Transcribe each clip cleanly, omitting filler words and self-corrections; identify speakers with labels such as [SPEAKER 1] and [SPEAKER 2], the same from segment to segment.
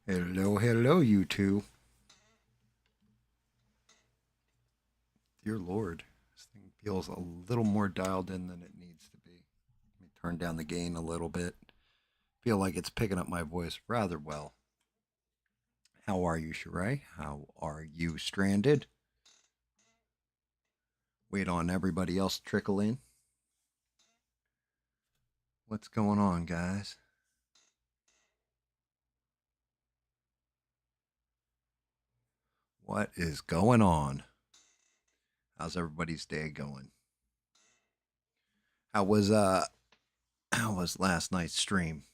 [SPEAKER 1] Hello, hello, you two. Dear Lord, this thing feels a little more dialed in than it needs to be. Let me turn down the gain a little bit. Feel like it's picking up my voice rather well. How are you, Sheree? How are you, Stranded? Wait on everybody else to trickle in. What's going on, guys? What is going on? How's everybody's day going? How was how was last night's stream?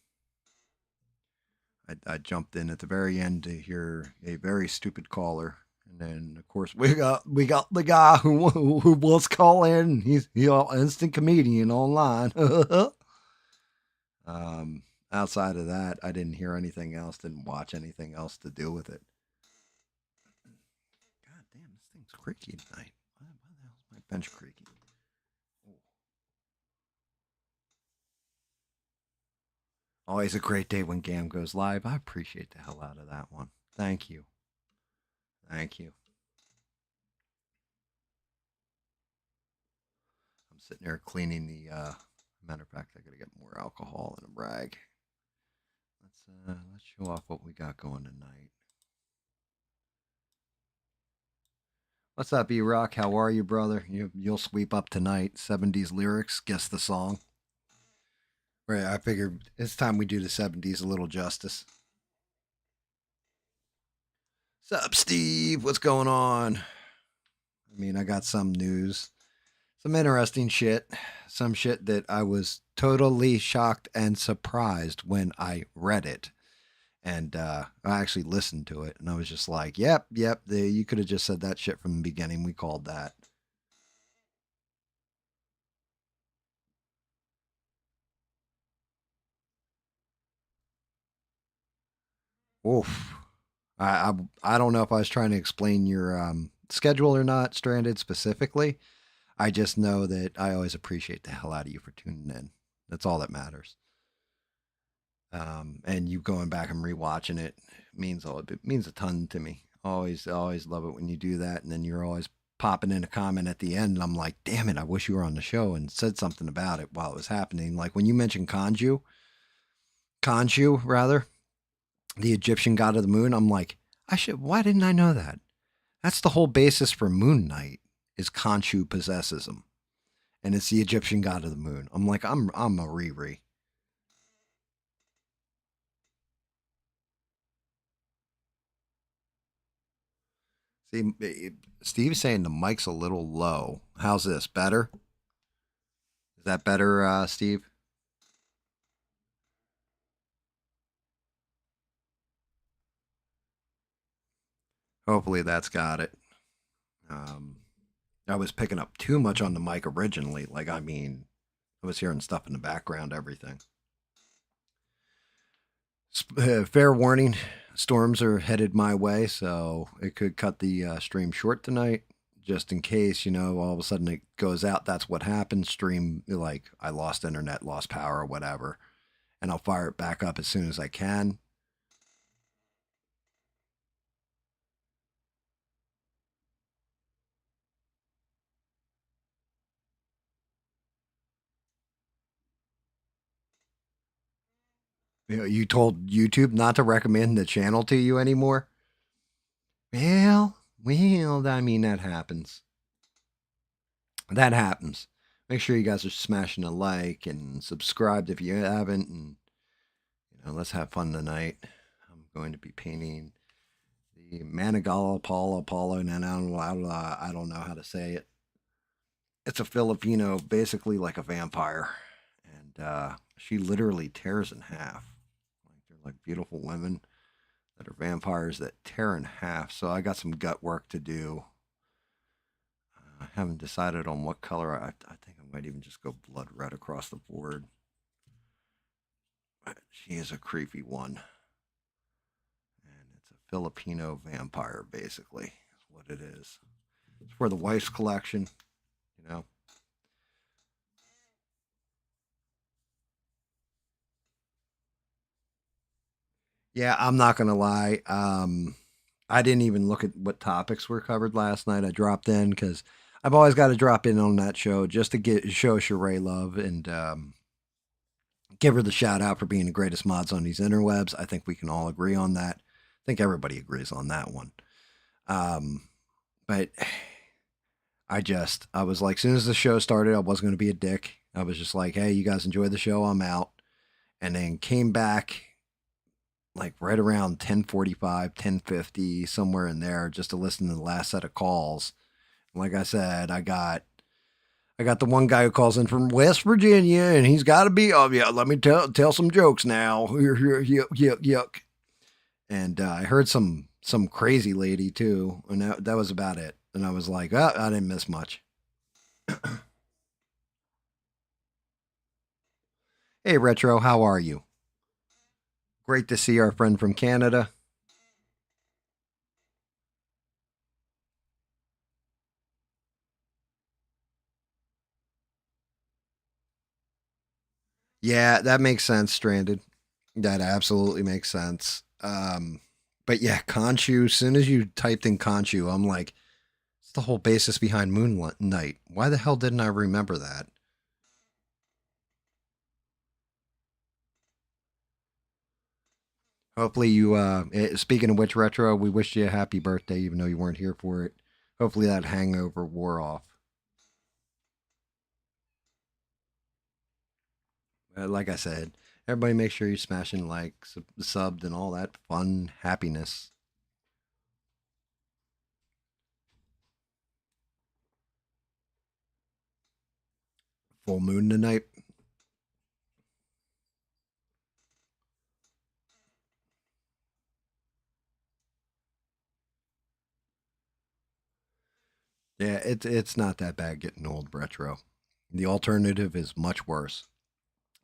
[SPEAKER 1] I jumped in at the very end to hear a very stupid caller, and then of course we got the guy who was calling. He's an instant comedian online. um, Outside of that, I didn't hear anything else. Didn't watch anything else to do with it. God damn, this thing's creaky tonight. Why the hell is my bench creaky? Always a great day when GAM goes live. I appreciate the hell out of that one. Thank you. Thank you. I'm sitting there cleaning the. Matter of fact, I gotta get more alcohol in a brag. Let's show off what we got going tonight. What's up, E Rock? How are you, brother? You'll sweep up tonight. 70's lyrics. Guess the song. Right. I figured it's time we do the 70's a little justice. Sup, Steve? What's going on? I mean, I got some news. Some interesting shit. Some shit that I was totally shocked and surprised when I read it. And I actually listened to it and I was just like, yep, you could have just said that shit from the beginning. We called that. Oof. I don't know if I was trying to explain your schedule or not, Stranded specifically. I just know that I always appreciate the hell out of you for tuning in. That's all that matters. And you going back and rewatching it means a ton to me. Always love it when you do that, and then you're always popping in a comment at the end, and I'm like, damn it, I wish you were on the show and said something about it while it was happening. Like when you mentioned Khonshu rather, the Egyptian god of the moon. I'm like, I should. Why didn't I know that? That's the whole basis for Moon Knight is Khonshu possesses him, and it's the Egyptian god of the moon. I'm like, I'm a Riri. See, Steve's saying the mic's a little low. How's this? Better? Is that better, Steve? Hopefully that's got it. Um, I was picking up too much on the mic originally. Like, I mean, I was hearing stuff in the background, everything. Fair warning, storms are headed my way, so it could cut the stream short tonight. Just in case, all of a sudden it goes out. That's what happened. Stream, like, I lost internet, lost power, or whatever. And I'll fire it back up as soon as I can. You told YouTube not to recommend the channel to you anymore? Well, I mean, that happens. That happens. Make sure you guys are smashing a like and subscribed if you haven't. And, let's have fun tonight. I'm going to be painting the Manananggal Apollo, and I don't know how to say it. It's a Filipino, basically like a vampire. And she literally tears in half. Like, they're like beautiful women that are vampires that tear in half. So I got some gut work to do. I haven't decided on what color. I think I might even just go blood red across the board. But she is a creepy one. And it's a Filipino vampire, basically, is what it is. It's for the wife's collection, you know. Yeah, I'm not gonna lie. I didn't even look at what topics were covered last night. I dropped in because I've always got to drop in on that show just to get show Sheree love and give her the shout out for being the greatest mods on these interwebs. I think we can all agree on that. I think everybody agrees on that one. Um, but I was like, as soon as the show started, I wasn't going to be a dick. I was just like, hey, you guys enjoy the show. I'm out. And then came back like right around 10:45, 10:50, somewhere in there, just to listen to the last set of calls. Like I said, I got the one guy who calls in from West Virginia, and he's got to be. Oh yeah, let me tell some jokes now. Yuck, yuck, yuck. And I heard some crazy lady too, and that was about it. And I was like, oh, I didn't miss much. Hey, Retro, how are you? Great to see our friend from Canada. Yeah, that makes sense, Stranded. That absolutely makes sense. But yeah, Conchu, as soon as you typed in Conchu, I'm like, it's the whole basis behind Moonlight. Why the hell didn't I remember that? Hopefully you speaking of which, Retro, we wished you a happy birthday even though you weren't here for it. Hopefully that hangover wore off. Like I said, everybody make sure you're smashing like subbed and all that fun happiness. Full moon tonight. Yeah, it's not that bad getting old, Retro. The alternative is much worse.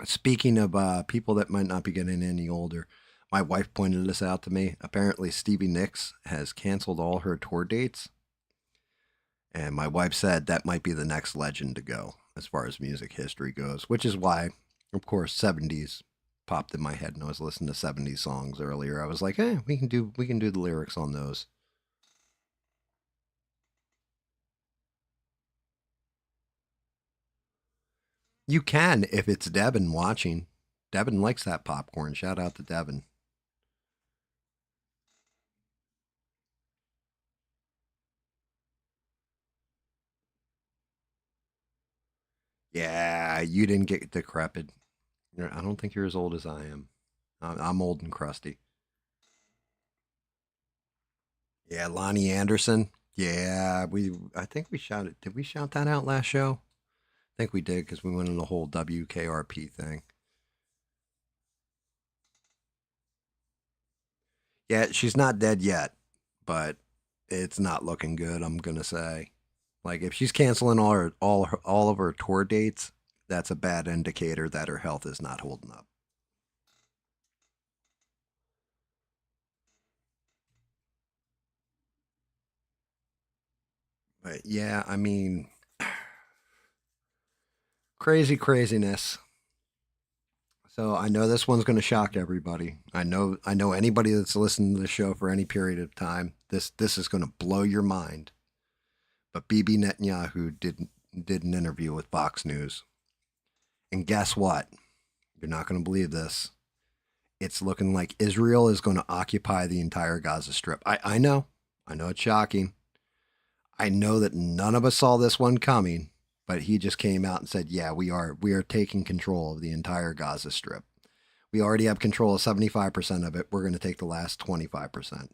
[SPEAKER 1] Speaking of people that might not be getting any older, my wife pointed this out to me. Apparently, Stevie Nicks has canceled all her tour dates, and my wife said that might be the next legend to go as far as music history goes. Which is why, of course, 70's popped in my head, and I was listening to 70's songs earlier. I was like, "Hey, we can do the lyrics on those." You can if it's Devin watching. Devin likes that popcorn. Shout out to Devin. Yeah, you didn't get decrepit. I don't think you're as old as I am. I'm old and crusty. Yeah, Lonnie Anderson. Yeah, I think we shouted. Did we shout that out last show? I think we did because we went in the whole WKRP thing. Yeah, she's not dead yet, but it's not looking good. I'm gonna say, like, if she's canceling all of her tour dates, that's a bad indicator that her health is not holding up. But yeah, I mean, crazy craziness. So I know this one's going to shock everybody. I know anybody that's listened to the show for any period of time. This is going to blow your mind. But Bibi Netanyahu did an interview with Fox News, and guess what? You're not going to believe this. It's looking like Israel is going to occupy the entire Gaza Strip. I know it's shocking. I know that none of us saw this one coming, but he just came out and said, "Yeah, we are taking control of the entire Gaza Strip. We already have control of 75% of it. We're going to take the last 25%."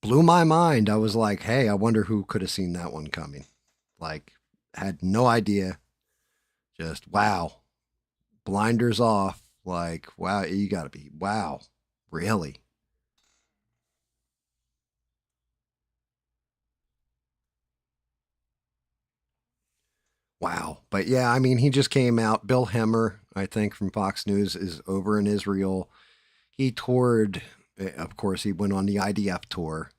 [SPEAKER 1] Blew my mind. I was like, "Hey, I wonder who could have seen that one coming." Like, had no idea. Just wow, blinders off. Like, wow, you got to be wow, really? Wow. But yeah, I mean, he just came out. Bill Hemmer, I think, from Fox News, is over in Israel. He toured, of course, he went on the IDF tour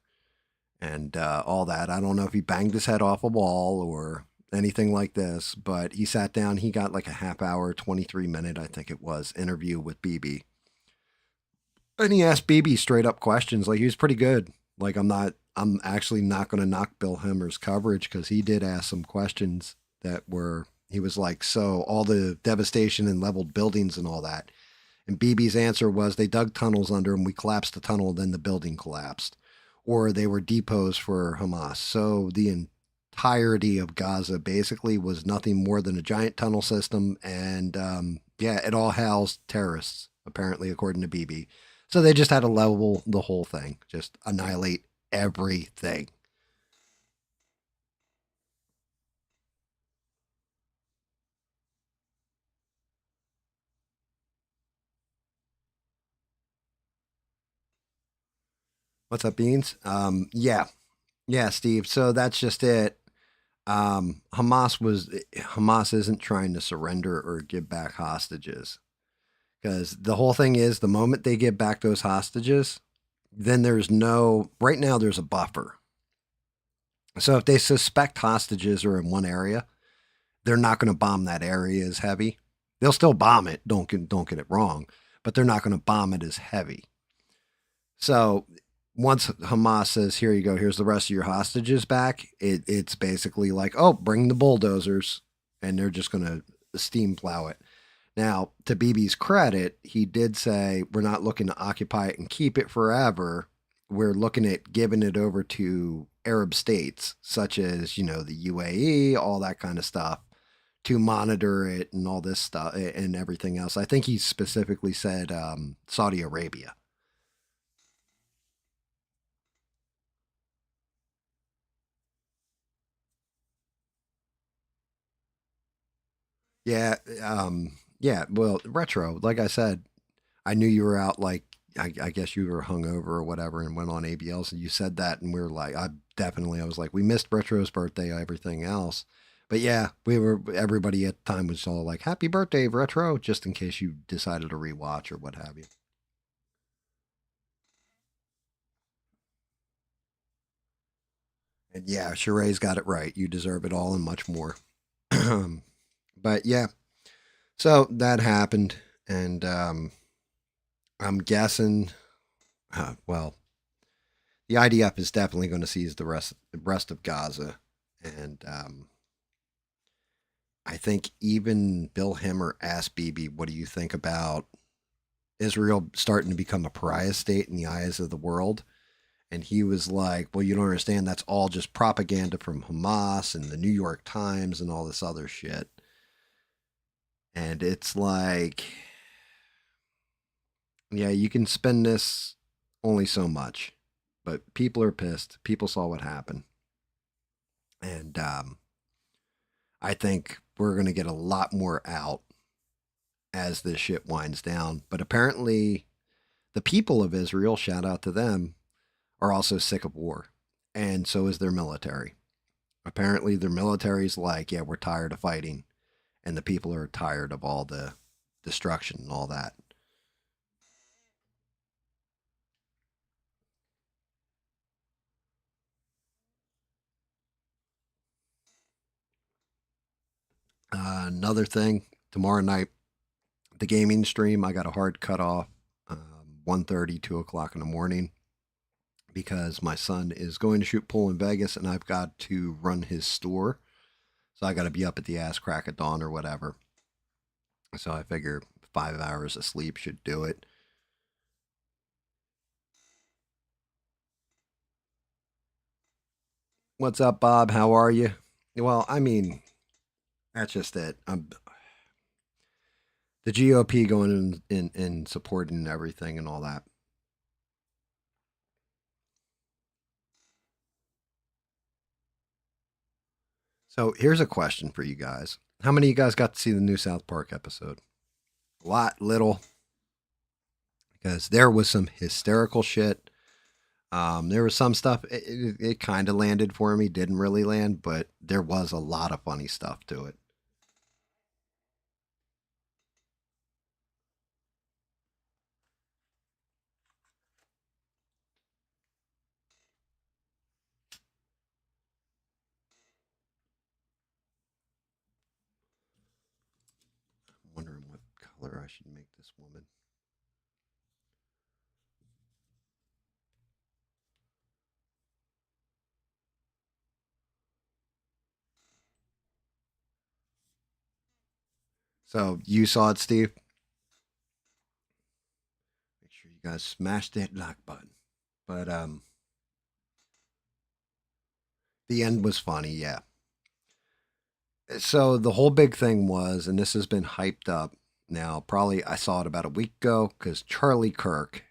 [SPEAKER 1] and all that. I don't know if he banged his head off a wall or anything like this, but he sat down. He got like a half hour, 23-minute, I think it was, interview with BB. And he asked BB straight up questions. Like he was pretty good. Like I'm actually not going to knock Bill Hemmer's coverage because he did ask some questions that were. He was like, so all the devastation and leveled buildings and all that. And BB's answer was they dug tunnels under them. We collapsed the tunnel, then the building collapsed, or they were depots for Hamas. So the entirety of Gaza basically was nothing more than a giant tunnel system, and yeah, it all housed terrorists apparently, according to BB. So they just had to level the whole thing, just annihilate everything. What's up, Beans? Yeah, yeah, Steve. So that's just it. Hamas isn't trying to surrender or give back hostages because the whole thing is the moment they give back those hostages, then there's no right now there's a buffer. So if they suspect hostages are in one area, they're not going to bomb that area as heavy. They'll still bomb it. Don't get it wrong, but they're not going to bomb it as heavy. So once Hamas says, "Here you go. Here's the rest of your hostages back," it's basically like, "Oh, bring the bulldozers," and they're just going to steam plow it. Now, to BB's credit, he did say, "We're not looking to occupy it and keep it forever. We're looking at giving it over to Arab states, such as the UAE, all that kind of stuff." To monitor it and all this stuff and everything else. I think he specifically said Saudi Arabia. Yeah, yeah. Well, retro. Like I said, I knew you were out. Like I guess you were hungover or whatever, and went on ABLs, and you said that, and we were like, I was like, we missed Retro's birthday, everything else, but yeah, we were. Everybody at the time was all like, "Happy birthday, Retro!" Just in case you decided to rewatch or what have you. And yeah, Sheree's got it right. You deserve it all and much more. But yeah, so that happened, and I'm guessing. Well, the IDF is definitely going to seize the rest of Gaza, and I think even Bill Hemmer asked Bibi, "What do you think about Israel starting to become a pariah state in the eyes of the world?" And he was like, "Well, you don't understand. That's all just propaganda from Hamas and the New York Times and all this other shit." And it's like, yeah, you can spend this only so much, but people are pissed. People saw what happened, and I think we're going to get a lot more out as this shit winds down. But apparently, the people of Israel, shout out to them, are also sick of war, and so is their military. Apparently, their military's like, yeah, we're tired of fighting, and the people are tired of all the destruction and all that. Another thing, tomorrow night, the gaming stream, I got a hard cutoff, 1:30, 2 o'clock in the morning, because my son is going to shoot pool in Vegas and I've got to run his store. So I got to be up at the ass crack of dawn or whatever. So I figure 5 hours of sleep should do it. What's up, Bob? How are you? Well, I mean, that's just it. The GOP going in supporting everything and all that. So here's a question for you guys. How many of you guys got to see the new South Park episode? A lot, little, because there was some hysterical shit. There was some stuff, it kind of landed for me, didn't really land, but there was a lot of funny stuff to it. I'm wondering what color I should make this woman. So you saw it, Steve? Make sure you guys smash that like button. But the end was funny, yeah. So the whole big thing was, and this has been hyped up now. Probably I saw it about a week ago because Charlie Kirk.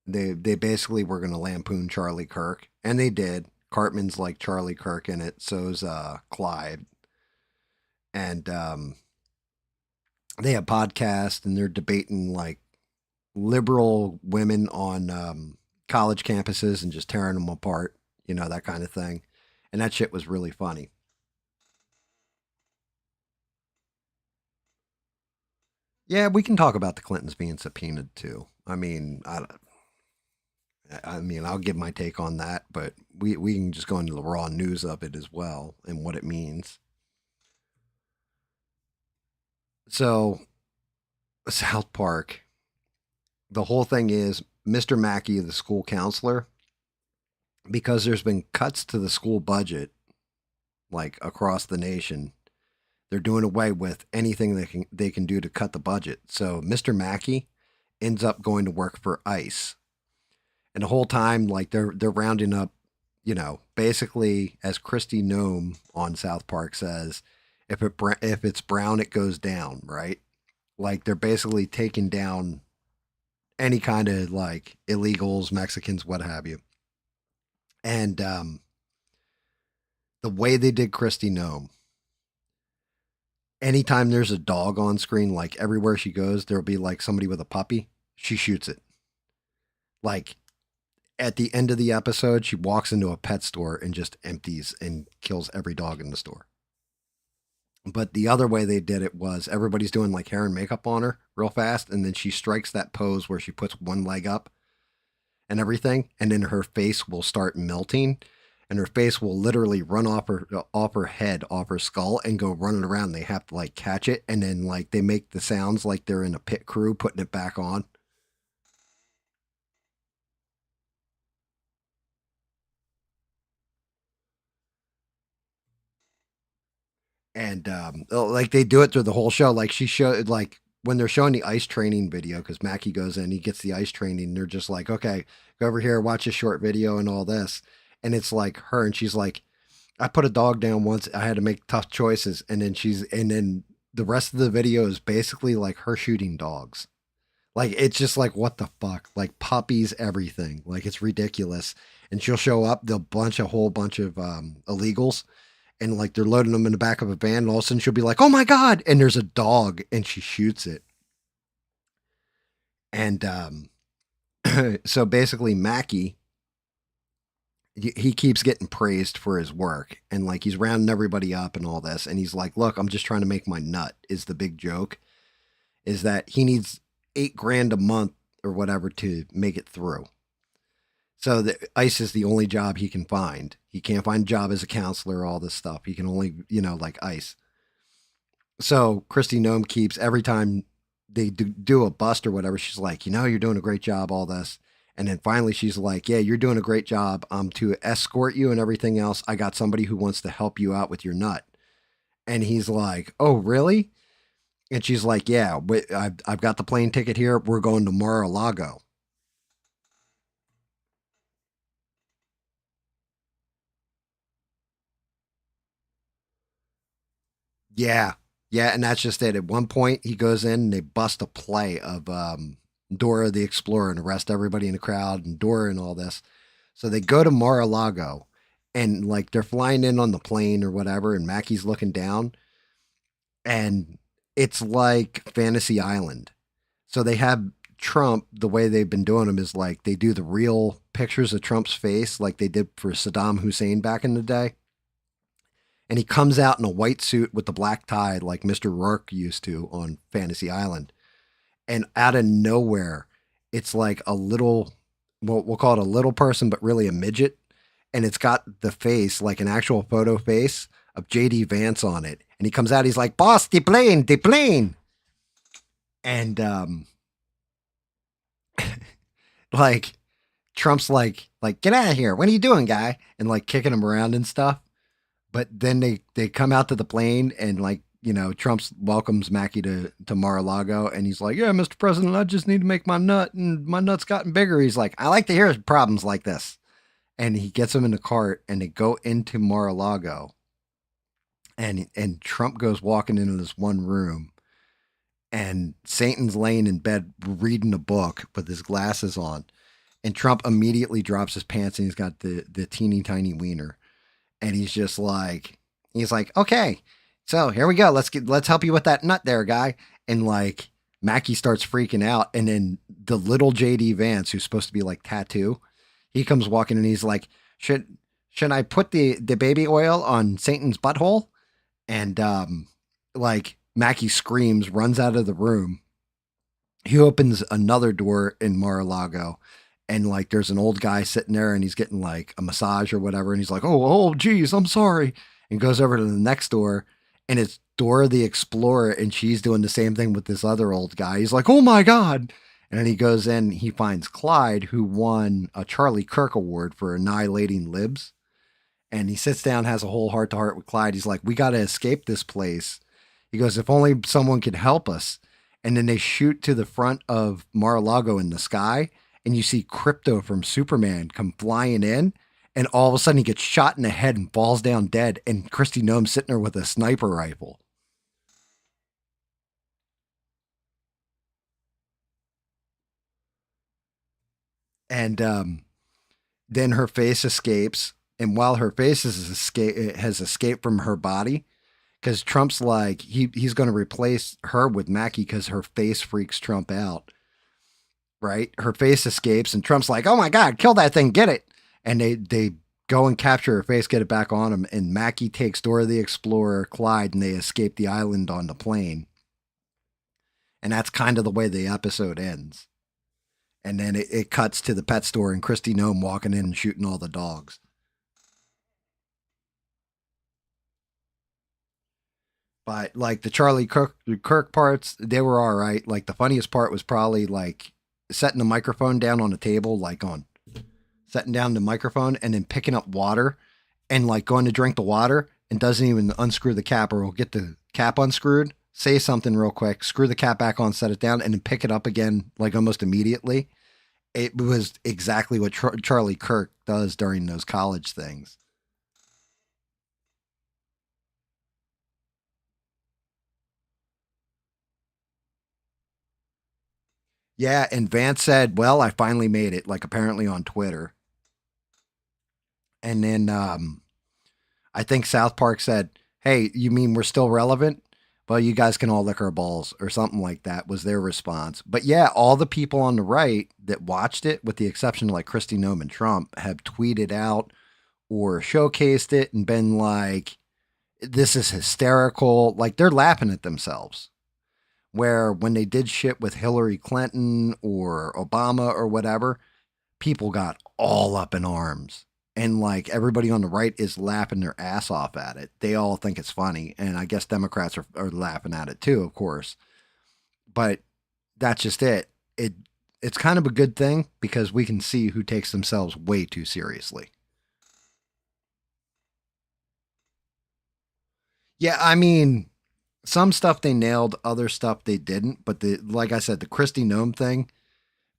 [SPEAKER 1] They basically were going to lampoon Charlie Kirk, and they did. Cartman's like Charlie Kirk in it. So's Clyde, and they have podcasts and they're debating like liberal women on college campuses and just tearing them apart, that kind of thing. And that shit was really funny. Yeah, we can talk about the Clintons being subpoenaed too. I mean, I'll give my take on that, but we can just go into the raw news of it as well and what it means. So, South Park, the whole thing is Mr. Mackey, the school counselor, because there's been cuts to the school budget like across the nation. They're doing away with anything they can do to cut the budget. So Mr. Mackey ends up going to work for ICE, and the whole time like they're rounding up, basically as Christy Nome on South Park says, if it's brown, it goes down, right? Like they're basically taking down any kind of like illegals, Mexicans, what have you. And the way they did Christy Nome, anytime there's a dog on screen, like everywhere she goes, there'll be like somebody with a puppy. She shoots it. Like at the end of the episode, she walks into a pet store and just empties and kills every dog in the store. But the other way they did it was everybody's doing like hair and makeup on her real fast, and then she strikes that pose where she puts one leg up and everything, and then her face will start melting, and her face will literally run off her head, off her skull, and go running around. They have to like catch it, and then like they make the sounds like they're in a pit crew putting it back on. And like they do it through the whole show. Like she showed like when they're showing the ice training video, because Mackie goes in, he gets the ice training, and they're just like, okay, go over here, watch a short video and all this. And it's like her, and she's like, I put a dog down once. I had to make tough choices, and then the rest of the video is basically like her shooting dogs. Like it's just like what the fuck, like puppies, everything. Like it's ridiculous. And she'll show up, they'll bunch a whole bunch of illegals, and like they're loading them in the back of a van, and all of a sudden she'll be like, "Oh my god!" And there's a dog, and she shoots it. And so basically, Mackie, he keeps getting praised for his work, and like he's rounding everybody up and all this, and he's like, "Look, I'm just trying to make my nut." Is the big joke is that he needs 8 grand a month or whatever to make it through. So the ICE is the only job he can find. He can't find a job as a counselor, all this stuff. He can only, like ICE. So Christy Nome keeps every time they do a bust or whatever, she's like, you're doing a great job, all this. And then finally she's like, yeah, you're doing a great job. To escort you and everything else, I got somebody who wants to help you out with your nut. And he's like, oh, really? And she's like, yeah, I've got the plane ticket here. We're going to Mar-a-Lago. Yeah. Yeah, and that's just it. At one point, he goes in and they bust a play of Dora the Explorer and arrest everybody in the crowd and Dora and all this. So they go to Mar-a-Lago, and like they're flying in on the plane or whatever, and Mackie's looking down, and it's like Fantasy Island. So they have Trump, the way they've been doing them is like they do the real pictures of Trump's face like they did for Saddam Hussein back in the day, and he comes out in a white suit with the black tie like Mr. Rourke used to on Fantasy Island. And out of nowhere, it's like a little, well, we'll call it a little person, but really a midget. And it's got the face, like an actual photo face of JD Vance on it. And he comes out, he's like, boss, the plane, the plane. And like Trump's like, get out of here. What are you doing, guy? And like kicking him around and stuff. But then they come out to the plane, and like Trump welcomes Mackie to Mar-a-Lago, and he's like, "Yeah, Mr. President, I just need to make my nut, and my nut's gotten bigger." He's like, "I like to hear problems like this," and he gets him in the cart, and they go into Mar-a-Lago, and Trump goes walking into this one room, and Satan's laying in bed reading a book with his glasses on, and Trump immediately drops his pants, and he's got the teeny tiny wiener, and he's like, "Okay, so here we go. Let's help you with that nut there, guy." And like Mackie starts freaking out, and then the little JD Vance, who's supposed to be like tattoo, he comes walking, and he's like, should I put the baby oil on Satan's butthole?" And like Mackie screams, runs out of the room. He opens another door in Mar-a-Lago, and like there's an old guy sitting there, and he's getting like a massage or whatever, and he's like, "Oh, geez, I'm sorry," and goes over to the next door, and it's Dora the Explorer, and she's doing the same thing with this other old guy. He's like, "Oh my god." And then he goes in, he finds Clyde, who won a Charlie Kirk award for annihilating libs. And he sits down, has a whole heart to heart with Clyde. He's like, "We got to escape this place." He goes, "If only someone could help us." And then they shoot to the front of Mar-a-Lago in the sky, and you see Crypto from Superman come flying in, and all of a sudden he gets shot in the head and falls down dead, and Christy Gnome's sitting there with a sniper rifle. And then her face escapes, and while her face has escaped from her body, because Trump's like he's going to replace her with Mackie because her face freaks Trump out. Right, her face escapes, and Trump's like, "Oh my god, kill that thing, get it!" And they go and capture her face, get it back on him, and Mackie takes Dora the Explorer, Clyde, and they escape the island on the plane. And that's kind of the way the episode ends. And then it cuts to the pet store and Christy Gnome walking in and shooting all the dogs. But like the Kirk parts, they were all right. Like the funniest part was probably like setting the microphone down on the table, like on setting down the microphone and then picking up water and like going to drink the water and doesn't even unscrew the cap or will get the cap unscrewed, say something real quick, screw the cap back on, set it down, and then pick it up again like almost immediately. It was exactly what Charlie Kirk does during those college things. Yeah, and Vance said, "Well, I finally made it," like apparently on Twitter. And then I think South Park said, "Hey, you mean we're still relevant? Well, you guys can all lick our balls," or something like that was their response. But yeah, all the people on the right that watched it, with the exception of like Christy Nome and Trump, have tweeted out or showcased it and been like, "This is hysterical." Like they're laughing at themselves. Where when they did shit with Hillary Clinton or Obama or whatever, people got all up in arms. And like everybody on the right is laughing their ass off at it. They all think it's funny. And I guess Democrats are laughing at it too, of course. But that's just it. It's kind of a good thing because we can see who takes themselves way too seriously. Yeah, I mean, some stuff they nailed, other stuff they didn't. But the like I said, the Christy Nome thing,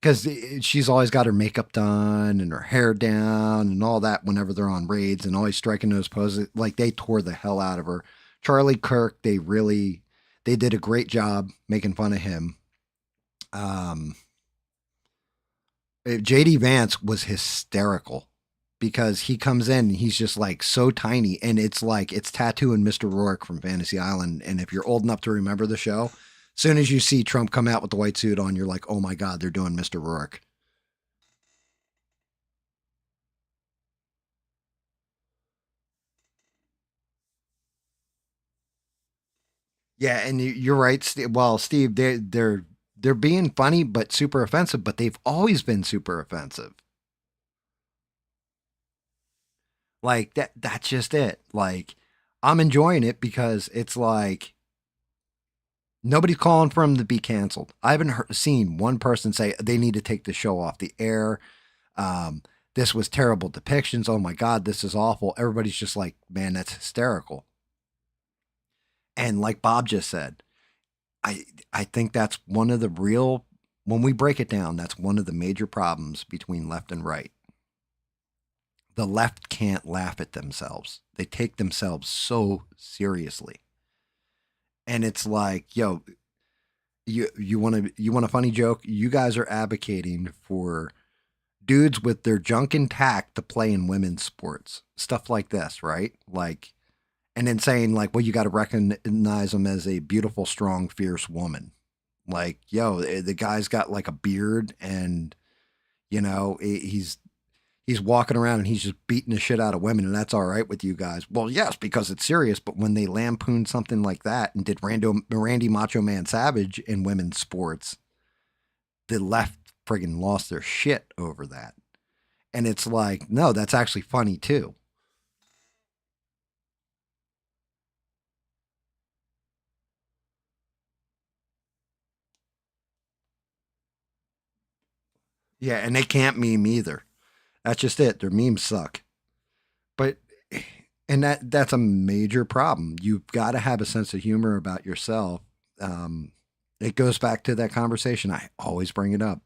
[SPEAKER 1] because she's always got her makeup done and her hair down and all that whenever they're on raids and always striking those poses. Like they tore the hell out of her. Charlie Kirk, they did a great job making fun of him. Um, JD Vance was hysterical because he comes in and he's just like so tiny, and it's like it's tattooing Mr. Rourke from Fantasy Island. And if you're old enough to remember the show, as soon as you see Trump come out with the white suit on, you're like, "Oh my god, they're doing Mr. Rourke." Yeah, and you're right. Well, Steve, they're being funny but super offensive, but they've always been super offensive. Like that's just it. Like I'm enjoying it because it's like nobody's calling for them to be canceled. I haven't seen one person say they need to take the show off the air. Um, this was terrible depictions. Oh my god, this is awful. Everybody's just like, "Man, that's hysterical." And like Bob just said, I I think that's one of the real when we break it down, that's one of the major problems between left and right. The left can't laugh at themselves. They take themselves so seriously. And it's like, yo, you want a funny joke? You guys are advocating for dudes with their junk intact to play in women's sports. Stuff like this, right? Like and then saying like, well, you got to recognize them as a beautiful, strong, fierce woman. Like, yo, the guy's got like a beard, and he's walking around and he's just beating the shit out of women, and that's all right with you guys. Well, yes, because it's serious. But when they lampooned something like that and did Randy Macho Man Savage in women's sports, the left friggin' lost their shit over that. And it's like, no, that's actually funny too. Yeah, and they can't meme either. That's just it. Their memes suck. But and that's a major problem. You've got to have a sense of humor about yourself. Um, it goes back to that conversation. I always bring it up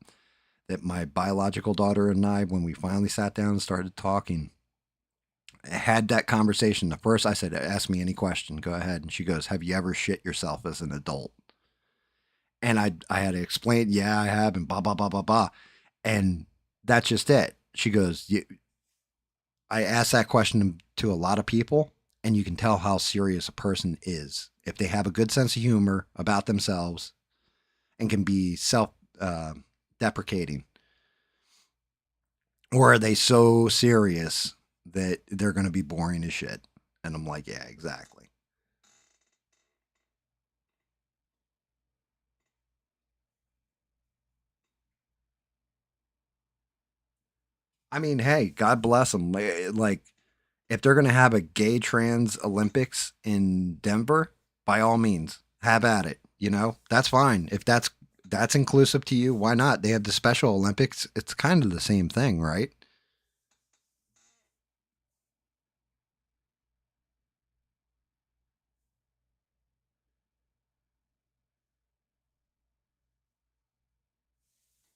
[SPEAKER 1] that my biological daughter and I, when we finally sat down and started talking, had that conversation. The first I said, "Ask me any question. Go ahead." And she goes, "Have you ever shit yourself as an adult?" And I had to explain, "Yeah, I have," and blah blah blah blah blah. And that's just it. She goes, I ask that question to a lot of people, and you can tell how serious a person is if they have a good sense of humor about themselves and can be self deprecating, or are they so serious that they're going to be boring as shit? And I'm like, yeah, exactly. I mean, hey, God bless them. Like, if they're going to have a gay trans Olympics in Denver, by all means, have at it. That's fine. If that's inclusive to you, why not? They have the Special Olympics. It's kind of the same thing, right?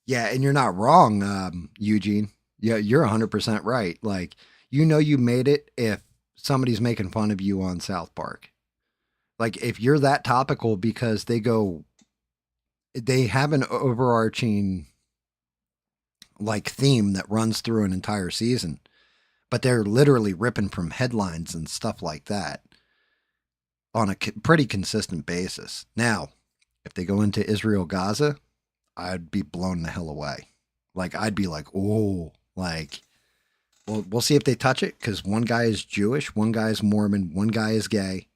[SPEAKER 1] Yeah, and you're not wrong, Eugene. Yeah, you're 100% right. Like, you made it if somebody's making fun of you on South Park. Like, if you're that topical because they have an overarching like theme that runs through an entire season, but they're literally ripping from headlines and stuff like that on a pretty consistent basis. Now, if they go into Israel Gaza, I'd be blown the hell away. Like I'd be like, oh, like we'll see if they touch it because one guy is Jewish, one guy is Mormon, one guy is gay.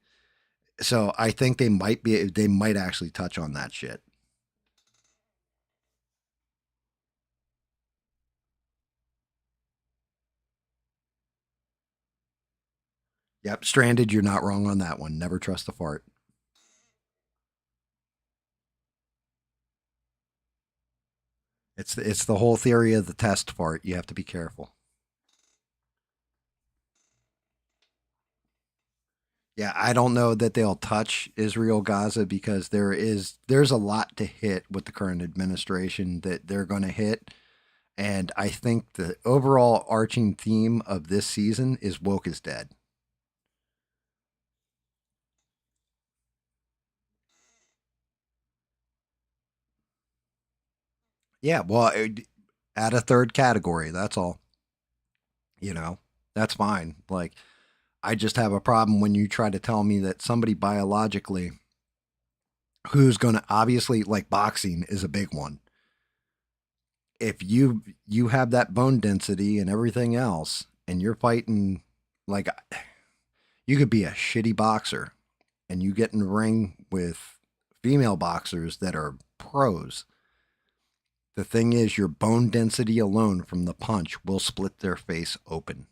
[SPEAKER 1] So I think they might actually touch on that shit. Yep, stranded. You're not wrong on that one. Never trust a fart. It's the whole theory of the test fart. You have to be careful. Yeah, I don't know that they'll touch Israel Gaza because there's a lot to hit with the current administration that they're going to hit, and I think the overall arching theme of this season is woke is dead. Yeah, well, add a third category. That's all. You know, that's fine. Like I just have a problem when you try to tell me that somebody biologically who's going to obviously like boxing is a big one. If you have that bone density and everything else and you're fighting like you could be a shitty boxer and you get in the ring with female boxers that are pros. The thing is your bone density alone from the punch will split their face open.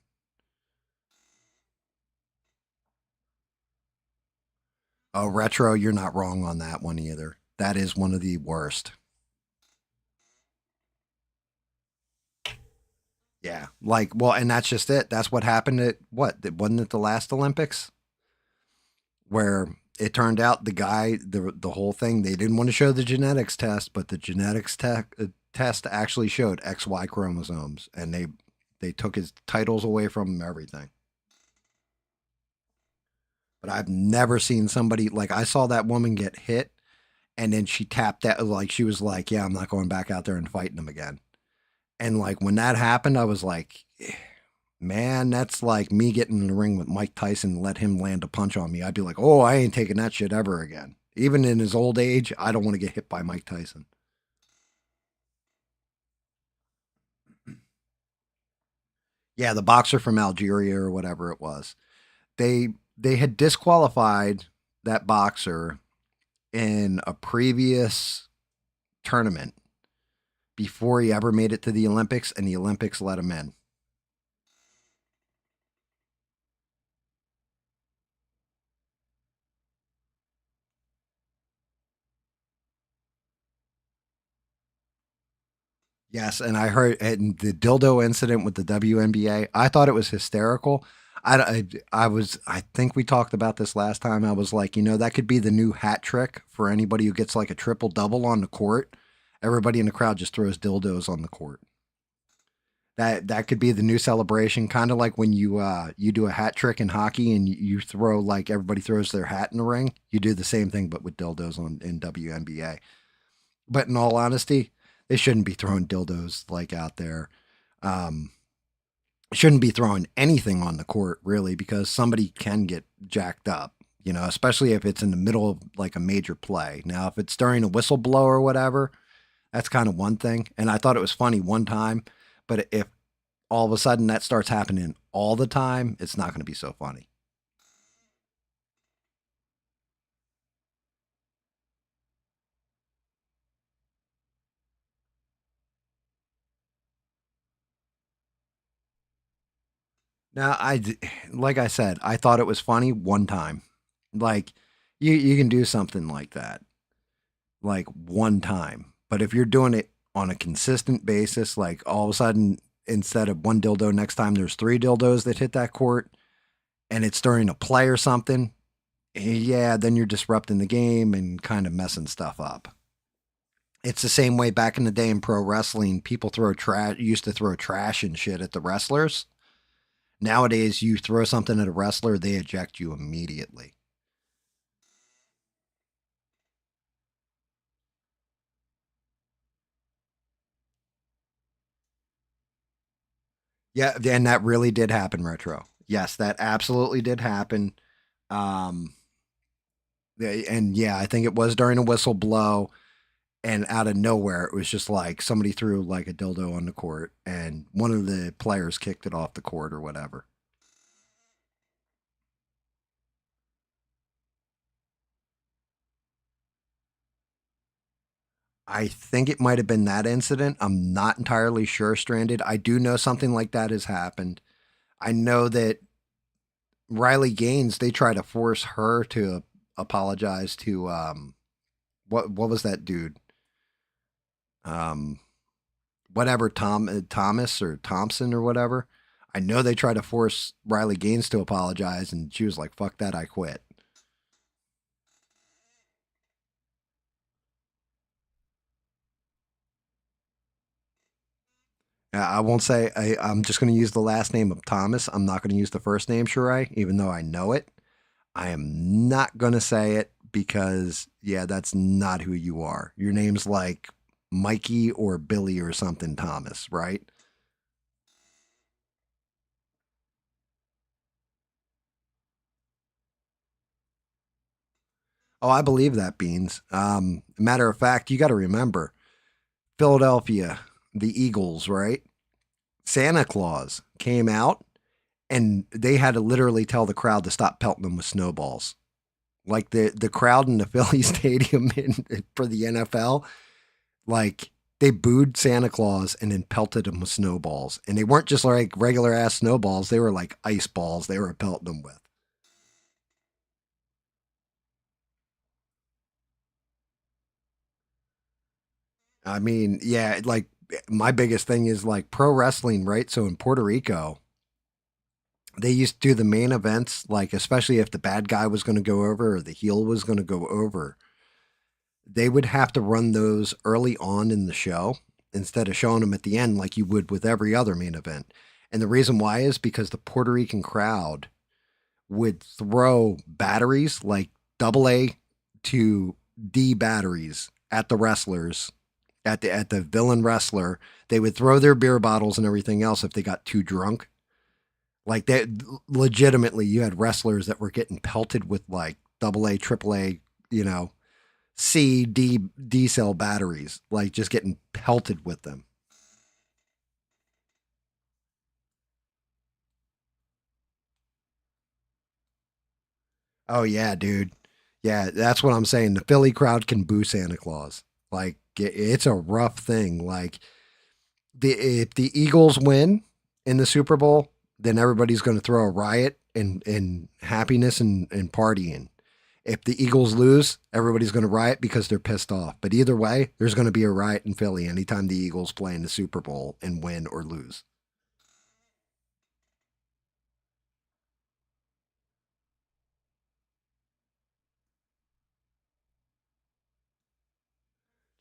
[SPEAKER 1] Oh, retro, you're not wrong on that one either. That is one of the worst. Yeah, like well, and that's just it. That's what happened at what? Wasn't it the last Olympics where it turned out the guy, the whole thing, they didn't want to show the genetics test, but the test actually showed XY chromosomes, and they took his titles away from him, everything. But I've never seen somebody like I saw that woman get hit, and then she tapped that like she was like, "Yeah, I'm not going back out there and fighting him again." And like when that happened, I was like, man, that's like me getting in the ring with Mike Tyson and let him land a punch on me. I'd be like, oh, I ain't taking that shit ever again. Even in his old age, I don't want to get hit by Mike Tyson. Yeah, the boxer from Algeria or whatever it was. They had disqualified that boxer in a previous tournament before he ever made it to the Olympics, and the Olympics let him in. Yes, and I heard and the dildo incident with the WNBA. I thought it was hysterical. I think we talked about this last time. I was like, that could be the new hat trick for anybody who gets like a triple double on the court. Everybody in the crowd just throws dildos on the court. That could be the new celebration, kind of like when you do a hat trick in hockey and you throw like everybody throws their hat in the ring. You do the same thing, but with dildos on in WNBA. But in all honesty, they shouldn't be throwing dildos like out there. Um, shouldn't be throwing anything on the court really because somebody can get jacked up. Especially if it's in the middle of like a major play. Now, if it's during a whistleblower or whatever, that's kind of one thing. And I thought it was funny one time, but if all of a sudden that starts happening all the time, it's not going to be so funny. Now, like I said, I thought it was funny one time. Like you can do something like that, like one time. But if you're doing it on a consistent basis, like all of a sudden instead of one dildo, next time there's three dildos that hit that court, and it's during a play or something, yeah, then you're disrupting the game and kind of messing stuff up. It's the same way back in the day in pro wrestling. People throw trash, used to throw trash and shit at the wrestlers. Nowadays, you throw something at a wrestler, they eject you immediately. Yeah, and that really did happen, Retro. Yes, that absolutely did happen. Um, and yeah, I think it was during a whistle blow, and out of nowhere, it was just like somebody threw like a dildo on the court, and one of the players kicked it off the court or whatever. I think it might have been that incident. I'm not entirely sure, Stranded. I do know something like that has happened. I know that Riley Gaines, they try to force her to apologize to what was that dude? Um whatever Thomas or Thompson or whatever. I know they try to force Riley Gaines to apologize, and she was like, "Fuck that, I quit." I won't say I'm just going to use the last name of Thomas. I'm not going to use the first name Shirai, even though I know it. I am not going to say it because, yeah, that's not who you are. Your name's like Mikey or Billy or something Thomas, right? Oh, I believe that, Beans. Matter of fact, you got to remember Philadelphia, the Eagles, right? Santa Claus came out and they had to literally tell the crowd to stop pelting them with snowballs. Like the crowd in the Philly Stadium for the NFL, like they booed Santa Claus and then pelted him with snowballs. And they weren't just like regular ass snowballs, they were like ice balls they were pelting them with. I mean, yeah, like my biggest thing is like pro wrestling, right? So in Puerto Rico, They used to do the main events, like especially if the bad guy was going to go over or the heel was going to go over, they would have to run those early on in the show instead of showing them at the end like you would with every other main event. And the reason why is because the Puerto Rican crowd would throw batteries like double A to D batteries at the wrestlers, at the villain wrestler. They would throw their beer bottles and everything else if they got too drunk. Like they legitimately, you had wrestlers that were getting pelted with like double A, triple A, you know, C, D cell batteries, like just getting pelted with them. Oh yeah, dude. Yeah, that's what I'm saying. The Philly crowd can boo Santa Claus. Like it's a rough thing. Like if the Eagles win in the Super Bowl, then everybody's going to throw a riot and happiness and partying. If the Eagles lose, everybody's going to riot because they're pissed off. But either way, there's going to be a riot in Philly anytime the Eagles play in the Super Bowl and win or lose.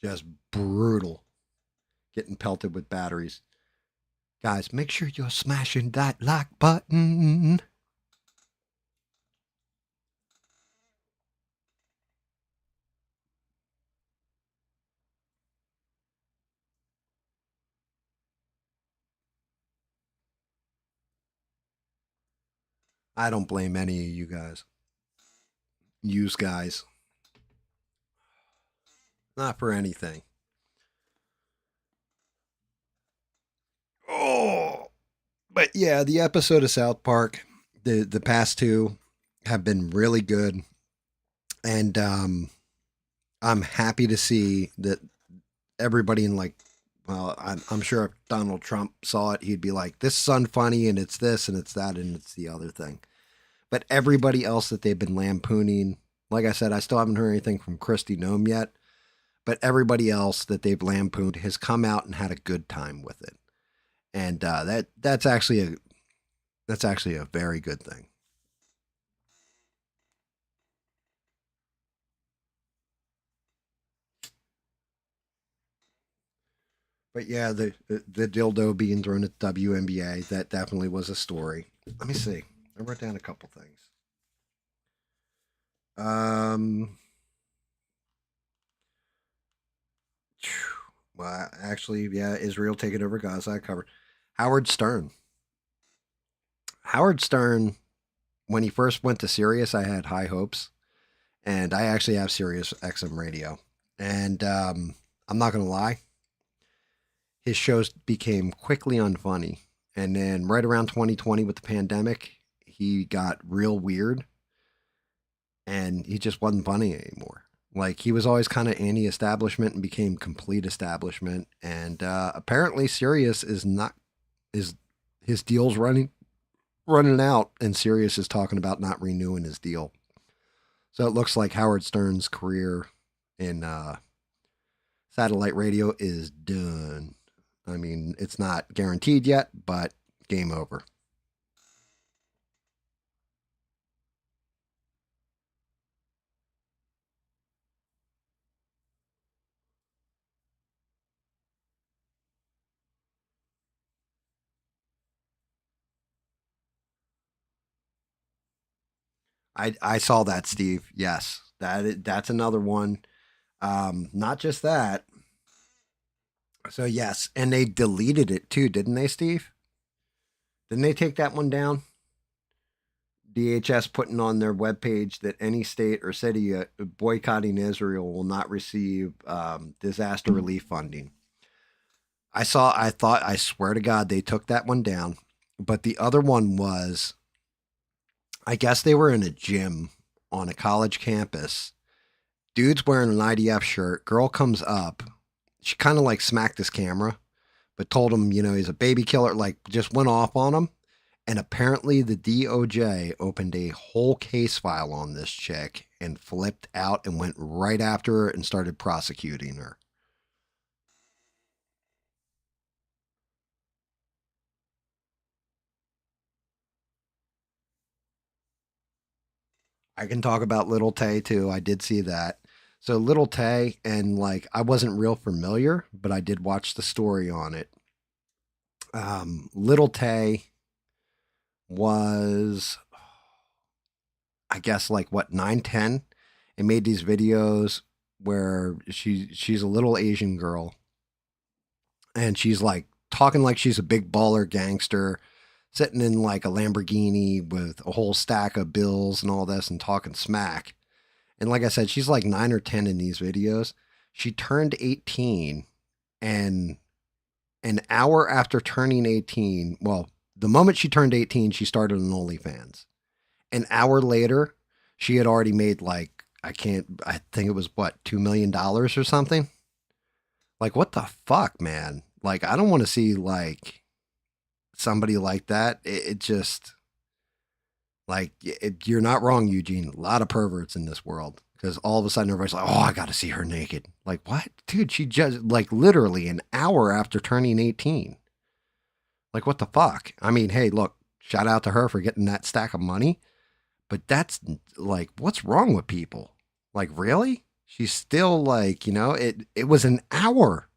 [SPEAKER 1] Just brutal, getting pelted with batteries. Guys, make sure you're smashing that like button. I don't blame any of you guys. Use guys. Not for anything. Oh, but yeah, the episode of South Park, the past two have been really good, and I'm happy to see that everybody in like, well, I'm sure if Donald Trump saw it, he'd be like, "This is unfunny, and it's this, and it's that, and it's the other thing." But everybody else that they've been lampooning, like I said, I still haven't heard anything from Christy Nome yet. But everybody else that they've lampooned has come out and had a good time with it, and that's actually a very good thing. But yeah, the dildo being thrown at the WNBA, that definitely was a story. Let me see. I wrote down a couple things. Um, well, actually, yeah, Israel taking over Gaza. I covered Howard Stern. Howard Stern, when he first went to Sirius, I had high hopes, and I actually have Sirius XM radio. And I'm not gonna lie, his shows became quickly unfunny. And then right around 2020 with the pandemic, he got real weird and he just wasn't funny anymore. Like he was always kind of anti-establishment and became complete establishment. And apparently, Sirius is not is his deal's running out, and Sirius is talking about not renewing his deal. So it looks like Howard Stern's career in satellite radio is done. I mean, it's not guaranteed yet, but game over. I saw that, Steve. Yes, that's another one. Not just that. So yes, and they deleted it too, didn't they, Steve? Didn't they take that one down? DHS putting on their webpage that any state or city boycotting Israel will not receive disaster relief funding. I thought, I swear to God, they took that one down. But the other one was, I guess they were in a gym on a college campus. Dude's wearing an IDF shirt. Girl comes up. She kind of like smacked his camera, but told him, he's a baby killer, like just went off on him. And apparently the DOJ opened a whole case file on this chick and flipped out and went right after her and started prosecuting her. I can talk about Little Tay too. I did see that. So Little Tay, and like I wasn't real familiar, but I did watch the story on it. Little Tay was, I guess, like what, 9, 10, and made these videos where she's a little Asian girl, and she's like talking like she's a big baller gangster, sitting in like a Lamborghini with a whole stack of bills and all this, and talking smack. And like I said, she's like 9 or 10 in these videos. She turned 18, and an hour after turning 18, well, the moment she turned 18, she started an OnlyFans. An hour later, she had already made like, I think it was what, $2 million or something? Like, what the fuck, man? Like, I don't want to see like somebody like that. It just, like, you're not wrong, Eugene. A lot of perverts in this world. Because all of a sudden everybody's like, oh, I got to see her naked. Like, what? Dude, she just, like, literally an hour after turning 18. Like, what the fuck? I mean, hey, look, shout out to her for getting that stack of money. But that's like, what's wrong with people? Like, really? She's still like, it was an hour.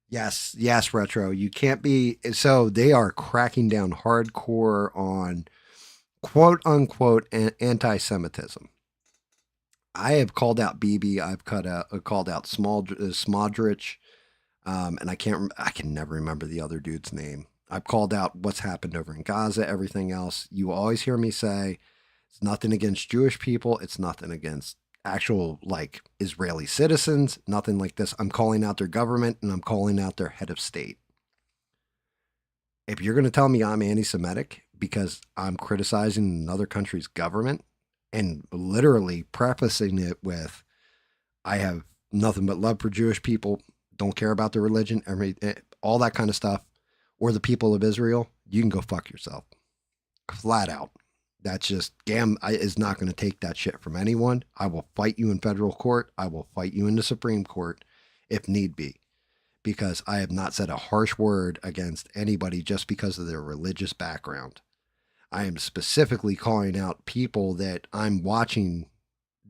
[SPEAKER 1] Yes, yes, retro. You can't be. So they are cracking down hardcore on quote unquote anti Semitism. I have called out BB. I've called out Smodrich, and I can never remember the other dude's name. I've called out what's happened over in Gaza, everything else. You always hear me say it's nothing against Jewish people. It's nothing against actual like Israeli citizens. Nothing like this. I'm calling out their government and I'm calling out their head of state. If you're going to tell me I'm anti-Semitic because I'm criticizing another country's government and literally prefacing it with I have nothing but love for Jewish people, don't care about their religion, all that kind of stuff, or the people of Israel, you can go fuck yourself. Flat out. That's just, GAM is not going to take that shit from anyone. I will fight you in federal court. I will fight you in the Supreme Court if need be, because I have not said a harsh word against anybody just because of their religious background. I am specifically calling out people that I'm watching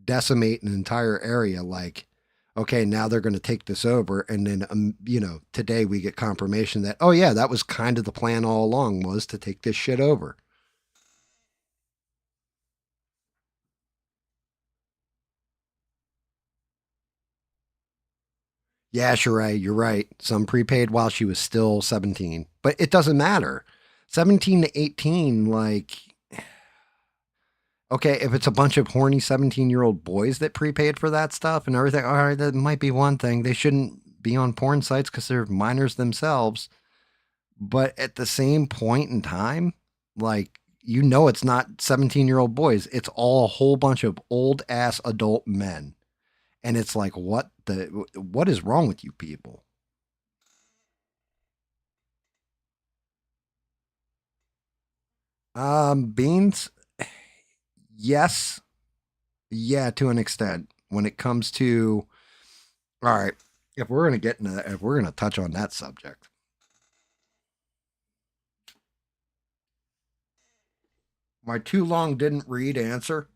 [SPEAKER 1] decimate an entire area like, okay, now they're going to take this over. And then, today we get confirmation that, oh, yeah, that was kind of the plan all along, was to take this shit over. Yeah, Sheree, you're right. Some prepaid while she was still 17, but it doesn't matter. 17 to 18, like, okay, if it's a bunch of horny 17-year-old boys that prepaid for that stuff and everything, all right, that might be one thing. They shouldn't be on porn sites because they're minors themselves. But at the same point in time, like, it's not 17-year-old boys. It's all a whole bunch of old ass adult men. And it's like, what is wrong with you people? Beans, yes, yeah, to an extent. When it comes to, all right, if we're gonna touch on that subject, my too long didn't read answer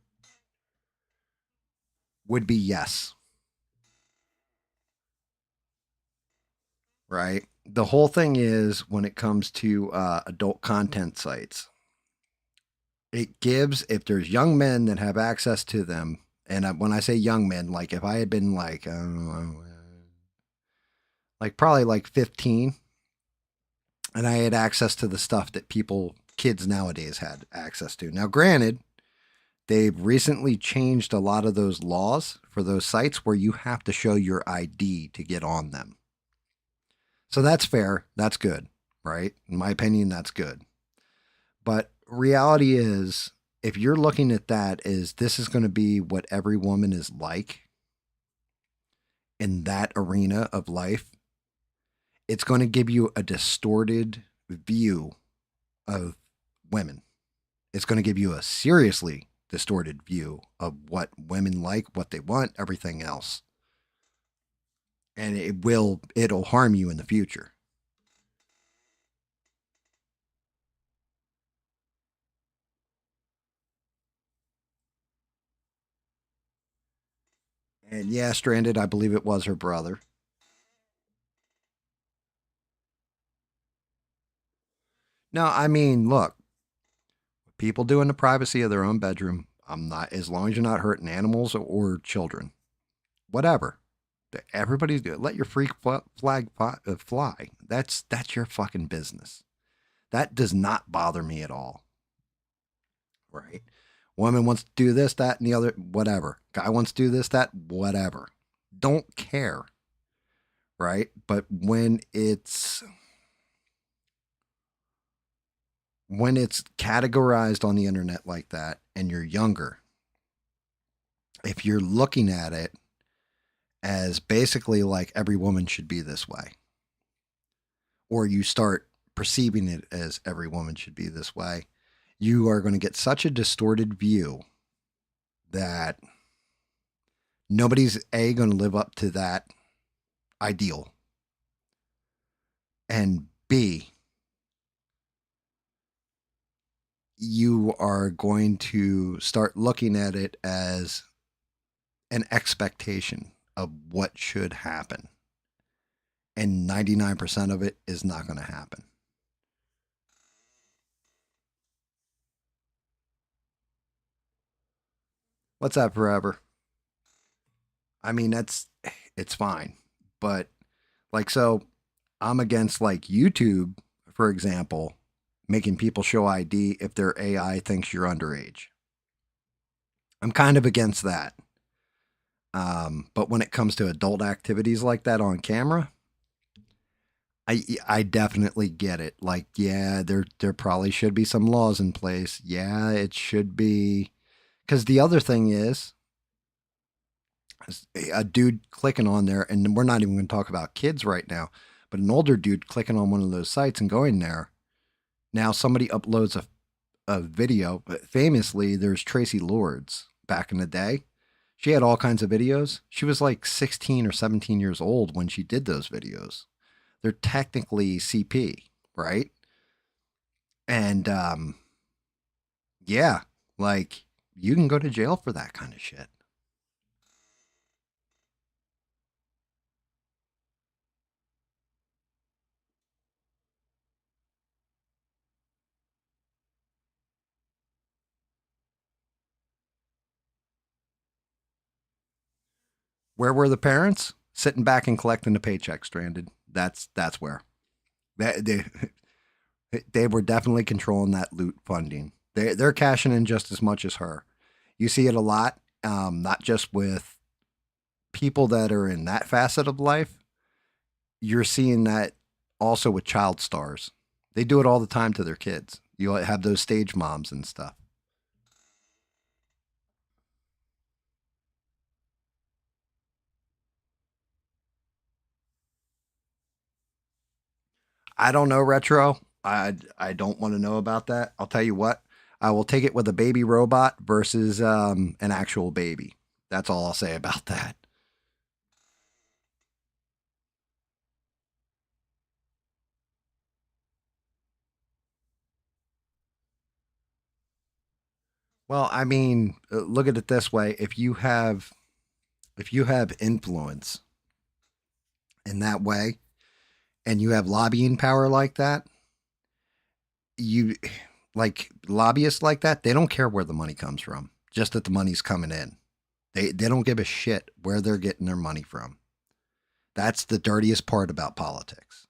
[SPEAKER 1] would be yes, right? The whole thing is when it comes to adult content sites, it gives, if there's young men that have access to them, and when I say young men, like if I had been like, I don't know, like probably like 15, and I had access to the stuff that kids nowadays had access to. Now, granted, they've recently changed a lot of those laws for those sites where you have to show your ID to get on them. So that's fair. That's good, right? In my opinion, that's good. But reality is, if you're looking at that as this is going to be what every woman is like in that arena of life, it's going to give you a distorted view of women. It's going to give you a seriously distorted view of what women like, what they want, everything else. And it'll harm you in the future. And yeah, Stranded, I believe it was her brother. No, I mean, look, people do in the privacy of their own bedroom. I'm not, as long as you're not hurting animals or children, whatever. Everybody's good. Let your freak flag fly. That's your fucking business. That does not bother me at all. Right? Woman wants to do this, that, and the other, whatever. Guy wants to do this, that, whatever. Don't care. Right? But when it's categorized on the internet like that and you're younger, if you're looking at it as basically like every woman should be this way, or you start perceiving it as every woman should be this way, you are going to get such a distorted view that nobody's going to live up to that ideal, and B, you are going to start looking at it as an expectation of what should happen. And 99% of it is not going to happen. What's that forever? I mean, it's fine. But like, so I'm against like YouTube, for example, making people show ID if their AI thinks you're underage. I'm kind of against that. But when it comes to adult activities like that on camera, I definitely get it. Like, yeah, there probably should be some laws in place. Yeah, it should be. Because the other thing is a dude clicking on there, and we're not even going to talk about kids right now, but an older dude clicking on one of those sites and going there. Now somebody uploads a video. Famously, there's Tracy Lords back in the day. She had all kinds of videos. She was like 16 or 17 years old when she did those videos. They're technically CP, right? And yeah, like you can go to jail for that kind of shit. Where were the parents? Sitting back and collecting the paycheck, Stranded. That's where. They, they were definitely controlling that loot funding. They're cashing in just as much as her. You see it a lot, not just with people that are in that facet of life. You're seeing that also with child stars. They do it all the time to their kids. You have those stage moms and stuff. I don't know, retro. I don't want to know about that. I'll tell you what. I will take it with a baby robot versus an actual baby. That's all I'll say about that. Well, I mean, look at it this way: if you have influence in that way, and you have lobbying power like that, you like lobbyists like that. They don't care where the money comes from, just that the money's coming in. They don't give a shit where they're getting their money from. That's the dirtiest part about politics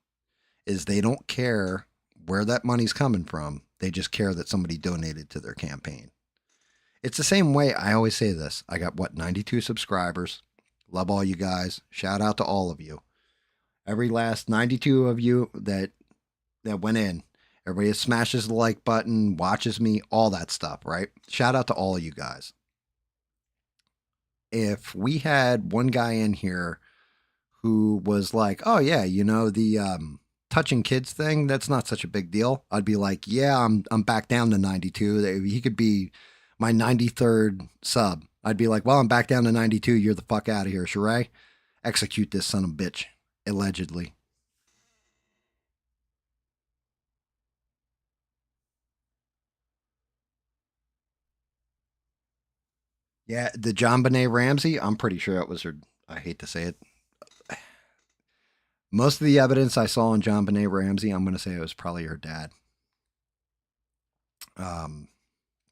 [SPEAKER 1] is they don't care where that money's coming from. They just care that somebody donated to their campaign. It's the same way. I always say this. I got what, 92 subscribers. Love all you guys. Shout out to all of you. Every last 92 of you that went in. Everybody smashes the like button, watches me, all that stuff, right? Shout out to all of you guys. If we had one guy in here who was like, "Oh yeah, the touching kids thing, that's not such a big deal." I'd be like, "Yeah, I'm back down to 92. He could be my 93rd sub. I'd be like, well, I'm back down to 92. You're the fuck out of here, Sheree. Execute this son of a bitch. Allegedly. Yeah, the John Benet Ramsey, I'm pretty sure it was her. I hate to say it. Most of the evidence I saw on John Benet Ramsey, I'm going to say it was probably her dad. Um,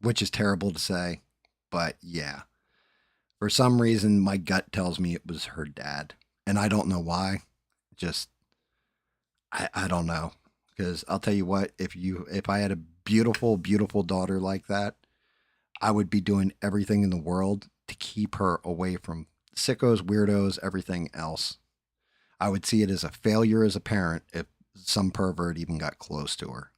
[SPEAKER 1] which is terrible to say, but yeah. For some reason, my gut tells me it was her dad. And I don't know why. Just, I don't know. Because I'll tell you what, if I had a beautiful, beautiful daughter like that, I would be doing everything in the world to keep her away from sickos, weirdos, everything else. I would see it as a failure as a parent if some pervert even got close to her.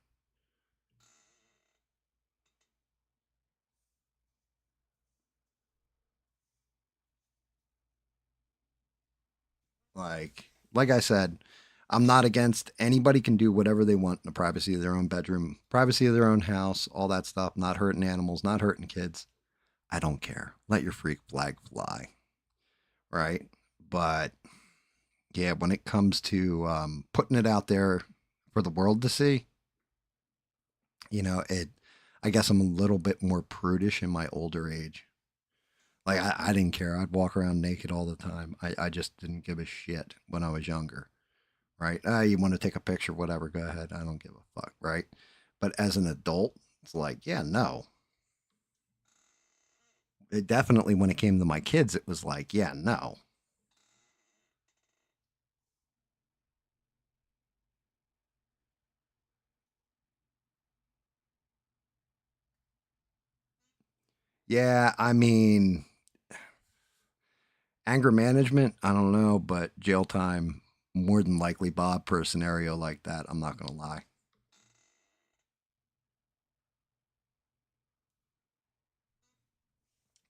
[SPEAKER 1] Like I said, I'm not against anybody can do whatever they want in the privacy of their own bedroom, privacy of their own house, all that stuff, not hurting animals, not hurting kids. I don't care. Let your freak flag fly, right? But yeah, when it comes to putting it out there for the world to see, it. I guess I'm a little bit more prudish in my older age. Like I didn't care. I'd walk around naked all the time. I just didn't give a shit when I was younger, right? You want to take a picture, whatever, go ahead. I don't give a fuck, right? But as an adult, it's like, yeah, no. It definitely, when it came to my kids, it was like, yeah, no. Yeah, I mean, anger management, I don't know, but jail time, more than likely, Bob, for a scenario like that. I'm not going to lie.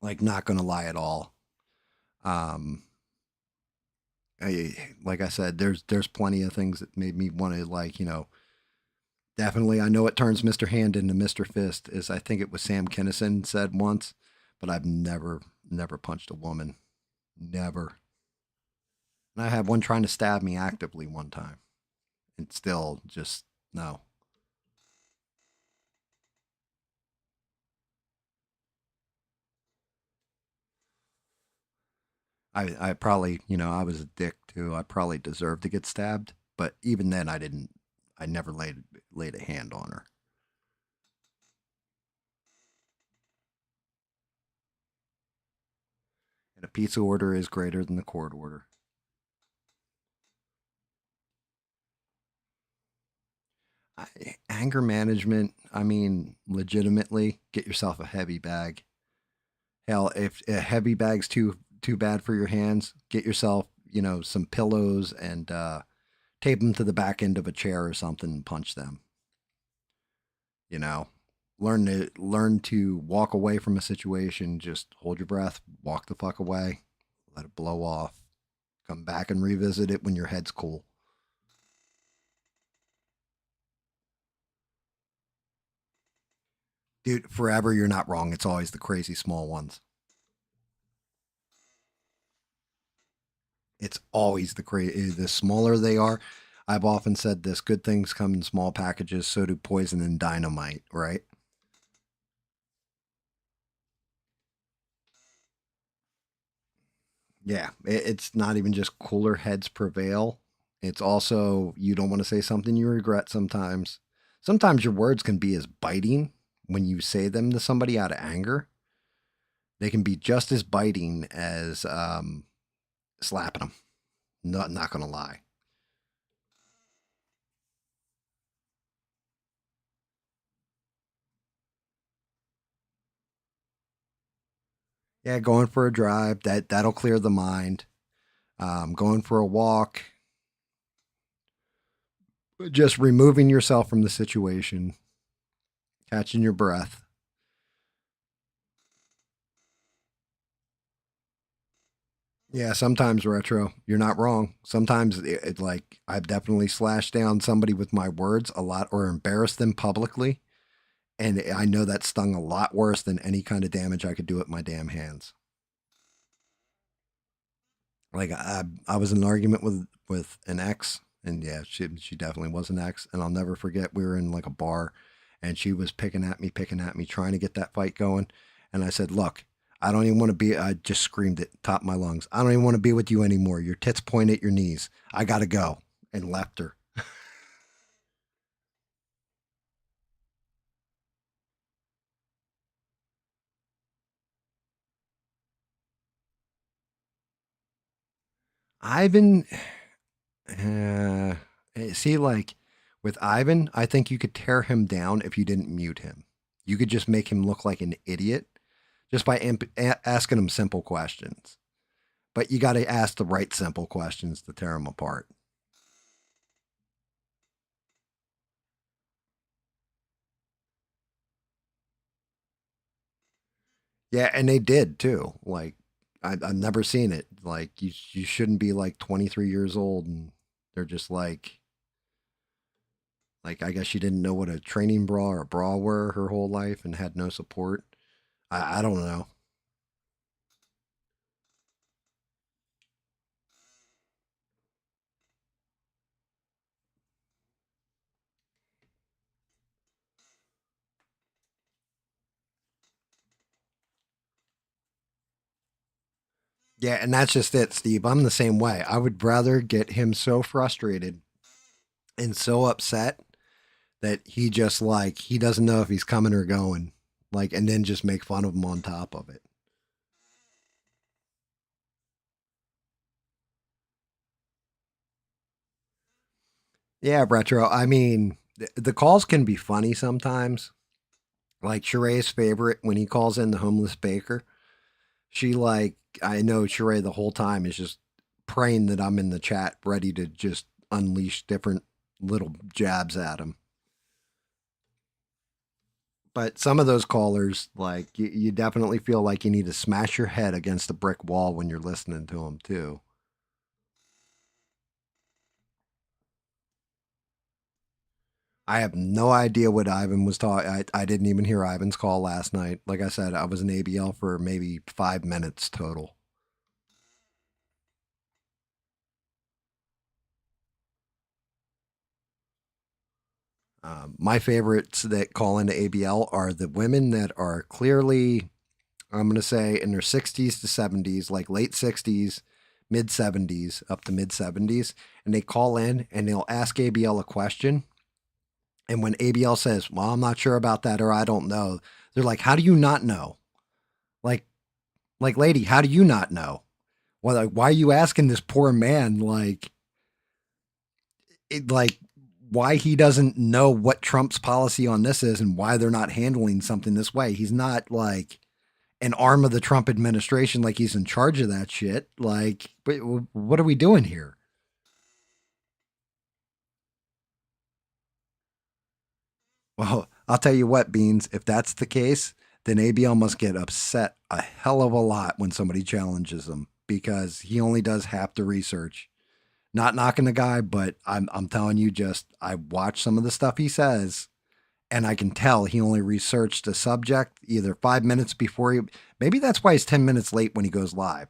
[SPEAKER 1] Like, not going to lie at all. Um, like I said, there's plenty of things that made me want to, like, definitely. I know it turns Mr. Hand into Mr. Fist, as I think it was Sam Kinison said once, but I've never punched a woman, never. And I had one trying to stab me actively one time, and still just no. I probably, I was a dick too. I probably deserved to get stabbed, but even then, I didn't. I never laid a hand on her. And a pizza order is greater than the court order. Anger management. I mean, legitimately, get yourself a heavy bag. Hell, if a heavy bag's too bad for your hands, get yourself, some pillows and tape them to the back end of a chair or something and punch them. You know, learn to walk away from a situation. Just hold your breath, walk the fuck away, let it blow off. Come back and revisit it when your head's cool. Dude, forever you're not wrong. It's always the crazy small ones. It's always the smaller they are. I've often said this: good things come in small packages. So do poison and dynamite. Right? Yeah. It's not even just cooler heads prevail. It's also you don't want to say something you regret sometimes. Sometimes your words can be as biting when you say them to somebody out of anger. They can be just as biting as slapping them. Not gonna lie. Yeah, going for a drive that'll clear the mind. Going for a walk, just removing yourself from the situation, catching your breath. Yeah, sometimes retro. You're not wrong. Sometimes like I've definitely slashed down somebody with my words a lot or embarrassed them publicly, And I know that stung a lot worse than any kind of damage I could do with my damn hands. Like I was in an argument with an ex, and yeah, she definitely was an ex, and I'll never forget. We were in like a bar, and she was picking at me, trying to get that fight going, and I said, "Look, I don't even want to be." I just screamed it top of my lungs. I don't even want to be with you anymore. Your tits point at your knees. I gotta go, and left her. Ivan, uh, see, like with Ivan, I think you could tear him down if you didn't mute him. You could just make him look like an idiot just by asking him simple questions. But you got to ask the right simple questions to tear him apart. Yeah, and they did too. Like I've never seen it. Like you shouldn't be like 23 years old, and they're just like I guess she didn't know what a training bra or a bra were her whole life and had no support. I don't know. Yeah, and that's just it, Steve. I'm the same way. I would rather get him so frustrated and so upset that he just like he doesn't know if he's coming or going. Like and then just make fun of him on top of it. Yeah, retro. I mean, the calls can be funny sometimes. Like Sheree's favorite when he calls in the homeless baker. She like I know Sheree the whole time is just praying that I'm in the chat ready to just unleash different little jabs at him. But some of those callers, like you definitely feel like you need to smash your head against a brick wall when you're listening to them too. I have no idea what Ivan was talking. I didn't even hear Ivan's call last night. Like I said, I was in ABL for maybe 5 minutes total. My favorites that call into ABL are the women that are clearly, I'm going to say, in their 60s to 70s, like late 60s, mid 70s, up to mid 70s. And they call in and they'll ask ABL a question. And when ABL says, "Well, I'm not sure about that," or "I don't know," they're like, "How do you not know?" Like, lady, how do you not know? Well, like, why are you asking this poor man, like, why he doesn't know what Trump's policy on this is and why they're not handling something this way? He's not like an arm of the Trump administration, like he's in charge of that shit. Like, but what are we doing here? Well, I'll tell you what, Beans, if that's the case, then ABL must get upset a hell of a lot when somebody challenges him because he only does half the research. Not knocking the guy, but I'm telling you, just I watch some of the stuff he says, and I can tell he only researched a subject either 5 minutes before he. Maybe that's why he's 10 minutes late when he goes live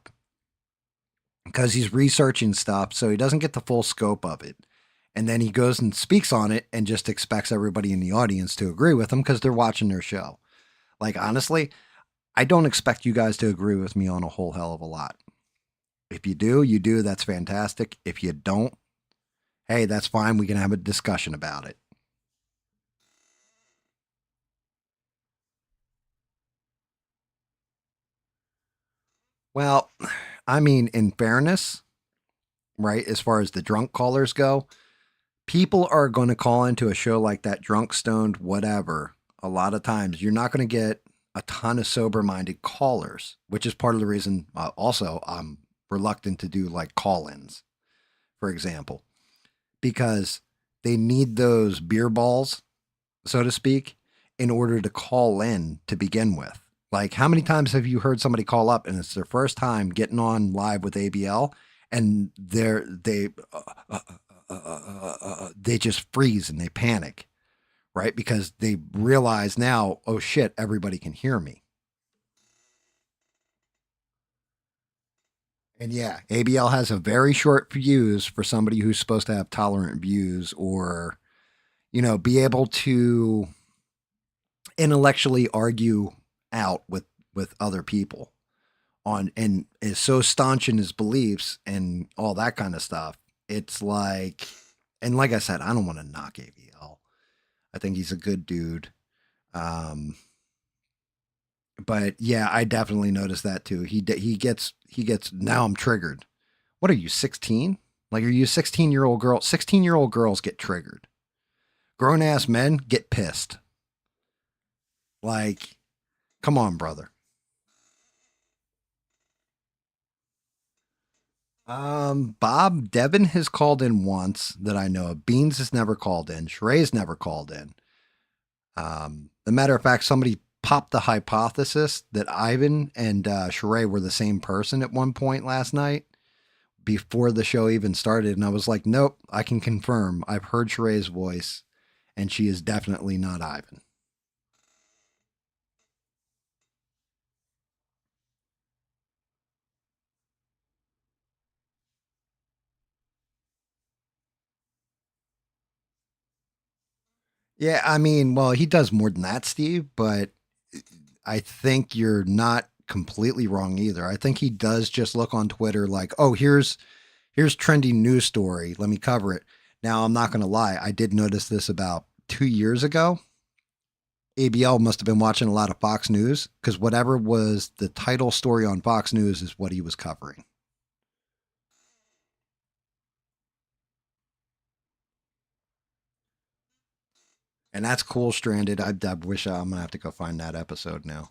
[SPEAKER 1] because he's researching stuff, so he doesn't get the full scope of it. And then he goes and speaks on it and just expects everybody in the audience to agree with him because they're watching their show. Like, honestly, I don't expect you guys to agree with me on a whole hell of a lot. If you do, you do. That's fantastic. If you don't, hey, that's fine. We can have a discussion about it. Well, I mean, in fairness, right, as far as the drunk callers go, people are going to call into a show like that, drunk, stoned, whatever. A lot of times, you're not going to get a ton of sober minded callers, which is part of the reason also I'm reluctant to do like call ins, for example, because they need those beer balls, so to speak, in order to call in to begin with. Like, how many times have you heard somebody call up and it's their first time getting on live with ABL, and they just freeze and they panic, right? Because they realize now, oh shit, everybody can hear me. And yeah, ABL has a very short fuse for somebody who's supposed to have tolerant views or, be able to intellectually argue out with other people on and is so staunch in his beliefs and all that kind of stuff. It's like, and like I said, I don't want to knock ABL. I think he's a good dude. Um, but yeah, I definitely noticed that too. He gets. Now I'm triggered. What are you, 16? Like, are you a 16-year-old girl? 16-year-old girls get triggered. Grown ass men get pissed. Like, come on, brother. Bob Devin has called in once that I know of. Beans has never called in. Sheray's never called in. The matter of fact, somebody popped the hypothesis that Ivan and Sheree were the same person at one point last night before the show even started. And I was like, nope, I can confirm. I've heard Sheree's voice, and she is definitely not Ivan. Yeah, I mean, well, he does more than that, Steve, but I think you're not completely wrong either. I think he does just look on Twitter like, oh, here's trending news story. Let me cover it. Now, I'm not going to lie. I did notice this about 2 years ago. ABL must have been watching a lot of Fox News because whatever was the title story on Fox News is what he was covering. And that's cool, Stranded. I wish I'm going to have to go find that episode now.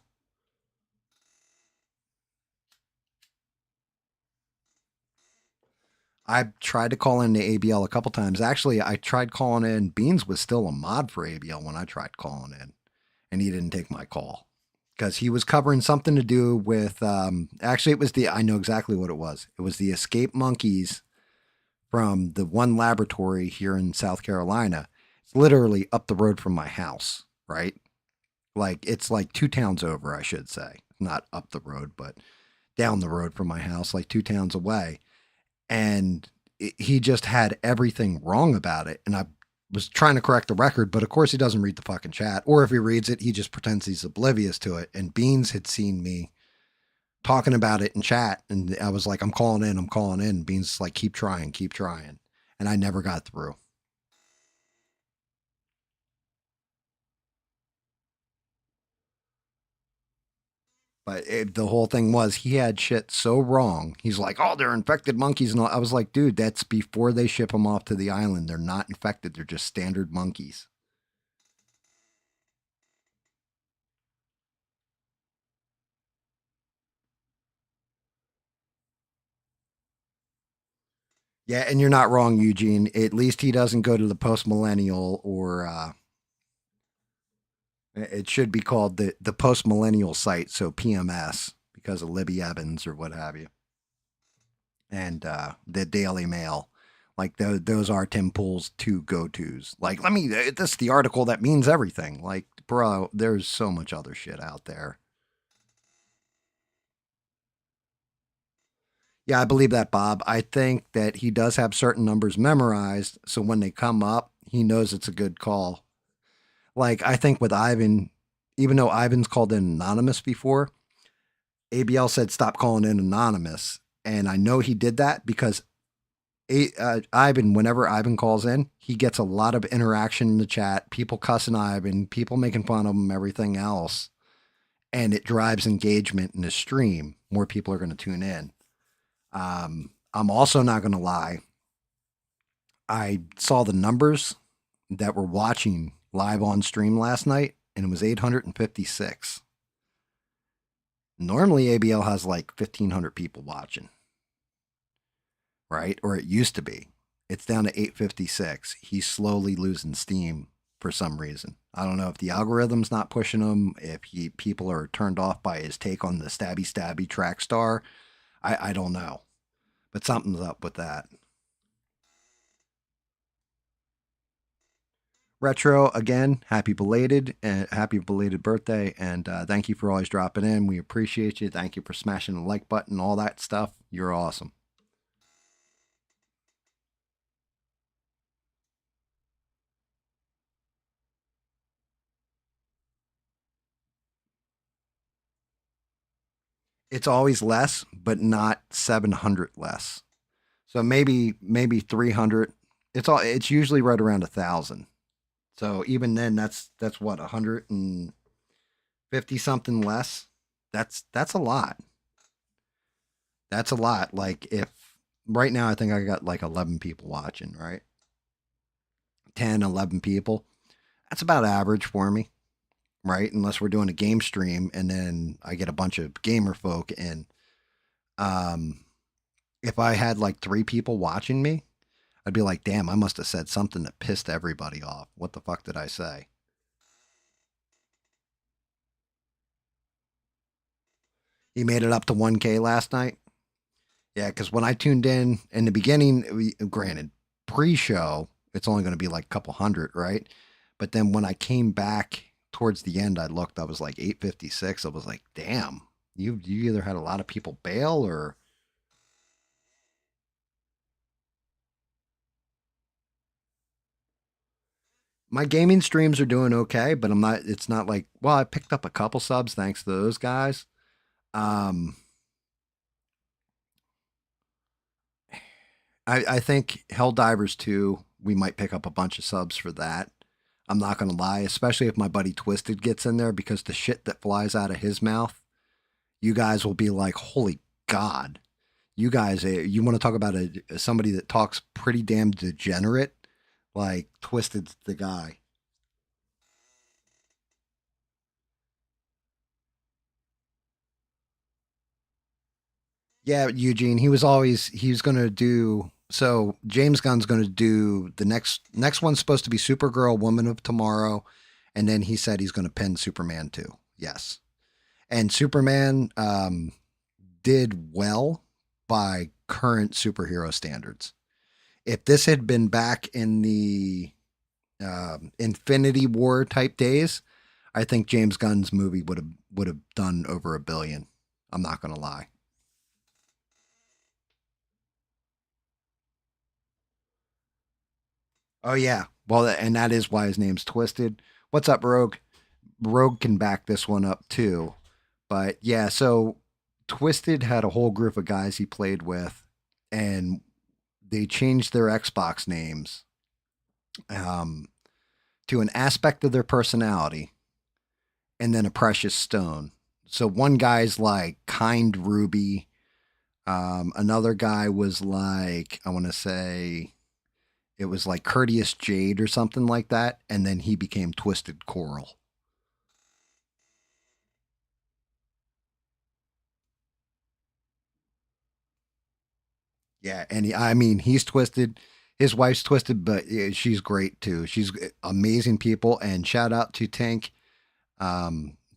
[SPEAKER 1] I've tried to call in to ABL a couple times. Actually, I tried calling in. Beans was still a mod for ABL when I tried calling in, and he didn't take my call because he was covering something to do with. Actually, it was I know exactly what it was. It was the escaped monkeys from the one laboratory here in South Carolina. It's literally up the road from my house, right? Like it's like two towns over, I should say. Not up the road, but down the road from my house, like two towns away. And he just had everything wrong about it. And I was trying to correct the record, but of course he doesn't read the fucking chat. Or if he reads it, he just pretends he's oblivious to it. And Beans had seen me talking about it in chat, and I was like, I'm calling in, I'm calling in. Beans like, keep trying, keep trying. And I never got through. But the whole thing was he had shit so wrong. He's like, oh, they're infected monkeys. And all. I was like, dude, that's before they ship them off to the island. They're not infected. They're just standard monkeys. Yeah, and you're not wrong, Eugene. At least he doesn't go to the post millennial or it should be called the post millennial site, so PMS because of Libby Evans or what have you, and the Daily Mail. Like those are Tim Pool's two go tos. Like, let me. This is the article that means everything. Like, bro, there's so much other shit out there. Yeah, I believe that, Bob. I think that he does have certain numbers memorized, so when they come up, he knows it's a good call. Like, I think with Ivan, even though Ivan's called in anonymous before, ABL said stop calling in anonymous. And I know he did that because Ivan, whenever Ivan calls in, he gets a lot of interaction in the chat, people cussing Ivan, people making fun of him, everything else. And it drives engagement in the stream. More people are going to tune in. I'm also not going to lie. I saw the numbers that were watching live on stream last night, and it was 856. Normally, ABL has like 1,500 people watching, right? Or it used to be. It's down to 856. He's slowly losing steam for some reason. I don't know if the algorithm's not pushing him, if people are turned off by his take on the stabby stabby track star. I don't know. But something's up with that. Retro, again, happy belated birthday, and thank you for always dropping in. We appreciate you. Thank you for smashing the like button, all that stuff. You're awesome. It's always less, but not 700 less. So maybe 300. It's usually right around 1,000. So even then, that's what 150 something less. That's a lot. That's a lot. Like if right now I think I got like 11 people watching, right? 10, 11 people. That's about average for me, right? Unless we're doing a game stream and then I get a bunch of gamer folk and um if I had like 3 people watching me, I'd be like, "Damn, I must have said something that pissed everybody off. What the fuck did I say?" He made it up to 1K last night. Yeah, because when I tuned in the beginning, granted, pre-show, it's only going to be like a couple hundred, right? But then when I came back towards the end, I looked, I was like 856. I was like, damn, you either had a lot of people bail or my gaming streams are doing okay, but I'm not. It's not like well, I picked up a couple subs thanks to those guys. Um, I think Helldivers 2, we might pick up a bunch of subs for that. I'm not going to lie, especially if my buddy Twisted gets in there because the shit that flies out of his mouth, you guys will be like, holy God. You guys, you want to talk about somebody that talks pretty damn degenerate? Like, Twisted's the guy. Yeah, Eugene, he was going to do, so James Gunn's going to do the next one's supposed to be Supergirl, Woman of Tomorrow, and then he said he's going to pen Superman too. Yes. And Superman did well by current superhero standards. If this had been back in the Infinity War type days, I think James Gunn's movie would have done over 1 billion. I'm not gonna lie. Oh yeah, well, and that is why his name's Twisted. What's up, Rogue? Rogue can back this one up too. But yeah, so Twisted had a whole group of guys he played with, and they changed their Xbox names um, to an aspect of their personality and then a precious stone. So one guy's like kind ruby. Another guy was like, I want to say it was like courteous jade or something like that. And then he became twisted coral. Yeah. And I mean, he's twisted. His wife's twisted, but she's great too. She's amazing people. And shout out to Tank,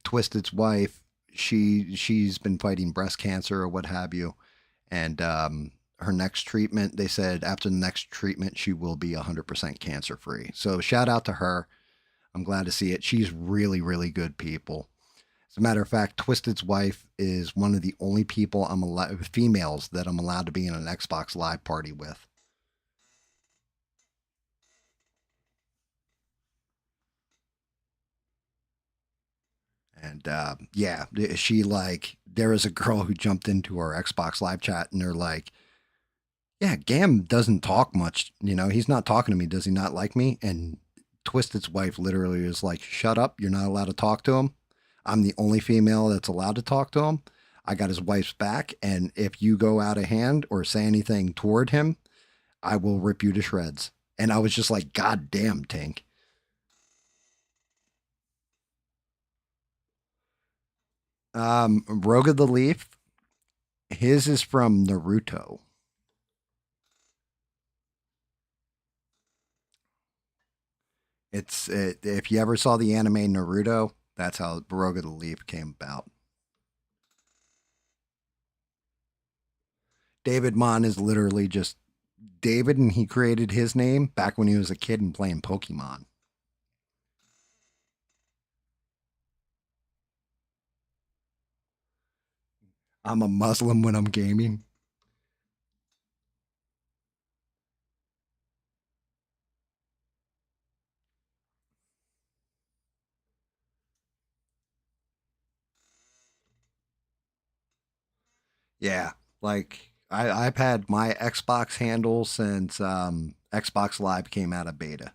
[SPEAKER 1] Twisted's wife. She's been fighting breast cancer or what have you, and her next treatment, they said after the next treatment she will be 100% cancer free. So shout out to her. I'm glad to see it. She's really good people. As a matter of fact, Twisted's wife is one of the only people I'm allowed females that I'm allowed to be in an Xbox Live party with. And yeah, she like there was a girl who jumped into our Xbox Live chat and they're like, "Yeah, Gam doesn't talk much. You know, he's not talking to me. Does he not like me?" And Twisted's wife literally is like, "Shut up! You're not allowed to talk to him. I'm the only female that's allowed to talk to him. I got his wife's back, and if you go out of hand or say anything toward him, I will rip you to shreds." And I was just like, "God damn, Tank." Rogue of the Leaf, his is from Naruto. If you ever saw the anime Naruto, that's how Rogue of the Leaf came about. David Mon is literally just David, and he created his name back when he was a kid and playing Pokemon. I'm a Muslim when I'm gaming. Yeah, like I've had my Xbox handle since Xbox Live came out of beta.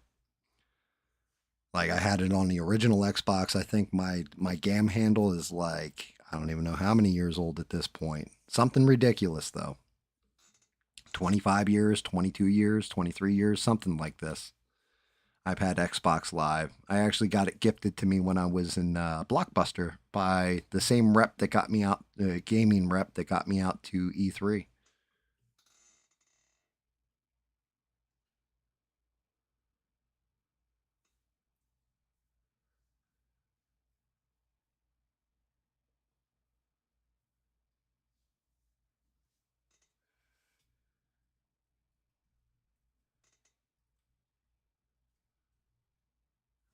[SPEAKER 1] Like I had it on the original Xbox. I think my GAM handle is like I don't even know how many years old at this point. Something ridiculous though. 25 years, 22 years, 23 years, something like this. I've had Xbox Live. I actually got it gifted to me when I was in Blockbuster by the same rep that got me out, gaming rep that got me out to E3.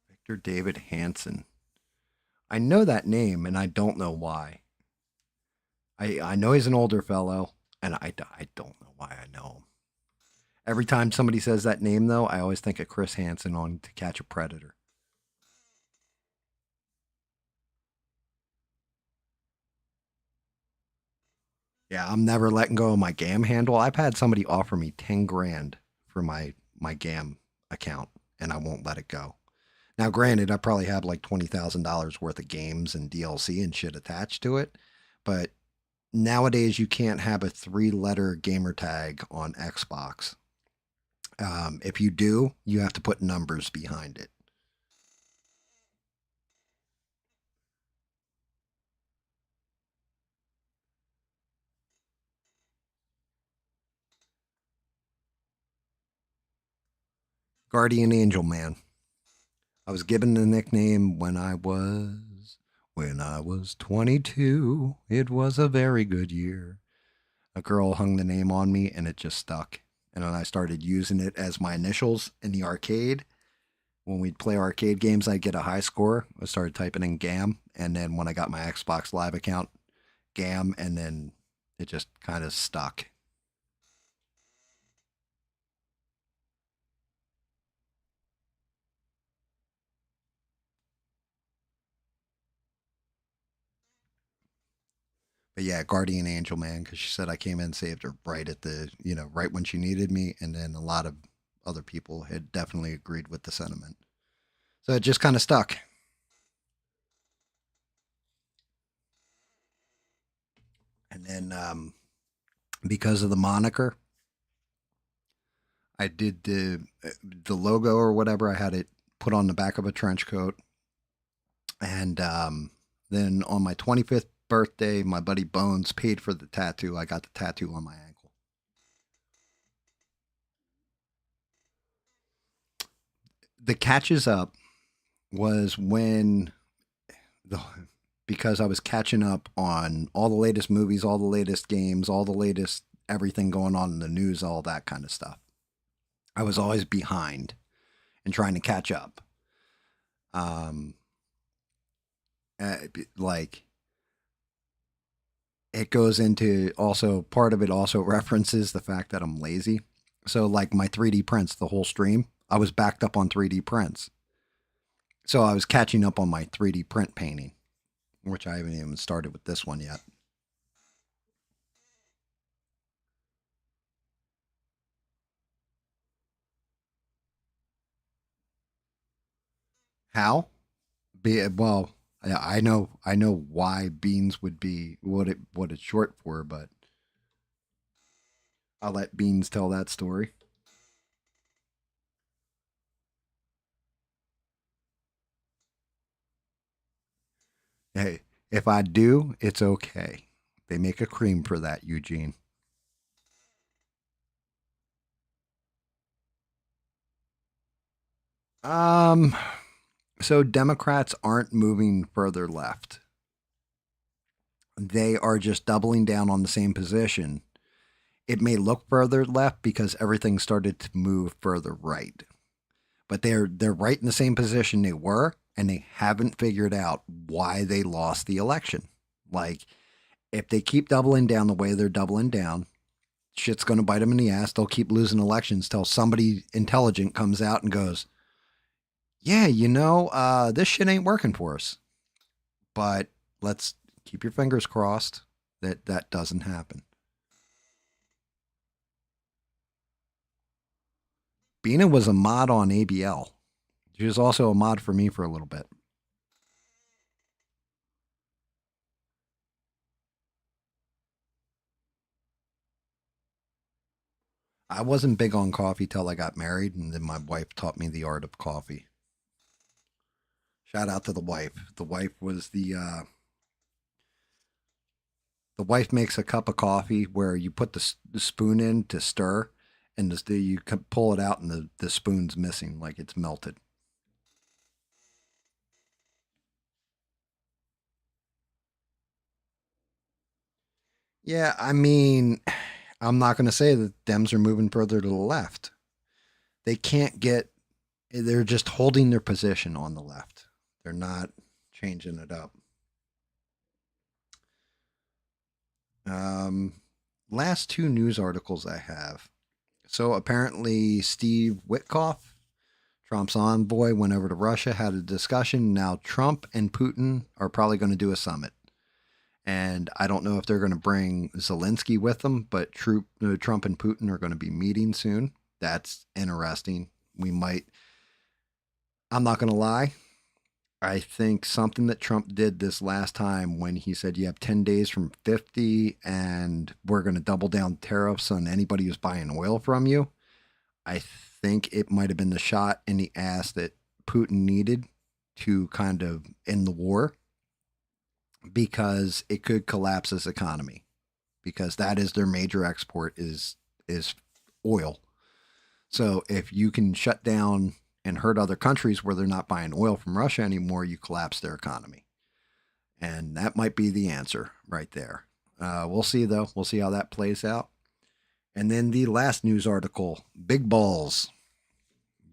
[SPEAKER 1] Victor David Hansen. I know that name and I don't know why. I know he's an older fellow and I don't know why I know him. Every time somebody says that name, though, I always think of Chris Hansen on To Catch a Predator. Yeah, I'm never letting go of my GAM handle. I've had somebody offer me 10 grand for my GAM account, and I won't let it go. Now, granted, I probably have like $20,000 worth of games and DLC and shit attached to it, but nowadays you can't have a three-letter gamer tag on Xbox. If you do, you have to put numbers behind it. Guardian Angel Man. I was given the nickname when I was 22. It was a very good year. A girl hung the name on me and it just stuck. And then I started using it as my initials in the arcade. When we'd play arcade games, I'd get a high score. I started typing in GAM. And then when I got my Xbox Live account, GAM. And then it just kind of stuck. But yeah, Guardian Angel, man, because she said I came in and saved her right at right when she needed me. And then a lot of other people had definitely agreed with the sentiment. So it just kind of stuck. And then because of the moniker, I did the logo or whatever. I had it put on the back of a trench coat, and then on my 25th birthday, my buddy Bones paid for the tattoo. I got the tattoo on my ankle. The catches up was when the because I was catching up on all the latest movies, all the latest games, all the latest everything going on in the news, all that kind of stuff. I was always behind and trying to catch up. Um, like it goes into also part of it also references the fact that I'm lazy. So like my 3D prints, the whole stream, I was backed up on 3D prints. So I was catching up on my 3D print painting, which I haven't even started with this one yet. How? Well, I know why beans would be what it's short for, but I'll let Beans tell that story. Hey, if I do, it's okay. They make a cream for that, Eugene. Um, so Democrats aren't moving further left. They are just doubling down on the same position. It may look further left because everything started to move further right. But they're right in the same position they were, and they haven't figured out why they lost the election. Like If they keep doubling down the way they're doubling down, shit's going to bite them in the ass. They'll keep losing elections till somebody intelligent comes out and goes, yeah, this shit ain't working for us. But let's keep your fingers crossed that that doesn't happen. Bina was a mod on ABL. She was also a mod for me for a little bit. I wasn't big on coffee till I got married, and then my wife taught me the art of coffee. Shout out to the wife. The wife makes a cup of coffee where you put the spoon in to stir, and you pull it out, and the spoon's missing, like it's melted. Yeah, I mean, I'm not going to say that Dems are moving further to the left. They can't get. They're just holding their position on the left. They're not changing it up. Um, Last two news articles I have. So apparently, Steve Witkoff, Trump's envoy, went over to Russia, had a discussion. Now Trump and Putin are probably going to do a summit. And I don't know if they're going to bring Zelensky with them, but Trump and Putin are going to be meeting soon. That's interesting. We might, I'm not going to lie. I think something that Trump did this last time when he said you have 10 days from 50 and we're going to double down tariffs on anybody who's buying oil from you. I think it might have been the shot in the ass that Putin needed to kind of end the war because it could collapse his economy because that is their major export is oil. So if you can shut down and hurt other countries where they're not buying oil from Russia anymore, you collapse their economy. And that might be the answer right there. We'll see, though. We'll see how that plays out. And then the last news article, Big Balls.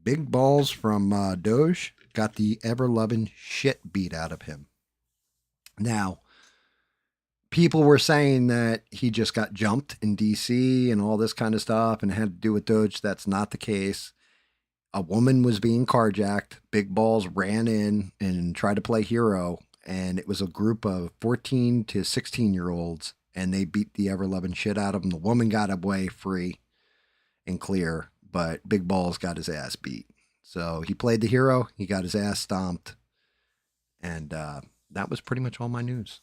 [SPEAKER 1] Big Balls from Doge got the ever-loving shit beat out of him. Now, people were saying that he just got jumped in DC and all this kind of stuff and it had to do with Doge. That's not the case. A woman was being carjacked. Big Balls ran in and tried to play hero. And it was a group of 14 to 16-year-olds. And they beat the ever-loving shit out of him. The woman got away free and clear. But Big Balls got his ass beat. So he played the hero. He got his ass stomped. And that was pretty much all my news.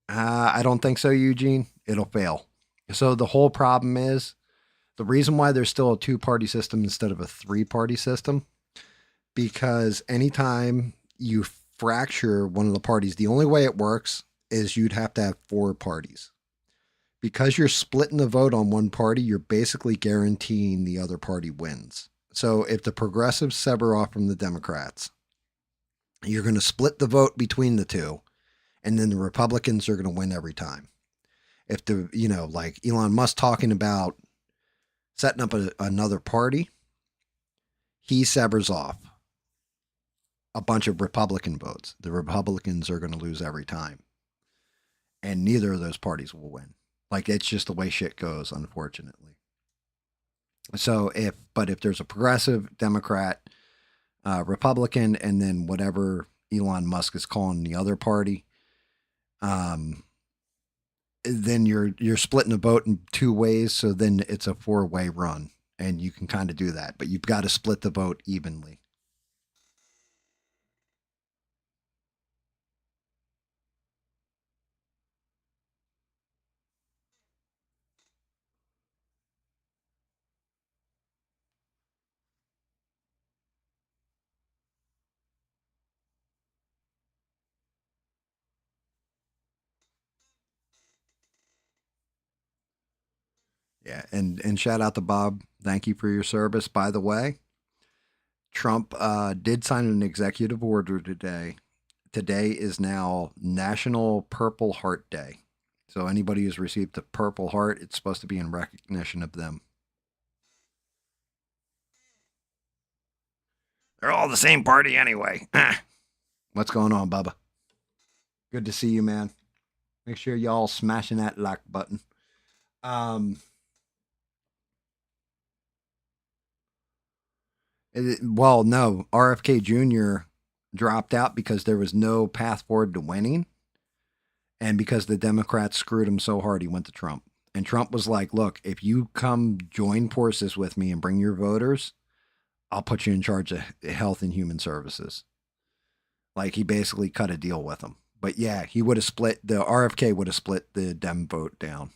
[SPEAKER 1] I don't think so, Eugene. It'll fail. So the whole problem is the reason why there's still a two-party system instead of a three-party system, because anytime you fracture one of the parties, the only way it works is you'd have to have four parties. Because you're splitting the vote on one party, you're basically guaranteeing the other party wins. So if the progressives sever off from the Democrats, you're going to split the vote between the two, and then the Republicans are going to win every time. If like Elon Musk talking about setting up another party, he severs off a bunch of Republican votes. The Republicans are going to lose every time. And neither of those parties will win. Like, it's just the way shit goes, unfortunately. So if there's a progressive Democrat, Republican, and then whatever Elon Musk is calling the other party, then you're splitting the vote in two ways. So then it's a four-way run, and you can kind of do that, but you've got to split the vote evenly. Yeah, and shout out to Bob. Thank you for your service. By the way, Trump did sign an executive order today. Today is now National Purple Heart Day. So anybody who's received the Purple Heart, it's supposed to be in recognition of them. They're all the same party anyway. What's going on, Bubba? Good to see you, man. Make sure y'all smashing that like button. Um, well, no, RFK Jr. dropped out because there was no path forward to winning, and because the Democrats screwed him so hard, he went to Trump. And Trump was like, "Look, if you come join forces with me and bring your voters, I'll put you in charge of health and human services." Like he basically cut a deal with him. But yeah, he would have split the RFK would have split the Dem vote down.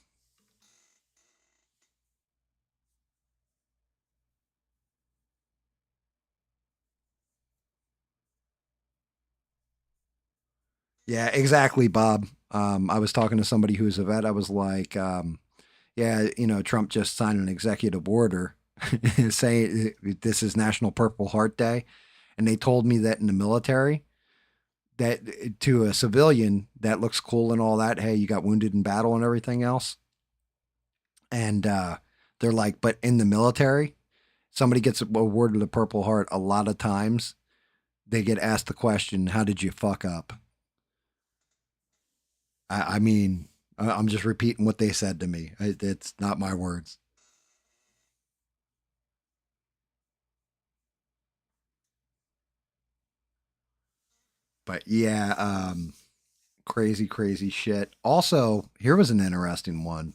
[SPEAKER 1] Yeah, exactly, Bob. I was talking to somebody who's a vet. I was like, yeah, Trump just signed an executive order saying this is National Purple Heart Day. And they told me that in the military, that to a civilian, that looks cool and all that. Hey, you got wounded in battle and everything else. And they're like, but in the military, somebody gets awarded the Purple Heart. A lot of times they get asked the question, how did you fuck up? I mean, I'm just repeating what they said to me. It's not my words. But yeah, crazy, crazy shit. Also, here was an interesting one.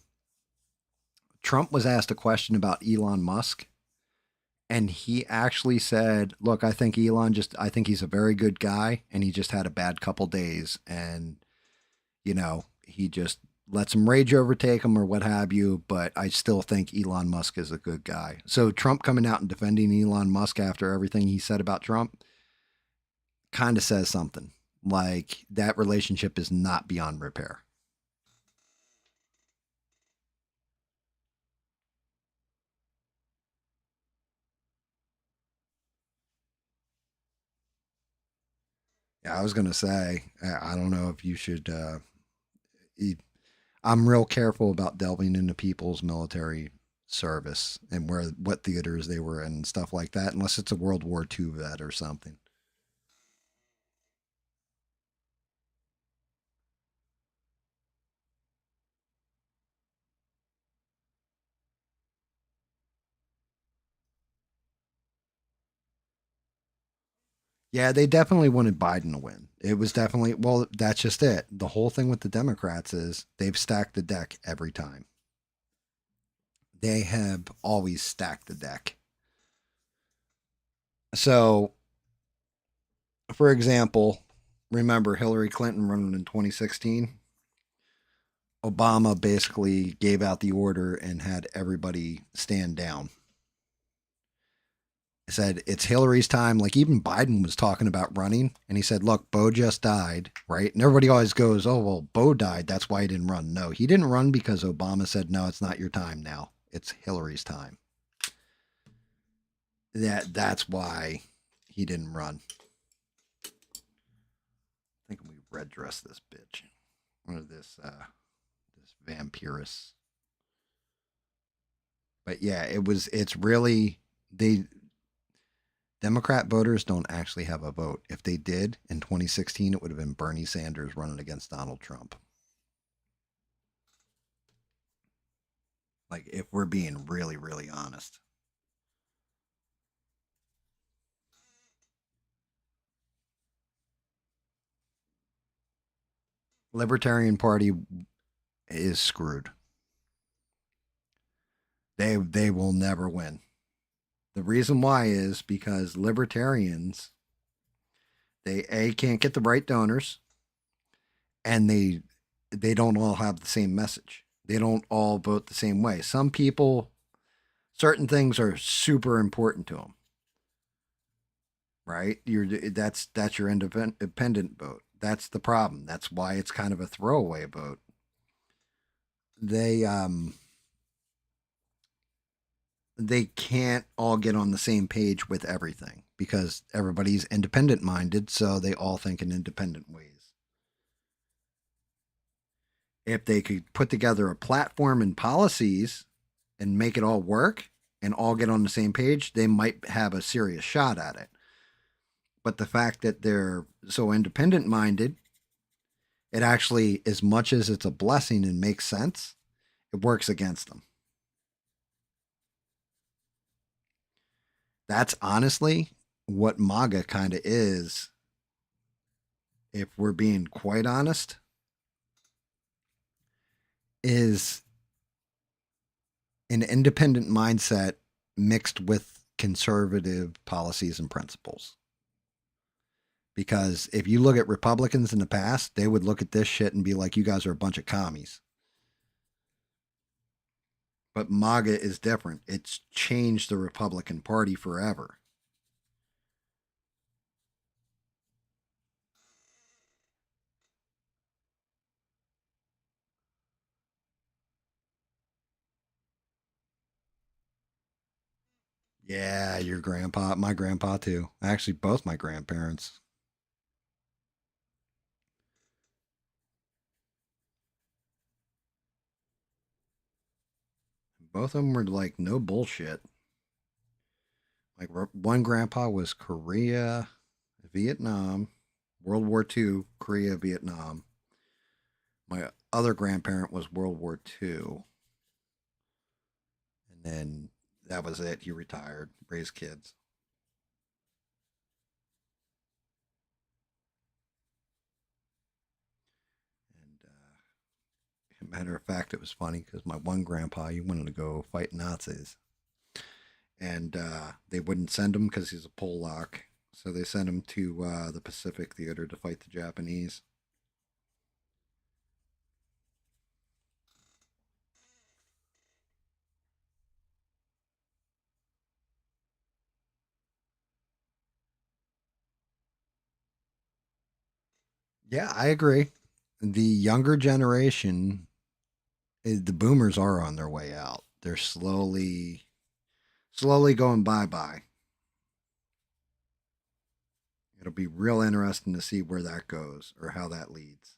[SPEAKER 1] Trump was asked a question about Elon Musk, and he actually said, "Look, I think he's a very good guy, and he just had a bad couple days, and he just let some rage overtake him or what have you. But I still think Elon Musk is a good guy." So Trump coming out and defending Elon Musk after everything he said about Trump kind of says something. Like that relationship is not beyond repair. Yeah, I was gonna say, I don't know if you should. I'm real careful about delving into people's military service and what theaters they were in and stuff like that, unless it's a World War II vet or something. Yeah, they definitely wanted Biden to win. It was definitely, well, that's just it. The whole thing with the Democrats is they've stacked the deck every time. They have always stacked the deck. So, for example, remember Hillary Clinton running in 2016? Obama basically gave out the order and had everybody stand down. He said it's Hillary's time. Like even Biden was talking about running, and he said, "Look, Bo just died, right?" And everybody always goes, "Oh well, Bo died. That's why he didn't run." No, he didn't run because Obama said, "No, it's not your time now. It's Hillary's time." That's why he didn't run. I think we red dress this bitch or this vampirus. But yeah, it's really they Democrat voters don't actually have a vote. If they did in 2016, it would have been Bernie Sanders running against Donald Trump. Like, if we're being really, really honest. Libertarian Party is screwed. They will never win. The reason why is because libertarians they can't get the right donors, and they don't all have the same message. They don't all vote the same way. Some people, certain things are super important to them, right? That's your independent vote. That's the problem. That's why it's kind of a throwaway vote. They they can't all get on the same page with everything because everybody's independent minded, so they all think in independent ways. If they could put together a platform and policies and make it all work and all get on the same page, they might have a serious shot at it. But the fact that they're so independent minded, it actually, as much as it's a blessing and makes sense, it works against them. That's honestly what MAGA kind of is, if we're being quite honest, is an independent mindset mixed with conservative policies and principles. Because if you look at Republicans in the past, they would look at this shit and be like, you guys are a bunch of commies. But MAGA is different. It's changed the Republican Party forever. Yeah, your grandpa, my grandpa too. Actually, both my grandparents. Both of them were like, no bullshit. Like, one grandpa was Korea, Vietnam, World War II, Korea, Vietnam. My other grandparent was World War II. And then that was it. He retired, raised kids. And matter of fact, it was funny because my one grandpa, he wanted to go fight Nazis. And they wouldn't send him because he's a Polak. So they sent him to the Pacific Theater to fight the Japanese. Yeah, I agree. The younger generation, the boomers are on their way out. They're slowly going bye bye. It'll be real interesting to see where that goes or how that leads,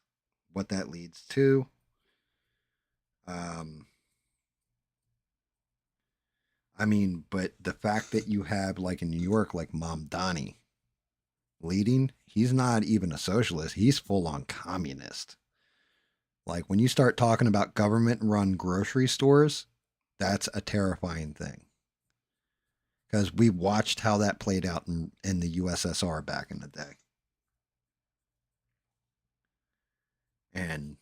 [SPEAKER 1] what that leads to. Um, I mean, but the fact that you have, like in New York, like Mom Donnie leading, he's not even a socialist. He's full on communist. Like when you start talking about government run grocery stores, that's a terrifying thing. Because we watched how that played out in the USSR back in the day. And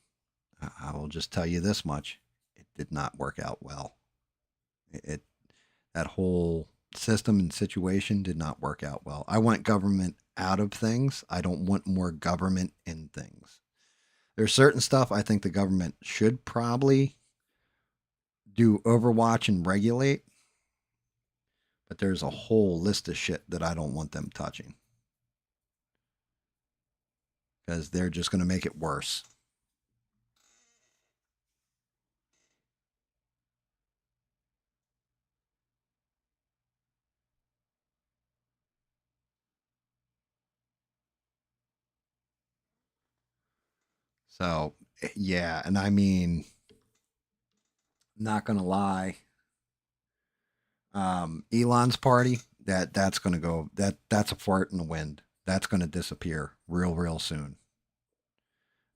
[SPEAKER 1] I will just tell you this much: it did not work out well. It that whole system and situation did not work out well. I want government out of things. I don't want more government in things. There's certain stuff I think the government should probably do overwatch and regulate, but there's a whole list of shit that I don't want them touching because they're just going to make it worse. So, yeah, and I mean, not going to lie, Elon's party, that's going to go, that's a fart in the wind. That's going to disappear real soon.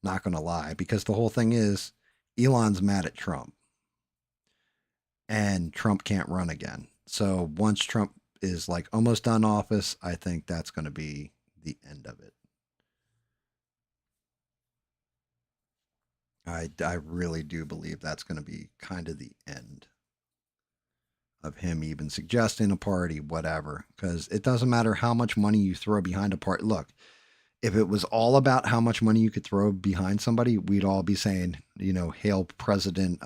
[SPEAKER 1] Not going to lie, because the whole thing is Elon's mad at Trump and Trump can't run again. So once Trump is like almost done office, I think that's going to be the end of it. I really do believe that's going to be kind of the end of him even suggesting a party, whatever. Because it doesn't matter how much money you throw behind a party. Look, if it was all about how much money you could throw behind somebody, we'd all be saying, hail President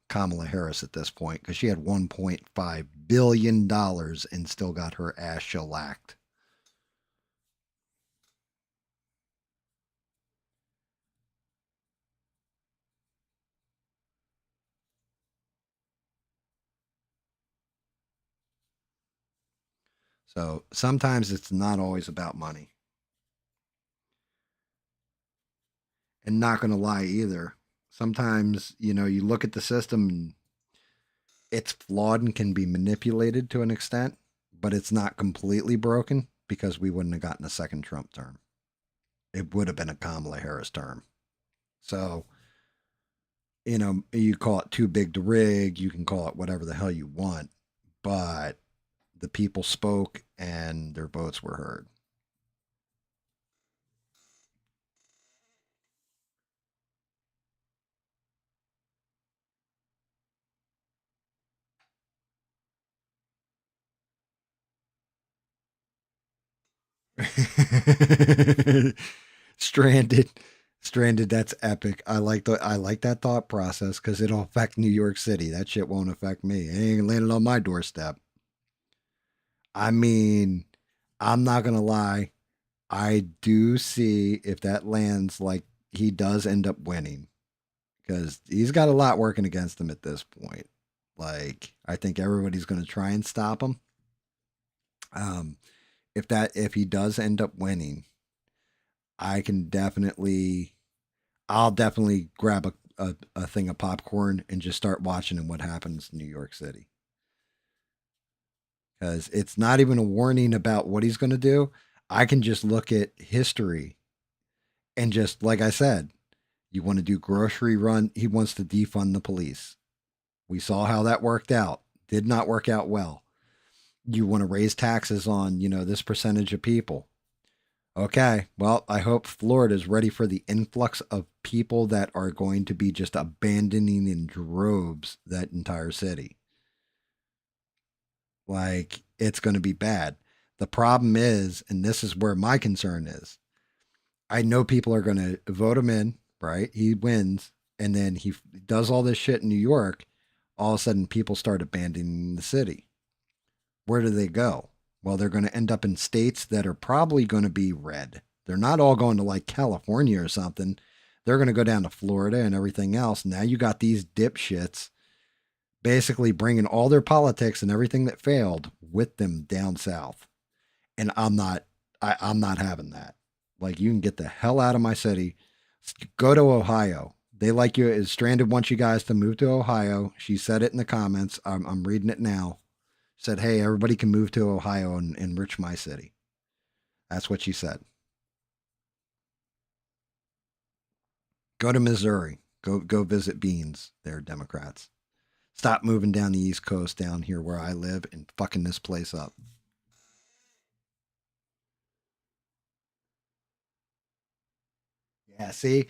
[SPEAKER 1] Kamala Harris at this point because she had $1.5 billion and still got her ass shellacked. So sometimes it's not always about money. And not going to lie either. Sometimes, you look at the system and it's flawed and can be manipulated to an extent, but it's not completely broken. because we wouldn't have gotten a second Trump term. It would have been a Kamala Harris term. So, you call it too big to rig, you can call it whatever the hell you want, but the people spoke and their votes were heard. stranded stranded, that's epic. I like that thought process because it'll affect New York City. That shit won't affect me. It ain't landing on my doorstep. I mean, I'm not gonna lie, I do see if that lands, like, he does end up winning because he's got a lot working against him at this point. Like, I think everybody's going to try and stop him. Um, if he does end up winning, I can definitely, I'll definitely grab a thing of popcorn and just start watching him what happens in New York City because it's not even a warning about what he's going to do. I can just look at history and just, like I said, you want to do grocery run, he wants to defund the police. We saw how that worked out. Did not work out well. You want to raise taxes on, this percentage of people. Okay, well, I hope Florida is ready for the influx of people that are going to be just abandoning in droves that entire city. Like, it's going to be bad. The problem is, and this is where my concern is, I know people are going to vote him in, right? He wins, and then he does all this shit in New York. All of a sudden, people start abandoning the city. Where do they go? Well, they're going to end up in states that are probably going to be red. They're not all going to like California or something. They're going to go down to Florida and everything else. Now you got these dipshits basically bringing all their politics and everything that failed with them down south. And I'm not having that. Like, you can get the hell out of my city. Go to Ohio. They like you. Is Stranded wants you guys to move to Ohio. She said it in the comments. I'm reading it now. Said, hey, everybody can move to Ohio and enrich my city. That's what she said. Go to Missouri. Go visit Beans. They're Democrats. Stop moving down the East Coast down here where I live and fucking this place up. Yeah, see,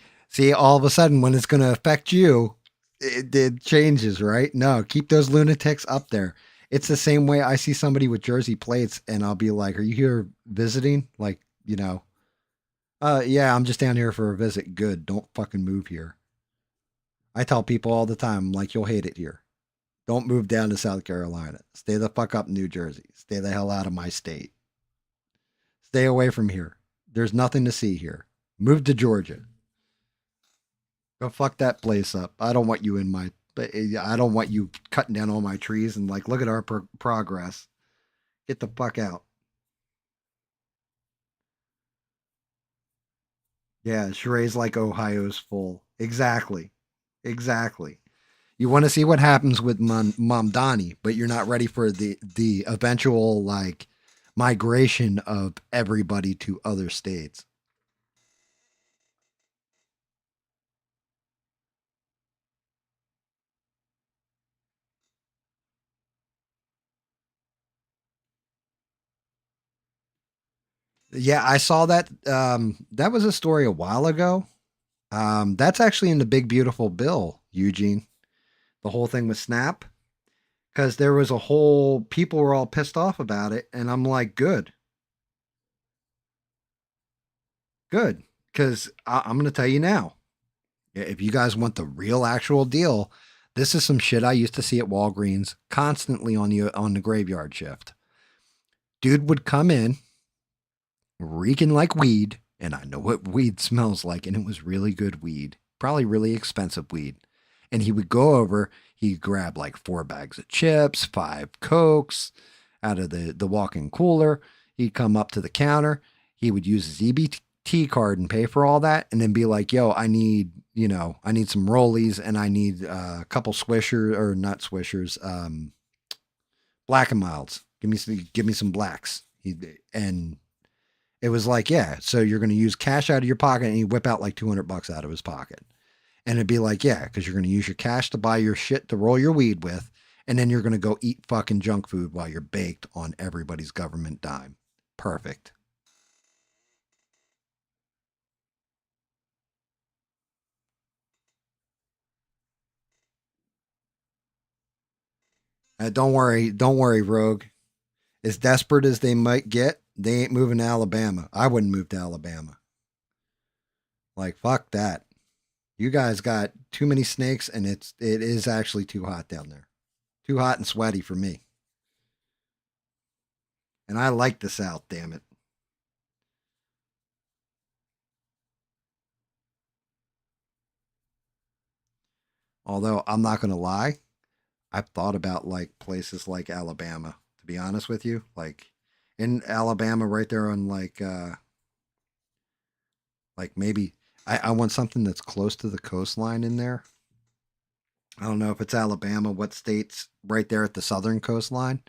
[SPEAKER 1] all of a sudden when it's going to affect you, it changes, right? No, keep those lunatics up there. It's the same way I see somebody with jersey plates and I'll be like, are you here visiting? Like, yeah, I'm just down here for a visit. Good. Don't fucking move here. I tell people all the time, like, you'll hate it here. Don't move down to South Carolina. Stay the fuck up in New Jersey. Stay the hell out of my state. Stay away from here. There's nothing to see here. Move to Georgia. Go fuck that place up. I don't want you in my. I don't want you cutting down all my trees and, like, look at our progress. Get the fuck out. Yeah, Sheree's like Ohio's full. Exactly. Exactly. You want to see what happens with Mom Donnie, but you're not ready for the eventual, like, migration of everybody to other states. Yeah, I saw that. That was a story a while ago. That's actually in the Big Beautiful Bill, Eugene. The whole thing with Snap, because there was a whole people were all pissed off about it, and I'm like, good, good, because I'm going to tell you now. If you guys want the real actual deal, this is some shit I used to see at Walgreens constantly on the graveyard shift. Dude would come in reeking like weed, and I know what weed smells like, and it was really good weed, probably really expensive weed. And he would go over, he'd grab like 4 bags of chips, 5 Cokes out of the walk-in cooler. He'd come up to the counter, he would use his EBT card and pay for all that, and then be like, yo, I need some rollies and I need a couple swishers, or not swishers, black and milds. Give me some blacks. And It was like, yeah, so you're going to use cash out of your pocket, and you whip out like $200 out of his pocket. And it'd be like, yeah, because you're going to use your cash to buy your shit to roll your weed with. And then you're going to go eat fucking junk food while you're baked on everybody's government dime. Perfect. Don't worry, Rogue. As desperate as they might get, they ain't moving to Alabama. I wouldn't move to Alabama. Like, fuck that. You guys got too many snakes, and it is actually too hot down there. Too hot and sweaty for me. And I like the South, damn it. Although I'm not gonna lie, I've thought about like places like Alabama. To be honest with you, like in Alabama, right there on like maybe I want something that's close to the coastline in there. I don't know if it's Alabama, what states right there at the southern coastline.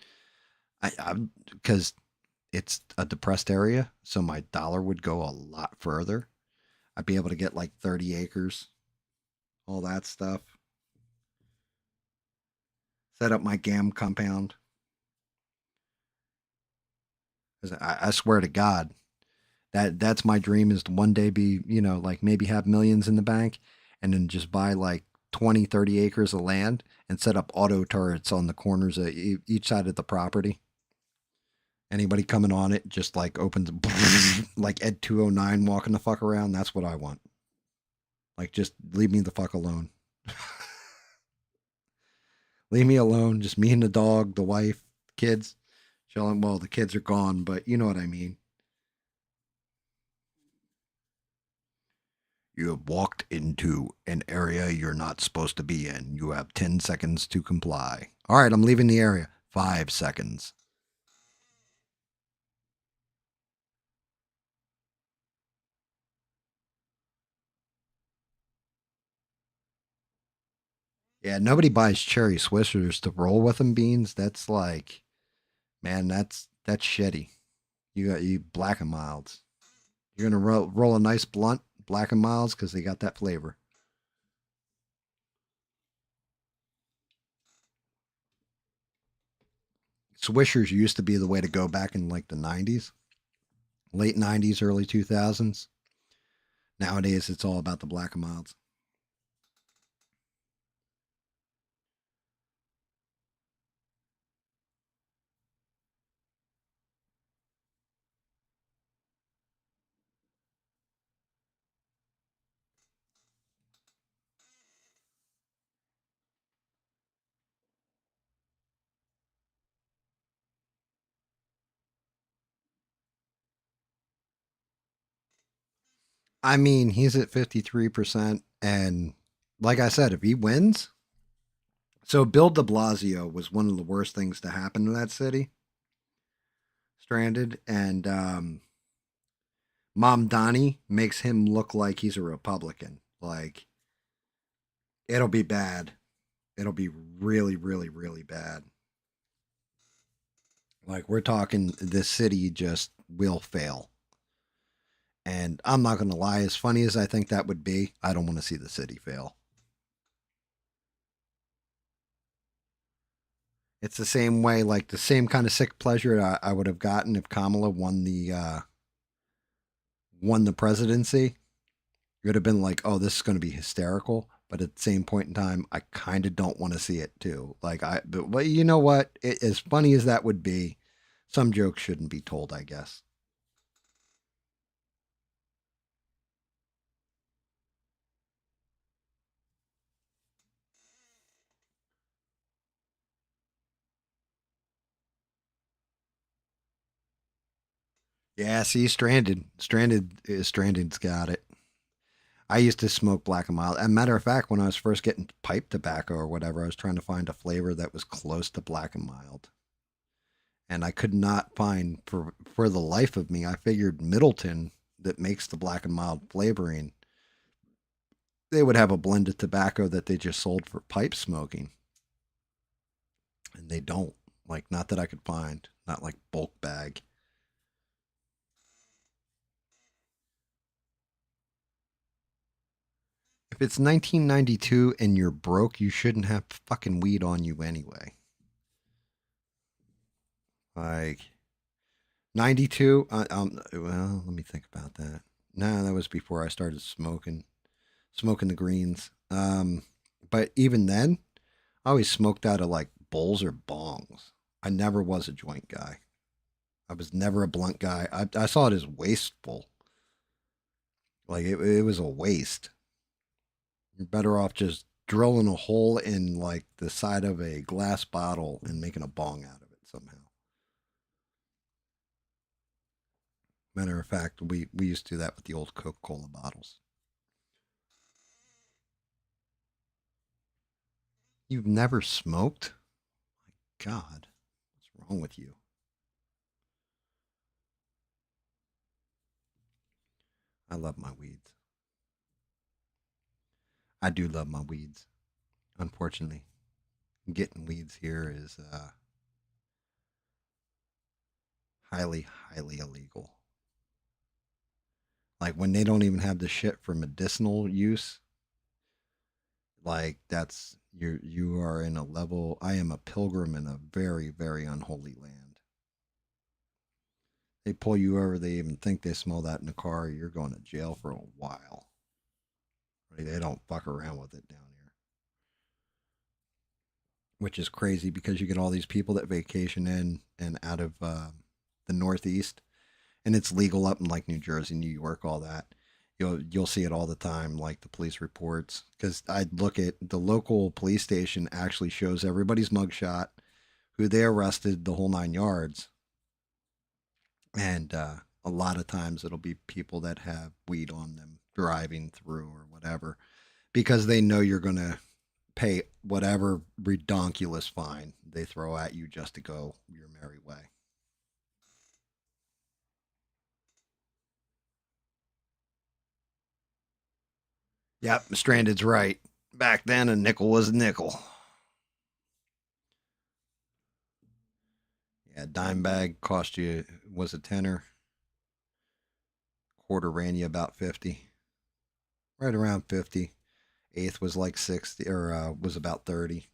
[SPEAKER 1] I because it's a depressed area, so my dollar would go a lot further. I'd be able to get like 30 acres, all that stuff. Set up my GAM compound. 'Cause I swear to God, that's my dream is to one day be, like maybe have millions in the bank and then just buy like 20, 30 acres of land and set up auto turrets on the corners of each side of the property. Anybody coming on it just like opens like Ed 209 walking the fuck around. That's what I want. Like just leave me the fuck alone. Leave me alone. Just me and the dog, the wife, kids. Chilling. Well, the kids are gone, but you know what I mean. You have walked into an area you're not supposed to be in. You have 10 seconds to comply. All right, I'm leaving the area. 5 seconds. Yeah, nobody buys cherry Swissers to roll with them beans. That's like, man, that's shitty. You got you black and milds. You're gonna roll a nice blunt, black and milds, because they got that flavor. Swishers used to be the way to go back in like the 90s, late 90s, early 2000s. Nowadays, it's all about the black and milds. I mean, he's at 53%. And like I said, if he wins, so Bill de Blasio was one of the worst things to happen to that city, stranded. And Mom Donnie makes him look like he's a Republican. Like, it'll be bad. It'll be really, really, really bad. Like, we're talking, this city just will fail. And I'm not going to lie, as funny as I think that would be, I don't want to see the city fail. It's the same way, like the same kind of sick pleasure I would have gotten if Kamala won the presidency. You would have been like, "Oh, this is going to be hysterical," but at the same point in time, I kind of don't want to see it too. But you know what? As funny as that would be, some jokes shouldn't be told, I guess. Yeah, see, Stranded's got it. I used to smoke black and mild. As a matter of fact, when I was first getting pipe tobacco or whatever, I was trying to find a flavor that was close to black and mild, and I could not find for the life of me. I figured Middleton, that makes the black and mild flavoring, they would have a blended tobacco that they just sold for pipe smoking, and they don't. Like, not that I could find, not like bulk bag. If it's 1992 and you're broke, you shouldn't have fucking weed on you anyway. Like 92. Well, let me think about that. No, that was before I started smoking the greens. But even then, I always smoked out of like bowls or bongs. I never was a joint guy. I was never a blunt guy. I saw it as wasteful. Like it was a waste. You're better off just drilling a hole in like the side of a glass bottle and making a bong out of it somehow. Matter of fact, we used to do that with the old Coca-Cola bottles. You've never smoked? God, what's wrong with you? I love my weeds. I do love my weeds. Unfortunately, getting weeds here is highly, highly illegal. Like when they don't even have the shit for medicinal use, like that's you are in a level. I am a pilgrim in a very, very unholy land. They pull you over, they even think they smell that in the car, you're going to jail for a while. Right? They don't fuck around with it down here, which is crazy because you get all these people that vacation in and out of the Northeast, and it's legal up in like New Jersey, New York, all that. You'll see it all the time, like the police reports. Because I look at the local police station actually shows everybody's mugshot, who they arrested, the whole 9 yards, and a lot of times it'll be people that have weed on them driving through or whatever because they know you're going to pay whatever redonkulous fine they throw at you just to go your merry way. Yep, Stranded's right. Back then, a nickel was a nickel. Yeah, dime bag cost you was a tenner. Quarter ran you about 50, right around 50. Eighth was like 60 or was about 30.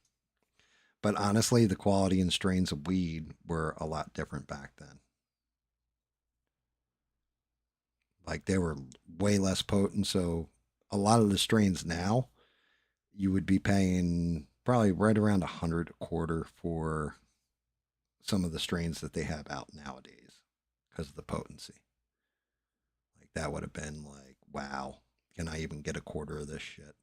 [SPEAKER 1] But honestly, the quality and strains of weed were a lot different back then. Like they were way less potent. So a lot of the strains now, you would be paying probably right around 100 a quarter for some of the strains that they have out nowadays because of the potency. Like that would have been like, wow, can I even get a quarter of this shit?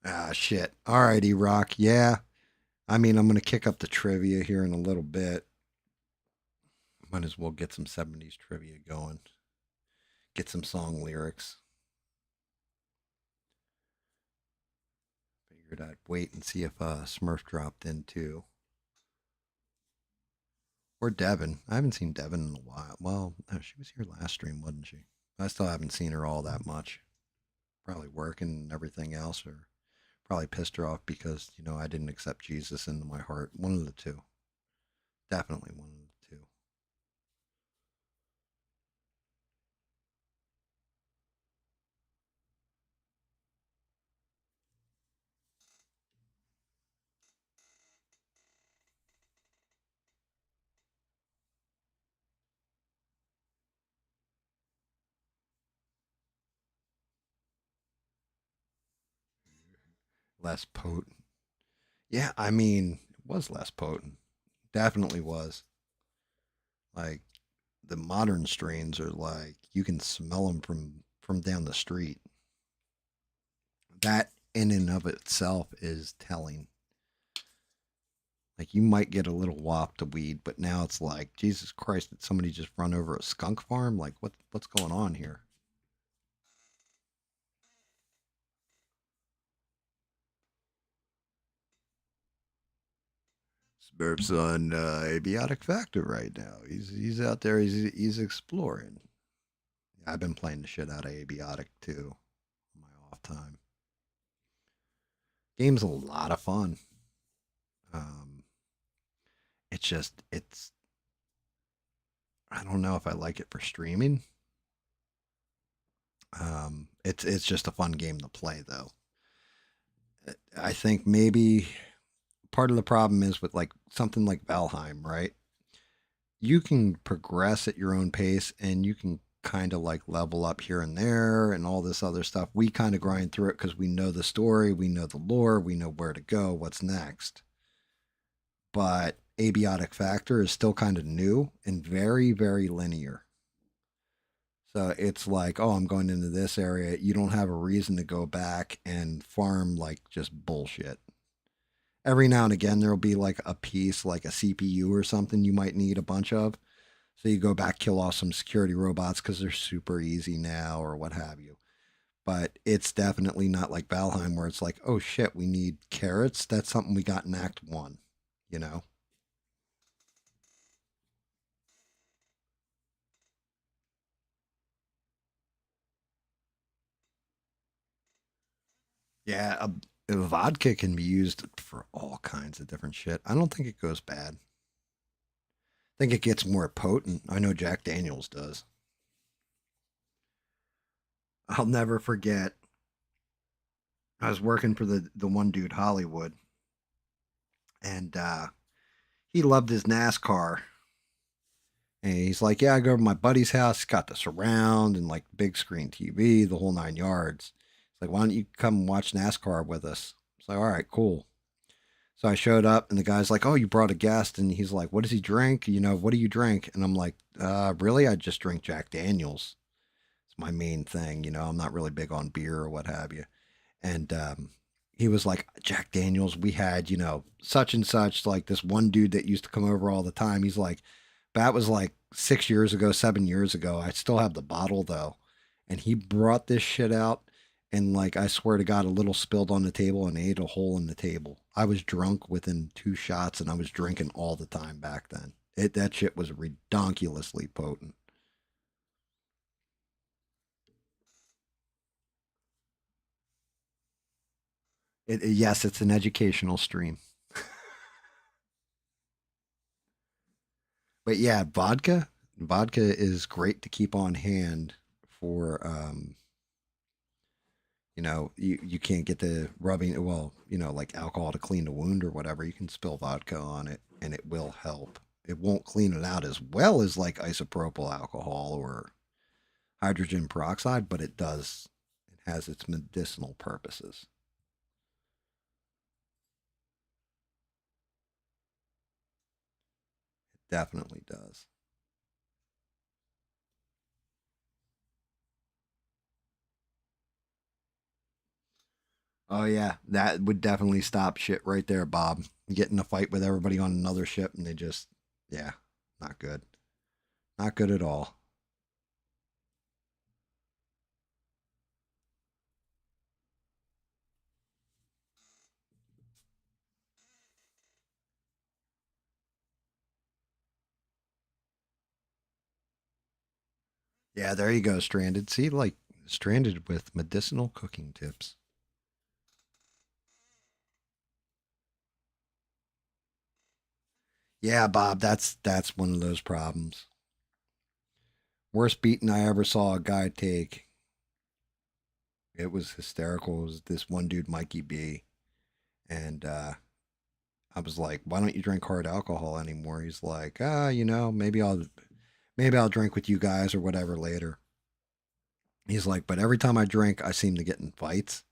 [SPEAKER 1] Ah, shit. All righty, Rock. Yeah. I mean, I'm going to kick up the trivia here in a little bit. Might as well get some 70s trivia going. Get some song lyrics. Figured I'd wait and see if Smurf dropped in too. Or Devin. I haven't seen Devin in a while. Well, no, she was here last stream, wasn't she? I still haven't seen her all that much. Probably working and everything else, or probably pissed her off because, I didn't accept Jesus into my heart. One of the two. Definitely one of the two. Less potent. Yeah, I mean, it was less potent. Definitely was. Like the modern strains are like you can smell them from down the street. That in and of itself is telling. Like you might get a little waft of weed, but now it's like Jesus Christ, did somebody just run over a skunk farm? Like what's going on here? Smurf's on abiotic factor right now. He's out there. He's exploring. I've been playing the shit out of abiotic too. On my off time. Game's a lot of fun. Um, it's just it's I don't know if I like it for streaming. It's just a fun game to play though. I think maybe part of the problem is with like something like Valheim, right? You can progress at your own pace and you can kind of like level up here and there and all this other stuff. We kind of grind through it because we know the story, we know the lore, we know where to go, what's next. But Abiotic Factor is still kind of new and very, very linear. So it's like, oh, I'm going into this area. You don't have a reason to go back and farm like just bullshit. Every now and again, there'll be like a piece, like a CPU or something you might need a bunch of. So you go back, kill off some security robots because they're super easy now or what have you. But it's definitely not like Valheim where it's like, oh shit, we need carrots. That's something we got in Act 1, you know? Yeah, a vodka can be used for all kinds of different shit. I don't think it goes bad. I think it gets more potent. I know Jack Daniels does. I'll never forget. I was working for the one dude Hollywood, and he loved his NASCAR. And he's like, "Yeah, I go to my buddy's house. He's got the surround and like big screen TV, the whole 9 yards." It's like, "Why don't you come watch NASCAR with us?" It's like, "All right, cool." So I showed up, and the guy's like, "Oh, you brought a guest," and he's like, "What does he drink? You know, what do you drink?" And I'm like, Really? I just drink Jack Daniels. It's my main thing. You know, I'm not really big on beer or what have you." And he was like, "Jack Daniels, we had, such and such, like this one dude that used to come over all the time." He's like, "That was like 6 years ago, 7 years ago. I still have the bottle though." And he brought this shit out. And like, I swear to God, a little spilled on the table and ate a hole in the table. I was drunk within 2 shots and I was drinking all the time back then. That shit was redonkulously potent. Yes, it's an educational stream. But yeah, vodka is great to keep on hand for you can't get the rubbing, well, like alcohol to clean the wound or whatever. You can spill vodka on it and it will help. It won't clean it out as well as like isopropyl alcohol or hydrogen peroxide, but it does. It has its medicinal purposes. It definitely does. Oh yeah, that would definitely stop shit right there, Bob. Get in a fight with everybody on another ship and they just, yeah, not good. Not good at all. Yeah, there you go, Stranded. See, like Stranded with medicinal cooking tips. Yeah, Bob, that's one of those problems. Worst beating I ever saw a guy take. It was hysterical. It was this one dude, Mikey B, and I was like, "Why don't you drink hard alcohol anymore?" He's like, maybe I'll drink with you guys or whatever later." He's like, "But every time I drink, I seem to get in fights."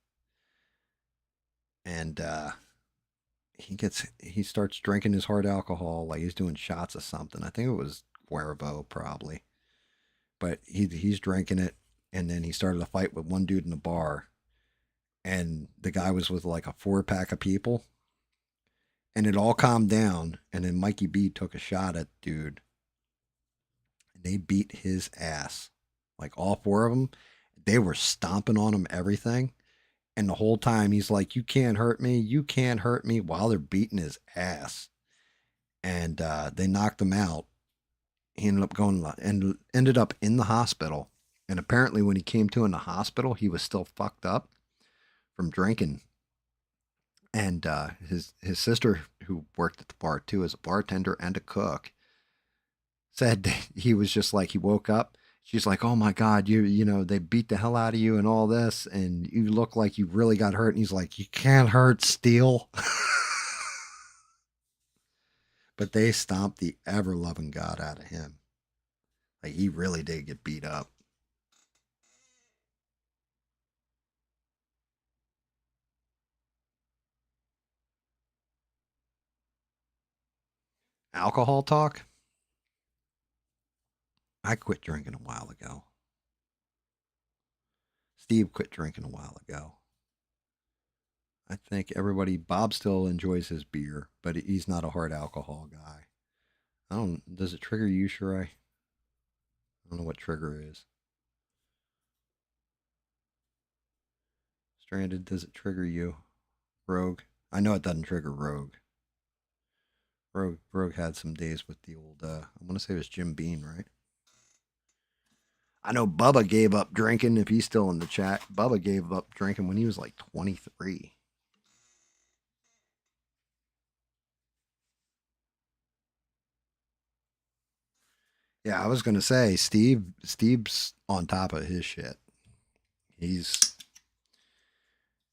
[SPEAKER 1] And he starts drinking his hard alcohol like he's doing shots of something. I think it was Cuervo probably, but he's drinking it, and then he started a fight with one dude in the bar, and the guy was with like a 4 pack of people, and it all calmed down, and then Mikey B took a shot at dude, and they beat his ass, like all four of them. They were stomping on him, everything. And the whole time he's like, "You can't hurt me. You can't hurt me," while they're beating his ass. And they knocked him out. He ended up going and ended up in the hospital. And apparently, when he came to in the hospital, he was still fucked up from drinking. And his sister, who worked at the bar too, as a bartender and a cook, said that he was just like, he woke up. She's like, "Oh my God, they beat the hell out of you and all this, and you look like you really got hurt." And he's like, "You can't hurt steel." But they stomped the ever loving God out of him. Like, he really did get beat up. Alcohol talk? I quit drinking a while ago. Steve quit drinking a while ago. I think everybody, Bob still enjoys his beer, but he's not a hard alcohol guy. I don't, does it trigger you, Sheree? I don't know what trigger is. Stranded, does it trigger you? Rogue? I know it doesn't trigger Rogue. Rogue had some days with the old, I want to say it was Jim Bean, right? I know Bubba gave up drinking, if he's still in the chat. Bubba gave up drinking when he was like 23. Yeah, I was gonna say Steve's on top of his shit. He's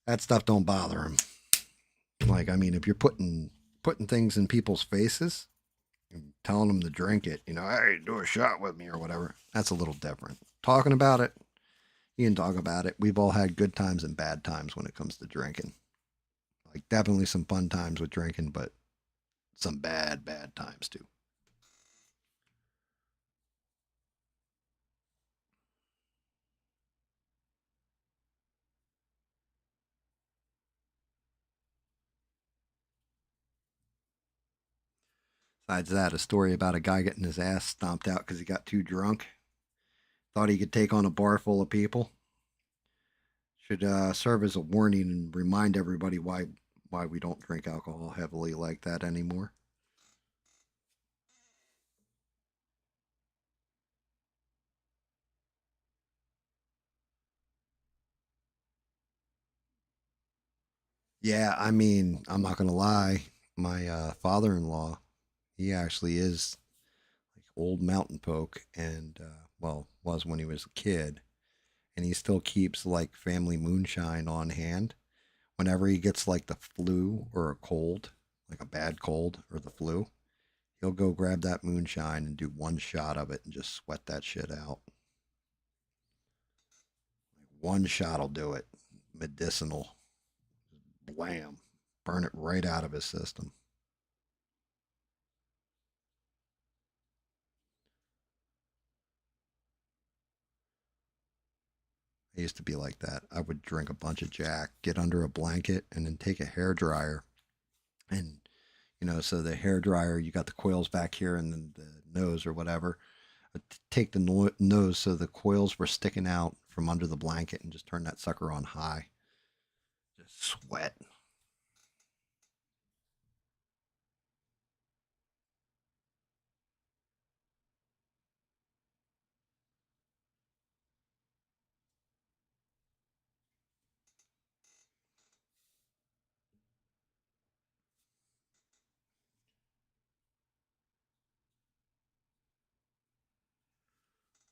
[SPEAKER 1] that stuff don't bother him. Like, I mean, if you're putting things in people's faces and telling them to drink it, hey, do a shot with me or whatever, that's a little different. Talking about it, you can talk about it. We've all had good times and bad times when it comes to drinking. Like, definitely some fun times with drinking, but some bad times too. Besides that, a story about a guy getting his ass stomped out because he got too drunk. Thought he could take on a bar full of people. Should serve as a warning and remind everybody why we don't drink alcohol heavily like that anymore. Yeah, I mean, I'm not gonna lie. My father-in-law, he actually is like old mountain poke, and well, was when he was a kid, and he still keeps like family moonshine on hand. Whenever he gets like the flu or a cold, like a bad cold or the flu, he'll go grab that moonshine and do one shot of it and just sweat that shit out. One shot'll do it. Medicinal. Blam. Burn it right out of his system. I used to be like that. I would drink a bunch of Jack, get under a blanket, and then take a hair dryer. And, so the hair dryer, you got the coils back here and then the nose or whatever. I'd take the nose so the coils were sticking out from under the blanket and just turn that sucker on high. Just sweat.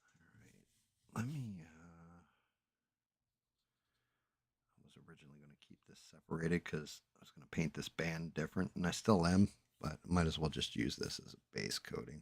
[SPEAKER 1] All right. Let me. I was originally going to keep this separated because I was going to paint this band different, and I still am, but I might as well just use this as a base coating.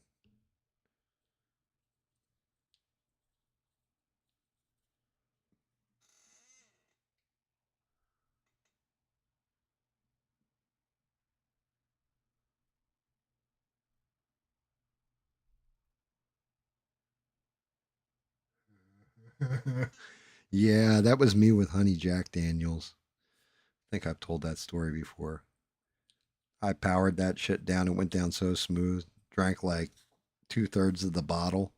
[SPEAKER 1] Yeah, that was me with Honey Jack Daniels. I think I've told that story before. I powered that shit down. It went down so smooth. Drank like 2/3 of the bottle.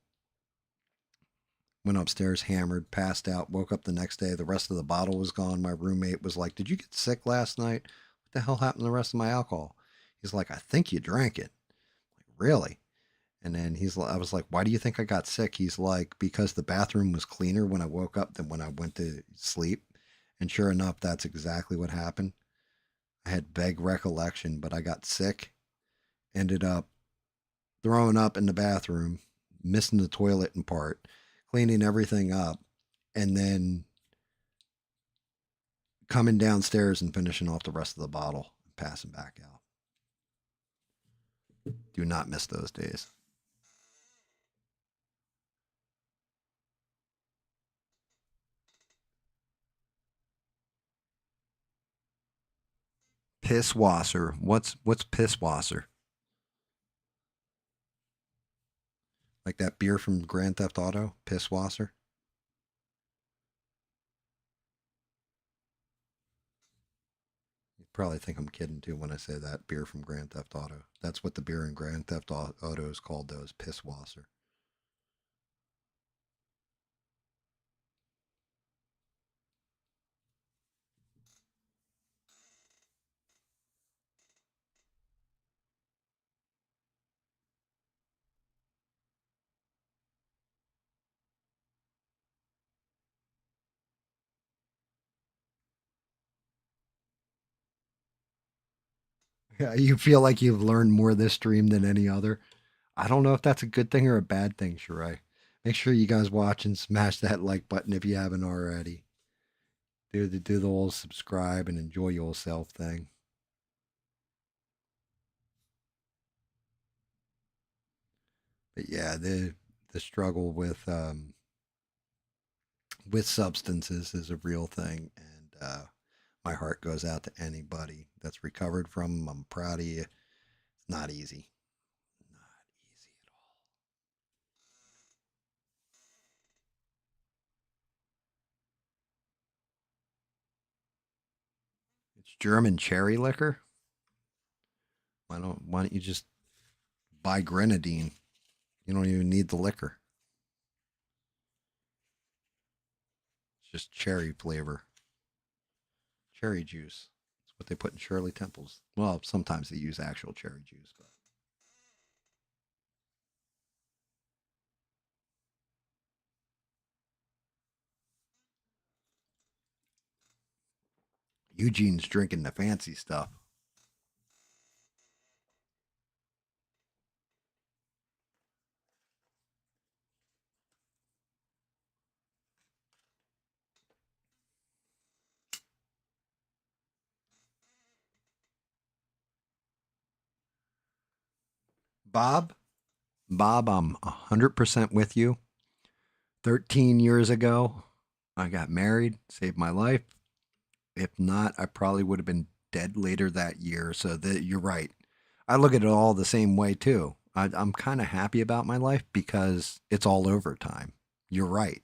[SPEAKER 1] Went upstairs, hammered, passed out, woke up the next day. The rest of the bottle was gone. My roommate was like, "Did you get sick last night? What the hell happened to the rest of my alcohol?" He's like, "I think you drank it." Like, really? And then I was like, "Why do you think I got sick?" He's like, "Because the bathroom was cleaner when I woke up than when I went to sleep." And sure enough, that's exactly what happened. I had vague recollection, but I got sick. Ended up throwing up in the bathroom, missing the toilet in part, cleaning everything up, and then coming downstairs and finishing off the rest of the bottle and passing back out. Do not miss those days. Pisswasser. What's pisswasser? Like that beer from Grand Theft Auto? Pisswasser? You probably think I'm kidding too when I say that beer from Grand Theft Auto. That's what the beer in Grand Theft Auto is called, though, is pisswasser. Yeah, you feel like you've learned more this stream than any other. I don't know if that's a good thing or a bad thing, Shirai. Make sure you guys watch and smash that like button if you haven't already. Do the old subscribe and enjoy yourself thing. But yeah, the struggle with substances is a real thing, and my heart goes out to anybody that's recovered from them. I'm proud of you. It's not easy. Not easy at all. It's German cherry liquor. Why don't you just buy grenadine? You don't even need the liquor. It's just cherry flavor. Cherry juice. That's what they put in Shirley Temples. Well, sometimes they use actual cherry juice, but Eugene's drinking the fancy stuff. Bob, Bob, I'm 100% with you. 13 years ago, I got married, saved my life. If not, I probably would have been dead later that year. So that you're right. I look at it all the same way too. I'm kind of happy about my life because it's all over time. You're right.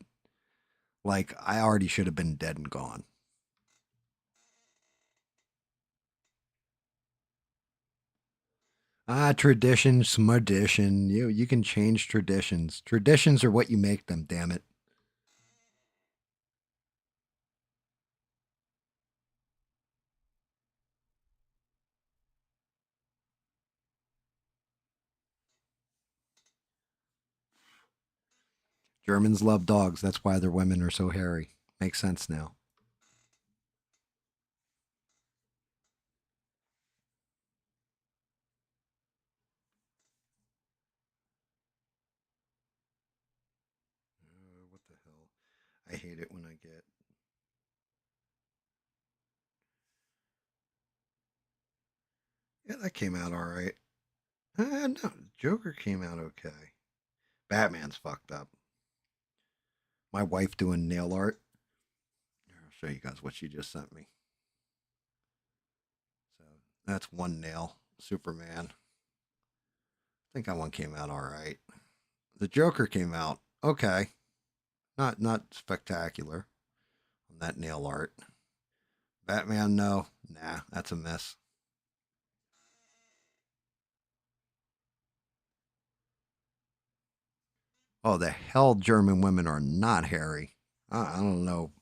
[SPEAKER 1] Like I already should have been dead and gone. Tradition, smuddition. You can change traditions. Traditions are what you make them. Damn it. Germans love dogs. That's why their women are so hairy. Makes sense now. What the hell? I hate it when I get. Yeah, that came out all right. No, Joker came out okay. Batman's fucked up. My wife doing nail art. Here, I'll show you guys what she just sent me. So that's one nail. Superman. I think that one came out all right. The Joker came out okay. Not spectacular on that nail art. Batman, no. Nah, that's a mess. Oh, the hell German women are not hairy. I don't know.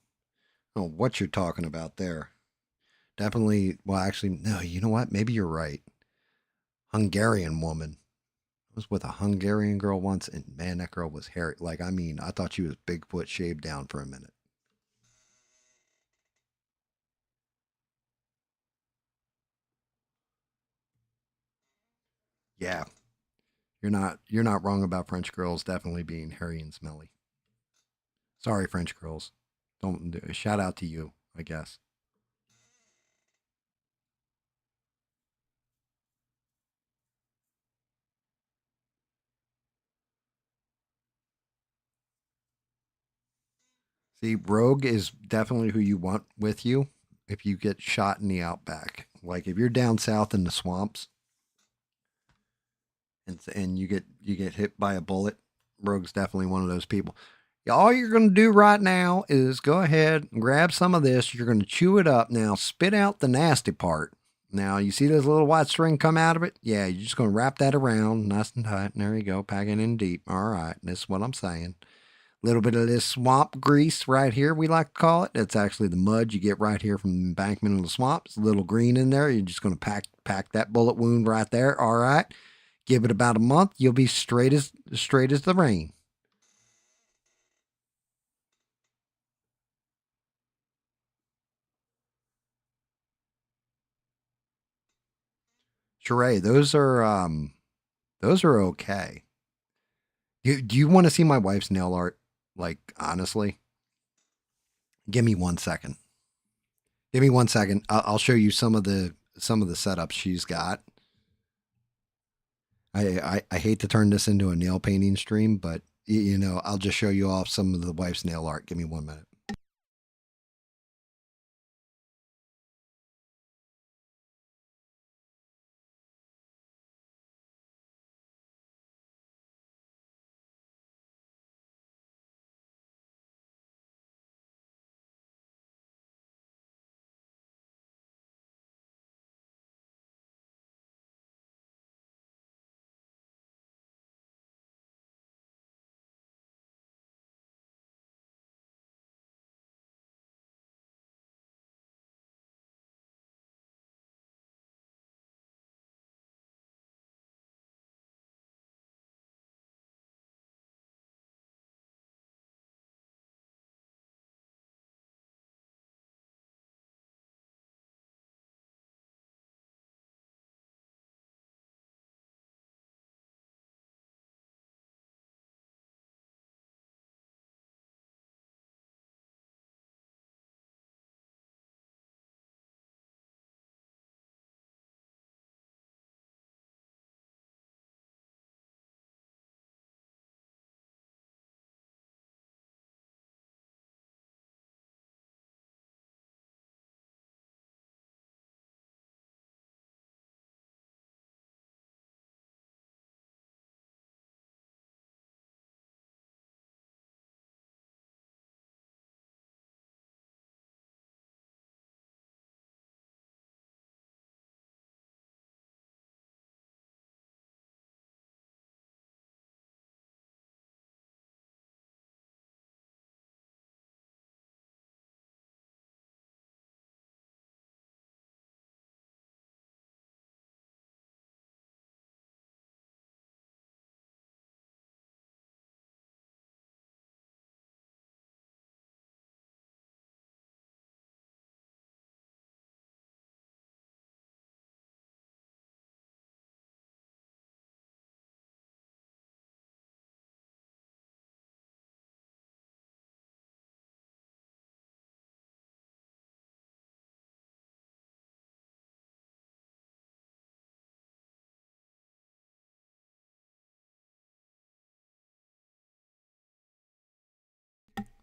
[SPEAKER 1] I don't know what you're talking about there. Definitely, well, actually, no, you know what? Maybe you're right. Hungarian woman. I was with a Hungarian girl once, and man, that girl was hairy. Like, I mean, I thought she was Bigfoot shaved down for a minute. Yeah, You're not wrong about French girls definitely being hairy and smelly. Sorry, French girls. Don't shout out to you, I guess. See, Rogue is definitely who you want with you if you get shot in the outback. Like if you're down south in the swamps and you get hit by a bullet, Rogue's definitely one of those people. All you're going to do right now is go ahead and grab some of this. You're going to chew it up. Now, spit out the nasty part. Now, you see this little white string come out of it? Yeah, you're just going to wrap that around nice and tight. And there you go, pack it in deep. All right, this is what I'm saying. A little bit of this swamp grease right here, we like to call it. It's actually the mud you get right here from the embankment of the swamp. It's a little green in there. You're just going to pack that bullet wound right there. All right. Give it about a month. You'll be straight as the rain. Sheree, those are okay. Do you want to see my wife's nail art? Like honestly, give me 1 second. Give me 1 second. I'll show you some of the setups she's got. I hate to turn this into a nail painting stream, but you know I'll just show you off some of the wife's nail art. Give me 1 minute.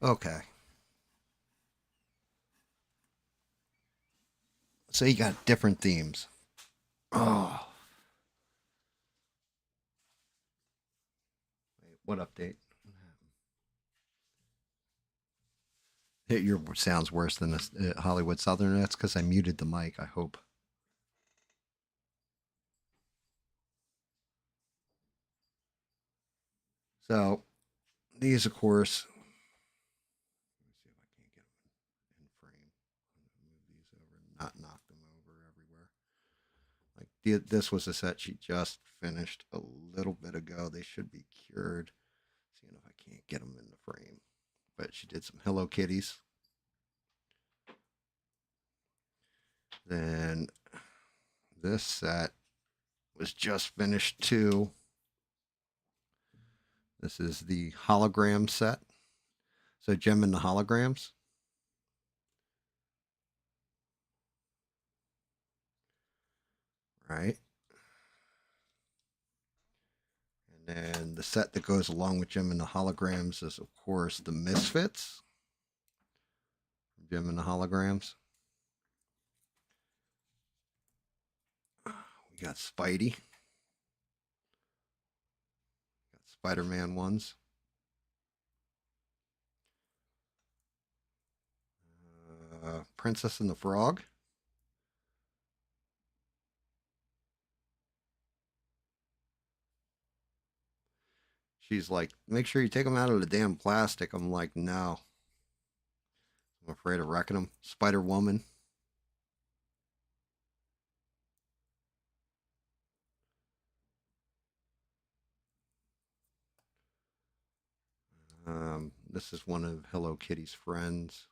[SPEAKER 1] Okay. So you got different themes. Oh, wait, what update? Your sounds worse than this Hollywood Southern. That's because I muted the mic. I hope. So these, of course. Let me see if I can't get them in frame. Move these over and not knock them over everywhere. Like this was a set she just finished a little bit ago. They should be cured. Seeing if I can't get them in the frame. But she did some Hello Kitties. Then, this set was just finished too. This is the hologram set. So gem and the holograms. Right. And then the set that goes along with gem and the holograms is, of course, the misfits. Gem and the holograms. We got Spidey. Got Spider-Man ones. Princess and the Frog. She's like, make sure you take them out of the damn plastic. I'm like, no. I'm afraid of wrecking them. Spider Woman. This is one of Hello Kitty's friends.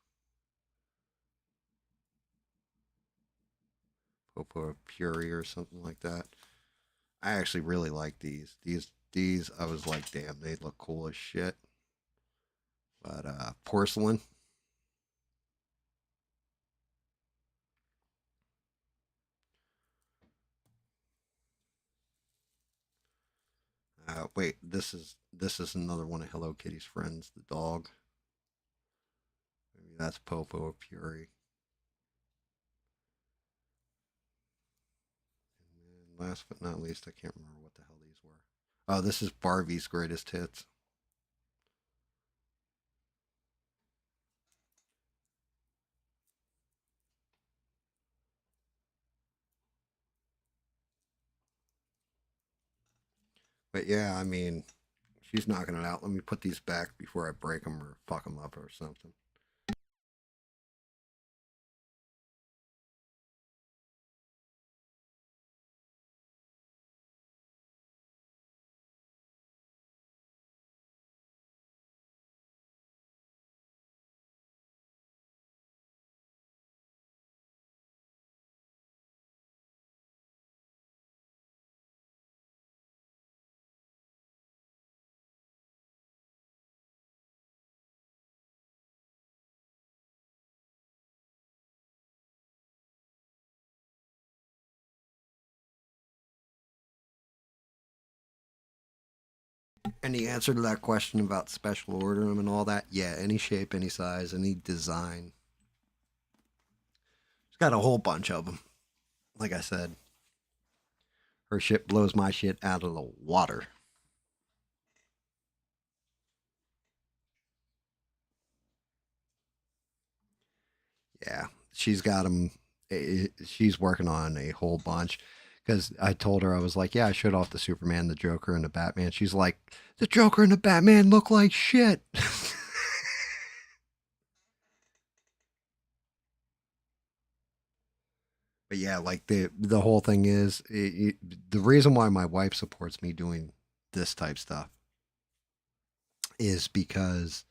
[SPEAKER 1] Popo Fury or something like that. I actually really like these. These I was like, damn, they look cool as shit. But porcelain. Wait, this is another one of Hello Kitty's friends, the dog. Maybe that's Popo Fury. And last but not least, I can't remember what the hell these were. Oh, this is Barbie's greatest hits. But yeah, I mean, she's knocking it out. Let me put these back before I break them or fuck them up or something. And the answer to that question about special ordering them and all that, yeah, any shape, any size, any design. She's got a whole bunch of them. Like I said, her shit blows my shit out of the water. Yeah, she's got them. She's working on a whole bunch because I told her I was like, yeah, I showed off the Superman, the Joker, and the Batman. She's like, the Joker and the Batman look like shit. But yeah, like the whole thing is the reason why my wife supports me doing this type stuff is because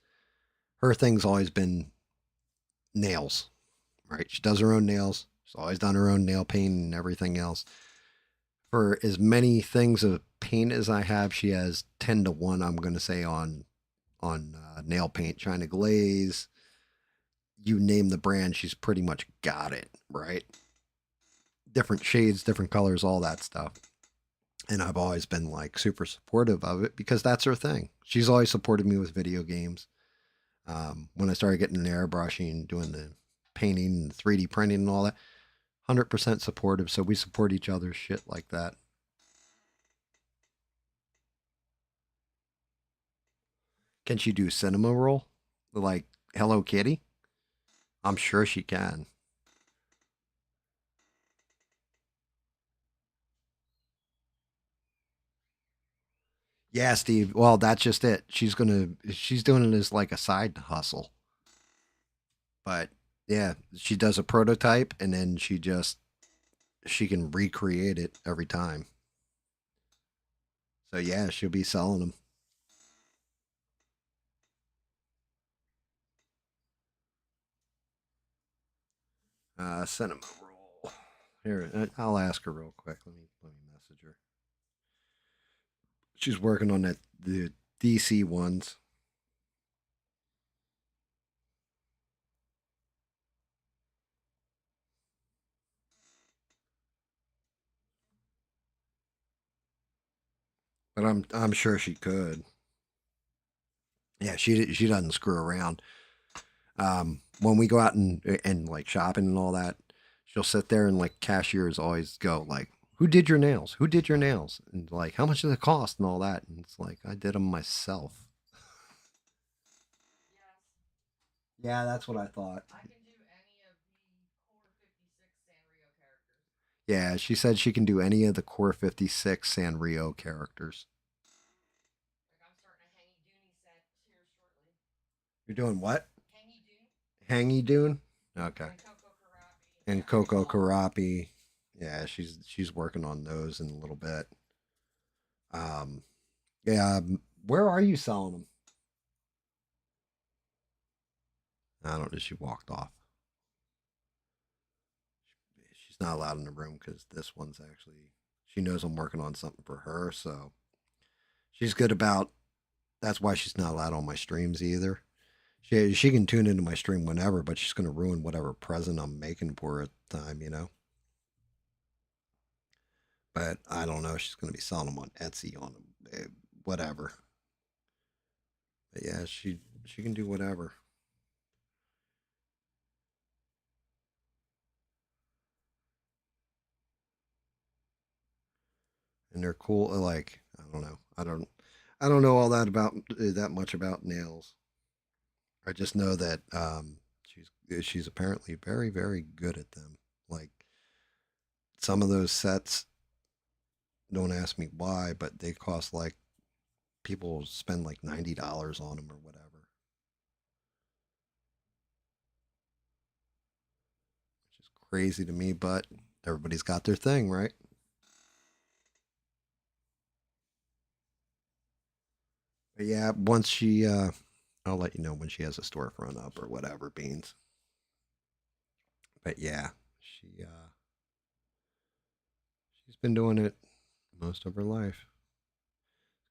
[SPEAKER 1] her thing's always been nails, right? She does her own nails. She's always done her own nail paint and everything else. For as many things of paint as I have, she has 10 to 1. I'm going to say on nail paint, China Glaze. You name the brand, she's pretty much got it right. Different shades, different colors, all that stuff. And I've always been like super supportive of it because that's her thing. She's always supported me with video games. When I started getting the airbrushing, doing the painting, and 3D printing, and all that, 100% supportive. So we support each other's shit like that. Can she do cinema roll like Hello Kitty? I'm sure she can. Yeah, Steve. Well, that's just it. She's doing it as like a side hustle. But yeah, she does a prototype and then she can recreate it every time. So yeah, she'll be selling them. Cinema roll. Here, I'll ask her real quick. Let me message her. She's working on that the DC ones. But I'm sure she could. Yeah, she doesn't screw around. When we go out and like shopping and all that, she'll sit there and like cashiers always go like, "Who did your nails? Who did your nails?" And like, "How much does it cost?" and all that. And it's like, I did them myself. Yeah, that's what I thought. Yeah, she said she can do any of the core 56 Sanrio characters. You're doing what? Hangy Dune? Okay. And Coco Karapi. Yeah, she's working on those in a little bit. Um, yeah, where are you selling them? I don't know. She walked off. She's not allowed in the room because this one's actually. She knows I'm working on something for her, so she's good about. That's why she's not allowed on my streams either. She can tune into my stream whenever, but she's gonna ruin whatever present I'm making for her at the time, you know. But I don't know. She's gonna be selling them on Etsy on whatever. But yeah, she can do whatever. And they're cool. Like I don't know. I don't know all that about that much about nails. I just know that she's apparently very good at them. Like some of those sets, don't ask me why, but they cost like people spend like $90 on them or whatever, which is crazy to me. But everybody's got their thing, right? But yeah, once I'll let you know when she has a storefront up or whatever, Beans. But yeah, she's been doing it most of her life.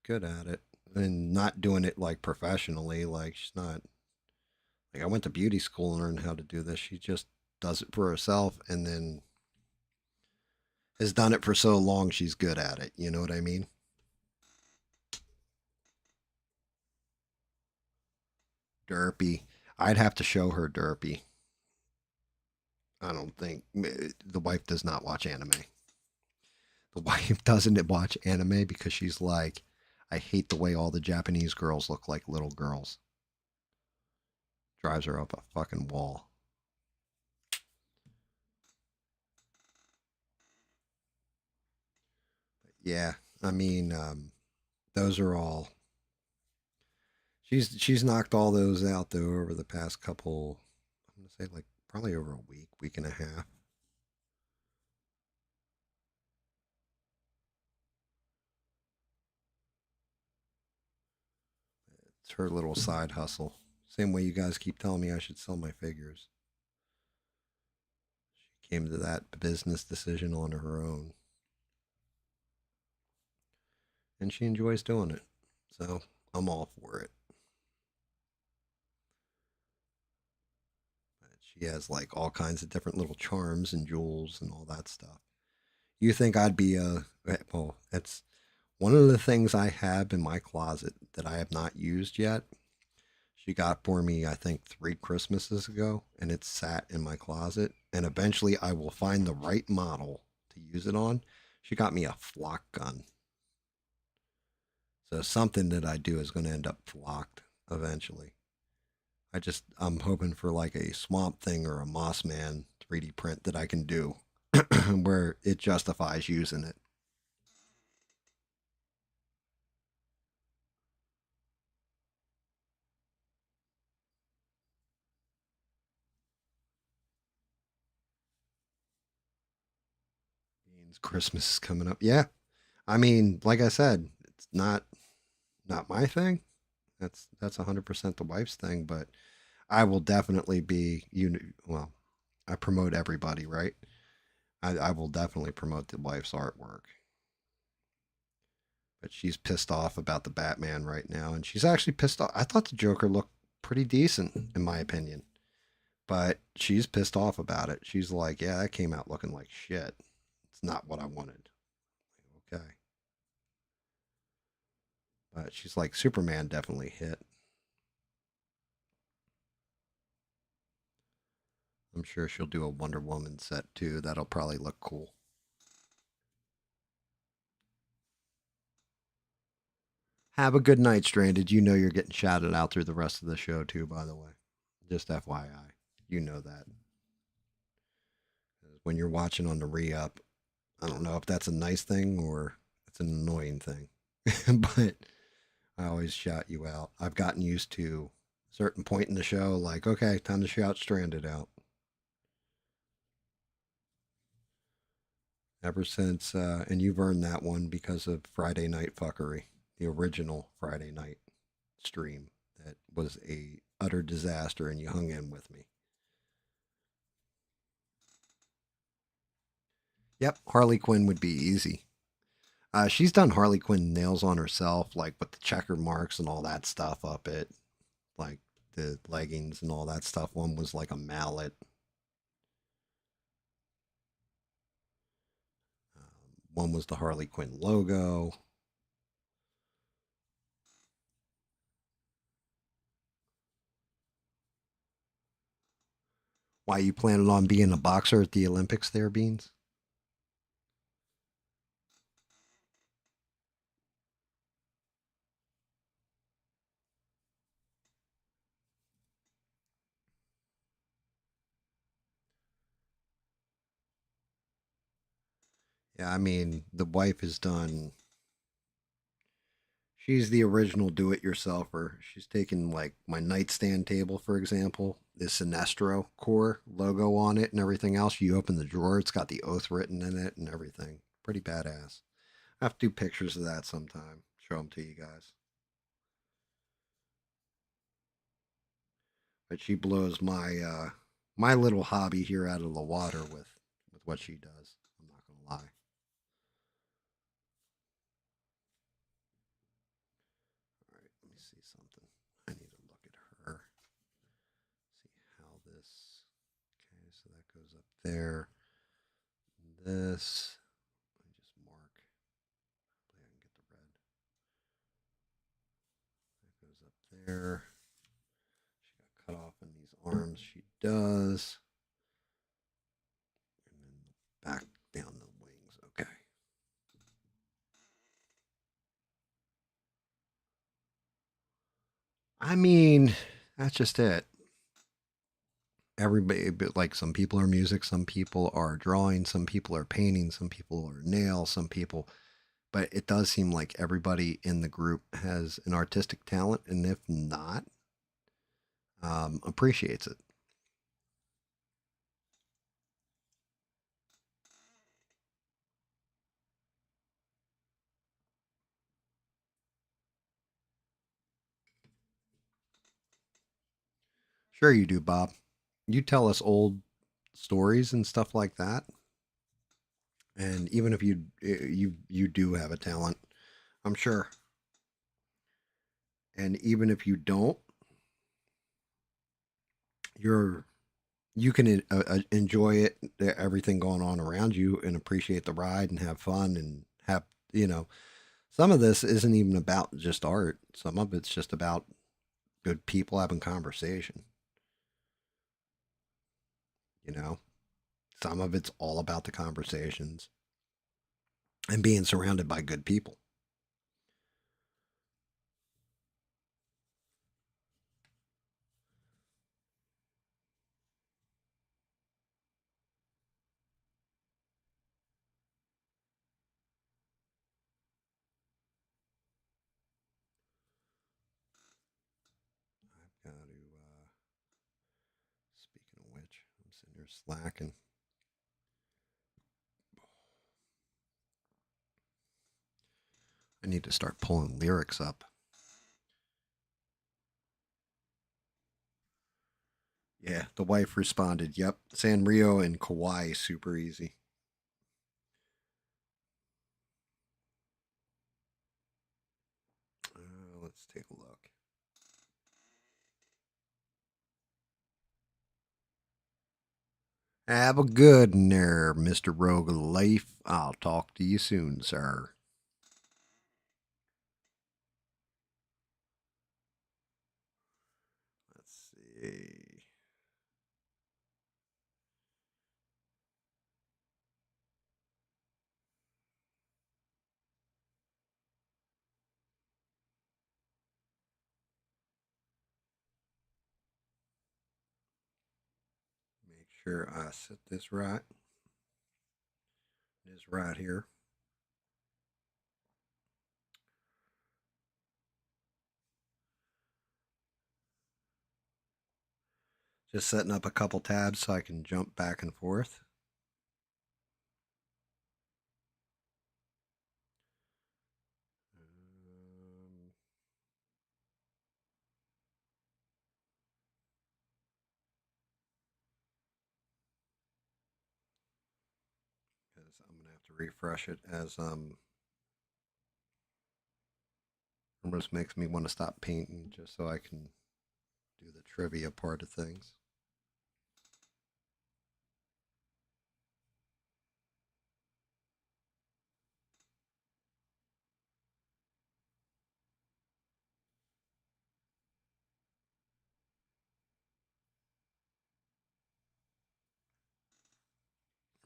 [SPEAKER 1] Good at it, and not doing it like professionally. Like she's not like I went to beauty school and learned how to do this. She just does it for herself, and then has done it for so long she's good at it. You know what I mean? Derpy. I'd have to show her Derpy. I don't think the wife does not watch anime. The wife doesn't watch anime because she's like, I hate the way all the Japanese girls look like little girls. Drives her up a fucking wall. Yeah, I mean, those are all. She's knocked all those out though over the past couple. I'm gonna say like probably over a week and a half. It's her little side hustle. Same way you guys keep telling me I should sell my figures. She came to that business decision on her own, and she enjoys doing it. So I'm all for it. But she has like all kinds of different little charms and jewels and all that stuff. You think I'd be well, that's one of the things I have in my closet that I have not used yet. She got for me, I think, 3 Christmases ago, and it's sat in my closet. And eventually, I will find the right model to use it on. She got me a flock gun, so something that I do is going to end up flocked eventually. I'm hoping for like a Swamp Thing or a Moss Man 3D print that I can do, where it justifies using it. Means Christmas is coming up. Yeah, I mean, like I said, it's not my thing. That's 100% the wife's thing, but I will definitely be well, I promote everybody, right? I will definitely promote the wife's artwork. But she's pissed off about the Batman right now, and she's actually pissed off. I thought the Joker looked pretty decent, in my opinion, but she's pissed off about it. She's like, "Yeah, that came out looking like shit. It's not what I wanted." Okay, but she's like, Superman definitely hit. I'm sure she'll do a Wonder Woman set too. That'll probably look cool. Have a good night, Stranded. You know you're getting shouted out through the rest of the show too, by the way. Just FYI. You know that. When you're watching on the re up, I don't know if that's a nice thing or it's an annoying thing. But I always shout you out. I've gotten used to a certain point in the show, like, okay, time to shout Stranded out. Ever since, and you've earned that one because of Friday Night Fuckery, the original Friday night stream that was a utter disaster, and you hung in with me. Yep, Harley Quinn would be easy. She's done Harley Quinn nails on herself, like with the checker marks and all that stuff up it, like the leggings and all that stuff. One was like a mallet. One was the Harley Quinn logo. Why you planning on being a boxer at the Olympics there, Beans? Yeah, I mean, the wife has done. She's the original do-it-yourselfer. She's taken like my nightstand table, for example, the Sinestro core logo on it and everything else. You open the drawer, it's got the oath written in it and everything. Pretty badass. I have to do pictures of that sometime. Show them to you guys. But she blows my little hobby here out of the water with what she does. I'm not gonna lie. All right, let me see something. I need to look at her. See how this. Okay, so that goes up there. This. Let me just mark. Hopefully, I can get the red. That goes up there. She got cut off in these arms. She does. And then back down the wings. Okay. I mean, that's just it. Everybody, but like some people are music, some people are drawing, some people are painting, some people are nails, some people. But it does seem like everybody in the group has an artistic talent, and if not, appreciates it. Sure, you do, Bob. You tell us old stories and stuff like that, and even if you do have a talent, I'm sure. And even if you don't, you're you can enjoy it, everything going on around you, and appreciate the ride and have fun and have you know. Some of this isn't even about just art. Some of it's just about good people having conversation. You know, some of it's all about the conversations and being surrounded by good people. I've got to. Speaking of which, I'm sitting here slacking. I need to start pulling lyrics up. Yeah, the wife responded, "Yep, Sanrio and Kawaii, super easy." Have a good one there, Mr. Rogue Life. I'll talk to you soon, sir. Let's see. Make sure I set this right. It is right here. Just setting up a couple tabs so I can jump back and forth. Because I'm going to have to refresh it as almost makes me want to stop painting just so I can do the trivia part of things.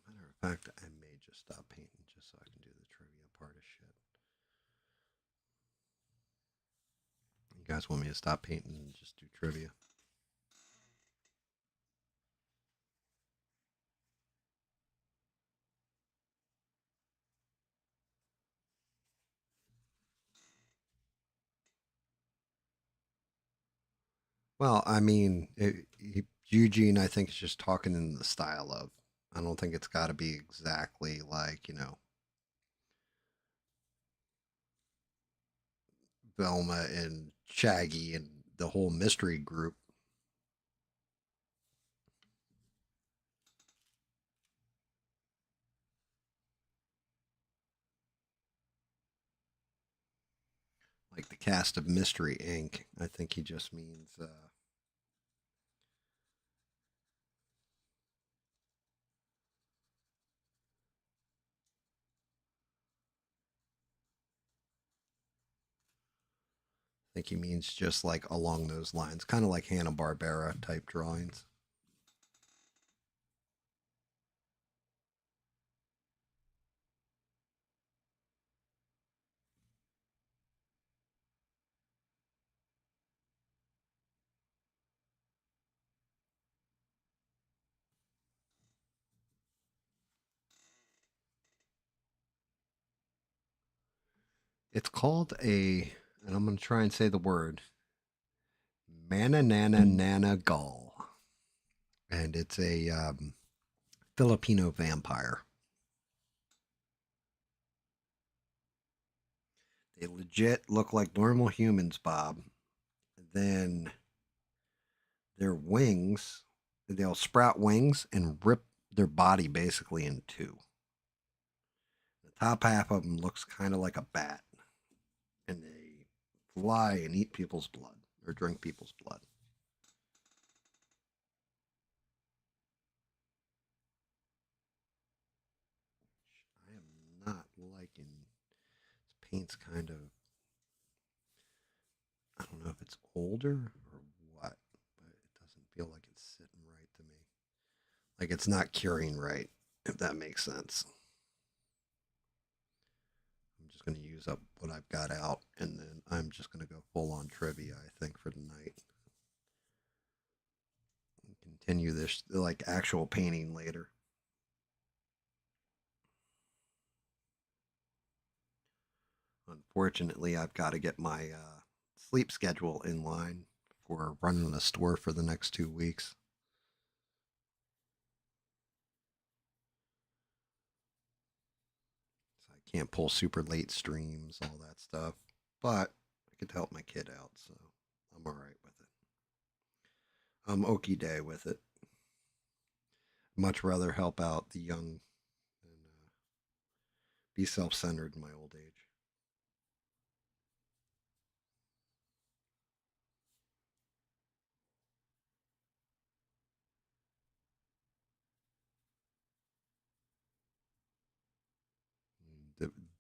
[SPEAKER 1] Matter of fact, I may just stop painting just so I can do the trivia part of shit. You guys want me to stop painting and just do trivia? Well, I mean, Eugene, I think, is just talking in the style of. I don't think it's got to be exactly like, Velma and Shaggy and the whole mystery group. Like the cast of Mystery Inc. I think he just means. I think he means just like along those lines, kind of like Hanna Barbera type drawings. It's called and I'm going to try and say the word, Manananggal, and it's a Filipino vampire. They legit look like normal humans, Bob. Then their wings, they'll sprout wings and rip their body basically in two. The top half of them looks kind of like a bat, and they fly and eat people's blood or drink people's blood. I am not liking this paint's kind of. I don't know if it's older or what, but it doesn't feel like it's sitting right to me. Like it's not curing right, if that makes sense. I'm just going to use up what I've got out, and then I'm just going to go full on trivia, I think, for tonight. And continue this, like, actual painting later. Unfortunately, I've got to get my sleep schedule in line for running a store for the next 2 weeks. So I can't pull super late streams, all that stuff. But I could help my kid out, so I'm all right with it. I'm okie day with it. Much rather help out the young than be self centered in my old age.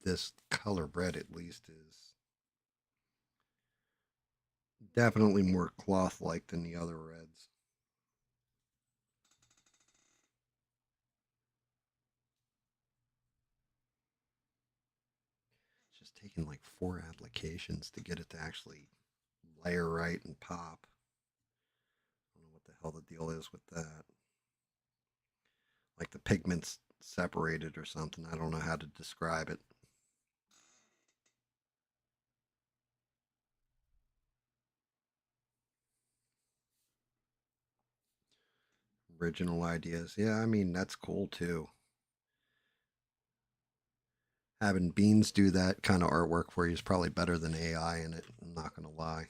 [SPEAKER 1] this color red at least is definitely more cloth-like than the other reds. It's just taking like 4 applications to get it to actually layer right and pop. I don't know what the hell the deal is with that. Like the pigment's separated or something. I don't know how to describe it. Original ideas. Yeah, I mean, that's cool too. Having Beans do that kind of artwork for you is probably better than AI in it. I'm not going to lie.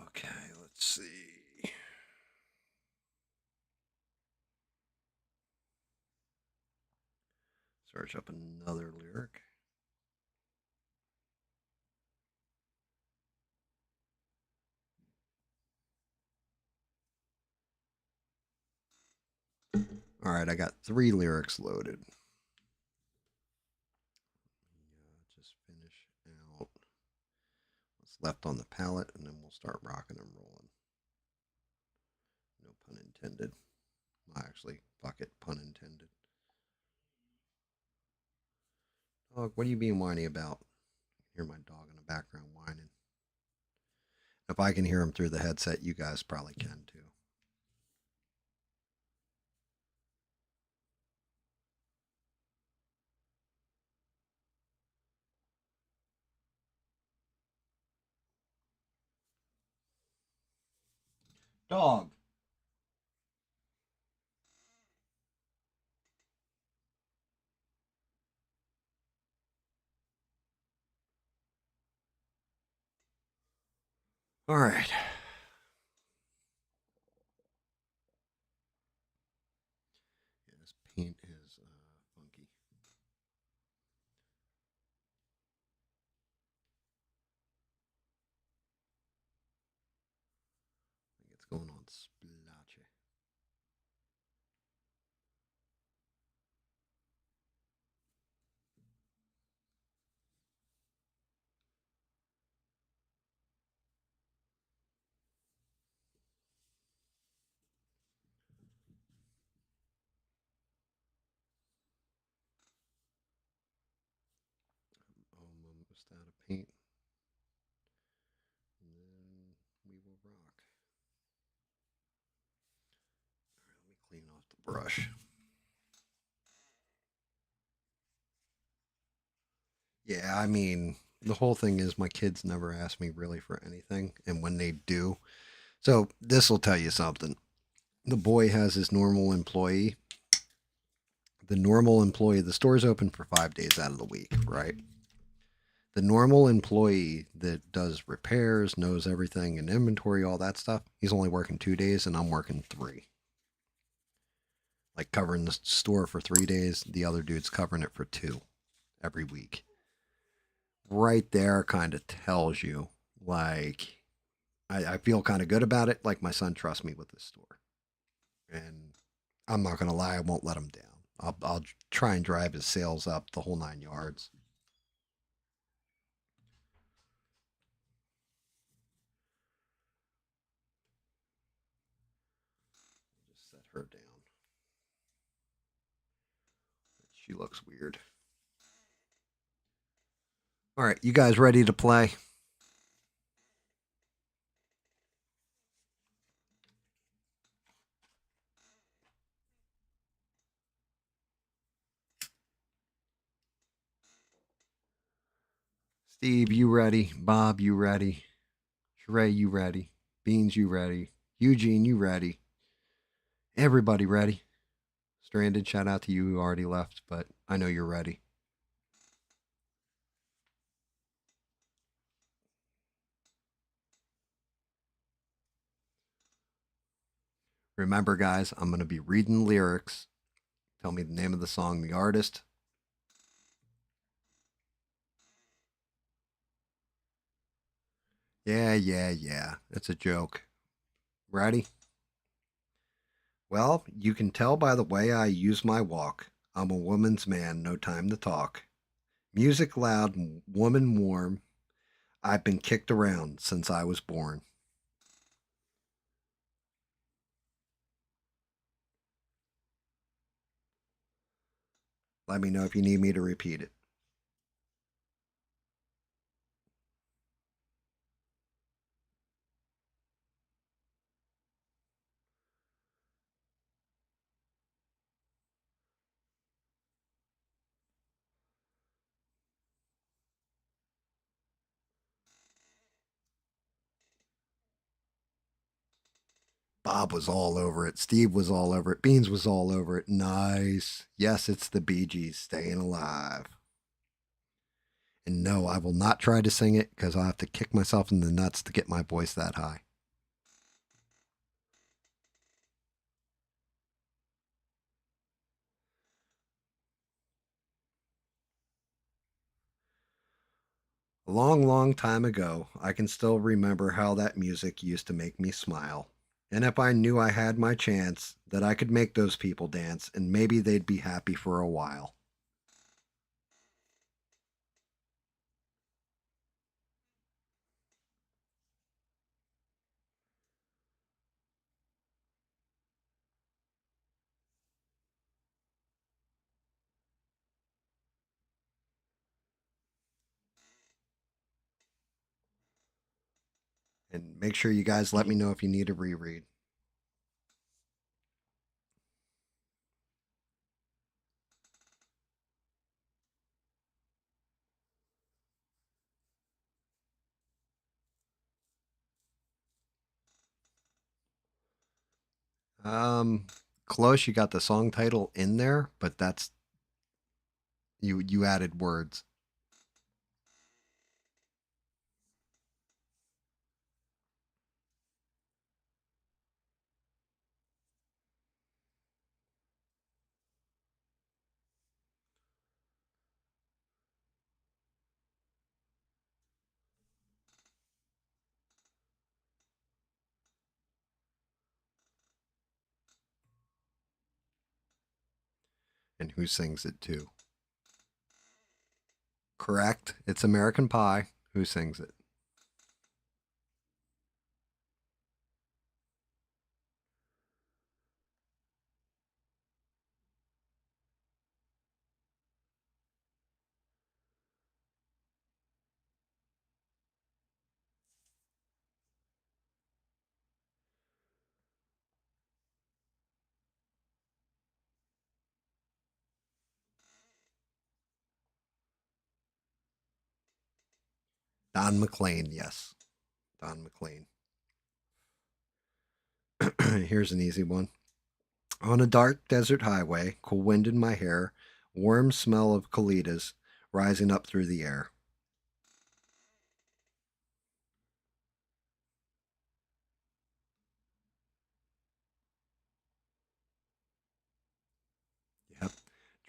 [SPEAKER 1] Okay, let's see. Search up another lyric. All right, I got 3 lyrics loaded. Just finish out what's left on the palette, and then we'll start rocking and rolling. No pun intended. Actually, fuck it, pun intended. Dog, what are you being whiny about? I hear my dog in the background whining. If I can hear him through the headset, you guys probably can too. Dog. All right. Yeah, this paint is funky. I think it's going on splotchy. Almost out of paint. And then we will rock. All right, let me clean off the brush. Yeah, I mean, the whole thing is my kids never ask me really for anything. And when they do, so this will tell you something. The boy has his normal employee. The normal employee, the store's open for 5 days out of the week, right? The normal employee that does repairs, knows everything and inventory, all that stuff, he's only working 2 days and I'm working 3. Like covering the store for 3 days, the other dude's covering it for 2 every week. Right there kind of tells you, like, I feel kind of good about it. Like, my son trusts me with this store. And I'm not going to lie, I won't let him down. I'll try and drive his sales up the whole 9 yards. Just set her down. She looks weird. All right, you guys ready to play? Steve, you ready? Bob, you ready? Sheree, you ready? Beans, you ready? Eugene, you ready? Everybody ready? Stranded, shout out to you who already left, but I know you're ready. Remember, guys, I'm going to be reading lyrics. Tell me the name of the song, the artist. Yeah, yeah, yeah. It's a joke. Ready? Well, you can tell by the way I use my walk. I'm a woman's man, no time to talk. Music loud, woman warm. I've been kicked around since I was born. Let me know if you need me to repeat it. Bob was all over it. Steve was all over it. Beans was all over it. Nice. Yes, it's the Bee Gees staying alive. And no, I will not try to sing it because I'll have to kick myself in the nuts to get my voice that high. A long, long time ago, I can still remember how that music used to make me smile. And if I knew I had my chance, that I could make those people dance and maybe they'd be happy for a while. And make sure you guys let me know if you need a reread. Um, Close. You got the song title in there, but that's you added words. And who sings it too? Correct. It's American Pie. Who sings it? Don McLean. Yes, Don McLean. Here's an easy one. On a dark desert highway, cool wind in my hair, warm smell of colitas rising up through the air. Yep.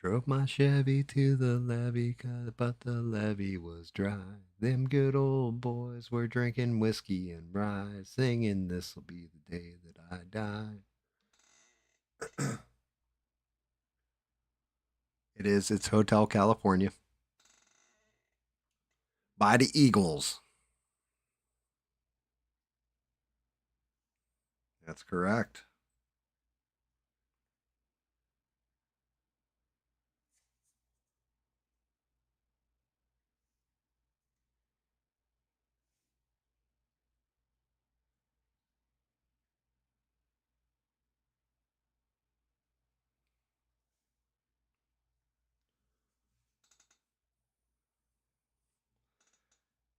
[SPEAKER 1] Drove my Chevy to the levee, but the levee was dry. Them good old boys were drinking whiskey and rye, singing, "This'll be the day that I die." It is. It's Hotel California by the Eagles. That's correct.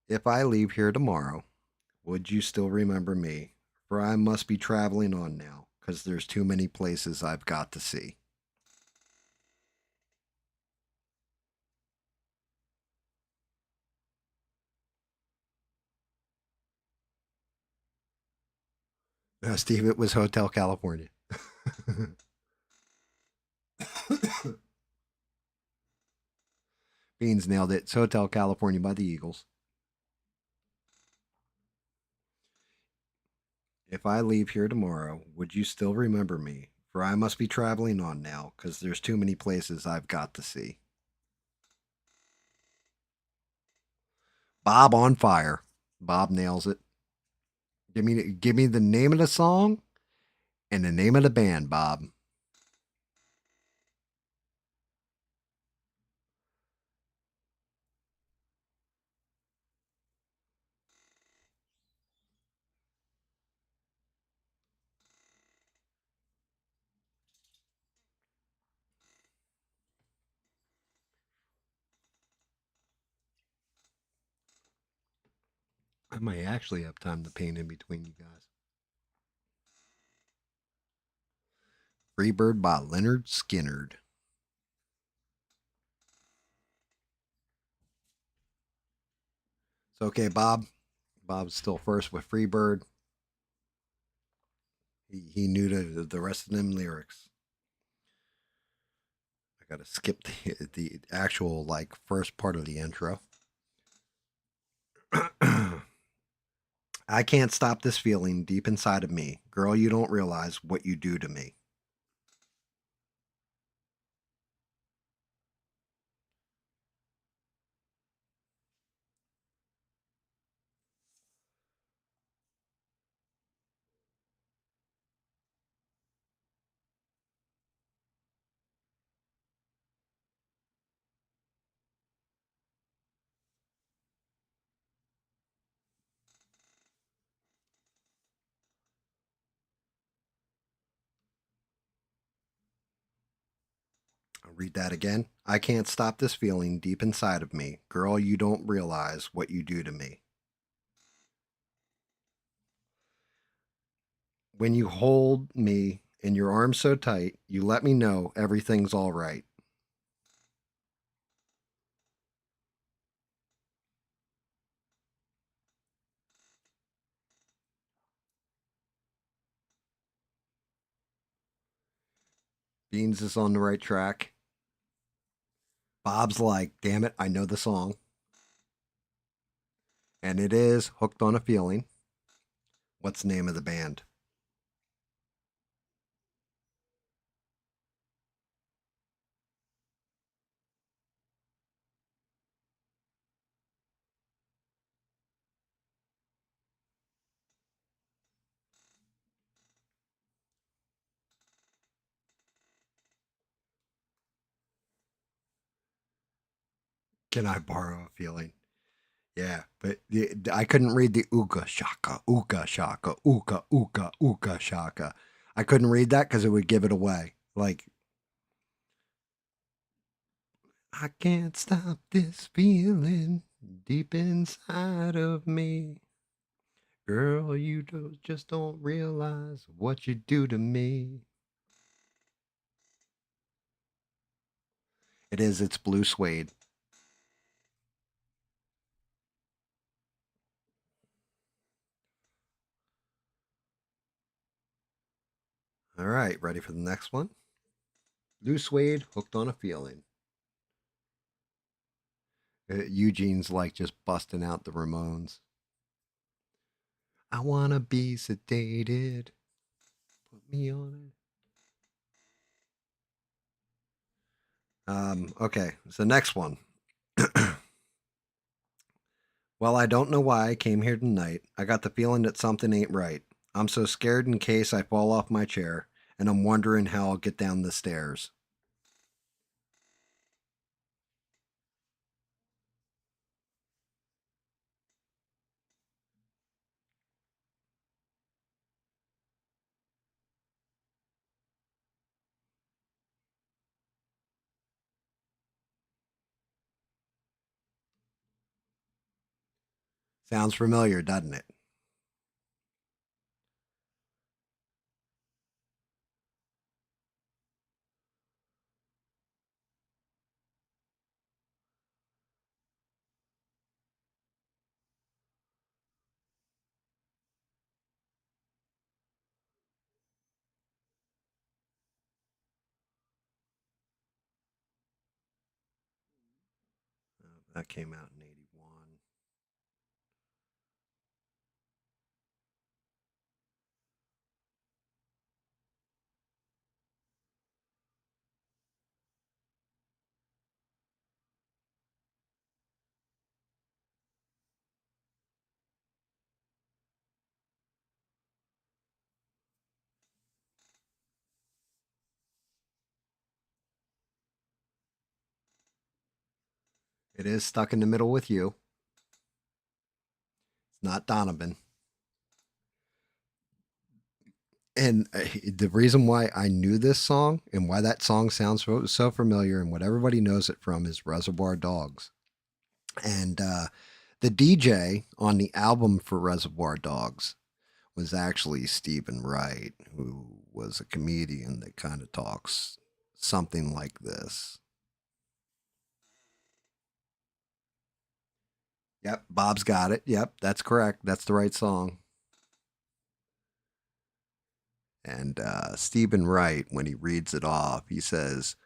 [SPEAKER 1] If I leave here tomorrow, would you still remember me? For I must be traveling on now, 'cause there's too many places I've got to see. Steve, it was Hotel California. Beans nailed it. It's Hotel California by the Eagles. If I leave here tomorrow, would you still remember me? For I must be traveling on now, because there's too many places I've got to see. Bob on fire. Bob nails it. Give me the name of the song and the name of the band, Bob. I might actually have time to paint in between you guys. Freebird by Leonard Skinnerd. So okay, Bob. Bob's still first with Freebird. He knew the rest of them lyrics. I gotta skip the actual like first part of the intro. I can't stop this feeling deep inside of me. Girl, you don't realize what you do to me. I'll read that again. I can't stop this feeling deep inside of me. Girl, you don't realize what you do to me. When you hold me in your arms so tight, you let me know everything's all right. Beans is on the right track. Bob's like, damn it, I know the song. And it is Hooked on a Feeling. What's the name of the band? Can I Borrow a Feeling? Yeah, but I couldn't read the ooka shaka, ooka shaka. I couldn't read that because it would give it away. Like, I can't stop this feeling deep inside of me. Girl, you just don't realize what you do to me. It is, it's blue suede. All right, ready for the next one? Blue suede, hooked on a feeling. Eugene's like just busting out the Ramones. I wanna be sedated. Put me on it. Okay, so next one. Well, I don't know why I came here tonight. I got the feeling that something ain't right. I'm so scared in case I fall off my chair, and I'm wondering how I'll get down the stairs. Sounds familiar, doesn't it? That came out in 81. It is Stuck in the Middle with You. It's not Donovan. And the reason why I knew this song and why that song sounds so familiar and what everybody knows it from is Reservoir Dogs. And the DJ on the album for Reservoir Dogs was actually Stephen Wright, who was a comedian that kind of talks something like this. Yep, Bob's got it. Yep, that's correct. That's the right song. And Stephen Wright, when he reads it off, he says,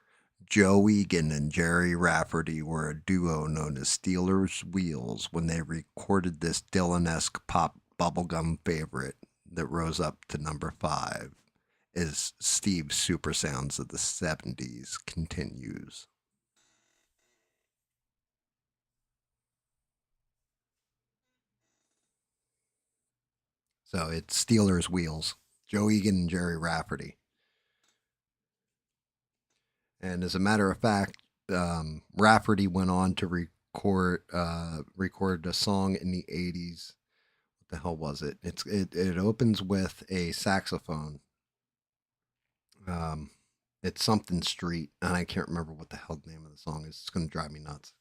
[SPEAKER 1] Joe Egan and Jerry Rafferty were a duo known as Steelers Wheels when they recorded this Dylan esque pop bubblegum favorite that rose up to number 5 as Steve's Super Sounds of the 70's continues. So it's Steelers Wheels, Joe Egan and Jerry Rafferty. And as a matter of fact, Rafferty went on to record a song in the 80's. What the hell was it? It opens with a saxophone. Um, it's something Street, and I can't remember what the hell the name of the song is. It's going to drive me nuts.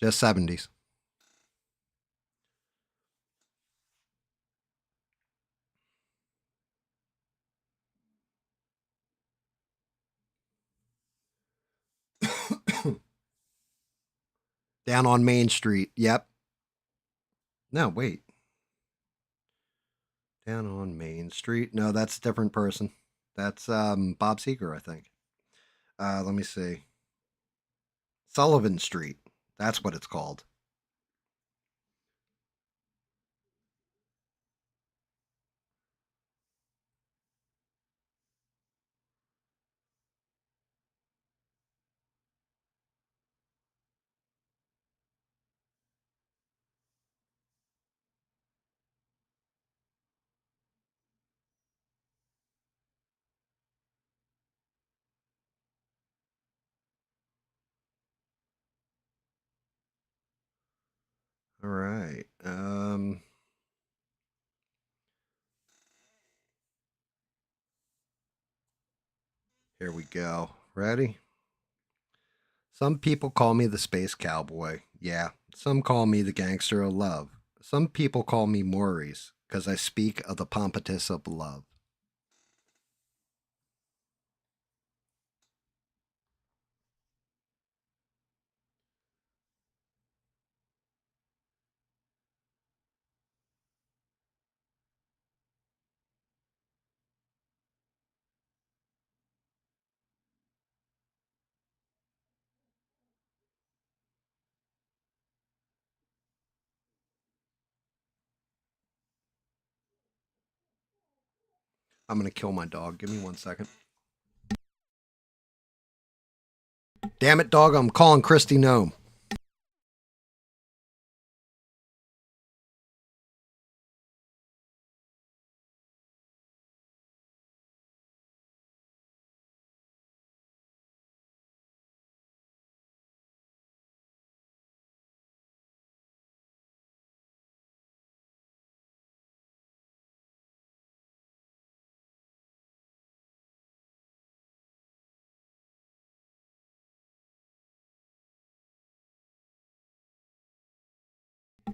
[SPEAKER 1] Just 70's. Down on Main Street. Yep. No, wait. Down on Main Street. No, that's a different person. That's Bob Seger, I think. Let me see. Sullivan Street. That's what it's called. All right. Here we go. Ready? Some people call me the space cowboy. Yeah. Some call me the gangster of love. Some people call me Maurice because I speak of the pompatus of love. I'm going to kill my dog. Give me 1 second. Damn it, dog. I'm calling Christy Gnome.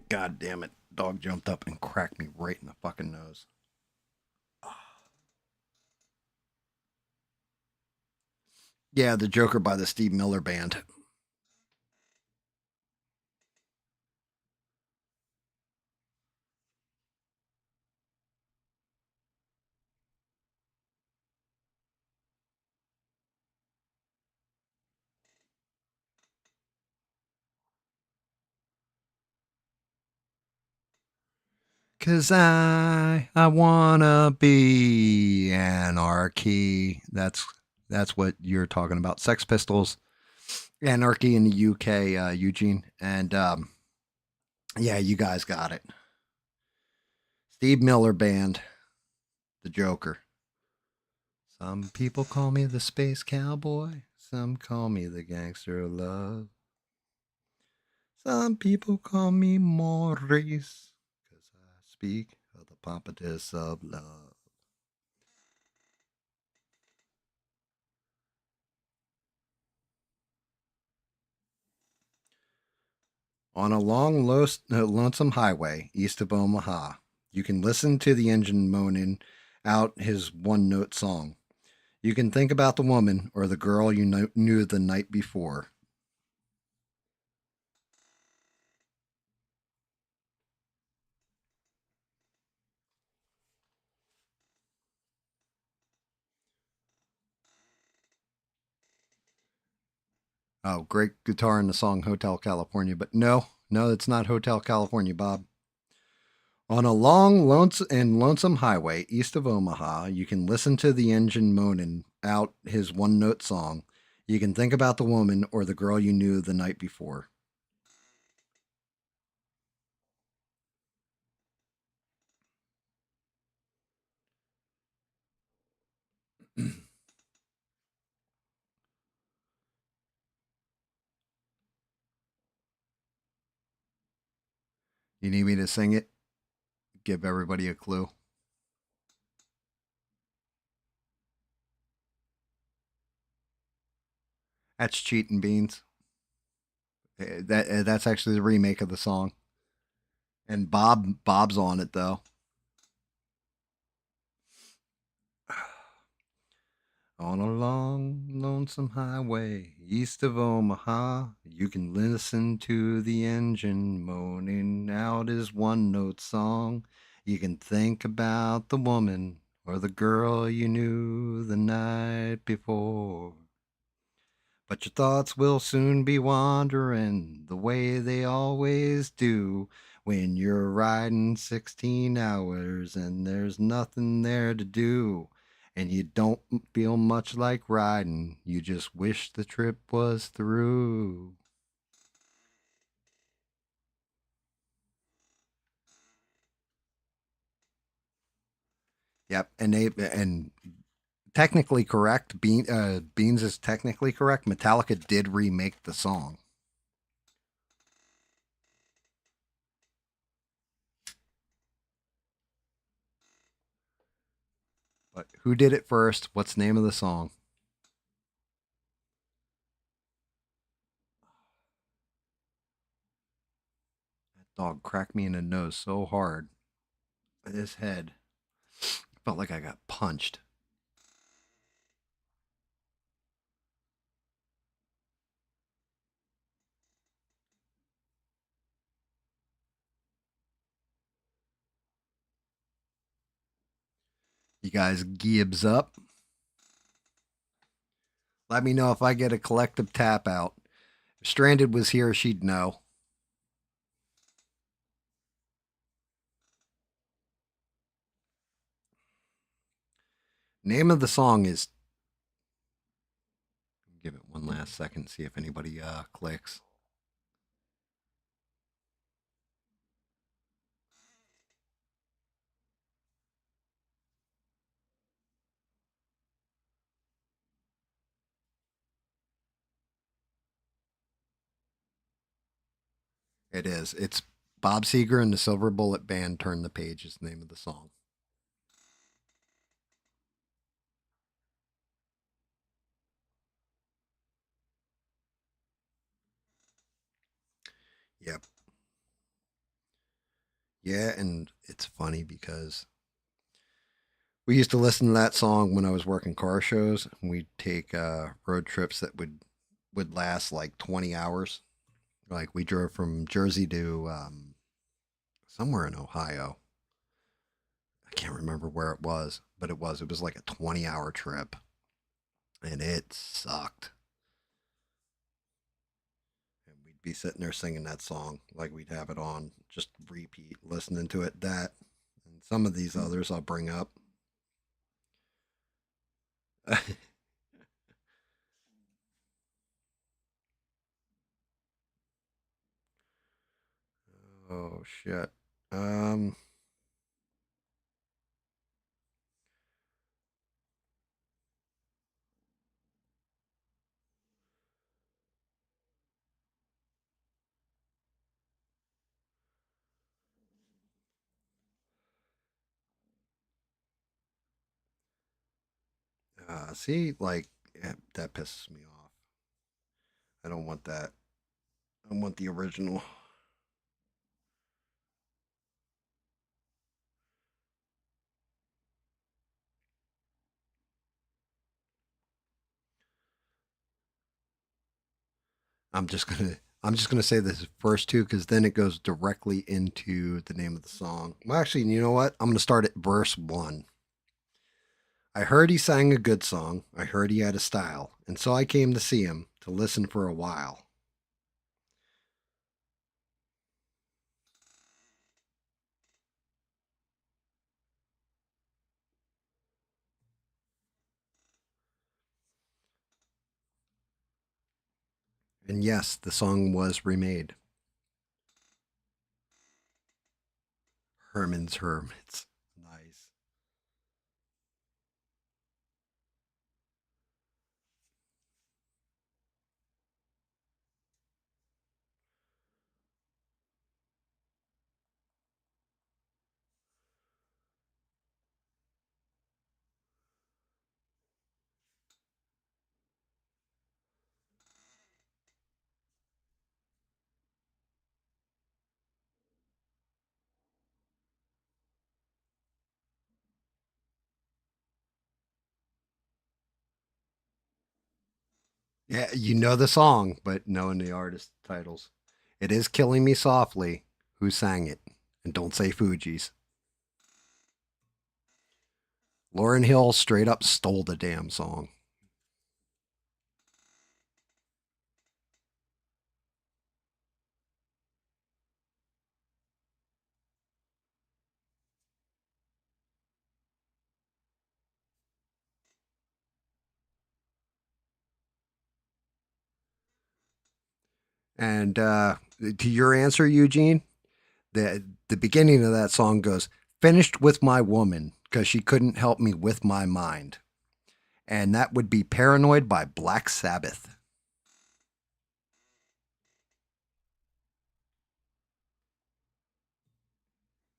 [SPEAKER 1] God damn it. Dog jumped up and cracked me right in the fucking nose. Yeah, the Joker by the Steve Miller Band. 'Cause I wanna be anarchy. That's what you're talking about. Sex Pistols, Anarchy in the UK, Eugene, and yeah, you guys got it. Steve Miller Band, The Joker. Some people call me the space cowboy. Some call me the gangster of love. Some people call me Maurice, 'cause I speak of the pompatus of love. On a long, lonesome highway east of Omaha, you can listen to the engine moaning out his one note song. You can think about the woman or the girl you knew the night before. Oh, great guitar in the song Hotel California, but no, it's not Hotel California, Bob. On a long, lonesome highway east of Omaha, you can listen to the engine moaning out his one note song. You can think about the woman or the girl you knew the night before. You need me to sing it? Give everybody a clue. That's Cheatin' Beans. That's actually the remake of the song. And Bob's on it though. On a long, lonesome highway east of Omaha, you can listen to the engine moaning out his one note song. You can think about the woman or the girl you knew the night before. But your thoughts will soon be wandering the way they always do when you're riding 16 hours and there's nothing there to do. And you don't feel much like riding, you just wish the trip was through. Yep, and technically correct. Beans is technically correct. Metallica did remake the song. But who did it first? What's the name of the song? That dog cracked me in the nose so hard. His head felt like I got punched. You guys gibbs up. Let me know if I get a collective tap out. If Stranded was here, she'd know. Name of the song is. Give it one last second, see if anybody clicks. It is. It's Bob Seger and the Silver Bullet Band. Turn the Page is the name of the song. Yep. Yeah, and it's funny because we used to listen to that song when I was working car shows. And we'd take road trips that would last like 20 hours. Like we drove from Jersey to somewhere in Ohio. I can't remember where it was, but it was like a 20-hour trip, and it sucked. And we'd be sitting there singing that song like we'd have it on just repeat, listening to it. That. Some of these others I'll bring up. Oh shit. Um. See, like that pisses me off. I don't want that. I want the original. I'm just gonna say this first two because then it goes directly into the name of the song. Well, actually, you know what? I'm gonna start at verse one. I heard he sang a good song. I heard he had a style, and so I came to see him to listen for a while. And yes, the song was remade. Herman's Hermits. Nice. Yeah, you know the song, but knowing the artist titles. It is Killing Me Softly. Who sang it? And don't say Fuji's. Lauren Hill straight up stole the damn song. And to your answer, Eugene, the beginning of that song goes, "Finished with my woman because she couldn't help me with my mind," and that would be "Paranoid" by Black Sabbath.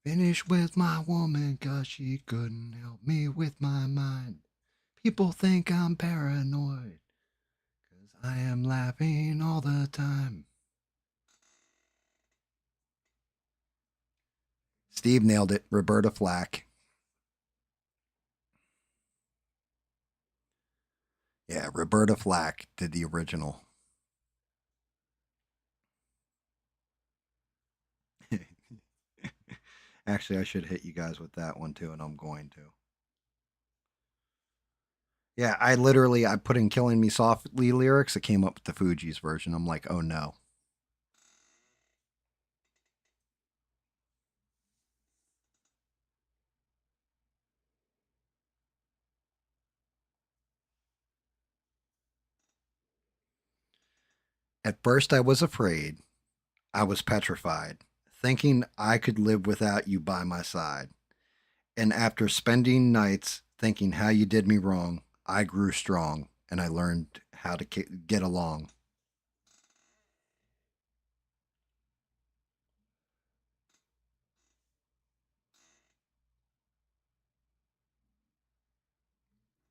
[SPEAKER 1] Finished with my woman because she couldn't help me with my mind. People think I'm paranoid because I am laughing all the time. Steve nailed it. Roberta Flack. Yeah, Roberta Flack did the original. Actually, I should hit you guys with that one too, and I'm going to. Yeah, I put in "Killing Me Softly" lyrics. It came up with the Fuji's version. I'm like, oh no. At first, I was afraid. I was petrified, thinking I could live without you by my side. And after spending nights thinking how you did me wrong, I grew strong and I learned how to get along.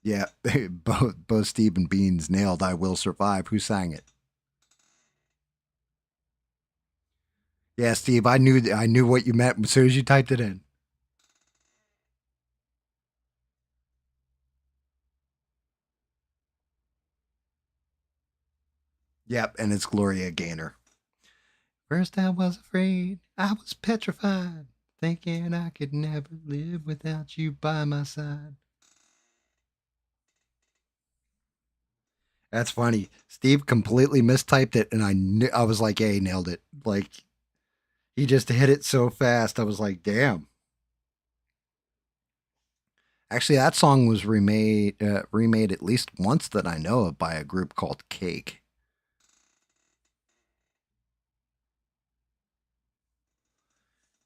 [SPEAKER 1] Yeah, both Steve and Beans nailed "I Will Survive." Who sang it? Yeah, Steve, I knew what you meant as soon as you typed it in. Yep, and it's Gloria Gaynor. First I was afraid, I was petrified, thinking I could never live without you by my side. That's funny. Steve completely mistyped it, and I was like, "Hey, nailed it!" Like he just hit it so fast. I was like, "Damn." Actually, that song was remade at least once that I know of by a group called Cake.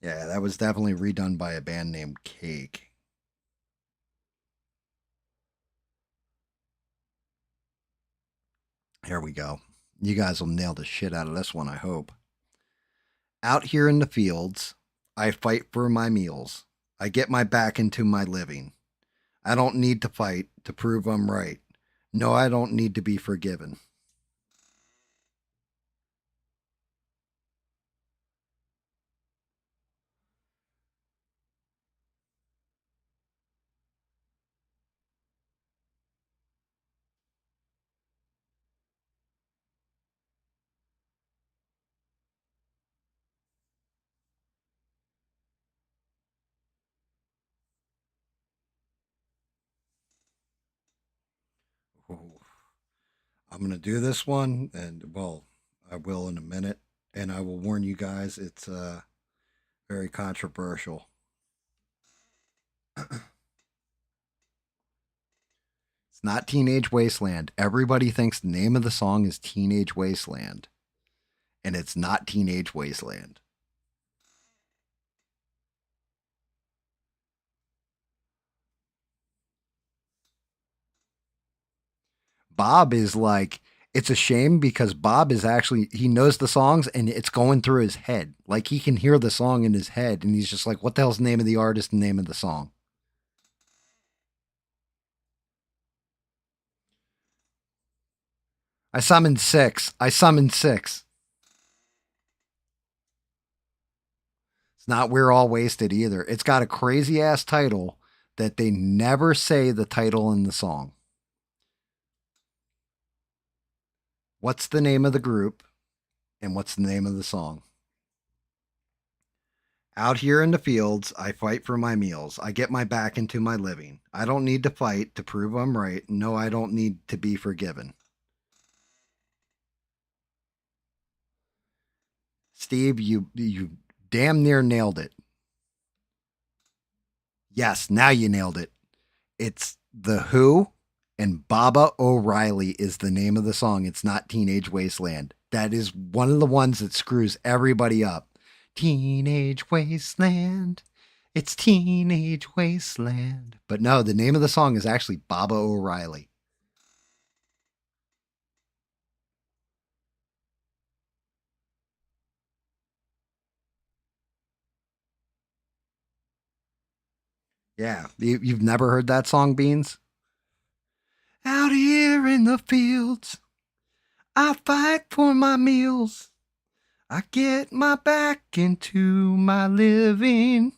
[SPEAKER 1] Yeah, that was definitely redone by a band named Cake. Here we go. You guys will nail the shit out of this one, I hope. Out here in the fields, I fight for my meals. I get my back into my living. I don't need to fight to prove I'm right. No, I don't need to be forgiven. Ooh, I'm going to do this one, and well, I will in a minute. And I will warn you guys, it's very controversial. It's not Teenage Wasteland. Everybody thinks the name of the song is Teenage Wasteland, and it's not Teenage Wasteland. Bob is like, it's a shame because Bob is actually, he knows the songs and it's going through his head. Like he can hear the song in his head and he's just like, what the hell's the name of the artist and name of the song? I summoned six. I summoned six. It's not We're All Wasted either. It's got a crazy ass title that they never say the title in the song. What's the name of the group and what's the name of the song? Out here in the fields, I fight for my meals. I get my back into my living. I don't need to fight to prove I'm right. No, I don't need to be forgiven. Steve, you damn near nailed it. Yes, now you nailed it. It's The Who and Baba O'Reilly is the name of the song. It's not Teenage Wasteland. That is one of the ones that screws everybody up. Teenage Wasteland. It's Teenage Wasteland. But no, the name of the song is actually Baba O'Reilly. Yeah. You've never heard that song, Beans? Out here in the fields, I fight for my meals. I get my back into my living.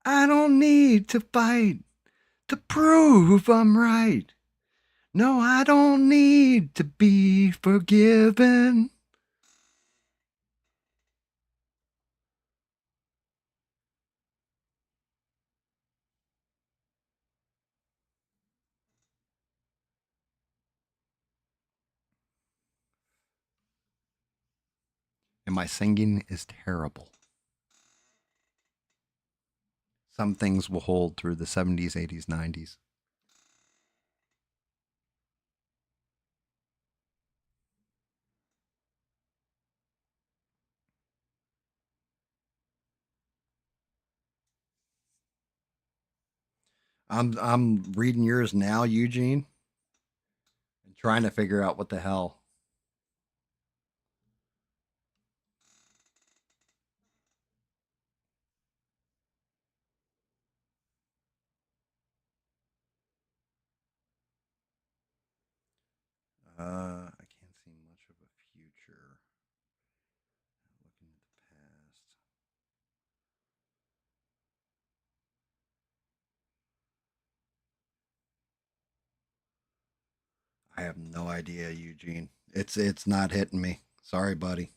[SPEAKER 1] I don't need to fight to prove I'm right. No, I don't need to be forgiven. And my singing is terrible. Some things will hold through the 70's, 80's, 90's. I'm reading yours now, Eugene, and trying to figure out what the hell. I can't see much of a future. Looking at the past. I have no idea, Eugene. It's not hitting me. Sorry, buddy.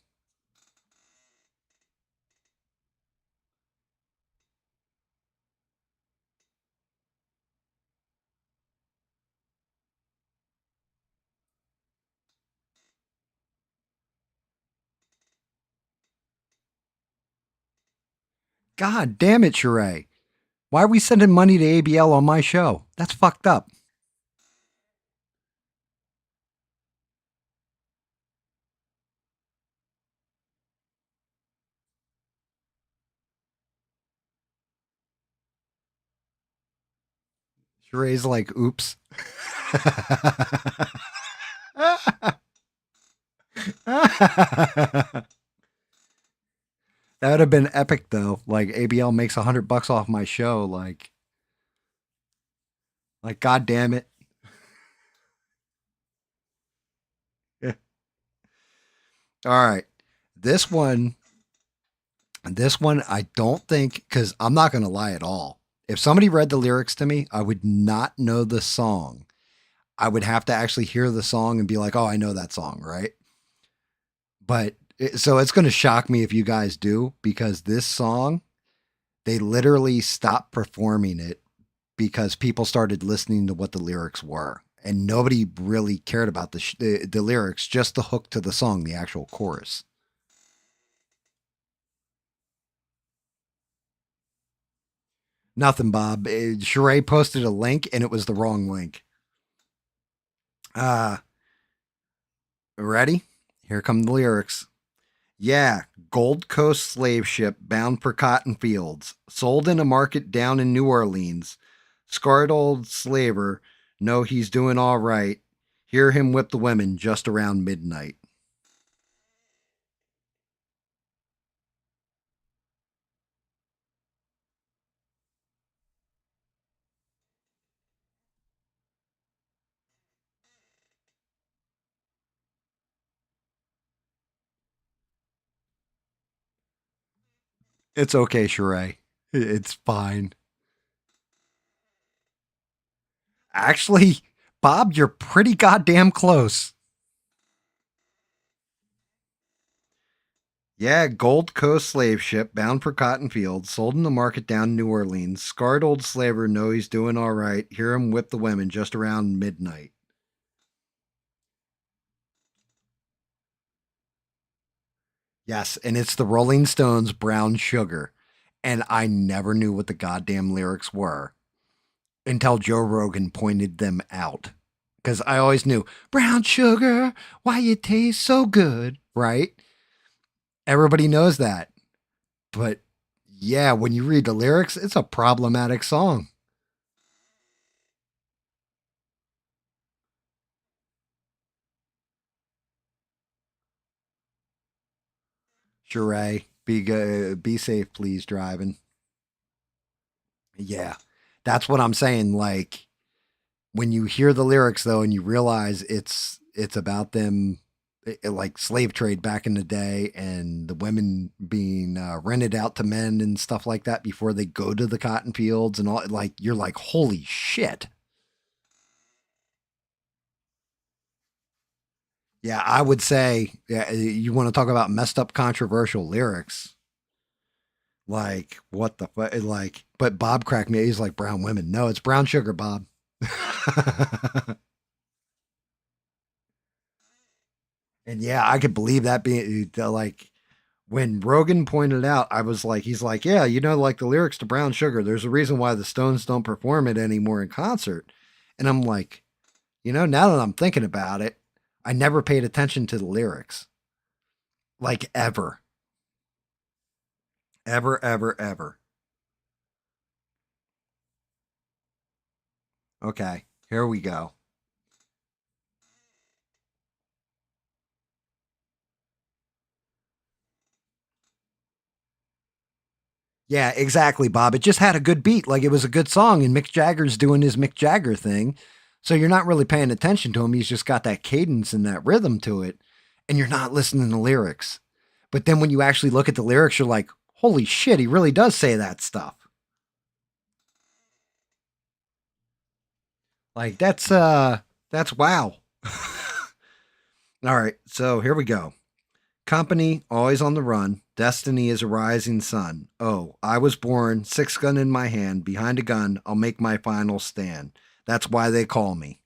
[SPEAKER 1] God damn it, Sheree. Why are we sending money to ABL on my show? That's fucked up. Sheree's like, oops. That would have been epic though. Like ABL makes $100 off my show. Like, god damn it. All right. This one, this one, I don't think, because I'm not going to lie at all. If somebody read the lyrics to me, I would not know the song. I would have to actually hear the song and be like, oh, I know that song, right? So it's going to shock me if you guys do, because this song, they literally stopped performing it because people started listening to what the lyrics were. And nobody really cared about the lyrics, just the hook to the song, the actual chorus. Nothing, Bob. Sheree posted a link and it was the wrong link. Uh, ready? Here come the lyrics. Yeah, Gold Coast slave ship bound for cotton fields, sold in a market down in New Orleans. Scarred old slaver, know he's doing all right. Hear him whip the women just around midnight. It's okay, Sheree. It's fine. Actually, Bob, you're pretty goddamn close. Yeah, Gold Coast slave ship bound for cotton fields, sold in the market down in New Orleans. Scarred old slaver, know he's doing all right. Hear him whip the women just around midnight. Yes, and it's the Rolling Stones' Brown Sugar. And I never knew what the goddamn lyrics were until Joe Rogan pointed them out. Because I always knew, brown sugar, why you taste so good, right? Everybody knows that. But yeah, when you read the lyrics, it's a problematic song. Sheree, be safe, please, driving. Yeah, that's what I'm saying. Like, when you hear the lyrics though and you realize it's about them, like slave trade back in the day and the women being rented out to men and stuff like that before they go to the cotton fields and all, like you're like holy shit. Yeah, I would say, yeah, you want to talk about messed up controversial lyrics, like what the like, but Bob cracked me, he's like brown women, no, it's brown sugar, Bob. And yeah, I could believe that being like when Rogan pointed out, I was like, he's like, yeah, like the lyrics to Brown Sugar, there's a reason why the Stones don't perform it anymore in concert. And I'm like, now that I'm thinking about it, I never paid attention to the lyrics, like ever, ever, ever, ever. Okay, here we go. Yeah, exactly, Bob. It just had a good beat. Like it was a good song, and Mick Jagger's doing his Mick Jagger thing. So you're not really paying attention to him. He's just got that cadence and that rhythm to it, and you're not listening to lyrics. But then when you actually look at the lyrics, you're like, holy shit, he really does say that stuff. Like that's wow. All right, so here we go. Company, always on the run. Destiny is a rising sun. Oh, I was born, six gun in my hand. Behind a gun, I'll make my final stand. That's why they call me.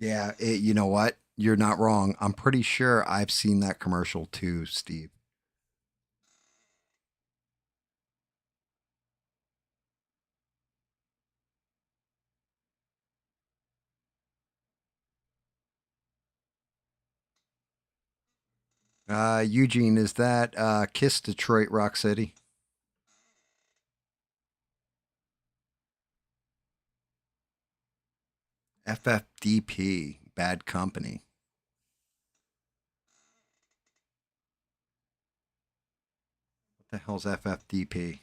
[SPEAKER 1] Yeah, you know what? You're not wrong. I'm pretty sure I've seen that commercial too, Steve. Eugene, is that Kiss Detroit Rock City? FFDP, Bad Company. What the hell's FFDP?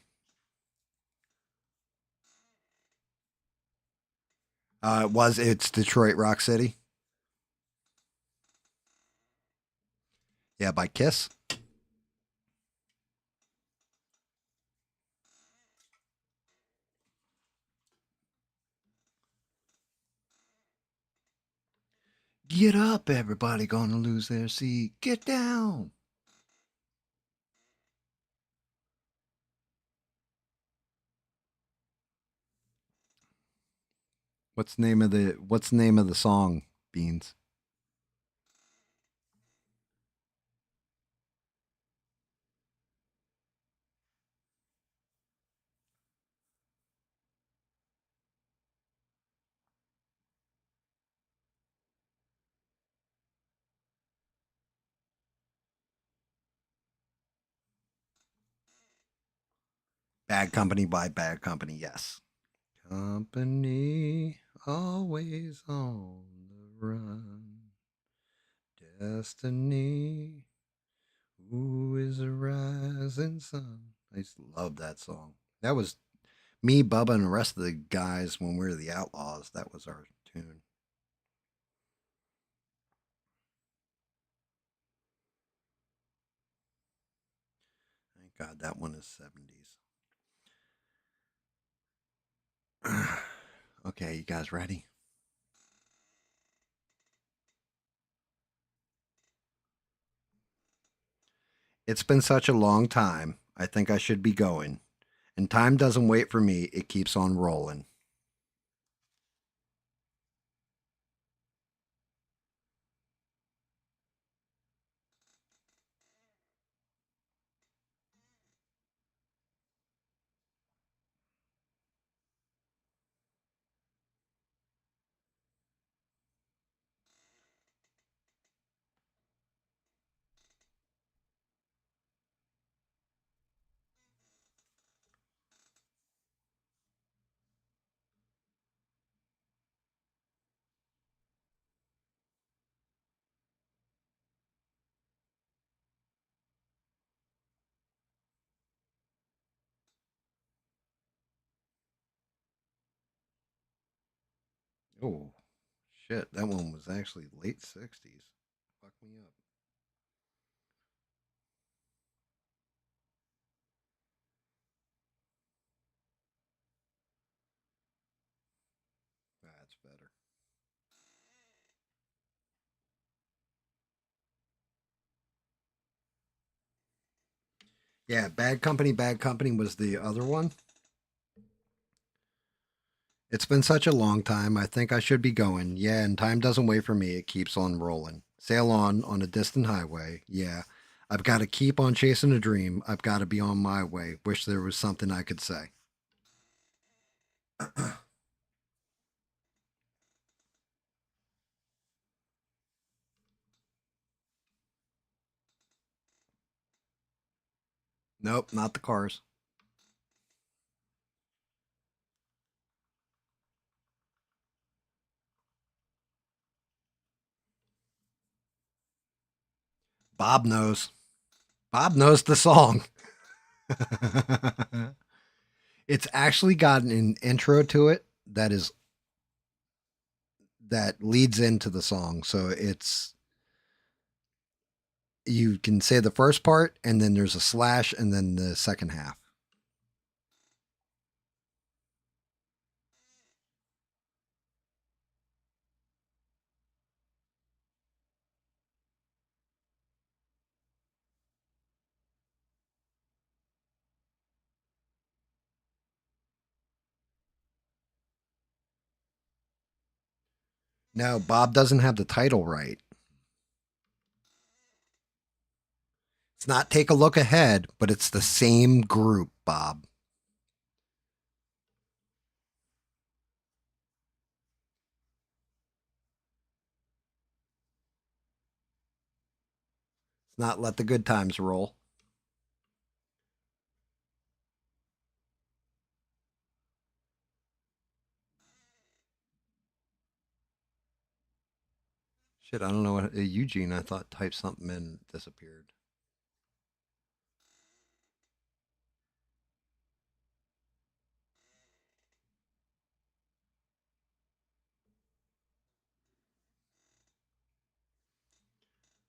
[SPEAKER 1] It's Detroit Rock City? Yeah, by Kiss. Get up, everybody gonna lose their seat. Get down. What's the name of the song, Beans? Bad Company by Bad Company, yes. Company always on the run. Destiny, who is a rising sun. I used to love that song. That was me, Bubba, and the rest of the guys when we were the Outlaws. That was our tune. Thank God that one is 70's. Okay, you guys ready? It's been such a long time. I think I should be going. And time doesn't wait for me, it keeps on rolling. Oh, shit. That one was actually late 60's. Fuck me up. That's better. Yeah, Bad Company was the other one. It's been such a long time. I think I should be going. Yeah, and time doesn't wait for me. It keeps on rolling. Sail on a distant highway. Yeah. I've got to keep on chasing a dream. I've got to be on my way. Wish there was something I could say. Nope, not the cars. Bob knows. Bob knows the song. It's actually got an intro to it that leads into the song. So it's you can say the first part and then there's a slash and then the second half. No, Bob doesn't have the title right. It's not Take a Look Ahead, but it's the same group, Bob. It's not Let the Good Times Roll. Shit, I don't know what Eugene. I thought typed something in and disappeared.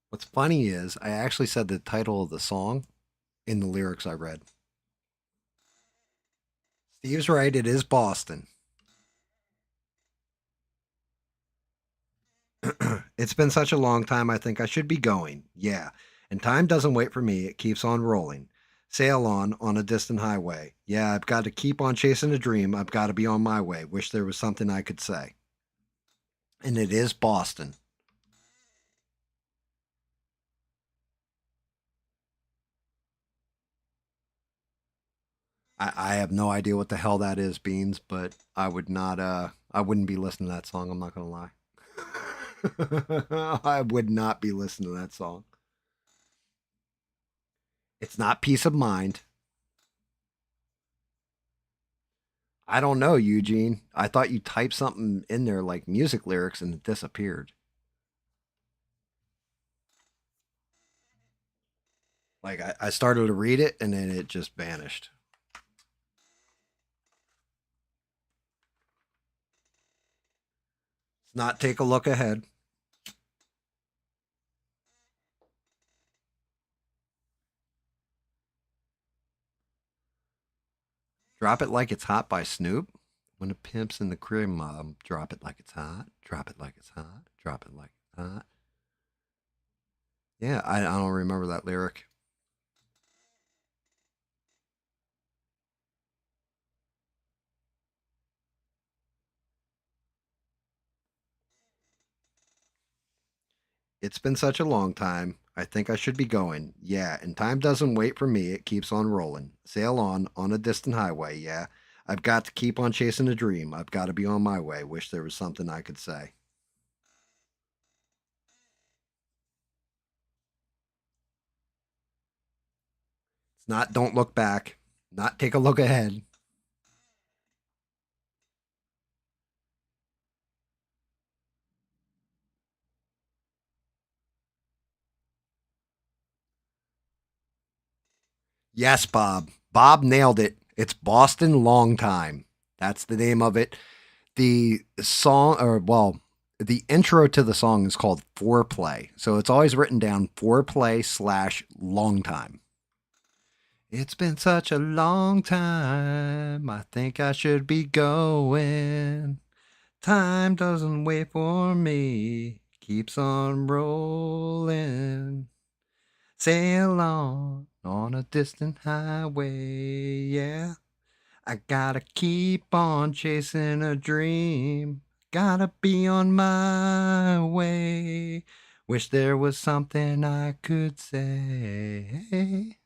[SPEAKER 1] What's funny is I actually said the title of the song in the lyrics I read. Steve's right. It is Boston. It's been such a long time. I think I should be going. Yeah. And time doesn't wait for me. It keeps on rolling. Sail on a distant highway. Yeah, I've got to keep on chasing a dream. I've got to be on my way. Wish there was something I could say. And it is Boston. I have no idea what the hell that is, Beans, but I would not I wouldn't be listening to that song, I'm not gonna lie. I would not be listening to that song. It's not Peace of Mind. I don't know, Eugene. I thought you typed something in there like music lyrics and it disappeared. Like I started to read it and then it just vanished. It's not Take a Look Ahead. Drop It Like It's Hot by Snoop. When a pimp's in the crib, mom, drop it like it's hot. Drop it like it's hot. Drop it like it's hot. Yeah, I don't remember that lyric. It's been such a long time. I think I should be going. Yeah, and time doesn't wait for me. It keeps on rolling. Sail on a distant highway. Yeah, I've got to keep on chasing a dream. I've got to be on my way. Wish there was something I could say. It's not Don't Look Back. Not Take a Look Ahead. Yes, Bob. Bob nailed it. It's Boston Long Time. That's the name of it. The song, or well, the intro to the song is called Foreplay. So it's always written down Foreplay slash Long Time. It's been such a long time. I think I should be going. Time doesn't wait for me. Keeps on rolling. Sail on a distant highway. Yeah. I gotta keep on chasing a dream. Gotta be on my way. Wish there was something I could say.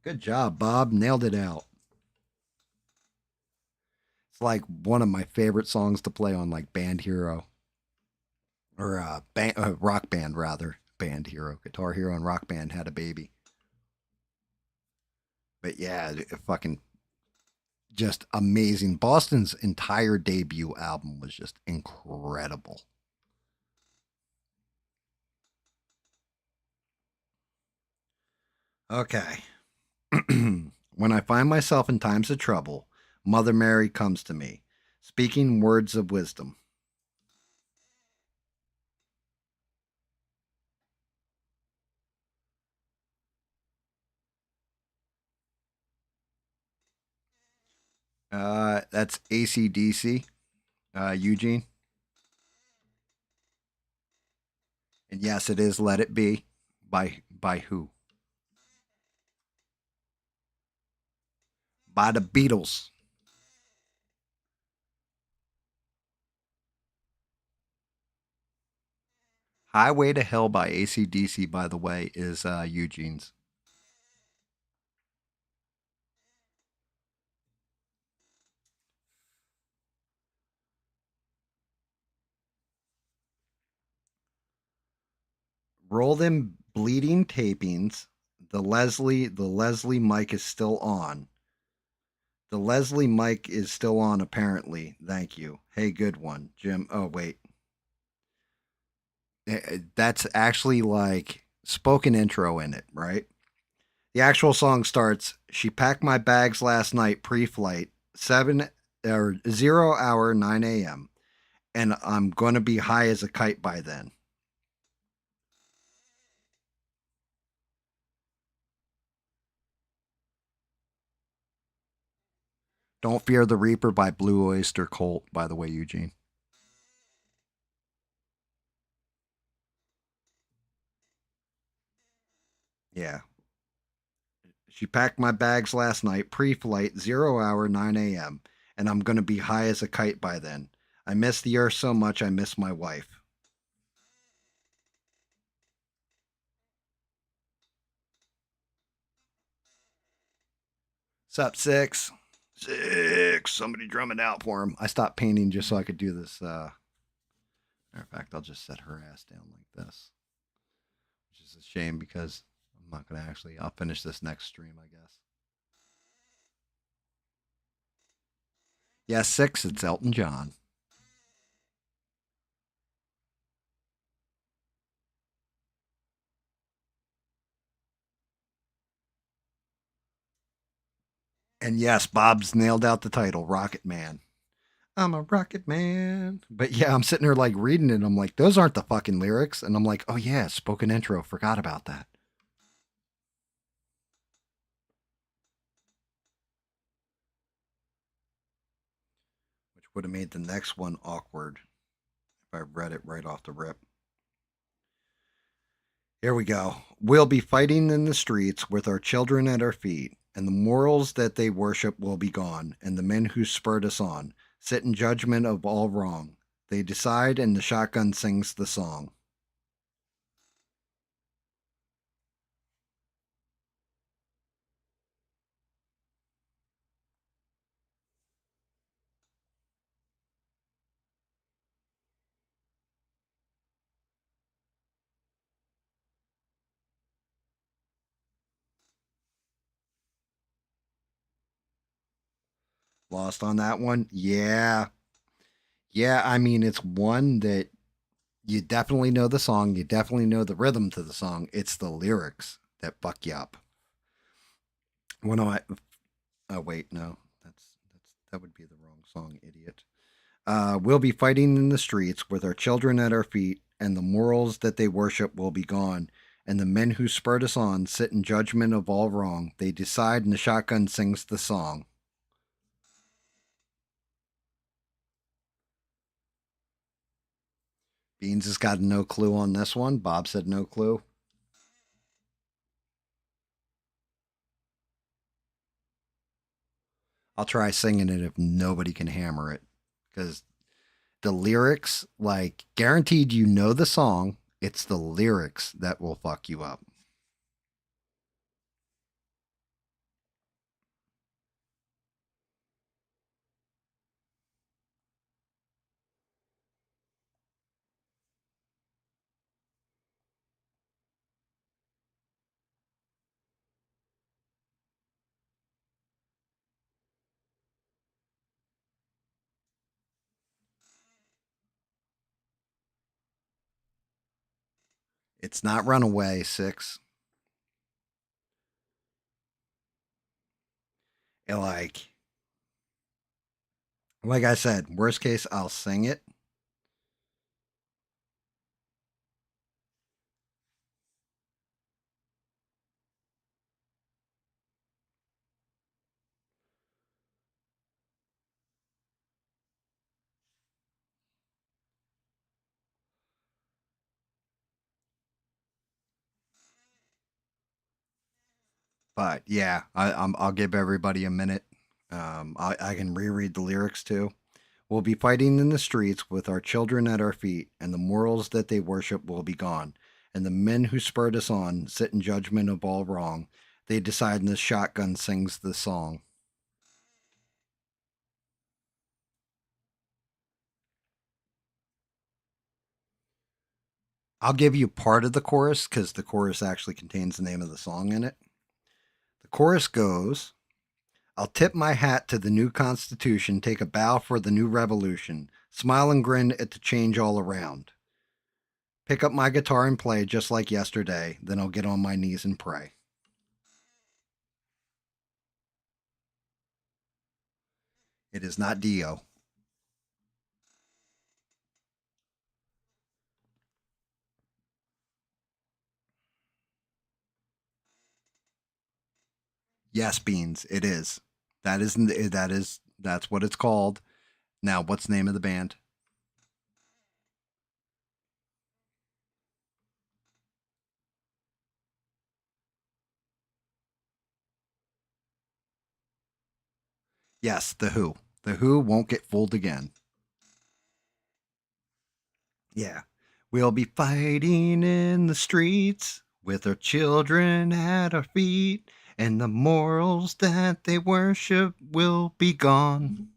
[SPEAKER 1] Good job, Bob. Nailed it out. It's like one of my favorite songs to play on like Band Hero or Rock Band rather. Band Hero, Guitar Hero, and Rock Band had a baby. But yeah, fucking just amazing. Boston's entire debut album was just incredible. Okay. When I find myself in times of trouble, Mother Mary comes to me, speaking words of wisdom. That's ACDC, Eugene. And yes, it is Let It Be by who? By the Beatles. Highway to Hell by AC/DC, by the way, is Eugene's. Roll them bleeding tapings. The Leslie mic is still on. The Leslie mic is still on, apparently. Thank you. Hey, good one, Jim. Oh, wait. That's actually like spoken intro in it, right? The actual song starts. She packed my bags last night pre-flight, 0 hour 9 a.m. and I'm gonna be high as a kite by then. Don't Fear the Reaper by Blue Oyster Cult, by the way, Eugene. Yeah. She packed my bags last night, pre-flight, 0 hour 9 a.m. and I'm gonna be high as a kite by then. I miss the earth so much. I miss my wife. Sup, six? Six. Somebody drumming out for him. I stopped painting just so I could do this. Matter of fact, I'll just set her ass down like this, which is a shame because I'm not going to actually. I'll finish this next stream, I guess. Yeah, six. It's Elton John. And yes, Bob's nailed out the title, Rocket Man. I'm a rocket man. But yeah, I'm sitting there like reading it. And I'm like, those aren't the fucking lyrics. And I'm like, oh yeah, spoken intro. Forgot about that. Which would have made the next one awkward if I read it right off the rip. Here we go. We'll be fighting in the streets with our children at our feet, and the morals that they worship will be gone, and the men who spurred us on sit in judgment of all wrong. They decide, and the shotgun sings the song. Lost on that one? Yeah. Yeah, I mean, it's one that you definitely know the song, you definitely know the rhythm to the song. It's the lyrics that fuck you up. One of my oh wait, no. That would be the wrong song, idiot. We'll be fighting in the streets with our children at our feet, and the morals that they worship will be gone. And the men who spurred us on sit in judgment of all wrong. They decide, and the shotgun sings the song. Beans has got no clue on this one. Bob said no clue. I'll try singing it if nobody can hammer it. Because the lyrics, like, guaranteed you know the song. It's the lyrics that will fuck you up. It's not Runaway, six. And like I said, worst case, I'll sing it. But yeah, I'll give everybody a minute. I can reread the lyrics too. We'll be fighting in the streets with our children at our feet, and the morals that they worship will be gone. And the men who spurred us on sit in judgment of all wrong. They decide, and the shotgun sings the song. I'll give you part of the chorus because the chorus actually contains the name of the song in it. The chorus goes, I'll tip my hat to the new Constitution, take a bow for the new revolution, smile and grin at the change all around. Pick up my guitar and play just like yesterday, then I'll get on my knees and pray. It is not Dio. Yes, Beans, it is. That's what it's called. Now, what's the name of the band? Yes, The Who. The Who won't get fooled again. Yeah. We'll be fighting in the streets with our children at our feet, and the morals that they worship will be gone.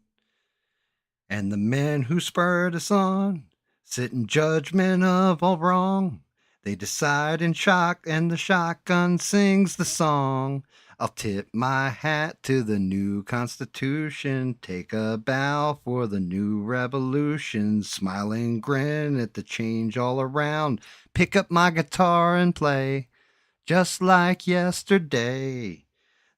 [SPEAKER 1] And the men who spurred us on sit in judgment of all wrong. They decide in shock, and the shotgun sings the song. I'll tip my hat to the new Constitution, take a bow for the new revolution, smile and grin at the change all around, pick up my guitar and play just like yesterday.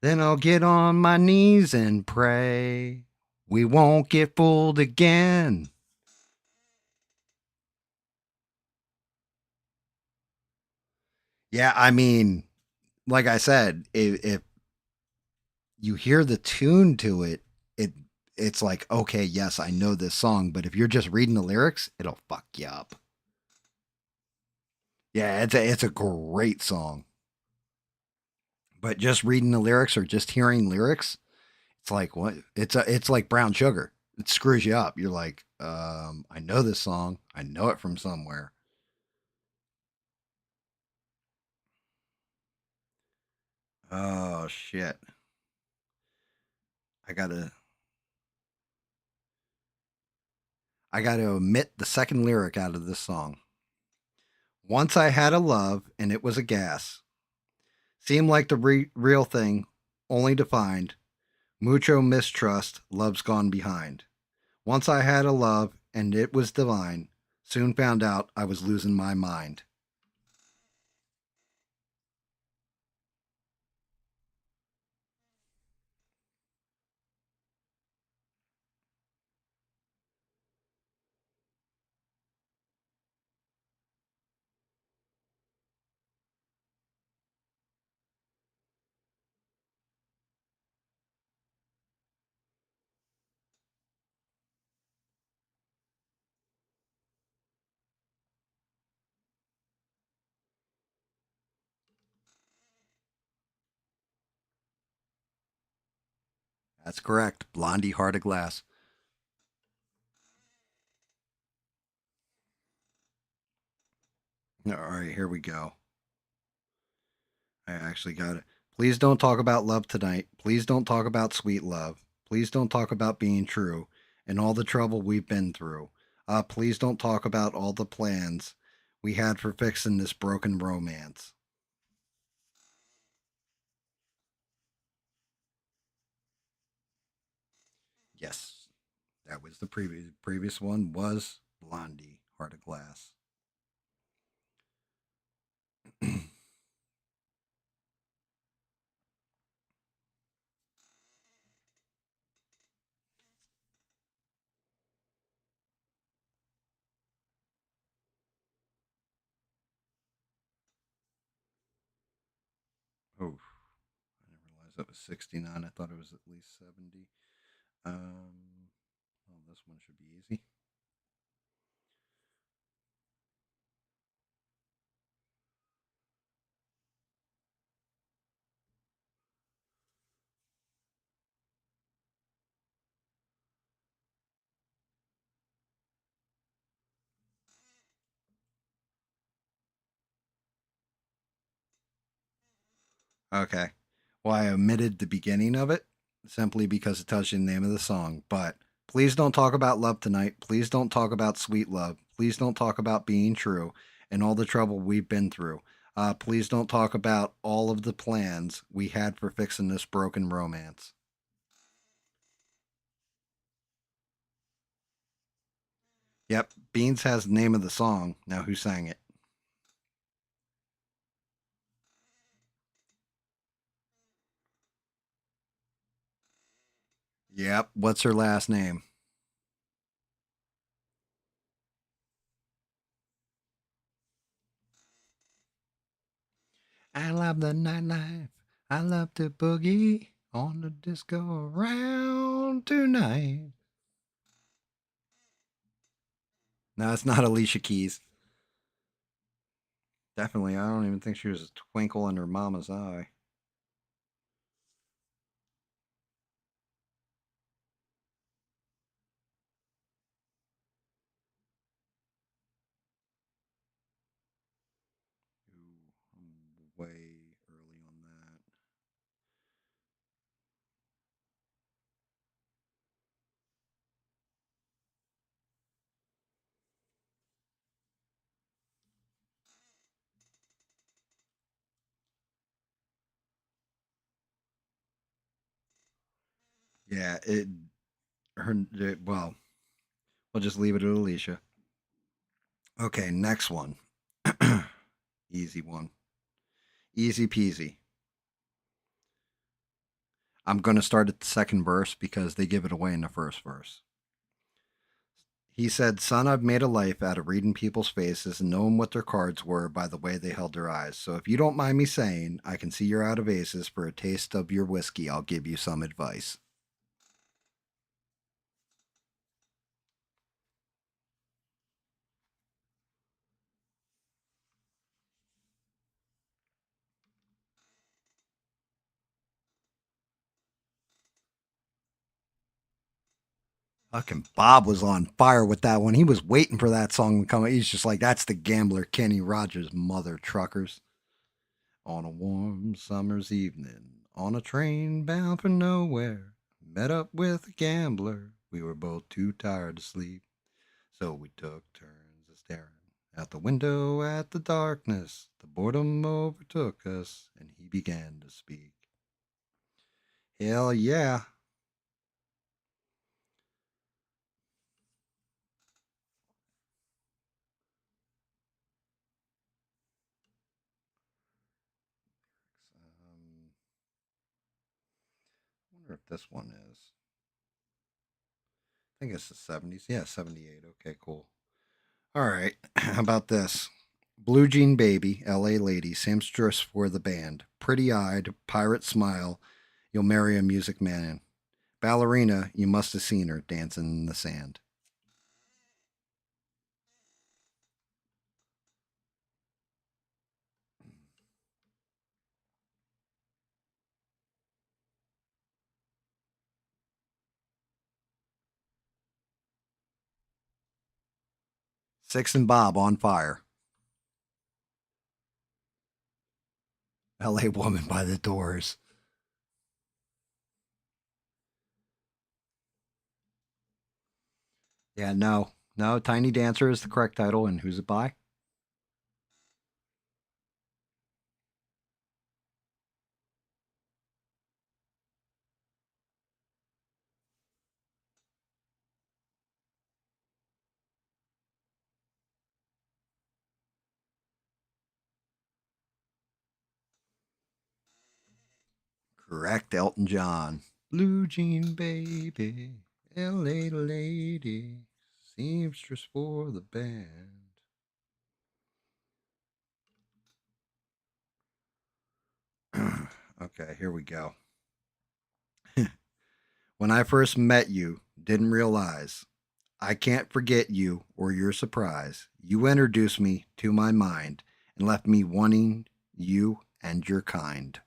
[SPEAKER 1] Then I'll get on my knees and pray. We won't get fooled again. Yeah, I mean, like I said, if you hear the tune to it, it it's like, okay, yes, I know this song, but if you're just reading the lyrics, it'll fuck you up. Yeah, it's a great song, but just reading the lyrics or just hearing lyrics, it's like what? It's like brown sugar. It screws you up. You're like, I know this song. I know it from somewhere. Oh shit. I gotta I gotta omit the second lyric out of this song. Once I had a love and it was a gas. Seemed like the real thing, only to find mucho mistrust, love's gone behind. Once I had a love and it was divine. Soon found out I was losing my mind. That's correct. Blondie Heart of Glass. All right, here we go. I actually got it. Please don't talk about love tonight. Please don't talk about sweet love. Please don't talk about being true and all the trouble we've been through. Please don't talk about all the plans we had for fixing this broken romance. Yes, that was the previous one was Blondie Heart of Glass. Oh, I didn't realize that was 69. I thought it was at least 70. Well, this one should be easy. Okay. Well, I omitted the beginning of it simply because it tells you the name of the song. But please don't talk about love tonight. Please don't talk about sweet love. Please don't talk about being true and all the trouble we've been through. Please don't talk about all of the plans we had for fixing this broken romance. Yep, Beans has the name of the song. Now, who sang it? Yep, what's her last name? I love the nightlife. I love to boogie on the disco around tonight. No, it's not Alicia Keys. Definitely, I don't even think she was a twinkle in her mama's eye. Ooh, I'm way early on that. Yeah, well, we'll just leave it at Alicia. Okay, next one. Easy one. Easy peasy. I'm going to start at the second verse because they give it away in the first verse. He said, "Son, I've made a life out of reading people's faces and knowing what their cards were by the way they held their eyes. So if you don't mind me saying, I can see you're out of aces. For a taste of your whiskey, I'll give you some advice." Fucking Bob was on fire with that one. He was waiting for that song to come. He's just like, that's the gambler Kenny Rogers, mother truckers. On a warm summer's evening, on a train bound for nowhere, met up with a gambler. We were both too tired to sleep, so we took turns a staring out the window at the darkness. The boredom overtook us, and he began to speak. Hell yeah. I wonder if this one is. I think it's the 70s. Yeah, 78. Okay, cool. All right. How about this? Blue Jean Baby, LA Lady, seamstress for the band. Pretty eyed, pirate smile, you'll marry a music man. Ballerina, you must have seen her dancing in the sand. Six and Bob on fire. LA Woman by the Doors. Yeah, no. No, Tiny Dancer is the correct title, and who's it by? Correct, Elton John. Blue Jean Baby, LA Lady, seamstress for the band. Okay, here we go. When I first met you, didn't realize I can't forget you or your surprise. You introduced me to my mind and left me wanting you and your kind.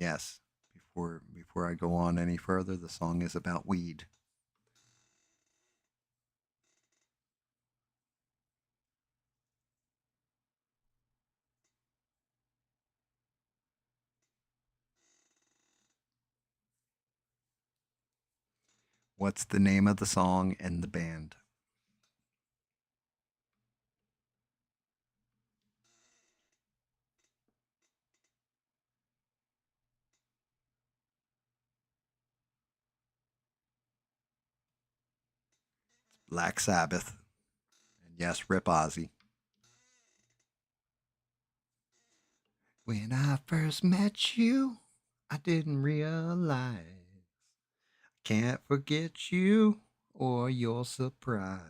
[SPEAKER 1] Yes, before I go on any further, the song is about weed. What's the name of the song and the band? Black Sabbath. And yes, Rip Ozzy. When I first met you, I didn't realize. Can't forget you or your surprise.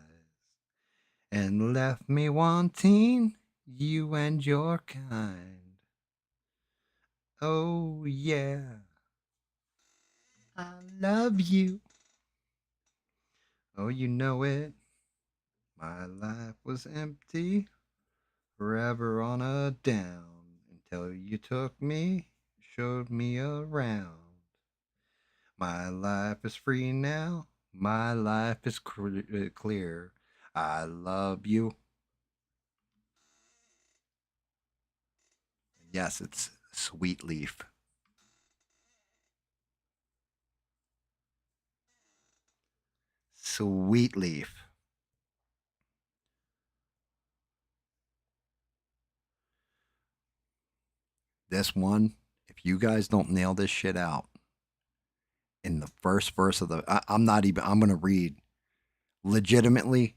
[SPEAKER 1] And left me wanting you and your kind. Oh, yeah, I love you. Oh, you know it. My life was empty, forever on a down, until you took me, showed me around. My life is free now, my life is clear. I love you. Yes, it's Sweet Leaf. Sweet Leaf. This one, if you guys don't nail this shit out in the first verse of I'm not even, I'm going to read legitimately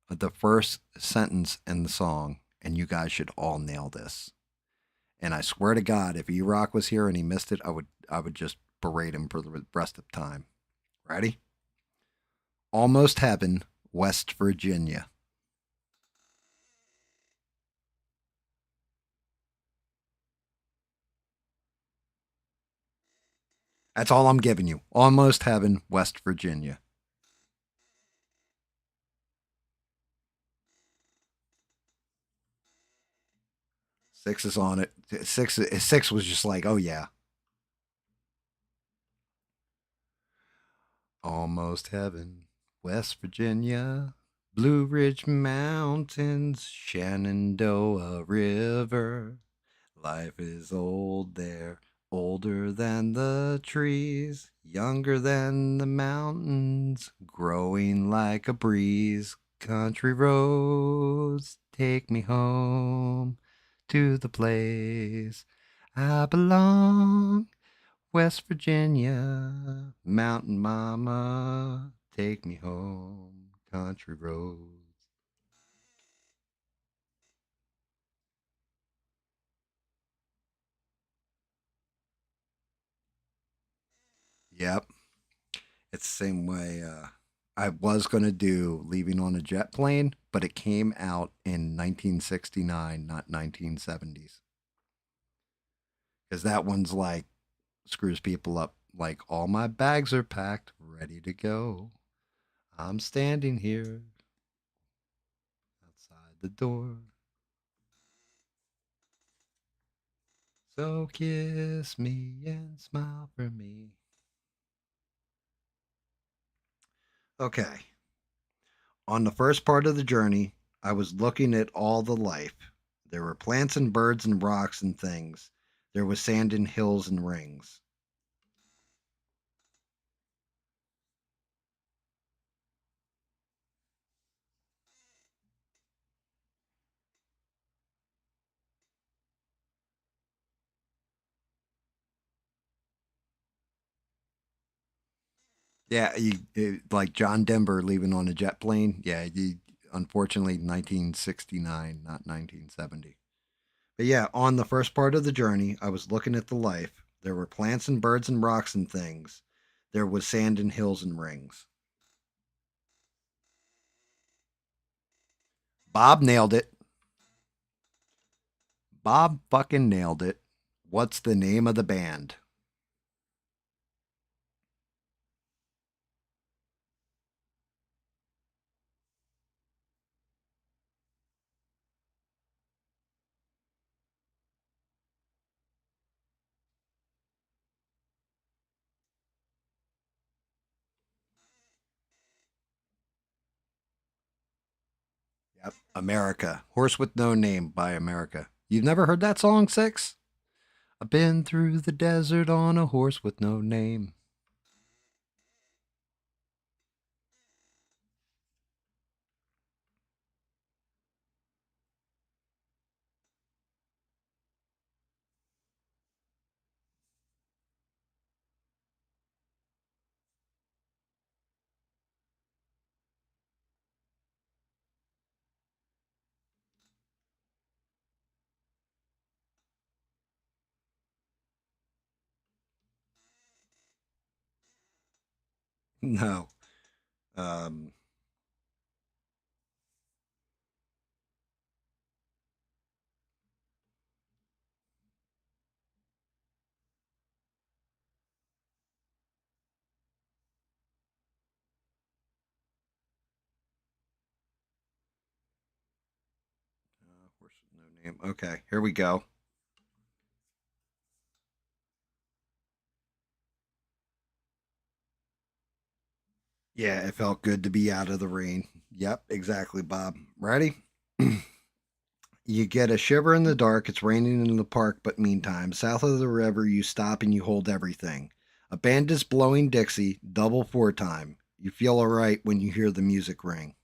[SPEAKER 1] the first sentence in the song, and you guys should all nail this. And I swear to God, if E Rock was here and he missed it, I would just berate him for the rest of the time. Ready? Almost Heaven, West Virginia. That's all I'm giving you. Almost Heaven, West Virginia. Six is on it. Six was just like, oh yeah. Almost Heaven, West Virginia. Blue Ridge Mountains, Shenandoah River. Life is old there, older than the trees, younger than the mountains, growing like a breeze. Country roads take me home to the place I belong. West Virginia, Mountain Mama, take me home. Country roads. Yep. It's the same way. I was going to do Leaving on a Jet Plane, but it came out in 1969, not 1970s. Because that one's like screws people up. Like, all my bags are packed, ready to go. I'm standing here outside the door. So kiss me and smile for me. Okay. On the first part of the journey, I was looking at all the life. There were plants and birds and rocks and things. There was sand and hills and rings. Yeah, like John Denver leaving on a jet plane. Yeah, unfortunately 1969, not 1970. But yeah, on the first part of the journey, I was looking at the life. There were plants and birds and rocks and things. There was sand and hills and rings. Bob nailed it. Bob fucking nailed it. What's the name of the band? America. Horse with No Name by America. You've never heard that song, Six? I've been through the desert on a horse with no name. No. Um, horse with no name. Okay, here we go. Yeah, it felt good to be out of the rain. Yep, exactly, Bob. Ready? You get a shiver in the dark. It's raining in the park, but meantime, south of the river, you stop and you hold everything. A band is blowing Dixie, double four time. You feel all right when you hear the music ring.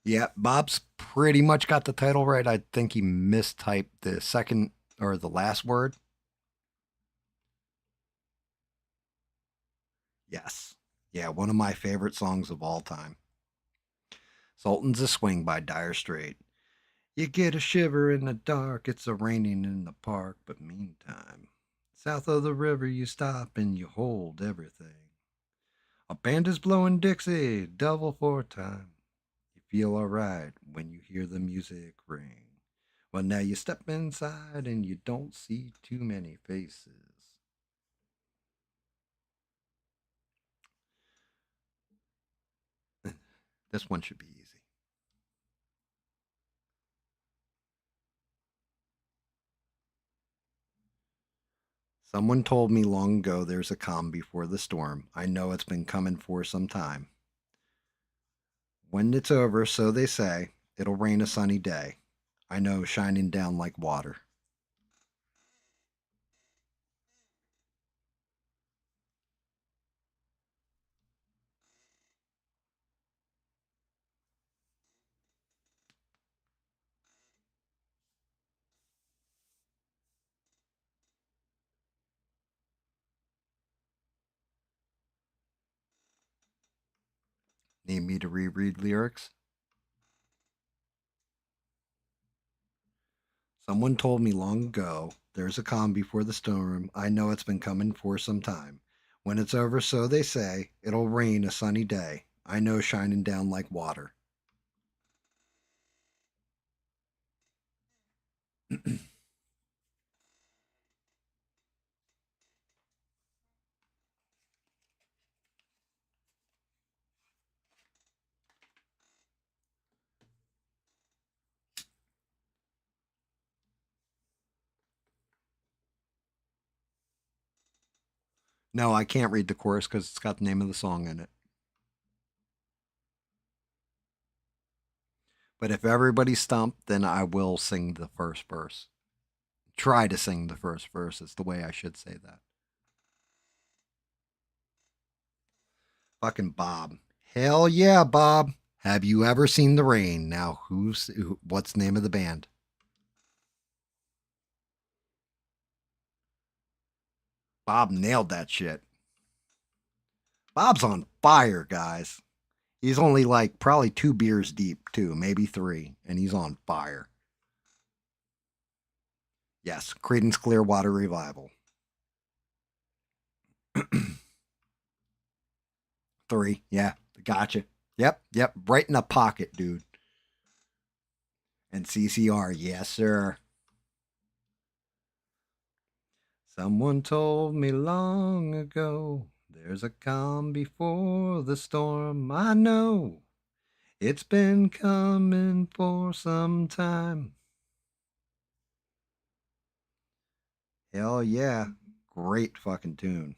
[SPEAKER 1] Yeah, Bob's pretty much got the title right. I think he mistyped the second or the last word. Yes. Yeah, one of my favorite songs of all time. Sultan's a Swing by Dire Straits. You get a shiver in the dark, it's a raining in the park, but meantime, south of the river you stop and you hold everything. A band is blowing Dixie, double four time. You feel alright when you hear the music ring. Well, now you step inside and you don't see too many faces. This one should be easy. Someone told me long ago there's a calm before the storm. I know it's been coming for some time. When it's over, so they say, it'll rain a sunny day. I know, shining down like water. Need me to reread lyrics? Someone told me long ago there's a calm before the storm. I know it's been coming for some time. When it's over, so they say, it'll rain a sunny day. I know, shining down like water. No, I can't read the chorus because it's got the name of the song in it. But if everybody's stumped, then I will sing the first verse. Try to sing the first verse. It's the way I should say that. Fucking Bob. Hell yeah, Bob. Have you ever seen the rain? Now, what's the name of the band? Bob nailed that shit. Bob's on fire, guys. He's only like probably 2 beers deep, too, maybe three, and he's on fire. Yes, Creedence Clearwater Revival. Three. Yeah. Gotcha. Yep. Yep. Right in the pocket, dude. And CCR. Yes, sir. Someone told me long ago there's a calm before the storm. I know it's been coming for some time. Hell yeah. Great fucking tune.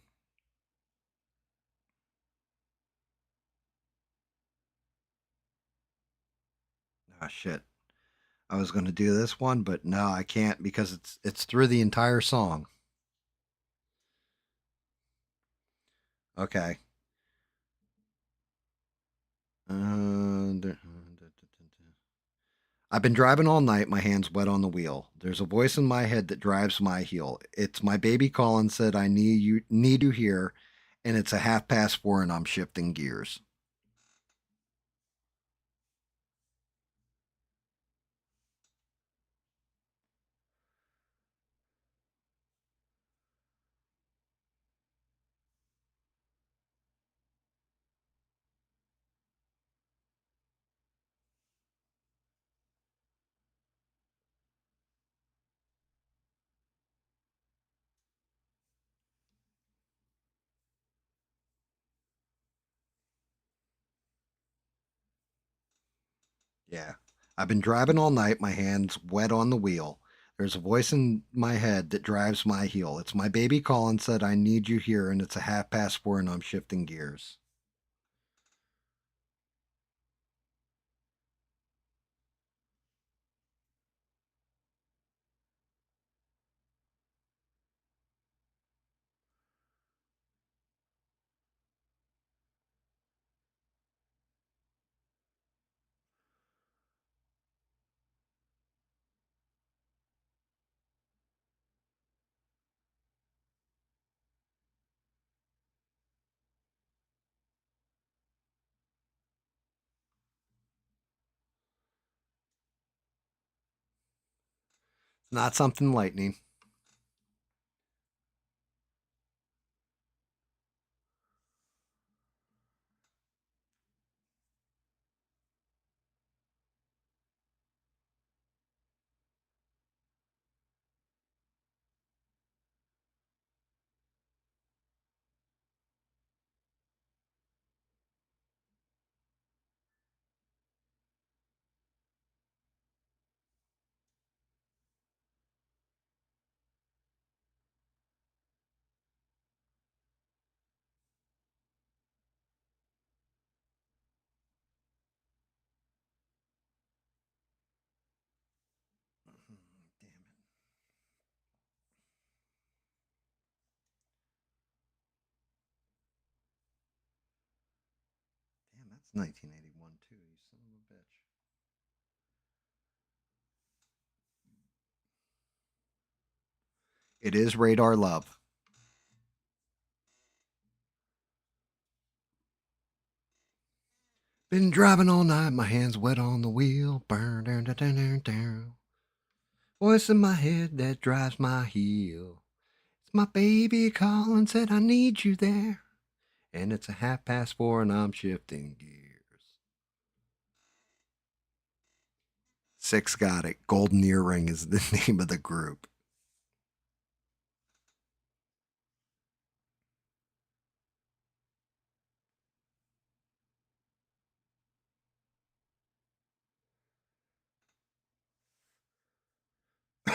[SPEAKER 1] Ah, shit. I was going to do this one, but no, I can't because it's through the entire song. Okay. I've been driving all night, my hands wet on the wheel. There's a voice in my head that drives my heel. It's my baby calling, said I need you here, and it's a 4:30 and I'm shifting gears. Yeah. I've been driving all night, my hands wet on the wheel. There's a voice in my head that drives my heel. It's my baby calling, said I need you here, and it's a 4:30 and I'm shifting gears. It's not something lightning. Damn it. Damn, that's 1981 too, you son of a bitch. It is Radar Love. Been driving all night, my hands wet on the wheel. Burn, down, down, down, down, down. Voice in my head that drives my heel. It's my baby calling, said I need you there. And it's a 4:30 and I'm shifting gears. Six got it. Golden Earring is the name of the group.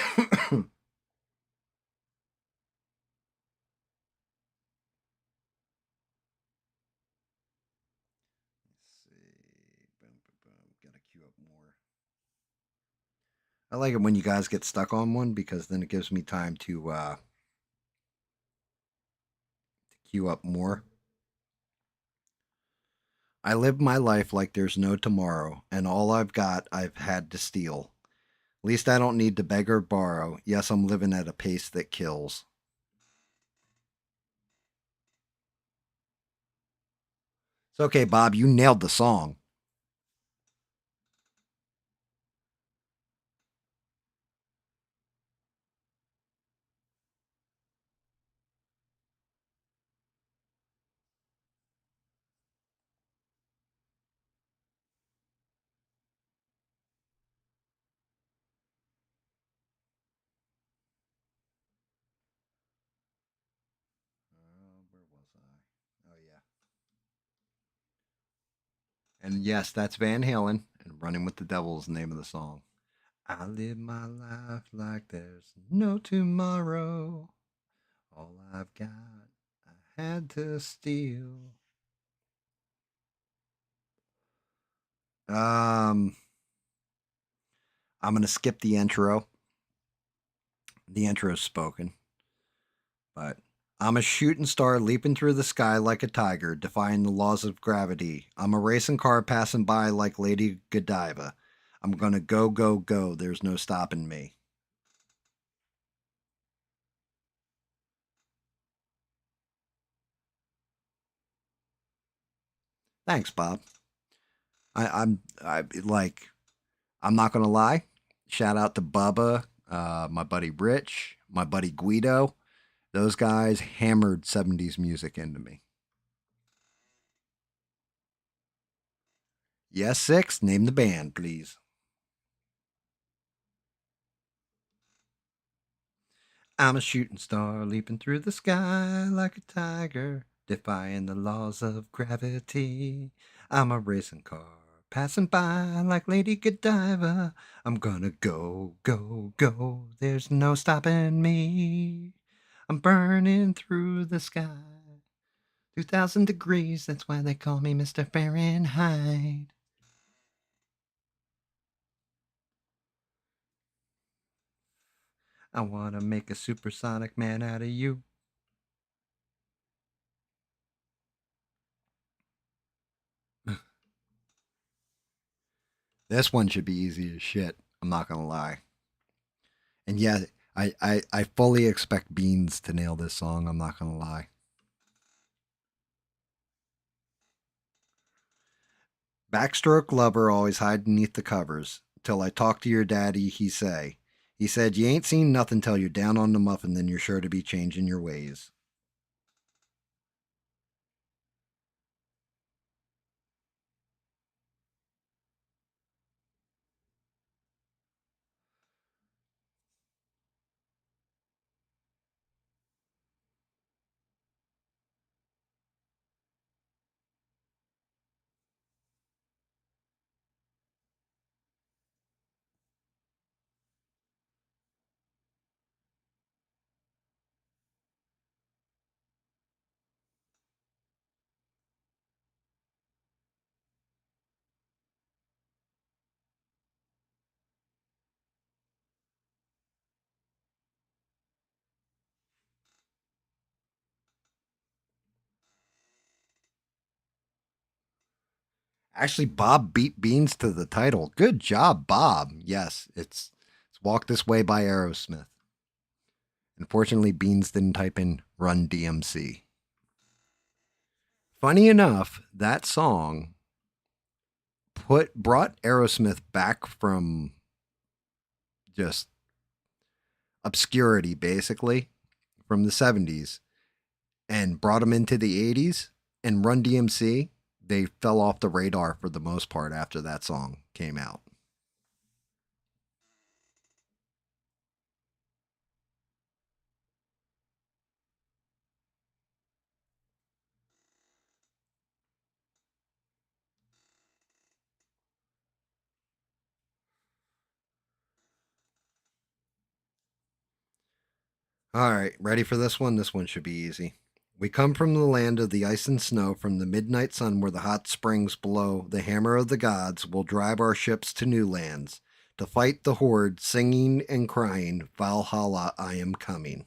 [SPEAKER 1] Let's see. Boom, boom, boom. Gotta queue up more. I like it when you guys get stuck on one because then it gives me time to queue up more. I live my life like there's no tomorrow, and all I've got I've had to steal. At least I don't need to beg or borrow. Yes, I'm living at a pace that kills. It's okay, Bob. You nailed the song. Oh yeah. And yes, that's Van Halen. And Running with the Devil is the name of the song. I live my life like there's no tomorrow. All I've got, I had to steal. Um, I'm gonna skip the intro. The intro's spoken, but I'm a shooting star leaping through the sky like a tiger, defying the laws of gravity. I'm a racing car passing by like Lady Godiva. I'm gonna go, go, go. There's no stopping me. Thanks, Bob. I like. I'm not gonna lie. Shout out to Bubba, my buddy Rich, my buddy Guido. Those guys hammered 70s music into me. Yes, six. Name the band, please. I'm a shooting star leaping through the sky like a tiger, defying the laws of gravity. I'm a racing car passing by like Lady Godiva. I'm gonna go, go, go. There's no stopping me. I'm burning through the sky. 2,000 degrees, that's why they call me Mr. Fahrenheit. I wanna make a supersonic man out of you. This one should be easy as shit. I'm not gonna lie. And yeah, I fully expect Beans to nail this song. I'm not gonna lie. Backstroke lover always hide beneath the covers. Till I talk to your daddy, he say. He said, you ain't seen nothing till you're down on the muffin, then you're sure to be changing your ways. Actually, Bob beat Beans to the title. Good job, Bob. Yes, it's Walk This Way by Aerosmith. Unfortunately, Beans didn't type in Run DMC. Funny enough, that song put brought Aerosmith back from just obscurity, basically, from the 70s and brought them into the 80s. And Run DMC, they fell off the radar for the most part after that song came out. All right, ready for this one? This one should be easy. We come from the land of the ice and snow, from the midnight sun where the hot springs blow. The hammer of the gods will drive our ships to new lands to fight the horde, singing and crying, Valhalla, I am coming.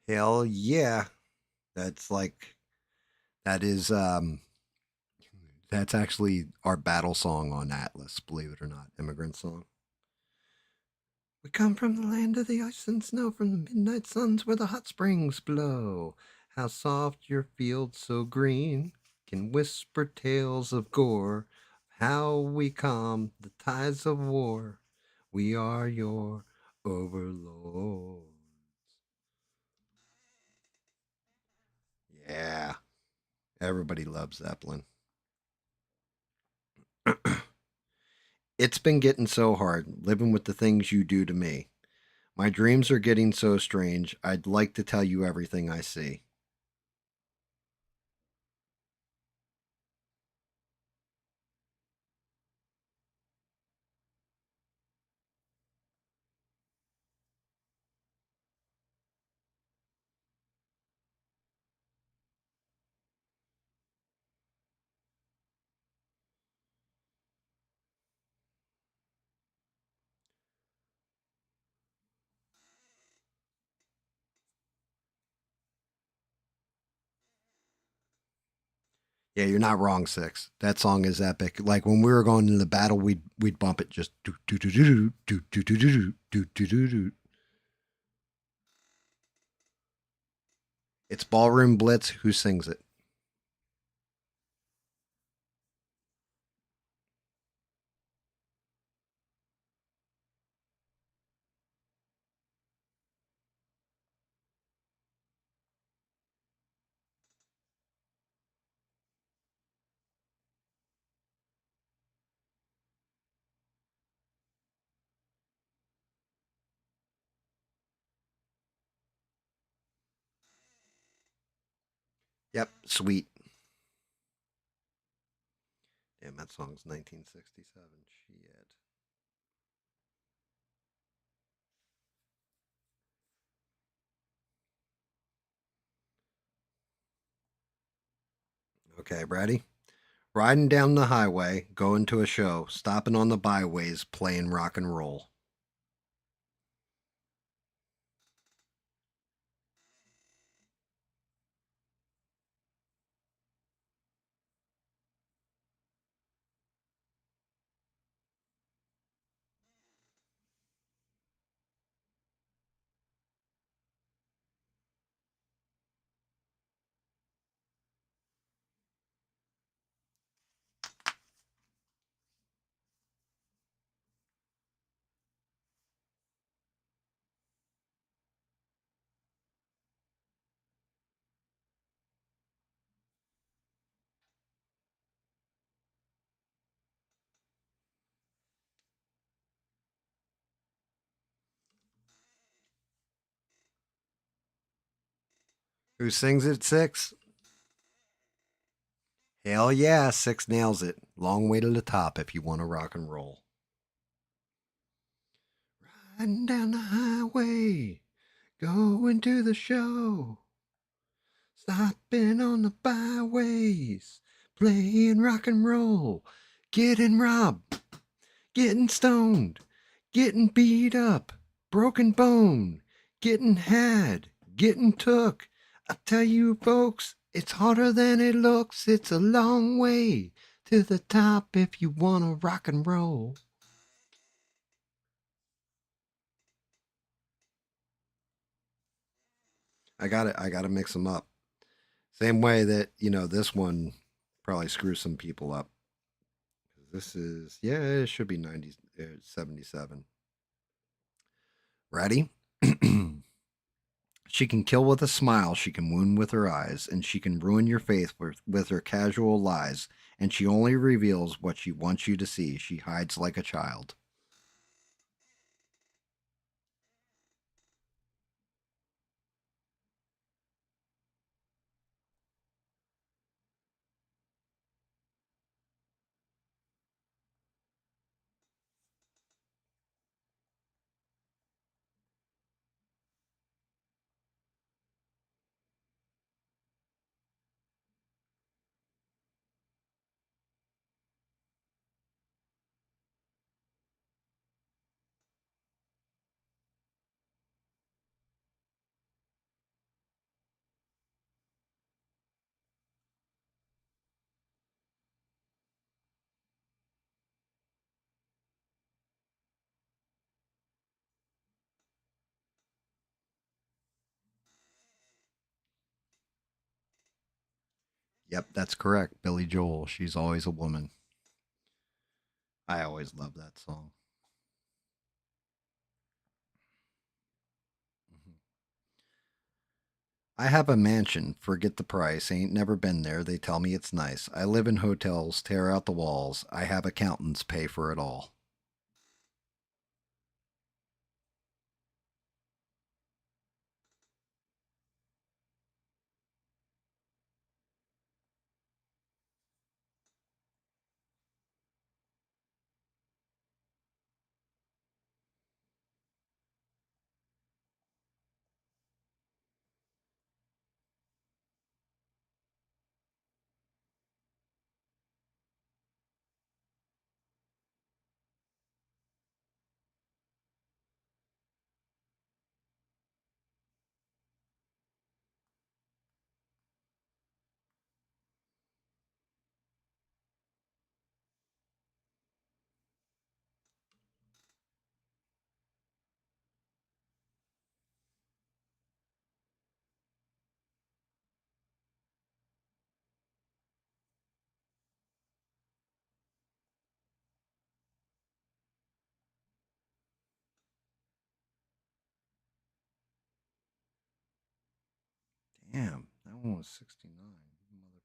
[SPEAKER 1] Hell yeah. That's like, that is, that's actually our battle song on Atlas, believe it or not. Immigrant song. We come from the land of the ice and snow, from the midnight suns where the hot springs blow. How soft your fields so green can whisper tales of gore. How we calm the tides of war. We are your overlords. Yeah, everybody loves Zeppelin. It's been getting so hard living with the things you do to me. My dreams are getting so strange. I'd like to tell you everything I see. Yeah, you're not wrong, Six. That song is epic. Like when we were going into the battle, we'd bump it just do do do do do do do do do do do do. It's Ballroom Blitz. Who sings it? Yep, Sweet. Damn, that song's 1967. Shit. Okay, ready? Riding down the highway, going to a show, stopping on the byways, playing rock and roll. Who sings it, Six? Hell yeah, Six nails it. Long way to the top if you want to rock and roll. Riding down the highway, going to the show. Stopping on the byways, playing rock and roll. Getting robbed, getting stoned, getting beat up, broken bone, getting had, getting took. I tell you, folks, it's harder than it looks. It's a long way to the top if you want to rock and roll. I got it. I got to mix them up. Same way that, this one probably screws some people up. This is, yeah, it should be 90, 77. Ready? She can kill with a smile, she can wound with her eyes, and she can ruin your faith with her casual lies. And she only reveals what she wants you to see. She hides like a child. Yep, that's correct. Billy Joel. She's always a woman. I always love that song. Mhm. I have a mansion. Forget the price. Ain't never been there. They tell me it's nice. I live in hotels. Tear out the walls. I have accountants pay for it all. Damn, that one was 69. Mother-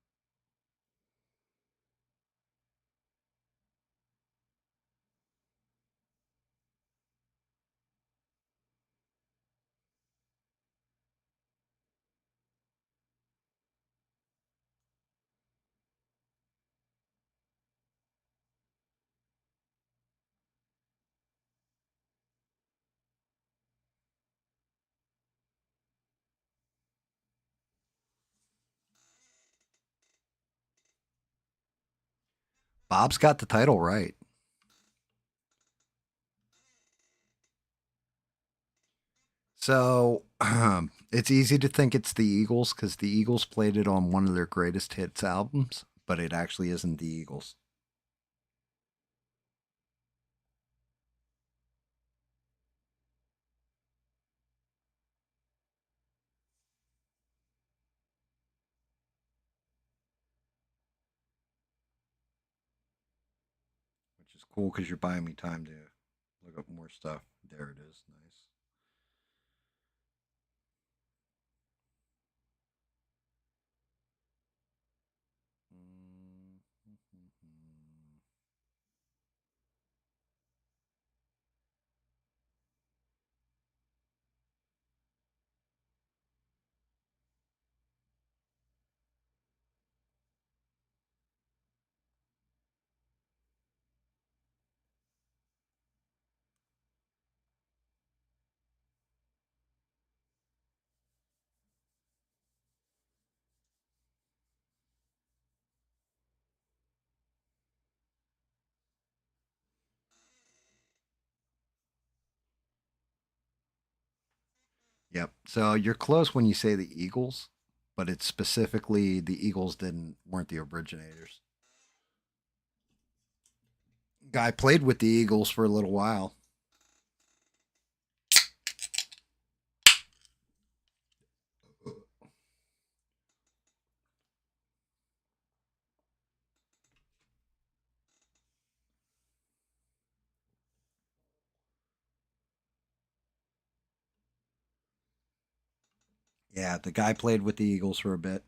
[SPEAKER 1] Bob's got the title right. So it's easy to think it's the Eagles because the Eagles played it on one of their greatest hits albums, but it actually isn't the Eagles, which is cool because you're buying me time to look up more stuff. There it is. Nice. Mm, Yep. So you're close when you say the Eagles, but it's specifically the Eagles didn't weren't the originators. Guy played with the Eagles for a little while. Yeah, the guy played with the Eagles for a bit.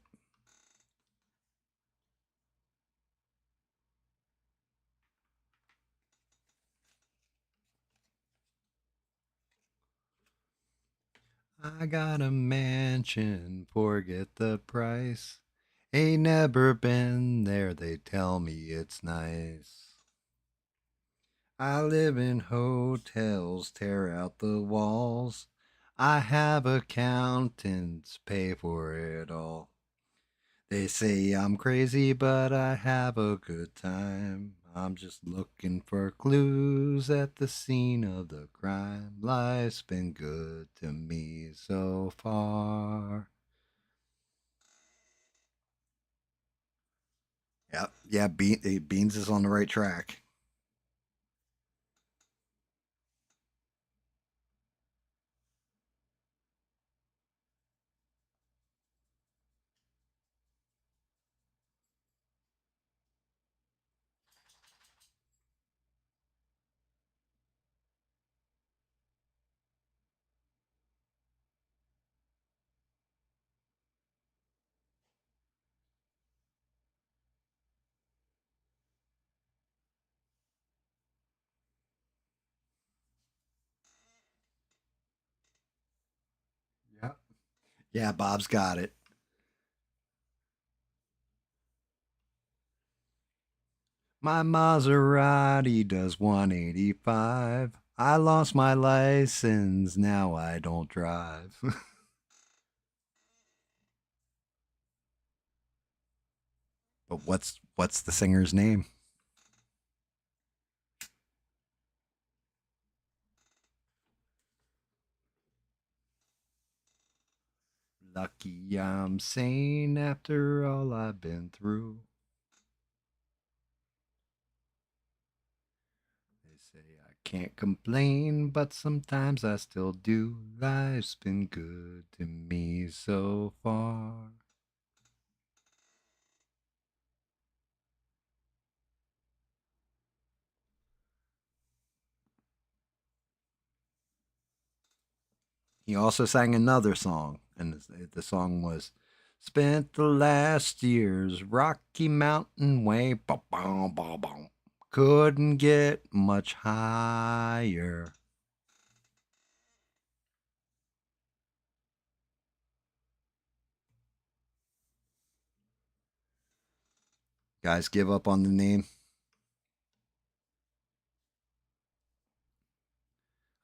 [SPEAKER 1] I got a mansion, forget the price. Ain't never been there, they tell me it's nice. I live in hotels, tear out the walls. I have accountants pay for it all. They say I'm crazy, but I have a good time. I'm just looking for clues at the scene of the crime. Life's been good to me so far. Yep, yeah, Beans is on the right track. Yeah, Bob's got it. My Maserati does 185. I lost my license, now I don't drive. But what's the singer's name? Lucky I'm sane after all I've been through. They say I can't complain, but sometimes I still do. Life's been good to me so far. He also sang another song, and the song was Spent the last years Rocky Mountain Way. Ba, ba, ba, ba. Couldn't get much higher. Guys, give up on the name.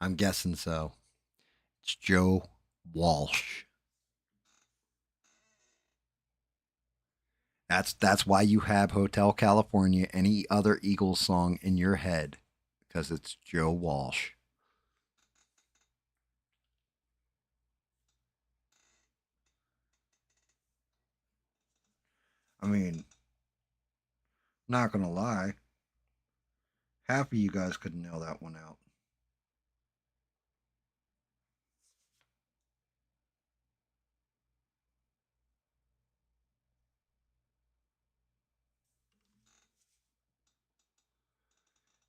[SPEAKER 1] I'm guessing so. It's Joe Walsh. That's why you have Hotel California, any other Eagles song in your head, because it's Joe Walsh. I mean, not gonna lie, half of you guys could nail that one out.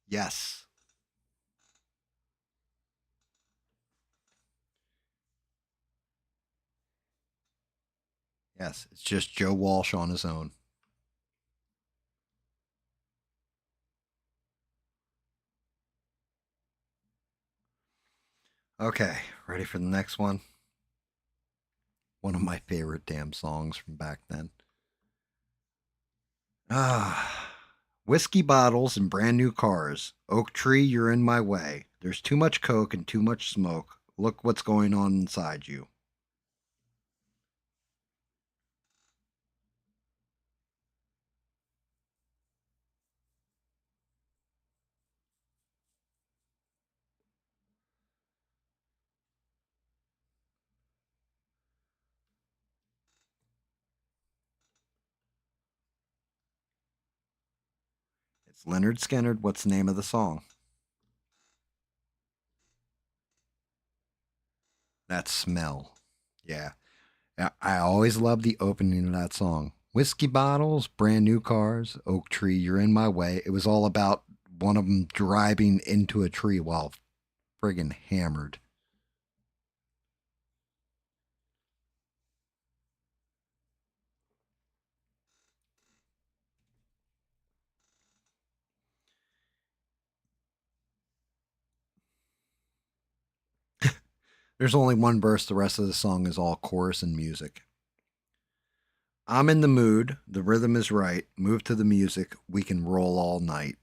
[SPEAKER 1] Yes, yes, it's just Joe Walsh on his own. Okay, ready for the next one? One of my favorite damn songs from back then. Ah, whiskey bottles and brand new cars. Oak tree, you're in my way. There's too much coke and too much smoke. Look what's going on inside you. It's Leonard Skinner. What's the name of the song? That smell. Yeah. I always love the opening of that song. Whiskey bottles, brand new cars, oak tree, you're in my way. It was all about one of them driving into a tree while friggin' hammered. There's only one verse, the rest of the song is all chorus and music. I'm in the mood, the rhythm is right, move to the music, we can roll all night.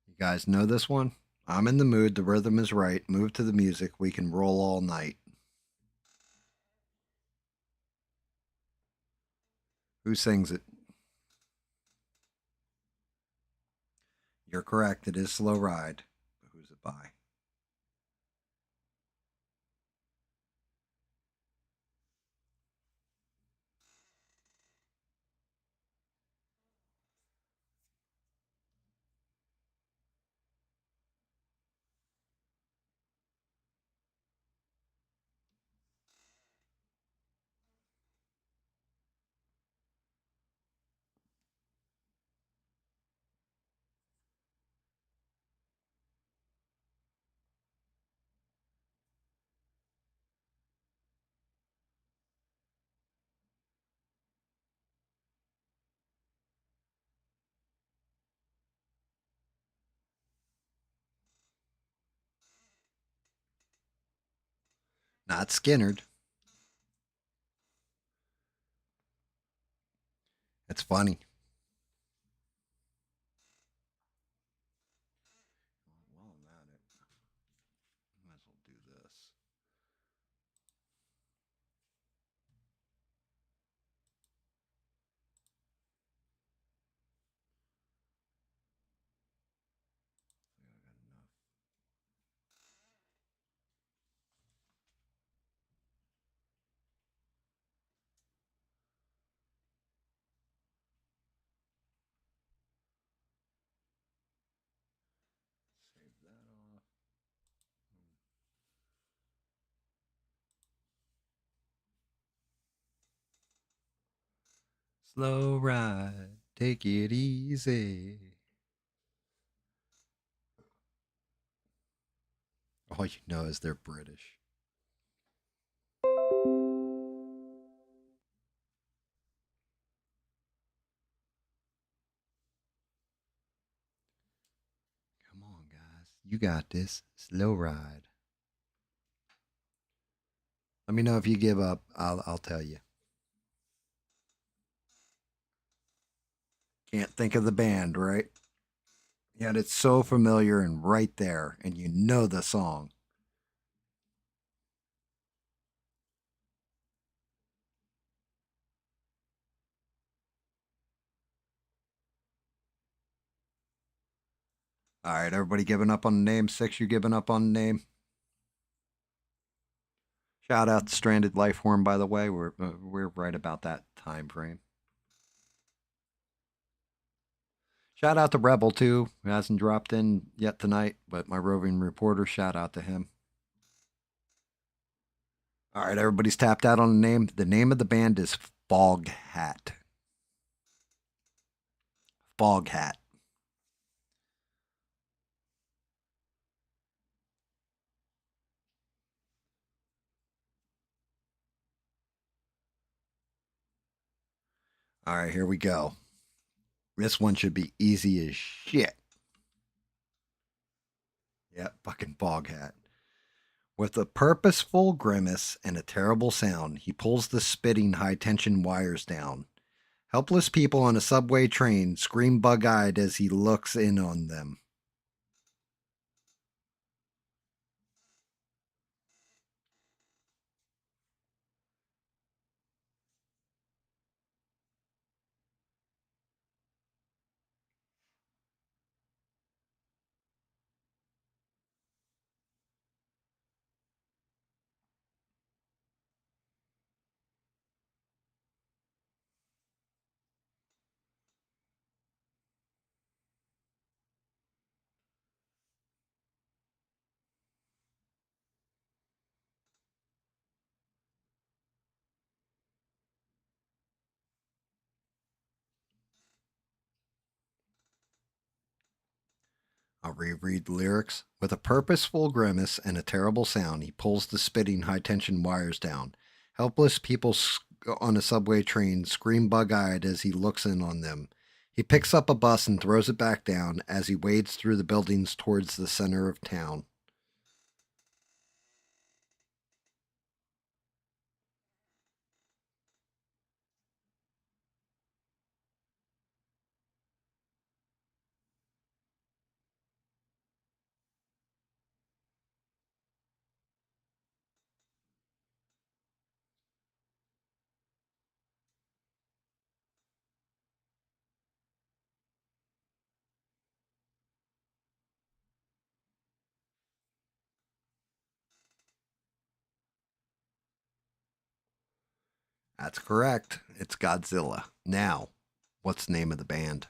[SPEAKER 1] You guys know this one? I'm in the mood, the rhythm is right, move to the music, we can roll all night. Who sings it? You're correct, it is Slow Ride. But who's it by? Not Skinnerd. It's funny. While I'm at it, might as well do this. Save that off. Slow ride, take it easy. All you know is they're British. Come on, guys. You got this. Slow ride. Let me know if you give up. I'll tell you. Can't think of the band, right? Yet it's so familiar and right there, and you know the song. All right, everybody giving up on the name. Six, you giving up on the name. Shout out to Stranded Lifeform, by the way. We're right about that time frame. Shout out to Rebel too, who hasn't dropped in yet tonight, but my roving reporter. Shout out to him. All right, everybody's tapped out on the name. The name of the band is Fog Hat. Fog Hat. All right, here we go. This one should be easy as shit. Yep, fucking Fog Hat. With a purposeful grimace and a terrible sound, he pulls the spitting high tension wires down. Helpless people on a subway train scream bug eyed as he looks in on them. I'll reread the lyrics. With a purposeful grimace and a terrible sound, he pulls the spitting high tension wires down. Helpless people on a subway train scream bug eyed as he looks in on them. He picks up a bus and throws it back down as he wades through the buildings towards the center of town. That's correct. It's Godzilla. Now, what's the name of the band?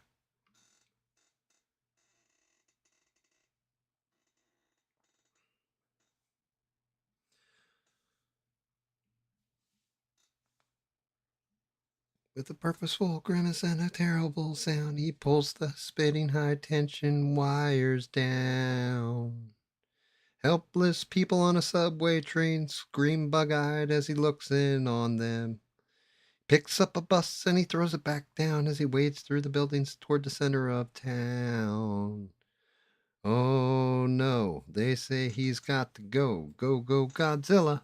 [SPEAKER 1] With a purposeful grimace and a terrible sound, he pulls the spitting high tension wires down. Helpless people on a subway train scream bug eyed as he looks in on them. Picks up a bus and he throws it back down as he wades through the buildings toward the center of town. Oh no, they say he's got to go. Go, go, Godzilla.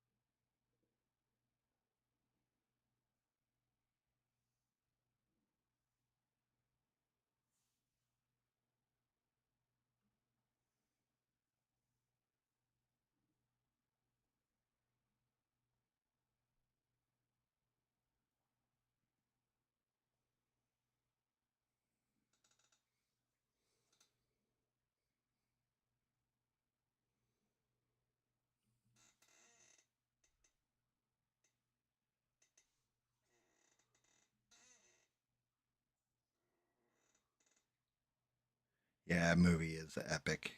[SPEAKER 1] Yeah, movie is epic.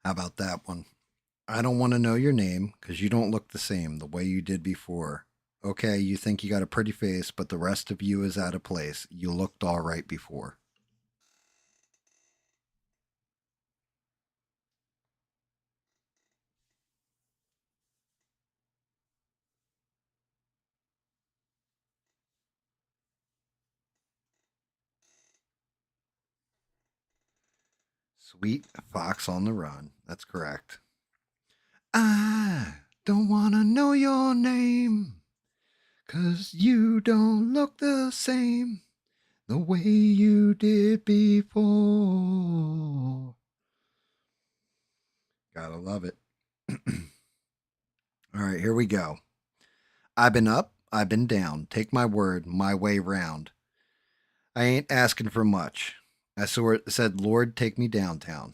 [SPEAKER 1] How about that one? I don't want to know your name because you don't look the same the way you did before. Okay, you think you got a pretty face, but the rest of you is out of place. You looked all right before. Sweet fox on the run. That's correct. I don't want to know your name because you don't look the same the way you did before. Gotta love it. All right, here we go. I've been up, I've been down. Take my word, my way round. I ain't asking for much. Said, Lord, take me downtown.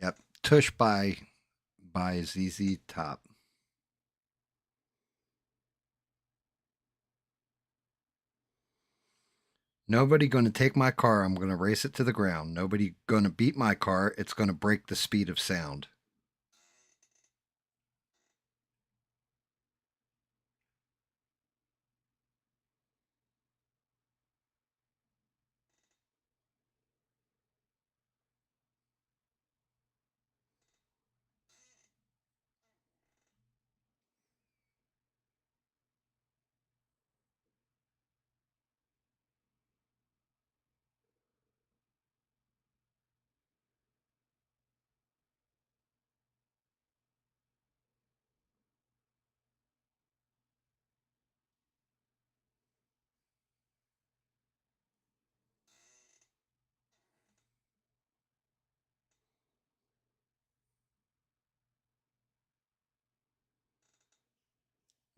[SPEAKER 1] Yep. Tush by ZZ Top. Nobody gonna take my car. I'm gonna race it to the ground. Nobody gonna beat my car. It's gonna break the speed of sound.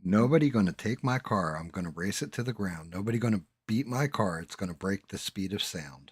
[SPEAKER 1] Nobody gonna take my car. I'm gonna race it to the ground. Nobody gonna beat my car. It's gonna break the speed of sound.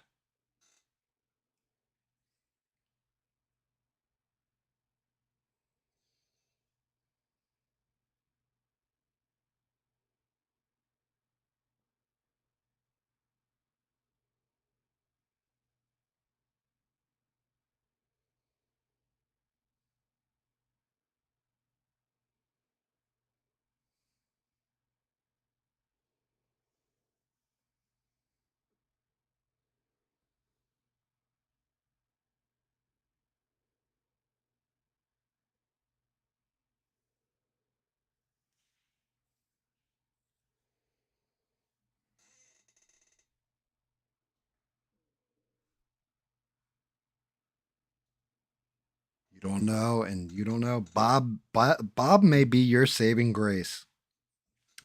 [SPEAKER 1] You don't know, and you don't know. Bob may be your saving grace.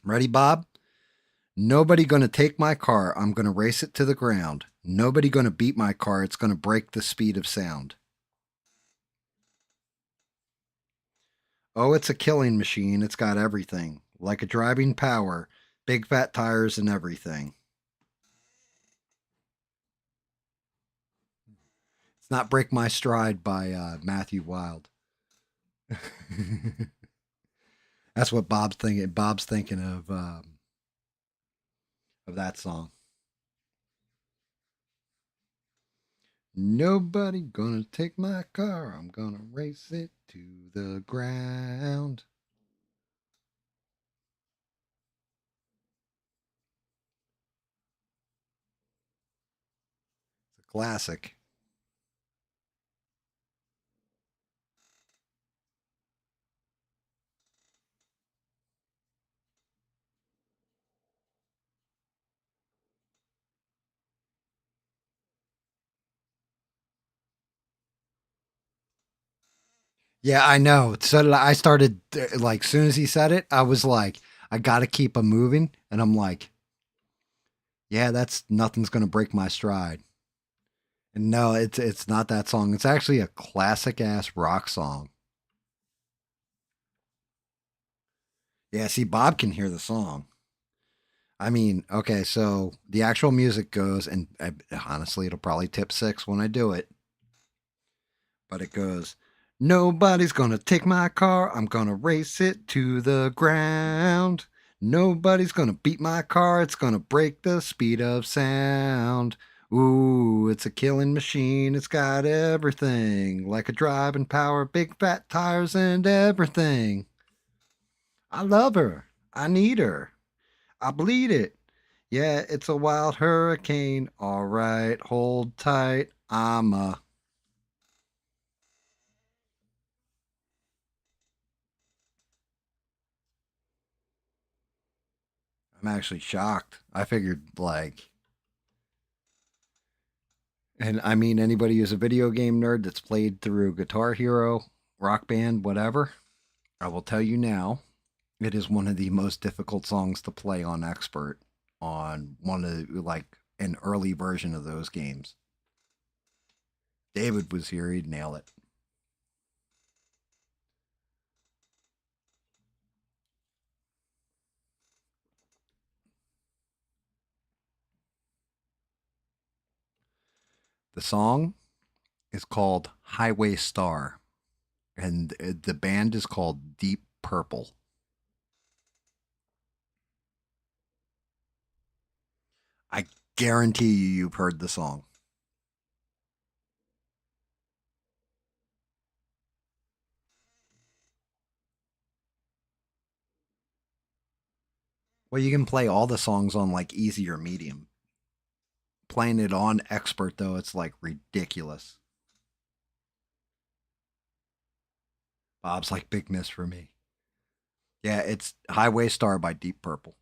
[SPEAKER 1] Ready, Bob? Nobody gonna take my car. I'm gonna race it to the ground. Nobody gonna beat my car. It's gonna break the speed of sound. Oh, it's a killing machine. It's got everything. Like a driving power, big fat tires and everything. It's not Break My Stride by Matthew Wild. That's what Bob's thinking. Bob's thinking of that song. Nobody gonna take my car. I'm gonna race it to the ground. Classic. Yeah, I know. So I started like soon as he said it, I was like, I got to keep him moving, and I'm like, yeah, that's nothing's gonna break my stride. And no, it's not that song. It's actually a classic ass rock song. Yeah, see, Bob can hear the song. I mean, okay, so the actual music goes, and honestly, it'll probably tip six when I do it, but it goes, nobody's gonna take my car. I'm gonna race it to the ground. Nobody's gonna beat my car. It's gonna break the speed of sound. Ooh, it's a killing machine. It's got everything like a driving power, big fat tires, and everything. I love her. I need her. I bleed it. Yeah, it's a wild hurricane. All right, hold tight. I'm actually shocked. I figured like, and I mean anybody who's a video game nerd that's played through Guitar Hero, Rock Band, whatever, I will tell you now, it is one of the most difficult songs to play on expert on one of like an early version of those games. David was here, he'd nail it. The song is called Highway Star, and the band is called Deep Purple. I guarantee you've heard the song. Well, you can play all the songs on like easy or medium. Playing it on expert though, it's like ridiculous. Bob's like big miss for me. Yeah, it's Highway Star by Deep Purple.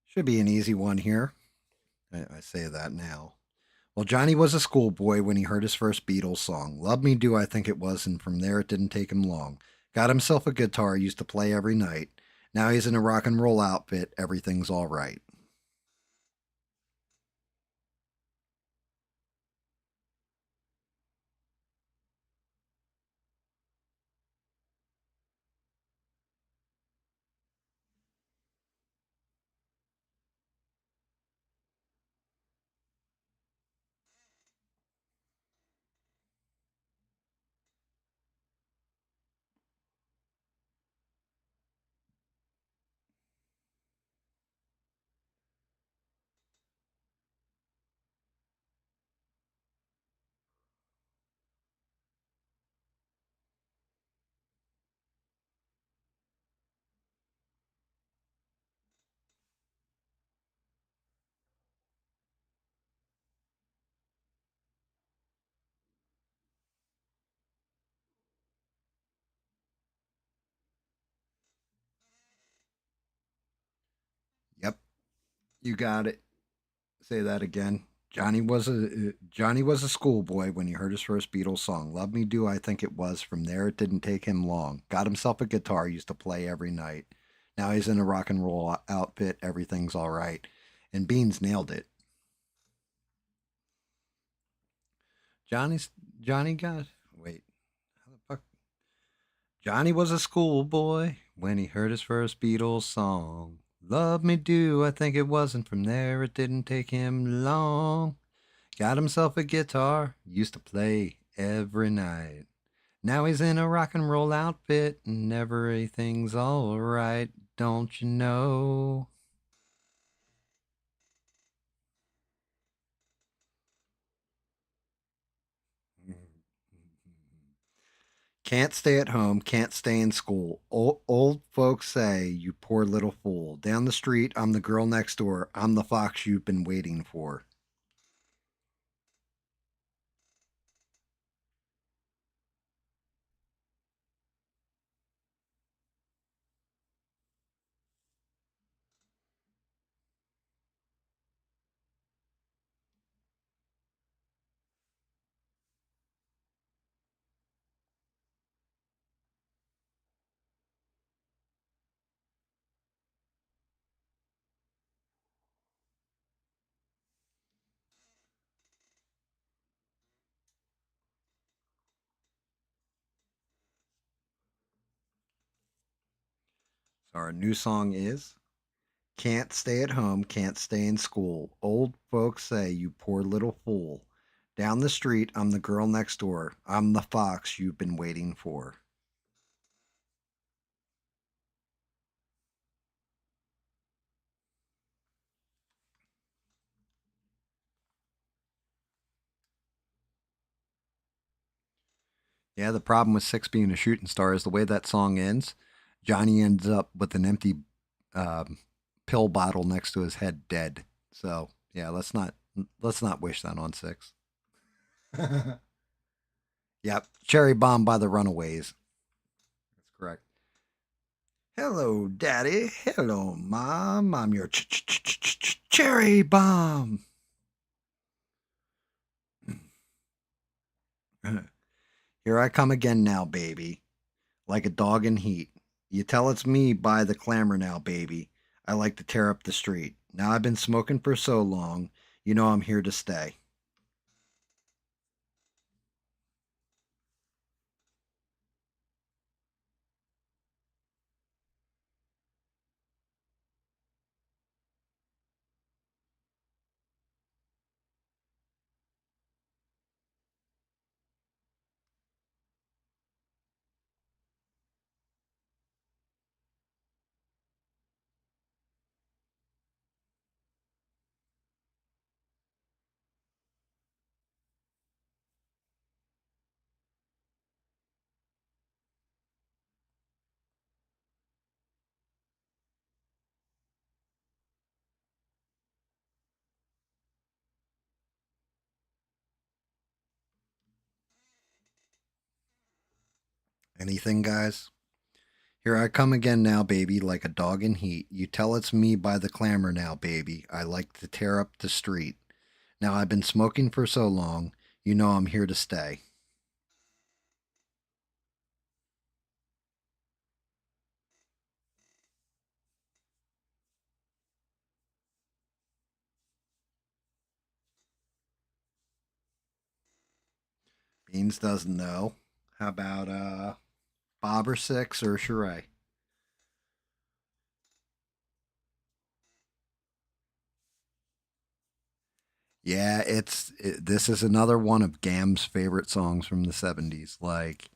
[SPEAKER 1] Should be an easy one here. I say that now. Well, Johnny was a schoolboy when he heard his first Beatles song. Love Me Do, I think it was, and from there it didn't take him long. Got himself a guitar he used to play every night. Now he's in a rock and roll outfit. Everything's all right. Yep, you got it. Say that again. Johnny was a schoolboy when he heard his first Beatles song. Love Me Do, I think it was. From there, it didn't take him long. Got himself a guitar, he used to play every night. Now he's in a rock and roll outfit. Everything's all right. And Beans nailed it. Johnny's Johnny got wait. How the fuck? Johnny was a schoolboy when he heard his first Beatles song. Love Me Do, I think it was. And from there, it didn't take him long. Got himself a guitar, used to play every night. Now he's in a rock and roll outfit, and everything's alright, don't you know? Can't stay at home, can't stay in school. Old folks say, you poor little fool. Down the street, I'm the girl next door. I'm the fox you've been waiting for. So our new song is Can't Stay at Home, Can't Stay in School. Old folks say, you poor little fool. Down the street, I'm the girl next door. I'm the fox you've been waiting for. Yeah, the problem with Six being a shooting star is the way that song ends. Johnny ends up with an empty um, pill bottle next to his head, dead. So yeah, let's not wish that on Six. Yep, Cherry Bomb by the Runaways. That's correct. Hello, Daddy. Hello, Mom. I'm your cherry bomb. Here I come again now, baby, like a dog in heat. You tell it's me by the clamor now, baby. I like to tear up the street. Now I've been smoking for so long, you know I'm here to stay. Anything, guys? Here I come again now, baby, like a dog in heat. You tell it's me by the clamor now, baby. I like to tear up the street. Now I've been smoking for so long, you know I'm here to stay. Beans doesn't know. How about Bob or Six or Sheree? Yeah, this is another one of GAM's favorite songs from the 70's. Like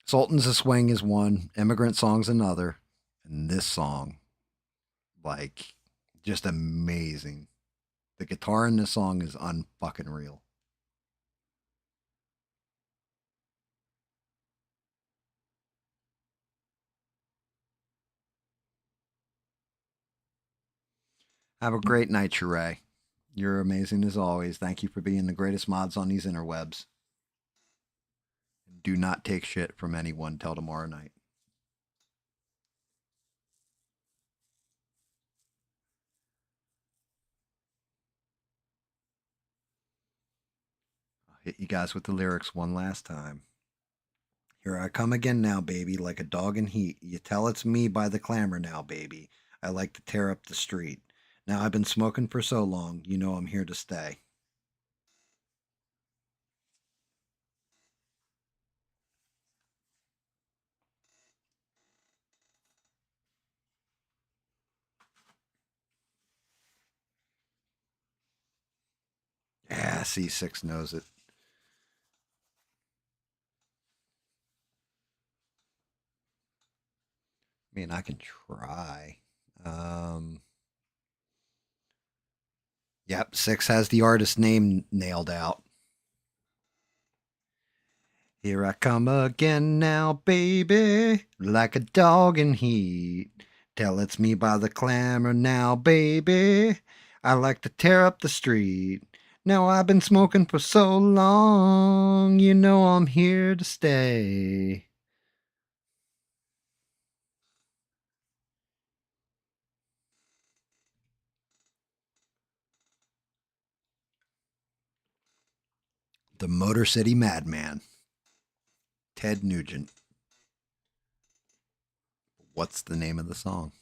[SPEAKER 1] Sultans of Swing is one, Immigrant Song's another, and this song, like, just amazing. The guitar in this song is unfucking real. Have a great night, Sheree. You're amazing as always. Thank you for being the greatest mods on these interwebs. Do not take shit from anyone till tomorrow night. I'll hit you guys with the lyrics one last time. Here I come again now, baby, like a dog in heat. You tell it's me by the clamor now, baby. I like to tear up the street. Now I've been smoking for so long, you know I'm here to stay. Yeah, C6 knows it. I mean, I can try. Um, yep, Six has the artist name nailed out. Here I come again now, baby, like a dog in heat. Tell it's me by the clamor now, baby. I like to tear up the street. Now I've been smoking for so long, you know I'm here to stay. The Motor City Madman, Ted Nugent. What's the name of the song?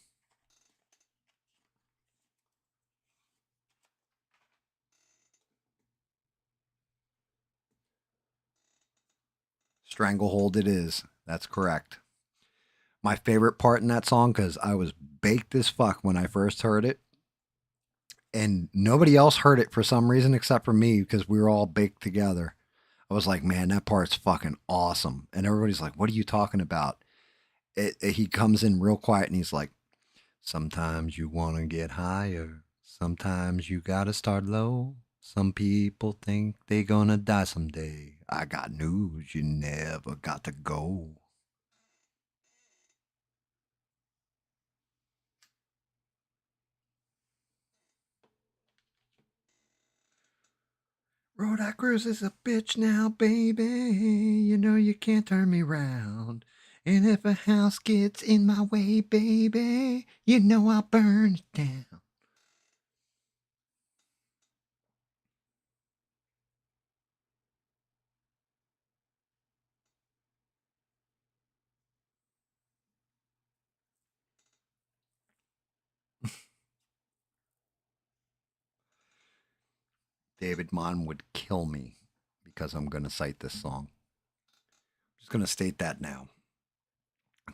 [SPEAKER 1] Stranglehold it is. That's correct. My favorite part in that song, because I was baked as fuck when I first heard it, and nobody else heard it for some reason except for me because we were all baked together. I was like, man, that part's fucking awesome. And everybody's like, what are you talking about? He comes in real quiet and he's like, sometimes you want to get higher. Sometimes you got to start low. Some people think they gonna die someday. I got news, you never got to go. Road I cruise is a bitch now, baby. You know you can't turn me round. And if a house gets in my way, baby, you know I'll burn it down. David Mon would kill me because I'm going to cite this song. I'm just going to state that now.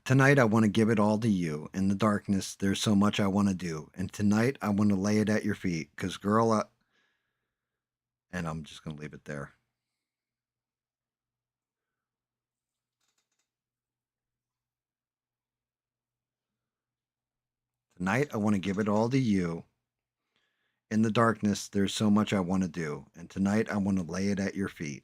[SPEAKER 1] Tonight, I want to give it all to you. In the darkness, there's so much I want to do. And tonight, I want to lay it at your feet. Because, girl, and I'm just going to leave it there. Tonight, I want to give it all to you. In the darkness, there's so much I want to do. And tonight, I want to lay it at your feet.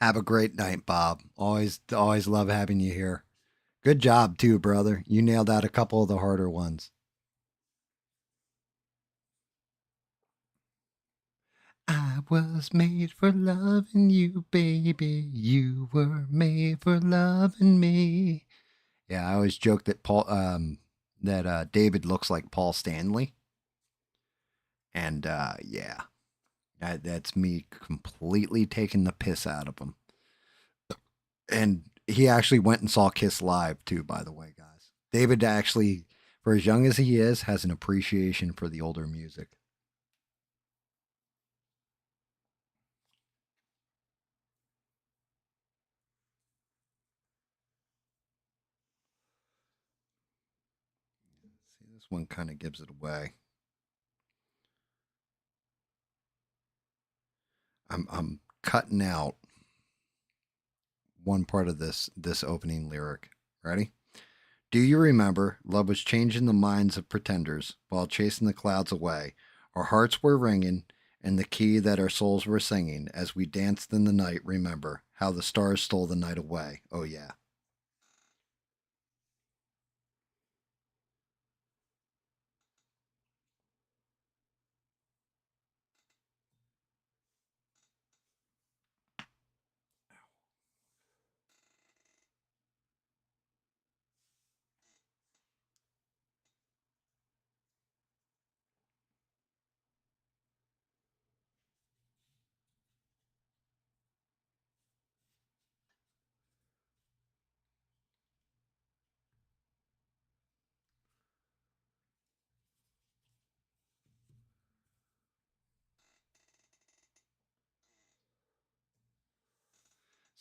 [SPEAKER 1] Have a great night, Bob. Always love having you here. Good job, too, brother. You nailed out a couple of the harder ones. I was made for loving you, baby. You were made for loving me. Yeah, I always joke that David looks like Paul Stanley, and yeah, that's me completely taking the piss out of him. And he actually went and saw Kiss live too, by the way, guys. David actually, for as young as he is, has an appreciation for the older music. See, this one kind of gives it away. I'm cutting out one part of this opening lyric. Ready? Do you remember love was changing the minds of pretenders while chasing the clouds away? Our hearts were ringing and the key that our souls were singing as we danced in the night. Remember how the stars stole the night away. Oh yeah.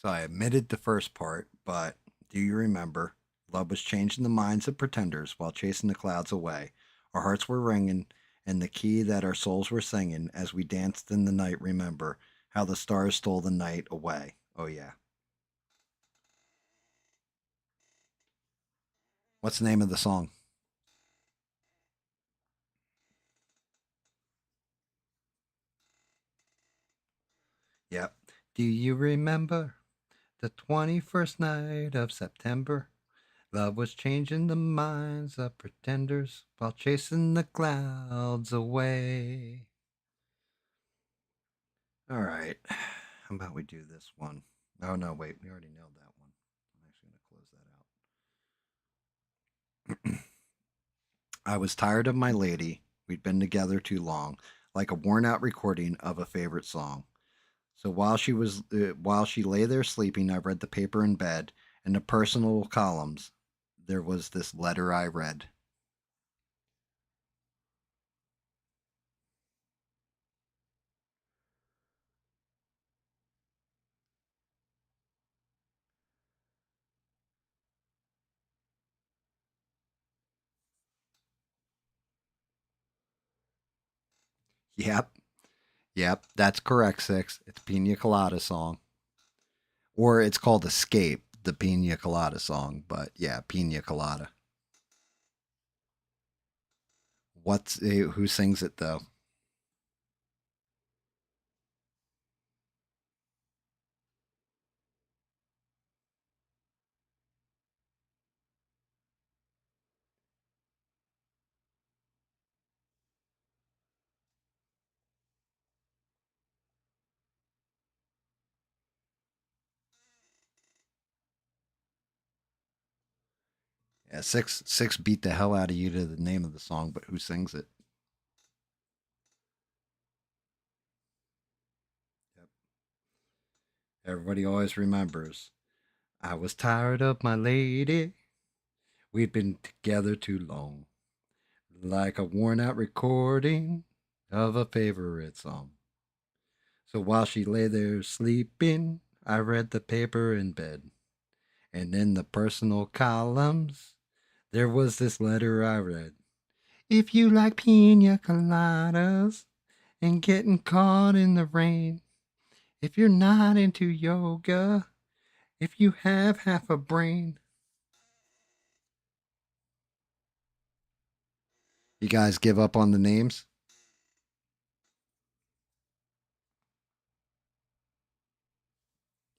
[SPEAKER 1] So I admitted the first part, but do you remember? Love was changing the minds of pretenders while chasing the clouds away. Our hearts were ringing, and the key that our souls were singing as we danced in the night. Remember how the stars stole the night away. Oh, yeah. What's the name of the song? Yep. Do you remember the 21st night of September? Love was changing the minds of pretenders while chasing the clouds away. All right. How about we do this one? Oh, no, wait. We already nailed that one. I'm actually going to close that out. I was tired of my lady. We'd been together too long, like a worn out recording of a favorite song. So while she lay there sleeping, I read the paper in bed. In the personal columns, there was this letter I read. Yep, yep, that's correct, Six. It's Pina Colada song. Or it's called Escape, the Pina Colada song. But yeah, Pina Colada. Who sings it though? Yeah, six beat the hell out of you to the name of the song, but who sings it? Yep. Everybody always remembers. I was tired of my lady. We'd been together too long, like a worn out recording of a favorite song. So while she lay there sleeping, I read the paper in bed. And in the personal columns, there was this letter I read. If you like pina coladas and getting caught in the rain, if you're not into yoga, if you have half a brain. You guys give up on the names?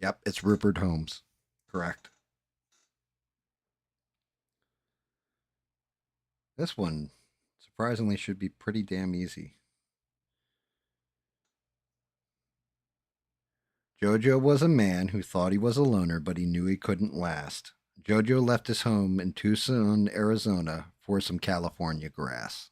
[SPEAKER 1] Yep, it's Rupert Holmes. Correct. This one surprisingly should be pretty damn easy. Jojo was a man who thought he was a loner, but he knew he couldn't last. Jojo left his home in Tucson, Arizona for some California grass.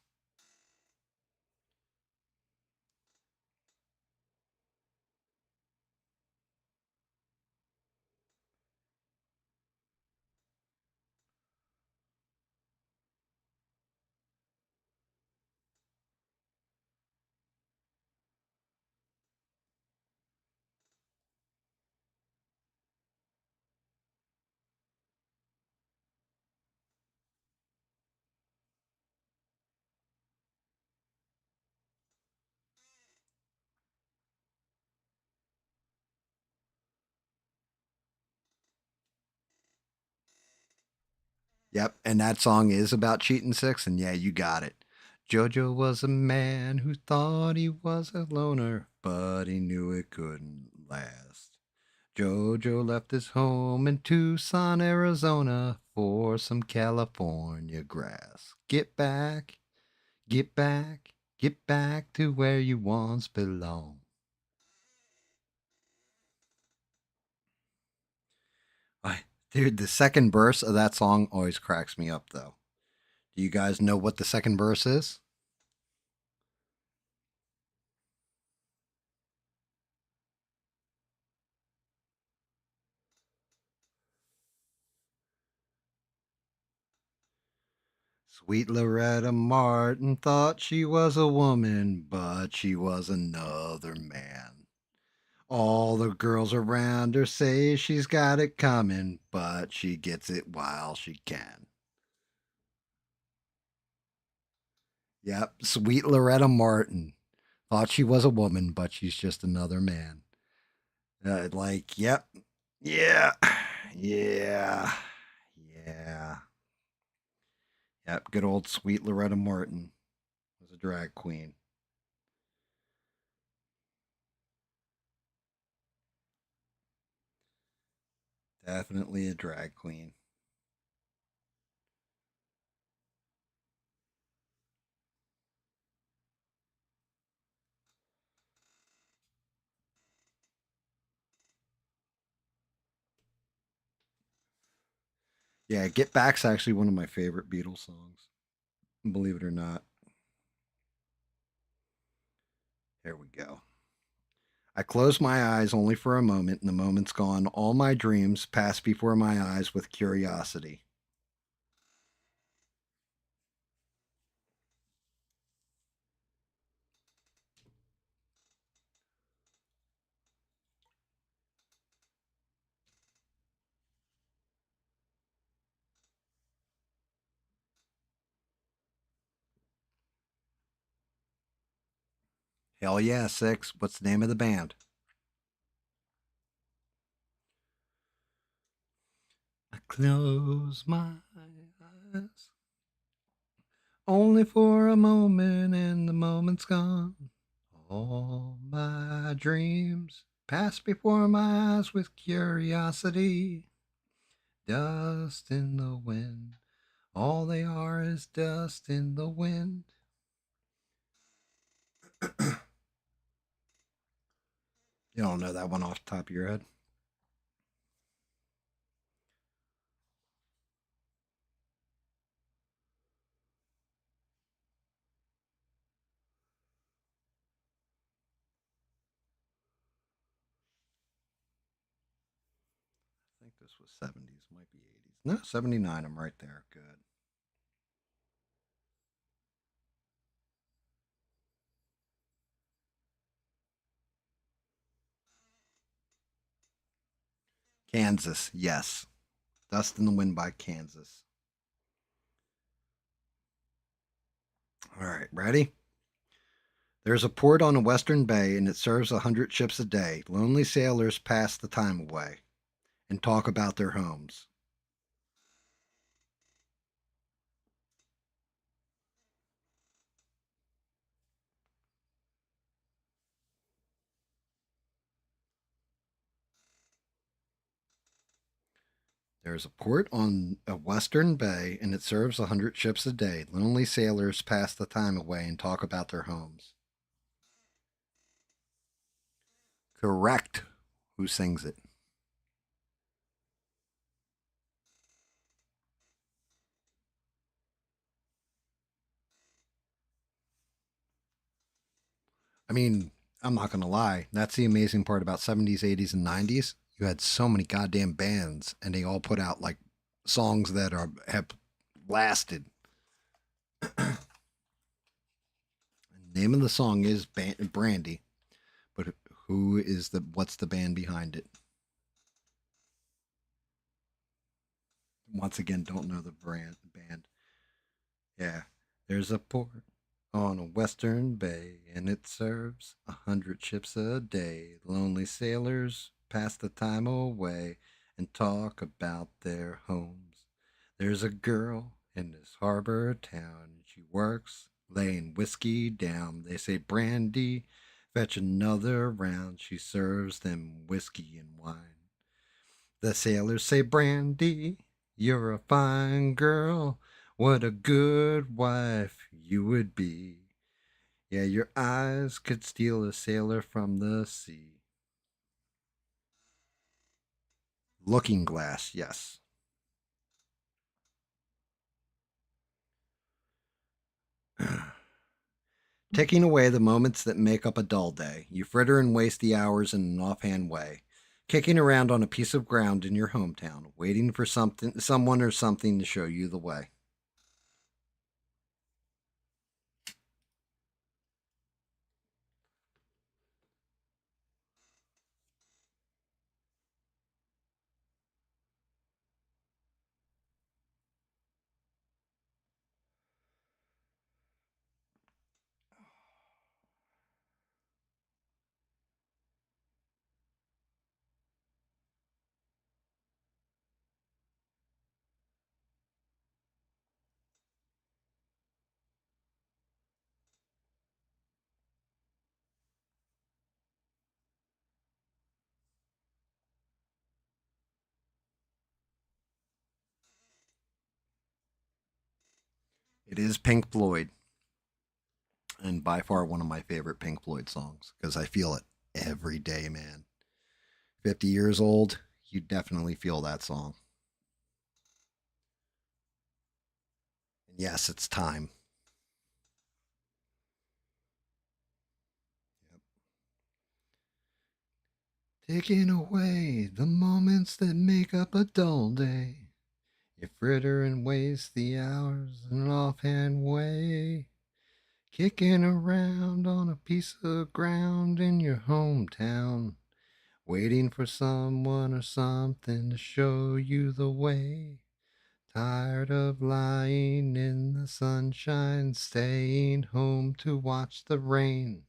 [SPEAKER 1] Yep, and that song is about cheating six, and yeah, you got it. Jojo was a man who thought he was a loner, but he knew it couldn't last. Jojo left his home in Tucson, Arizona for some California grass. Get back, get back to where you once belonged. Dude, the second verse of that song always cracks me up, though. Do you guys know what the second verse is? Sweet Loretta Martin thought she was a woman, but she was another man. All the girls around her say she's got it coming, but she gets it while she can. Yep, sweet Loretta Martin. Thought she was a woman, but she's just another man. Yep, yeah, yeah, yeah. Yep, good old sweet Loretta Martin was a drag queen. Definitely a drag queen. Yeah, Get Back's actually one of my favorite Beatles songs. Believe it or not. Here we go. I close my eyes only for a moment, and the moment's gone. All my dreams pass before my eyes with curiosity. Hell yeah, six. What's the name of the band? I close my eyes only for a moment, and the moment's gone. All my dreams pass before my eyes with curiosity. Dust in the wind. All they are is dust in the wind. You don't know that one off the top of your head? I think this was 70s, might be 80s. No, 79. I'm right there. Good. Kansas, yes. Dust in the Wind by Kansas. All right, ready? There's a port on a western bay and it serves 100 ships a day. Lonely sailors pass the time away and talk about their homes. There's a port on a western bay and it serves 100 ships a day. Lonely sailors pass the time away and talk about their homes. Correct. Who sings it? I mean, I'm not going to lie. That's the amazing part about 70's, 80's, and 90's. You had so many goddamn bands, and they all put out like songs that are have lasted. The name of the song is Brandy, but who is the what's the band behind it? Once again, don't know the band. Yeah, there's a port on a western bay, and it serves 100 ships a day. Lonely sailors pass the time away and talk about their homes. There's a girl in this harbor town. She works laying whiskey down. They say, Brandy, fetch another round. She serves them whiskey and wine. The sailors say, Brandy, you're a fine girl. What a good wife you would be. Yeah, your eyes could steal a sailor from the sea. Looking Glass, yes. Taking away the moments that make up a dull day. You fritter and waste the hours in an offhand way. Kicking around on a piece of ground in your hometown, waiting for someone or something to show you the way. It is Pink Floyd, and by far one of my favorite Pink Floyd songs because I feel it every day, man. 50 years old, you definitely feel that song. And yes, it's time. Yep. Taking away the moments that make up a dull day. You fritter and waste the hours in an offhand way. Kicking around on a piece of ground in your hometown. Waiting for someone or something to show you the way. Tired of lying in the sunshine, staying home to watch the rain.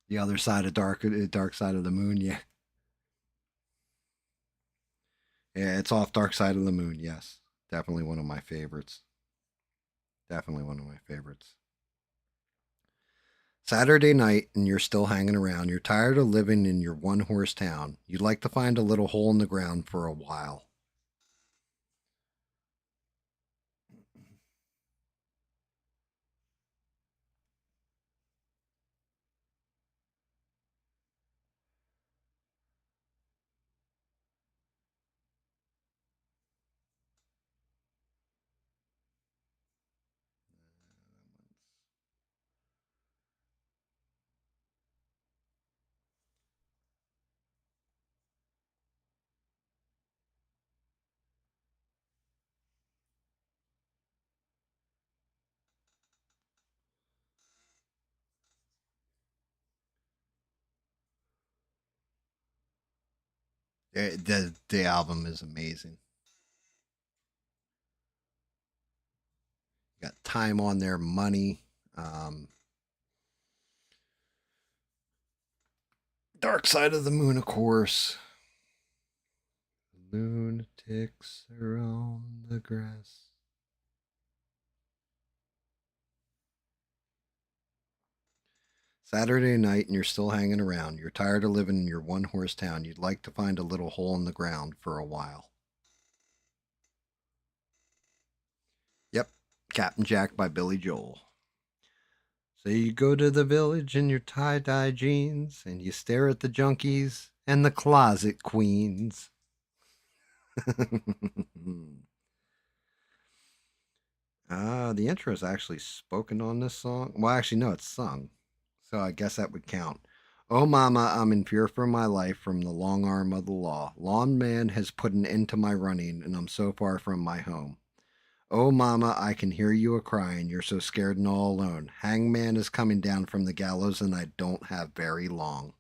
[SPEAKER 1] The other side of dark side of the moon, yeah. Yeah, it's off Dark Side of the Moon, yes. Definitely one of my favorites. Definitely one of my favorites. Saturday night and you're still hanging around. You're tired of living in your one horse town. You'd like to find a little hole in the ground for a while. The album is amazing. Got time on there, money. Um, Dark Side of the Moon, of course. Lunatics are on the grass. Saturday night and you're still hanging around. You're tired of living in your one horse town. You'd like to find a little hole in the ground for a while. Yep, Captain Jack by Billy Joel. So you go to the village in your tie dye jeans and you stare at the junkies and the closet queens. The intro is actually spoken on this song. Well, actually, no, it's sung. So I guess that would count. Oh, mama, I'm in fear for my life from the long arm of the law. Lawn man has put an end to my running, and I'm so far from my home. Oh, mama, I can hear you a crying. You're so scared and all alone. Hangman is coming down from the gallows, and I don't have very long.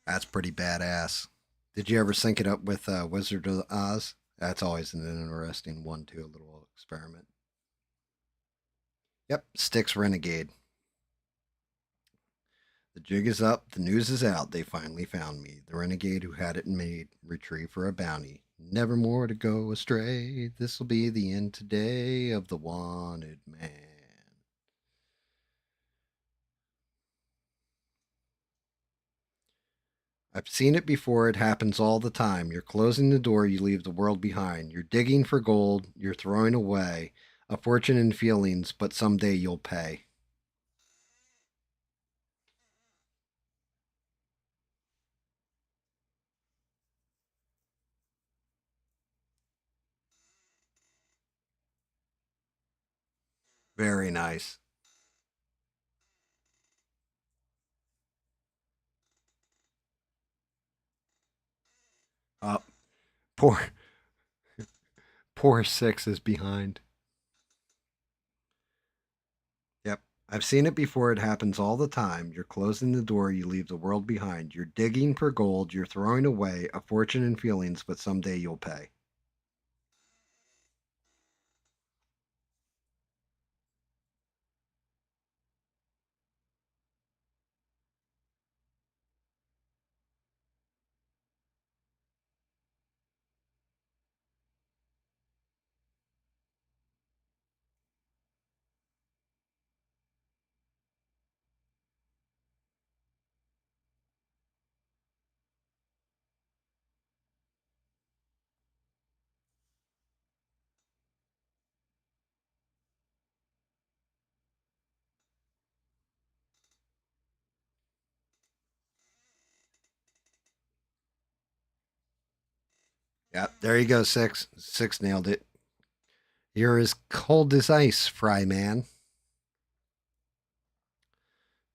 [SPEAKER 1] That's pretty badass. Did you ever sync it up with Wizard of Oz? That's always an interesting one, too, a little experiment. Yep, Styx Renegade. The jig is up, the news is out, they finally found me. The renegade who had it made, retrieve for a bounty. Never more to go astray. This'll be the end today of the wanted man. I've seen it before, it happens all the time. You're closing the door, you leave the world behind. You're digging for gold, you're throwing away a fortune in feelings, but someday you'll pay. Very nice. Uh, poor, poor Six is behind. I've seen it before. It happens all the time. You're closing the door, you leave the world behind. You're digging for gold, you're throwing away a fortune in feelings, but someday you'll pay. Yep, there you go, six. Six nailed it. You're as cold as ice, Fry Man.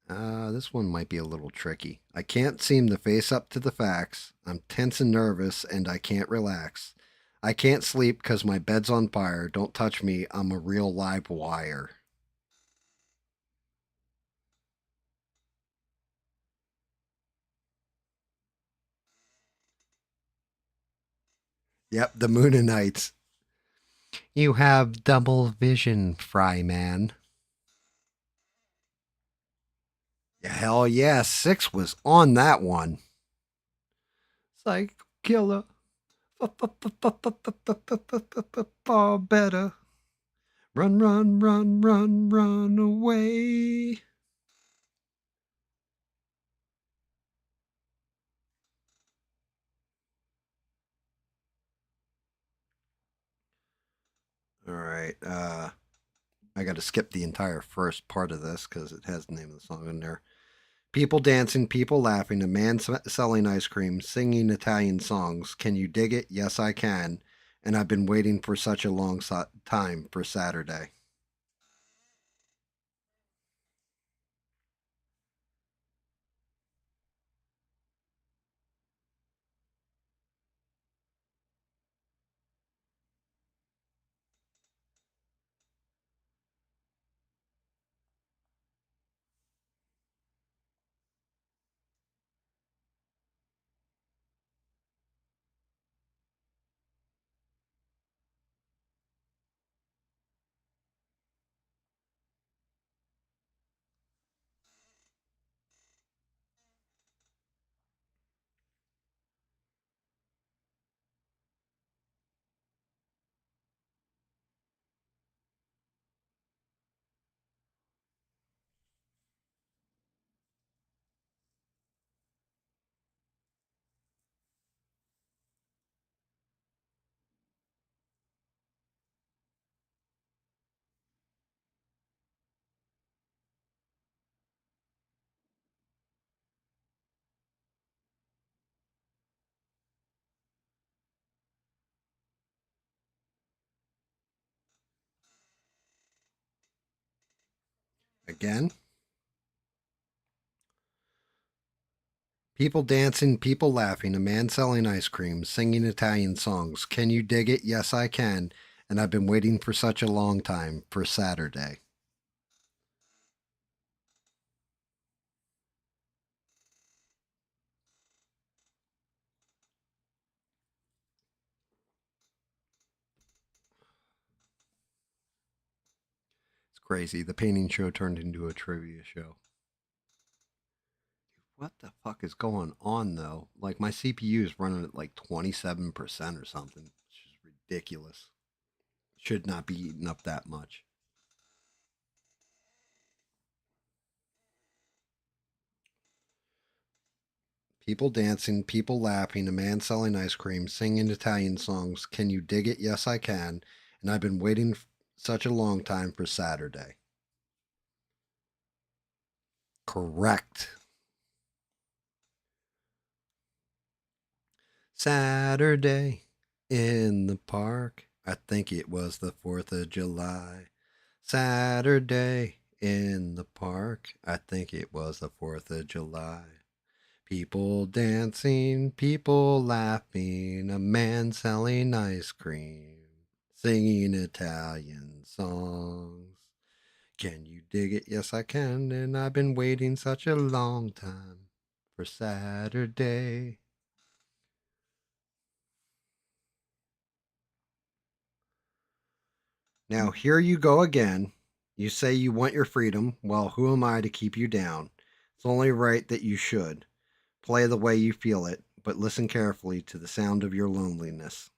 [SPEAKER 1] This one might be a little tricky. I can't seem to face up to the facts. I'm tense and nervous, and I can't relax. I can't sleep because my bed's on fire. Don't touch me. I'm a real live wire. Yep, the Moon and Knights. You have double vision, Fry Man. Yeah, hell yeah, six was on that one. Psych killer. Far better. Run, run, run, run, run away. All right. I got to skip the entire first part of this because it has the name of the song in there. People dancing, people laughing, a man selling ice cream, singing Italian songs. Can you dig it? Yes, I can. And I've been waiting for such a long time for Saturday. Again, people dancing, people laughing, a man selling ice cream, singing Italian songs. Can you dig it? Yes, I can. And I've been waiting for such a long time for Saturday. It's crazy. The painting show turned into a trivia show. What the fuck is going on though? Like my CPU is running at like 27% or something. It's just ridiculous. Should not be eating up that much. People dancing, people laughing, a man selling ice cream, singing Italian songs. Can you dig it? Yes, I can. And I've been waiting such a long time for Saturday. Correct. Saturday in the park. I think it was the 4th of July. Saturday in the park. I think it was the 4th of July. People dancing, people laughing, a man selling ice cream, singing Italian songs. Can you dig it? Yes, I can. And I've been waiting such a long time for Saturday. Now, here you go again. You say you want your freedom. Well, who am I to keep you down? It's only right that you should. Play the way you feel it, but listen carefully to the sound of your loneliness.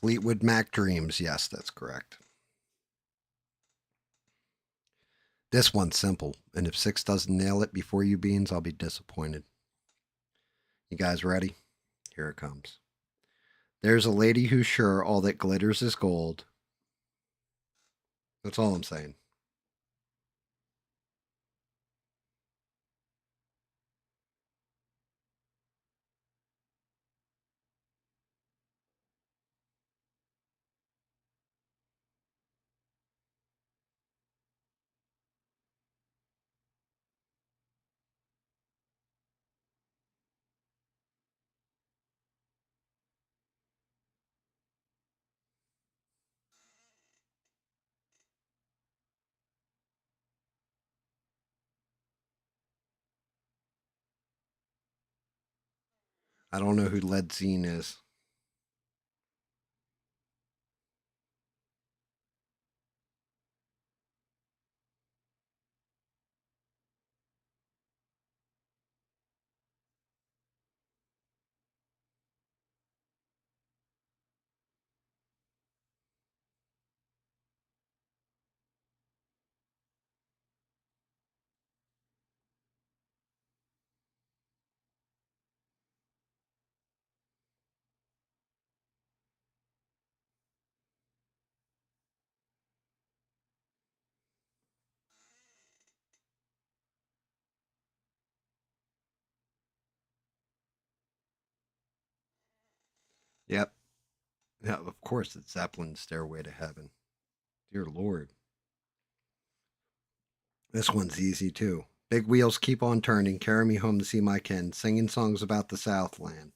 [SPEAKER 1] Fleetwood Mac Dreams. Yes, that's correct. This one's simple, and if six doesn't nail it before you beans, I'll be disappointed. You guys ready? Here it comes. There's a lady who's sure all that glitters is gold. That's all I'm saying. I don't know who Led Zine is. Yep. Yeah, of course, it's Zeppelin's Stairway to Heaven. Dear Lord. This one's easy too. Big wheels keep on turning, carry me home to see my kin, singing songs about the Southland.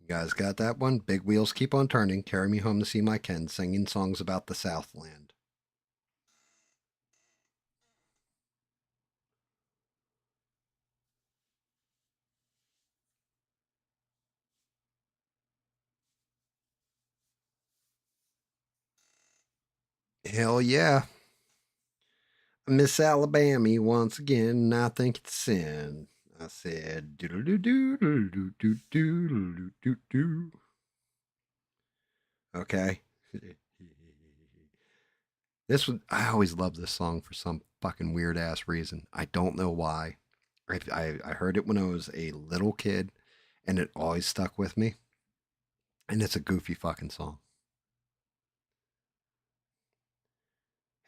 [SPEAKER 1] You guys got that one? Big wheels keep on turning, carry me home to see my kin, singing songs about the Southland. Hell yeah. Miss Alabama once again, I think it's sin. I said, doodle doo doo doo doo doo doo doo. Okay. This one, I always love this song for some fucking weird ass reason. I don't know why. I heard it when I was a little kid, and it always stuck with me. And it's a goofy fucking song.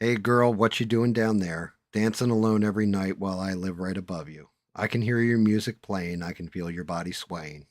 [SPEAKER 1] Hey girl, what you doing down there? Dancing alone every night while I live right above you. I can hear your music playing. I can feel your body swaying.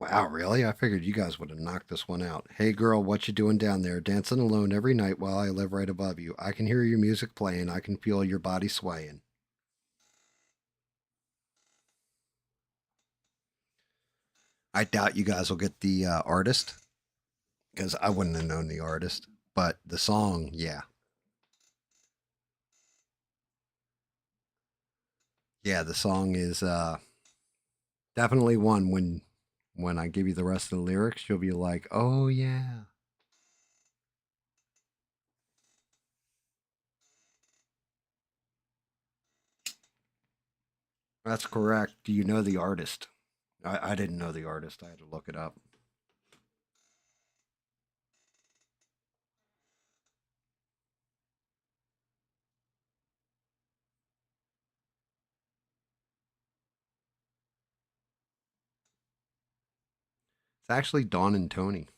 [SPEAKER 1] Wow, really? I figured you guys would have knocked this one out. Hey girl, what you doing down there? Dancing alone every night while I live right above you. I can hear your music playing. I can feel your body swaying. I doubt you guys will get the artist because I wouldn't have known the artist. But the song, yeah. Yeah, the song is definitely one when I give you the rest of the lyrics, you'll be like, "Oh yeah." That's correct. Do you know the artist? I didn't know the artist. I had to look it up. It's actually Dawn and Tony.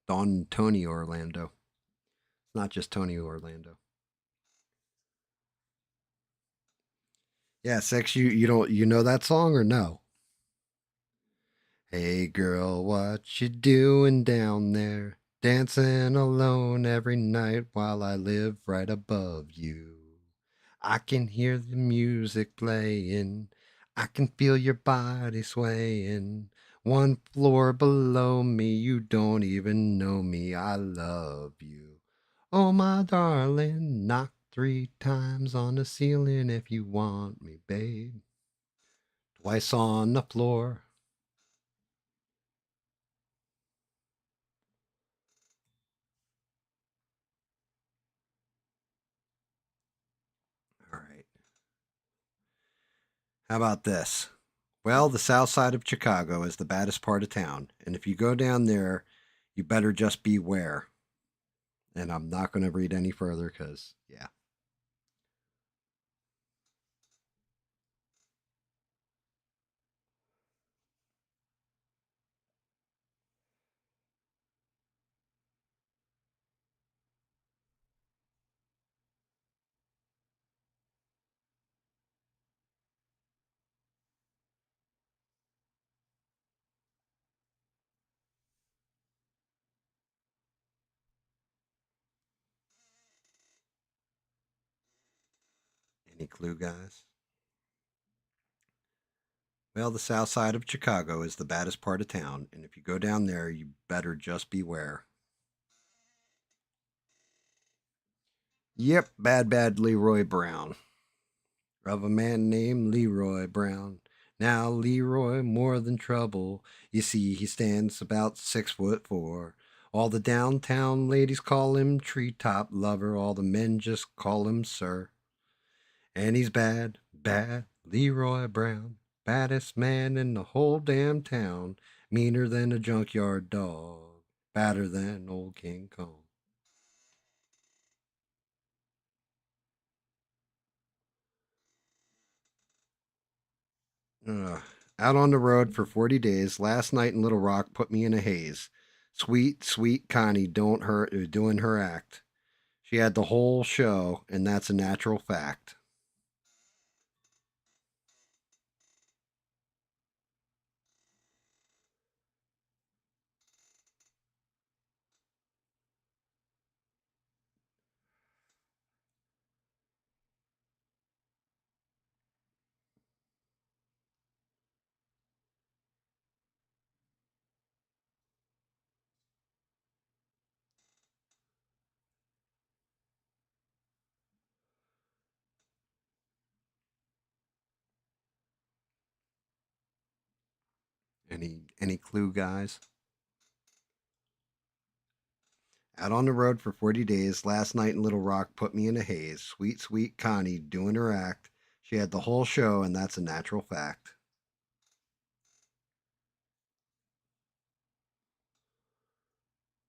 [SPEAKER 1] Dawn and Tony Orlando. It's not just Tony Orlando. Yeah, sex. You know that song or no? Hey girl, what you doing down there? Dancing alone every night while I live right above you. I can hear the music playing. I can feel your body swaying. One floor below me, you don't even know me. I love you. Oh, my darling, knock 3 times on the ceiling if you want me, babe. Twice on the floor. All right. How about this? Well, the south side of Chicago is the baddest part of town. And if you go down there, you better just beware. And I'm not going to read any further because, yeah. Any clue, guys? Well, the south side of Chicago is the baddest part of town. And if you go down there, you better just beware. Yep, bad Leroy Brown. Of a man named Leroy Brown. Now Leroy more than trouble. You see, he stands about 6'4". All the downtown ladies call him treetop lover. All the men just call him sir. And he's bad Leroy Brown. Baddest man in the whole damn town. Meaner than a junkyard dog. Badder than old King Kong. Ugh. Out on the road for 40 days. Last night in Little Rock put me in a haze. Sweet Connie don't hurt doing her act. She had the whole show, and that's a natural fact. Any clue, guys? Out on the road for 40 days. Last night in Little Rock put me in a haze. Sweet, sweet Connie doing her act. She had the whole show, and that's a natural fact.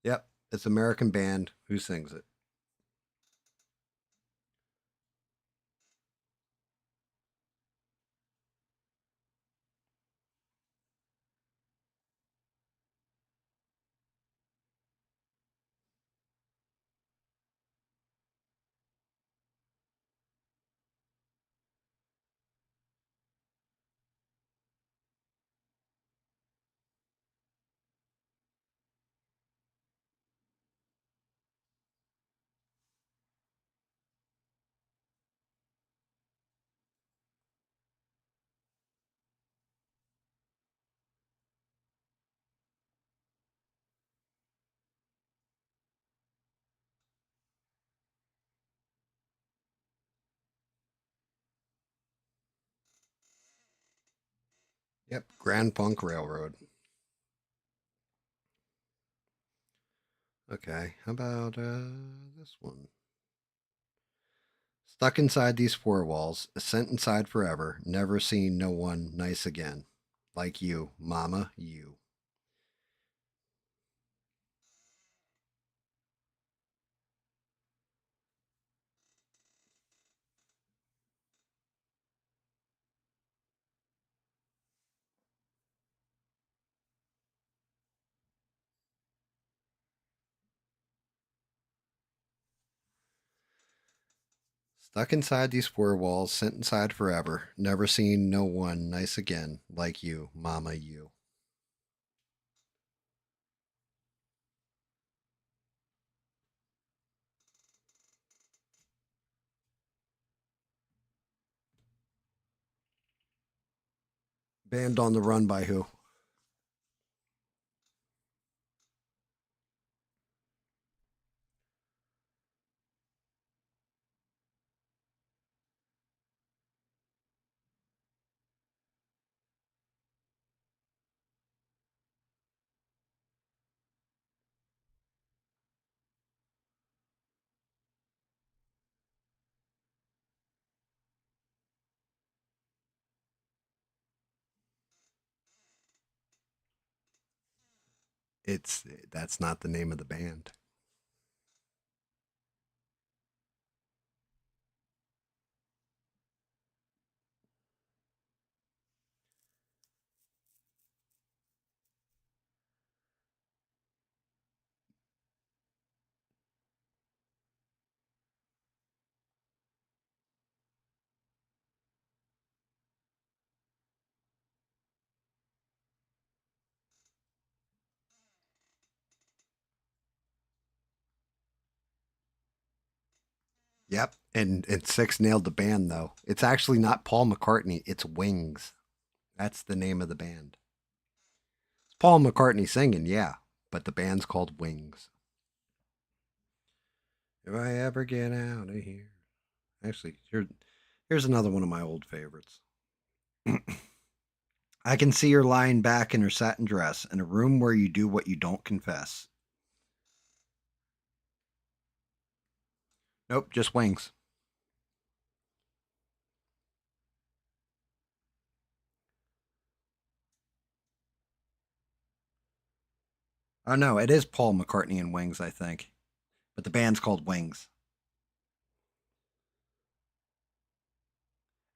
[SPEAKER 1] Yep, it's American band. Who sings it? Yep, Grand Funk Railroad. Okay, how about this one? Stuck inside these four walls, sent inside forever, never seen no one nice again. Like you, mama, you. Stuck inside these four walls, sent inside forever, never seen no one nice again. Like you, mama, you. Band on the Run by who? It's that's not the name of the band. Yep, and six nailed the band though. It's actually not Paul McCartney. It's Wings. That's the name of the band. It's Paul McCartney singing, yeah, but the band's called Wings. If I ever get out of here. Actually, here's another one of my old favorites. I can see her lying back in her satin dress in a room where you do what you don't confess. Nope, just Wings. Oh no, it is Paul McCartney and Wings, I think, but the band's called Wings.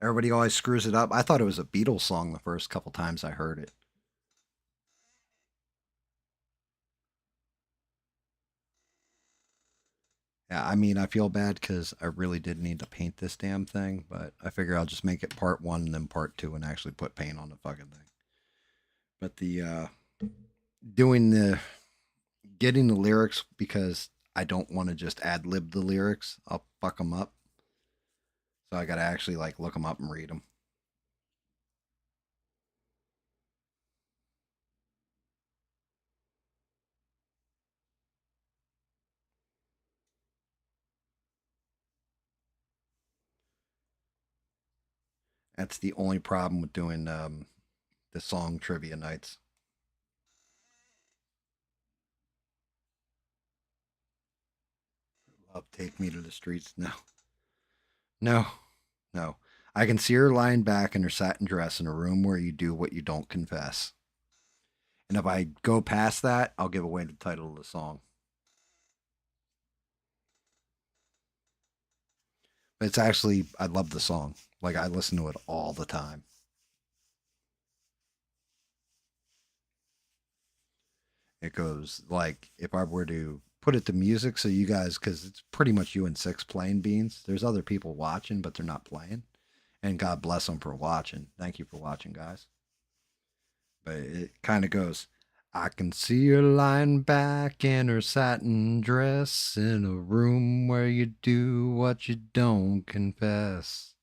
[SPEAKER 1] Everybody always screws it up. I thought it was a Beatles song the first couple times I heard it. Yeah, I mean, I feel bad because I really did need to paint this damn thing, but I figure I'll just make it part one and then part two and actually put paint on the fucking thing. But the doing the getting the lyrics because I don't want to just ad lib the lyrics. I'll fuck them up. So I got to actually like look them up and read them. That's the only problem with doing the song trivia nights. Love take me to the streets. No, no, no. I can see her lying back in her satin dress in a room where you do what you don't confess. And if I go past that, I'll give away the title of the song. But it's actually, I love the song. Like, I listen to it all the time. It goes like, if I were to put it to music, so you guys, because it's pretty much you and Six playing beans. There's other people watching, but they're not playing. And God bless them for watching. Thank you for watching, guys. But it kind of goes, I can see her lying back in her satin dress in a room where you do what you don't confess.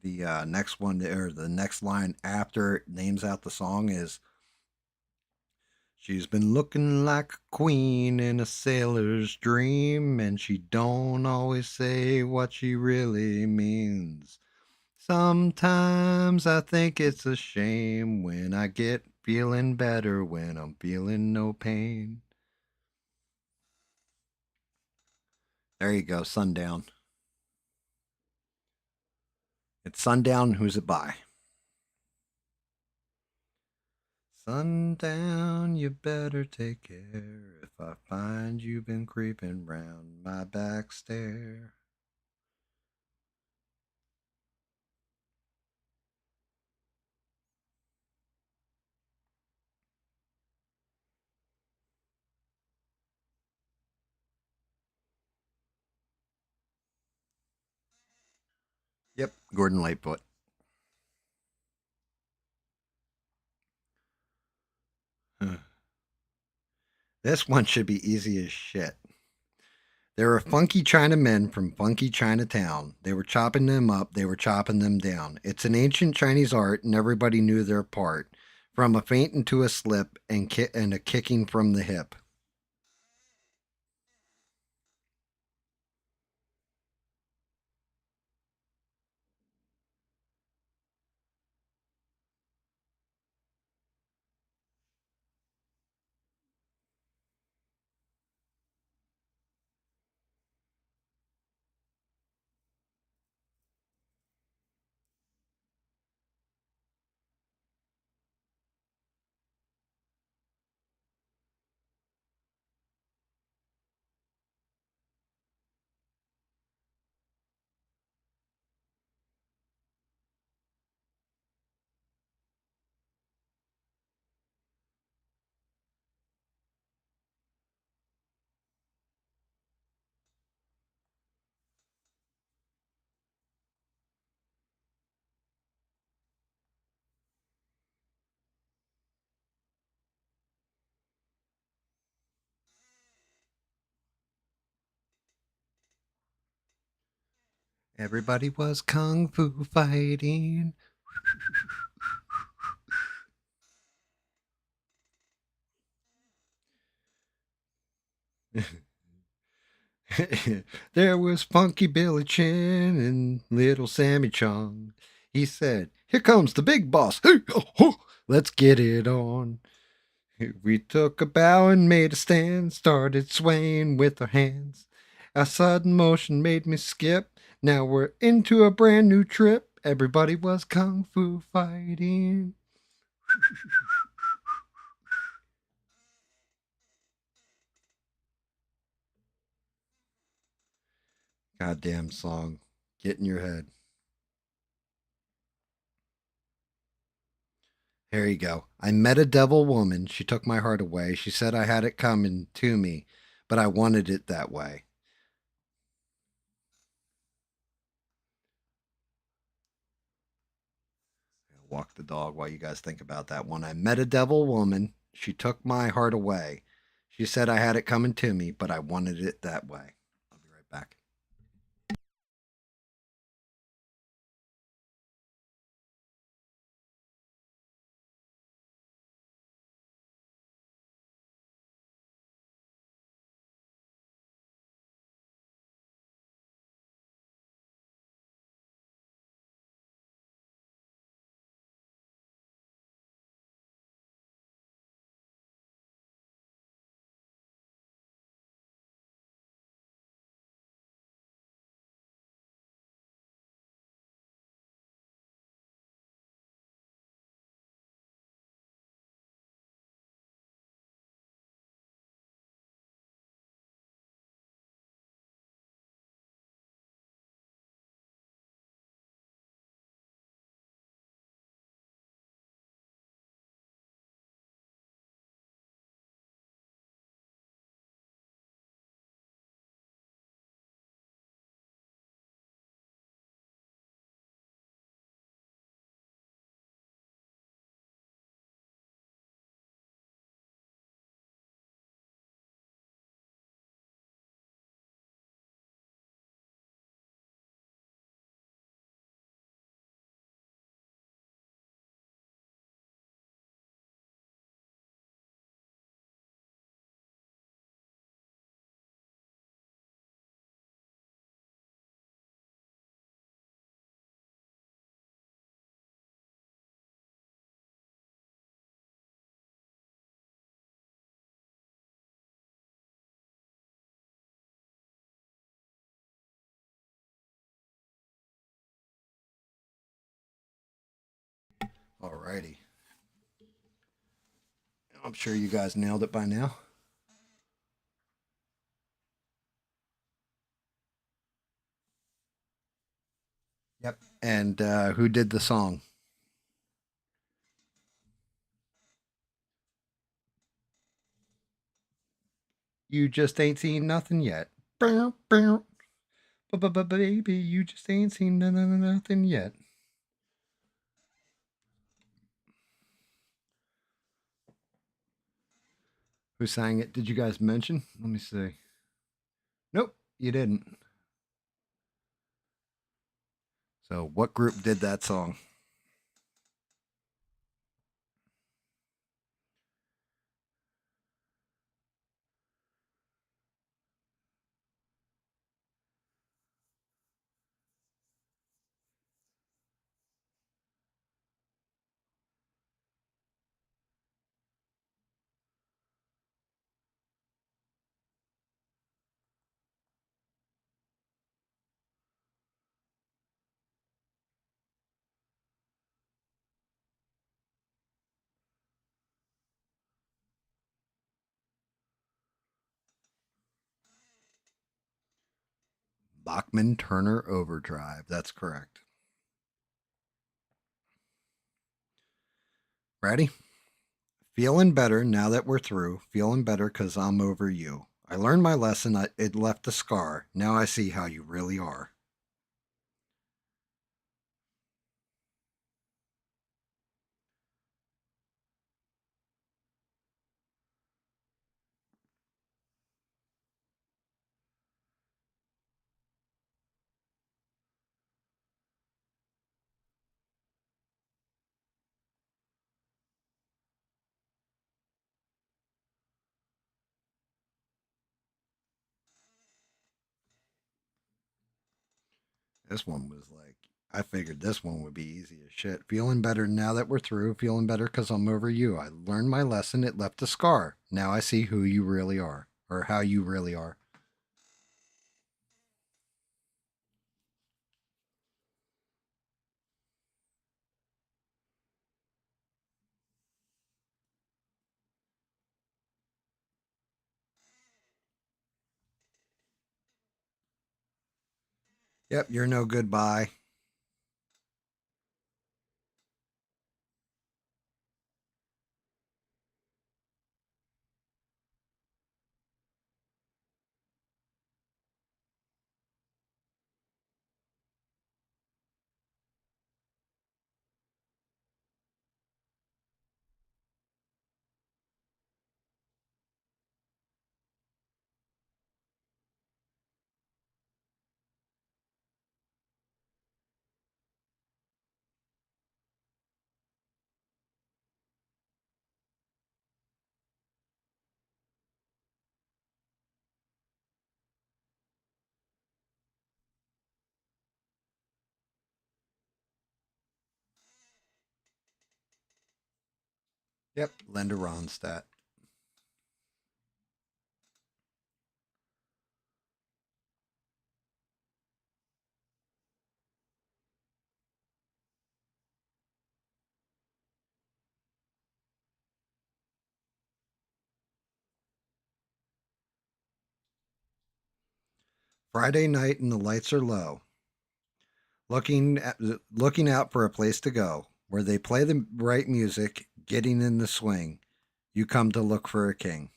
[SPEAKER 1] The next one, or the next line after it names out the song, is, she's been looking like a queen in a sailor's dream, and she don't always say what she really means. Sometimes I think it's a shame when I get feeling better when I'm feeling no pain. There you go, Sundown. It's Sundown. Who's it by? Sundown, you better take care if I find you've been creeping round my back stair. Yep, Gordon Lightfoot. This one should be easy as shit. There were funky Chinamen from funky Chinatown. They were chopping them up, they were chopping them down. It's an ancient Chinese art, and everybody knew their part. From a feint into a slip and a kicking from the hip. Everybody was kung fu fighting. There was Funky Billy Chin and Little Sammy Chung. He said, "Here comes the big boss. Hey, oh, oh, let's get it on." We took a bow and made a stand, started swaying with our hands. A sudden motion made me skip. Now we're into a brand new trip. Everybody was kung fu fighting. Goddamn song. Get in your head. Here you go. I met a devil woman. She took my heart away. She said I had it coming to me, but I wanted it that way. Walk the dog while you guys think about that one. I met a devil woman. She took my heart away. She said I had it coming to me, but I wanted it that way. I'll be right back. Alrighty. I'm sure you guys nailed it by now. Yep. And who did the song? You just ain't seen nothing yet. Baby, you just ain't seen nothing yet. Who sang it? Did you guys mention? Let me see. Nope, you didn't. So, what group did that song? Bachman Turner Overdrive. That's correct. Ready? Feeling better now that we're through. Feeling better because I'm over you. I learned my lesson. It left a scar. Now I see how you really are. This one was like, I figured this one would be easy as shit. Feeling better now that we're through. Feeling better because I'm over you. I learned my lesson. It left a scar. Now I see who you really are, or how you really are. Yep, you're no good. Bye. Yep, Linda Ronstadt. Friday night and the lights are low. Looking out for a place to go where they play the right music, getting in the swing. You come to look for a king.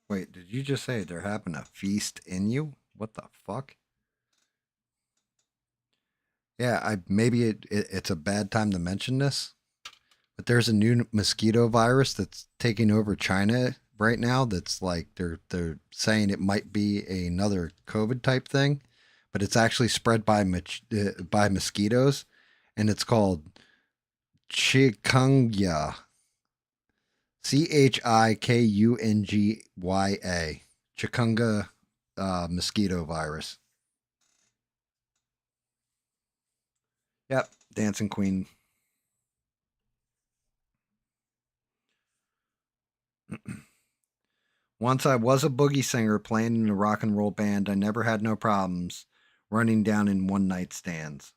[SPEAKER 1] Wait, did you just say they're having a feast in you? What the fuck? Yeah, I maybe it's a bad time to mention this, But there's a new mosquito virus that's taking over China right now. That's like they're saying it might be another COVID type thing, but it's actually spread by mosquitoes, and it's called chikungunya. Chikungunya. Chikungunya mosquito virus. Yep, Dancing Queen. Once I was a boogie singer playing in a rock and roll band. I never had no problems running down in one night stands.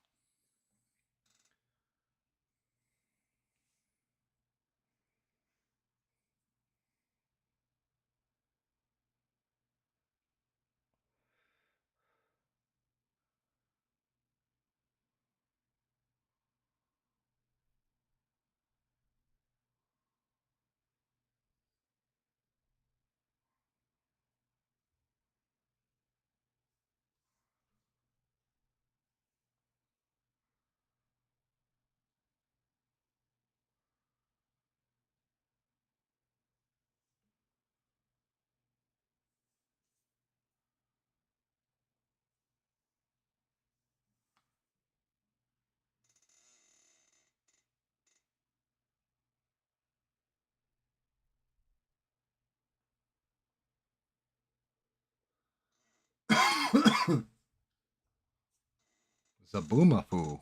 [SPEAKER 1] Zaboomafoo.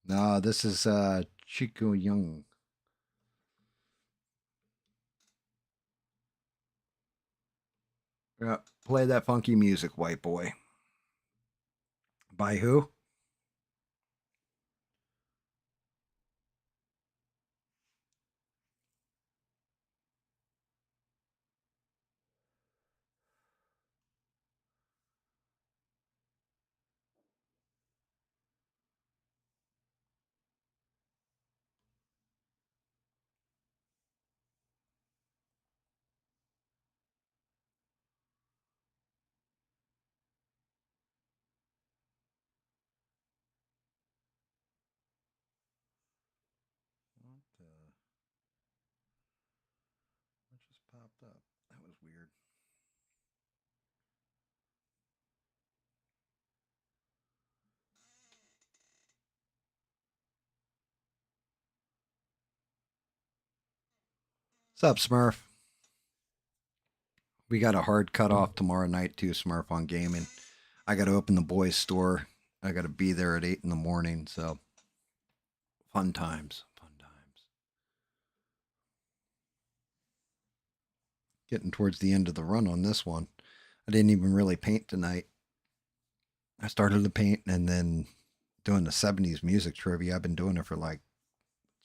[SPEAKER 1] No, this is Chico Young. Yeah, play that funky music, white boy. By who? What just popped up? That was weird. What's up, Smurf? We got a hard cutoff tomorrow night too, Smurf, on gaming. I got to open the boys' store. I got to be there at 8 in the morning. So fun times, fun times. Getting towards the end of the run on this one. I didn't even really paint tonight. I started to paint and then doing the 70's music trivia. I've been doing it for like,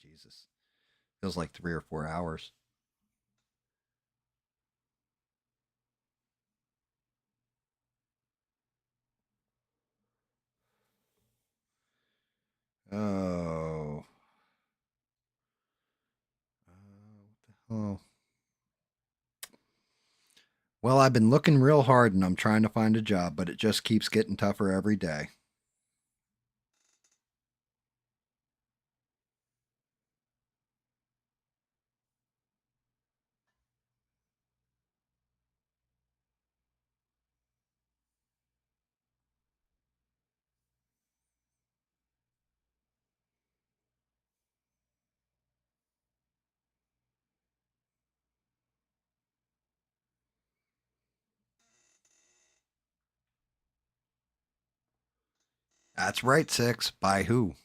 [SPEAKER 1] Jesus, feels like 3 or 4 hours. Oh, what the hell? Well, I've been looking real hard and I'm trying to find a job, but it just keeps getting tougher every day. That's right, Six. By who?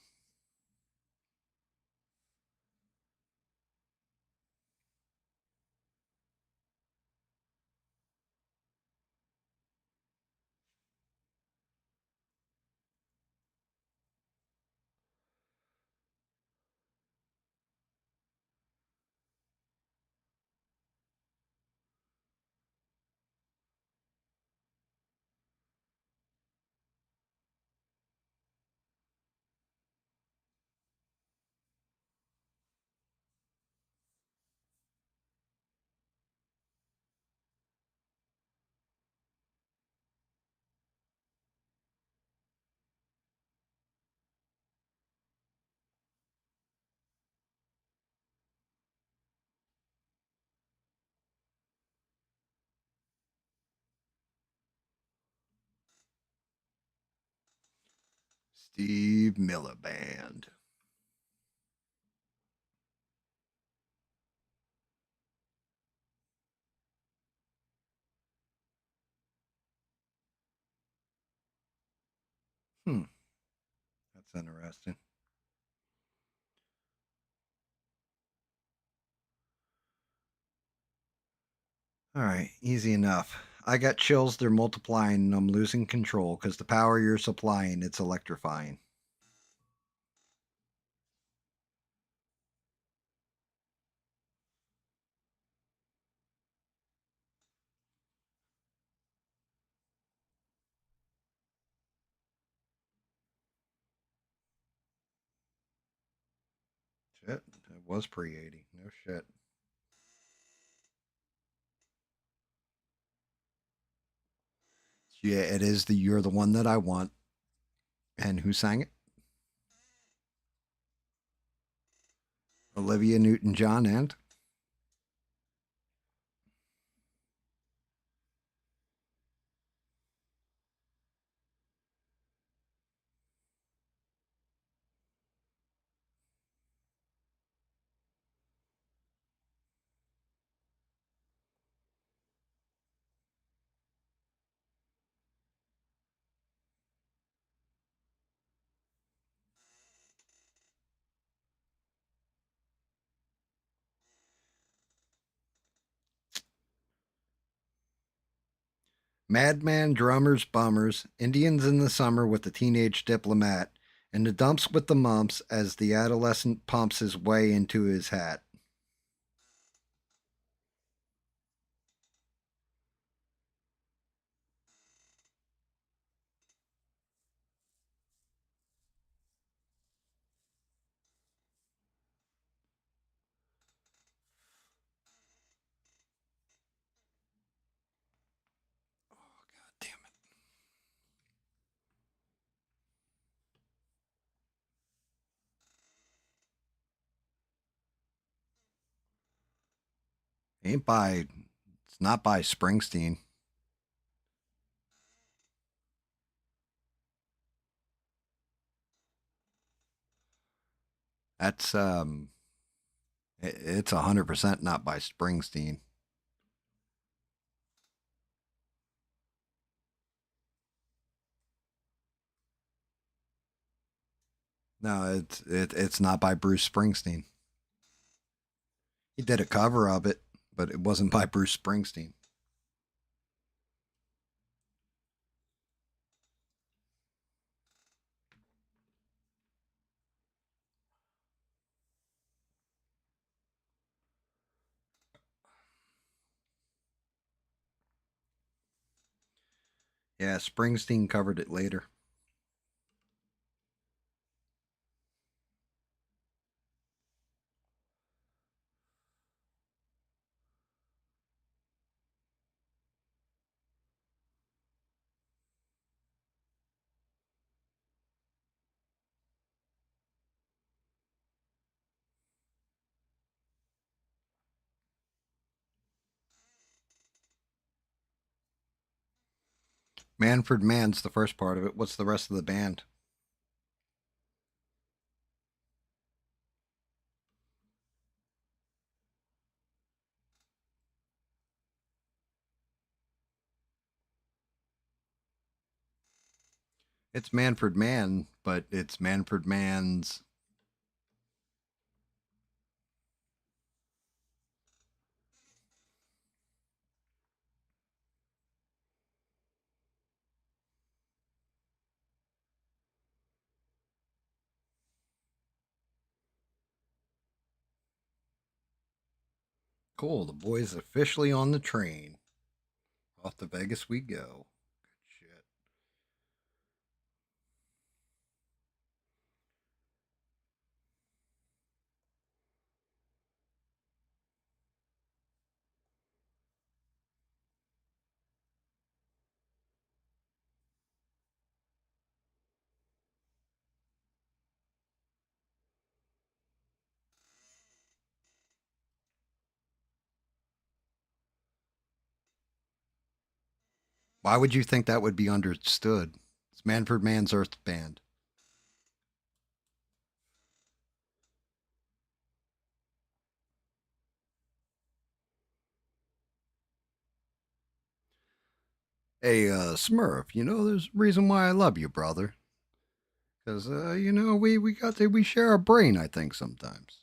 [SPEAKER 1] Steve Miller Band. Hmm. That's interesting. All right, easy enough. I got chills, they're multiplying, and I'm losing control because the power you're supplying, it's electrifying. Shit, it was pre 80. No shit. Yeah, it is the You're the One That I Want. And who sang it? Olivia Newton John and Madman Drummers Bummers, Indians in the Summer with the Teenage Diplomat, and the dumps with the mumps as the adolescent pumps his way into his hat. Damn it. Ain't by, it's not by Springsteen. That's, it's 100% not by Springsteen. No, it's not by Bruce Springsteen. He did a cover of it, but it wasn't by Bruce Springsteen. Yeah, Springsteen covered it later. Manfred Mann's the first part of it. What's the rest of the band? It's Manfred Mann, but it's Manfred Mann's. Cool, the boys officially on the train. Off to Vegas we go. Good shit. Why would you think that would be understood? It's Manfred Mann's Earth Band. Hey, Smurf, there's a reason why I love you, brother. Because, we share a brain, I think, sometimes.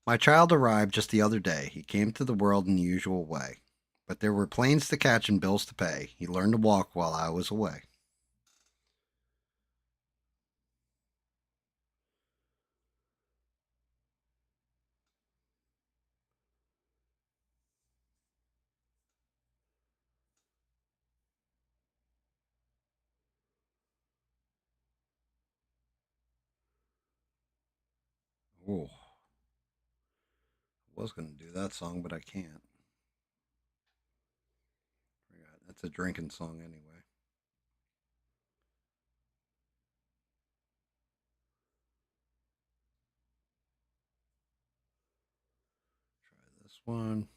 [SPEAKER 1] My child arrived just the other day. He came to the world in the usual way. But there were planes to catch and bills to pay. He learned to walk while I was away. Oh, I was going to do that song, but I can't. That's a drinking song anyway. Try this one.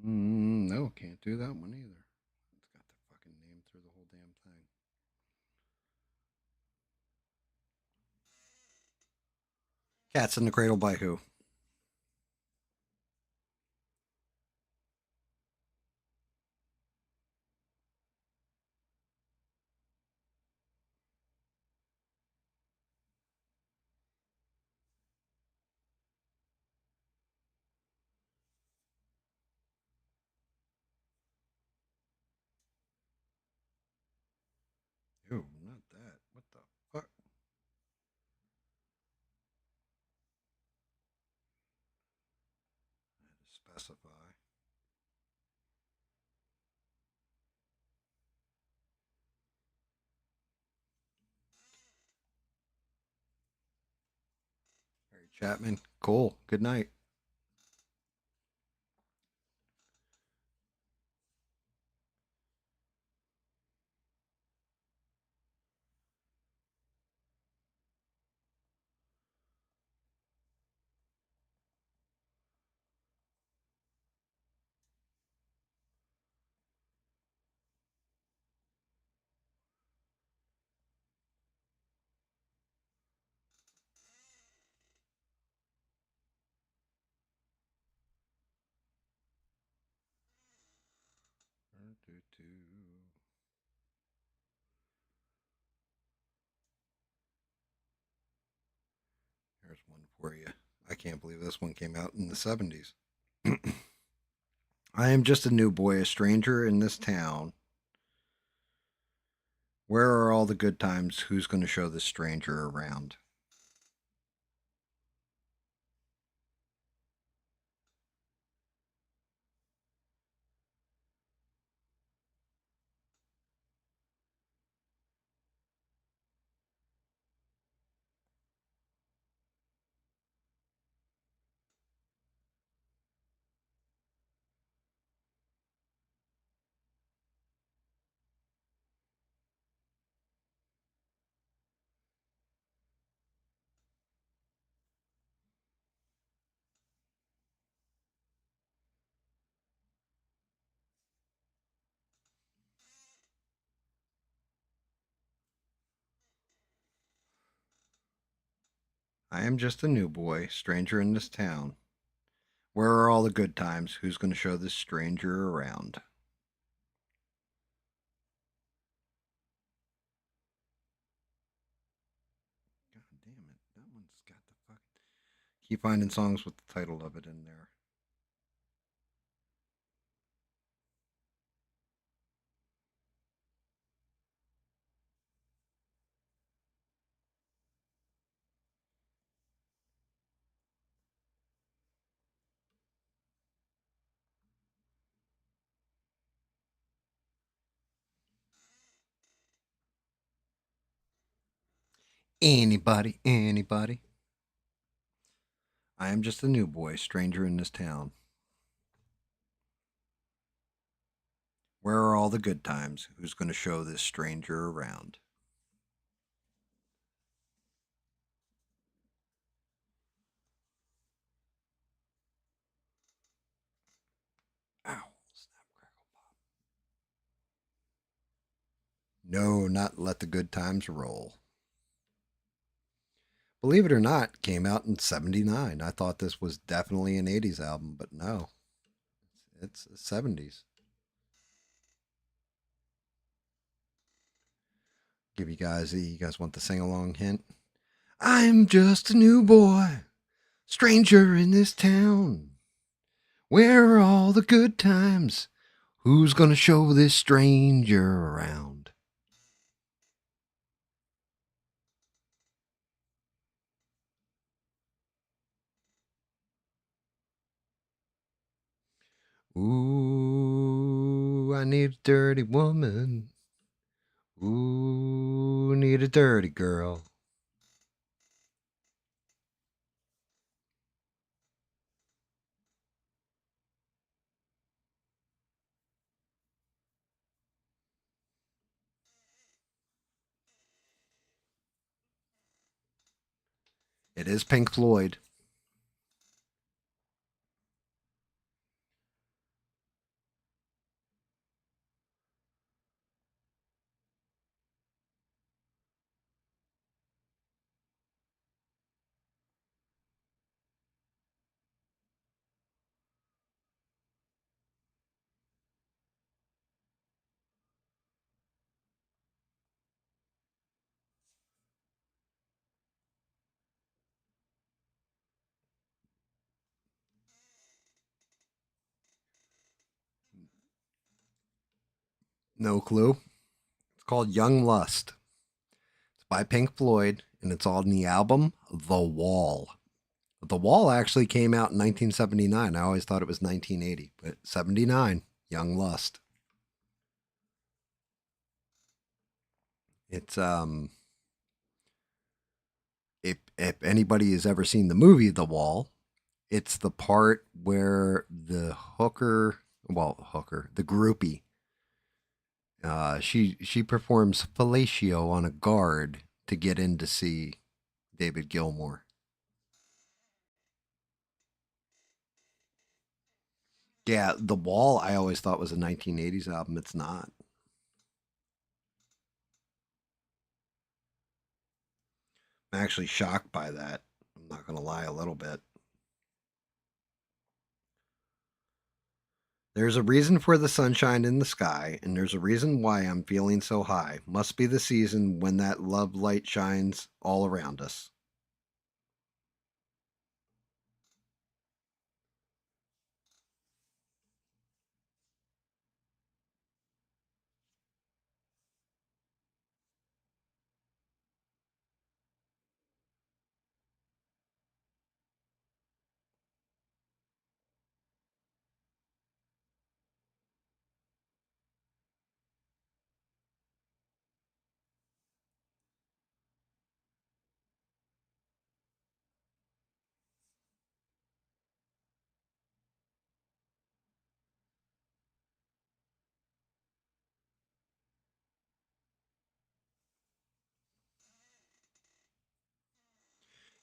[SPEAKER 1] No, can't do that one either. It's got the fucking name through the whole damn thing. Cats in the Cradle by who? Ew, not that. What the fuck? I had to specify. Harry Chapman. Cool. Good night. Here's one for you. I can't believe this one came out in the 70's. I am just a new boy, a stranger in this town. Where are all the good times? Who's going to show this stranger around? I am just a new boy, stranger in this town. Where are all the good times? Who's going to show this stranger around? God damn it. That one's got the fuck. Keep finding songs with the title of it in there. Anybody, anybody. I am just a new boy, stranger in this town. Where are all the good times? Who's going to show this stranger around? No, not Let the Good Times Roll. Believe it or not, came out in 79. I thought this was definitely an 80s album, but no, it's 70's. You guys want the sing along hint? I'm just a new boy, stranger in this town. Where are all the good times? Who's gonna show this stranger around? Ooh, I need a dirty woman. Ooh, need a dirty girl. It is Pink Floyd. No clue. It's called Young Lust. It's by Pink Floyd, and it's on the album The Wall. The Wall actually came out in 1979. I always thought it was 1980, but 79, Young Lust. It's if anybody has ever seen the movie The Wall, it's the part where the groupie, she performs fellatio on a guard to get in to see David Gilmour. Yeah, The Wall I always thought was a 1980s album. It's not. I'm actually shocked by that. I'm not going to lie a little bit. There's a reason for the sunshine in the sky, and there's a reason why I'm feeling so high. Must be the season when that love light shines all around us.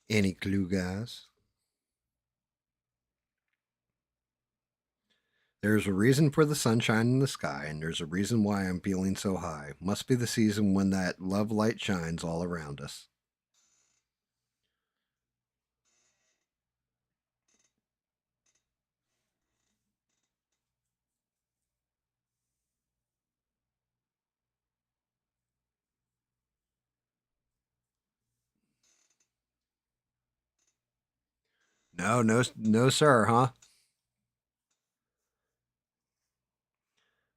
[SPEAKER 1] Any clue, guys? There's a reason for the sunshine in the sky, and there's a reason why I'm feeling so high. Must be the season when that love light shines all around us. No, no, no, sir, huh?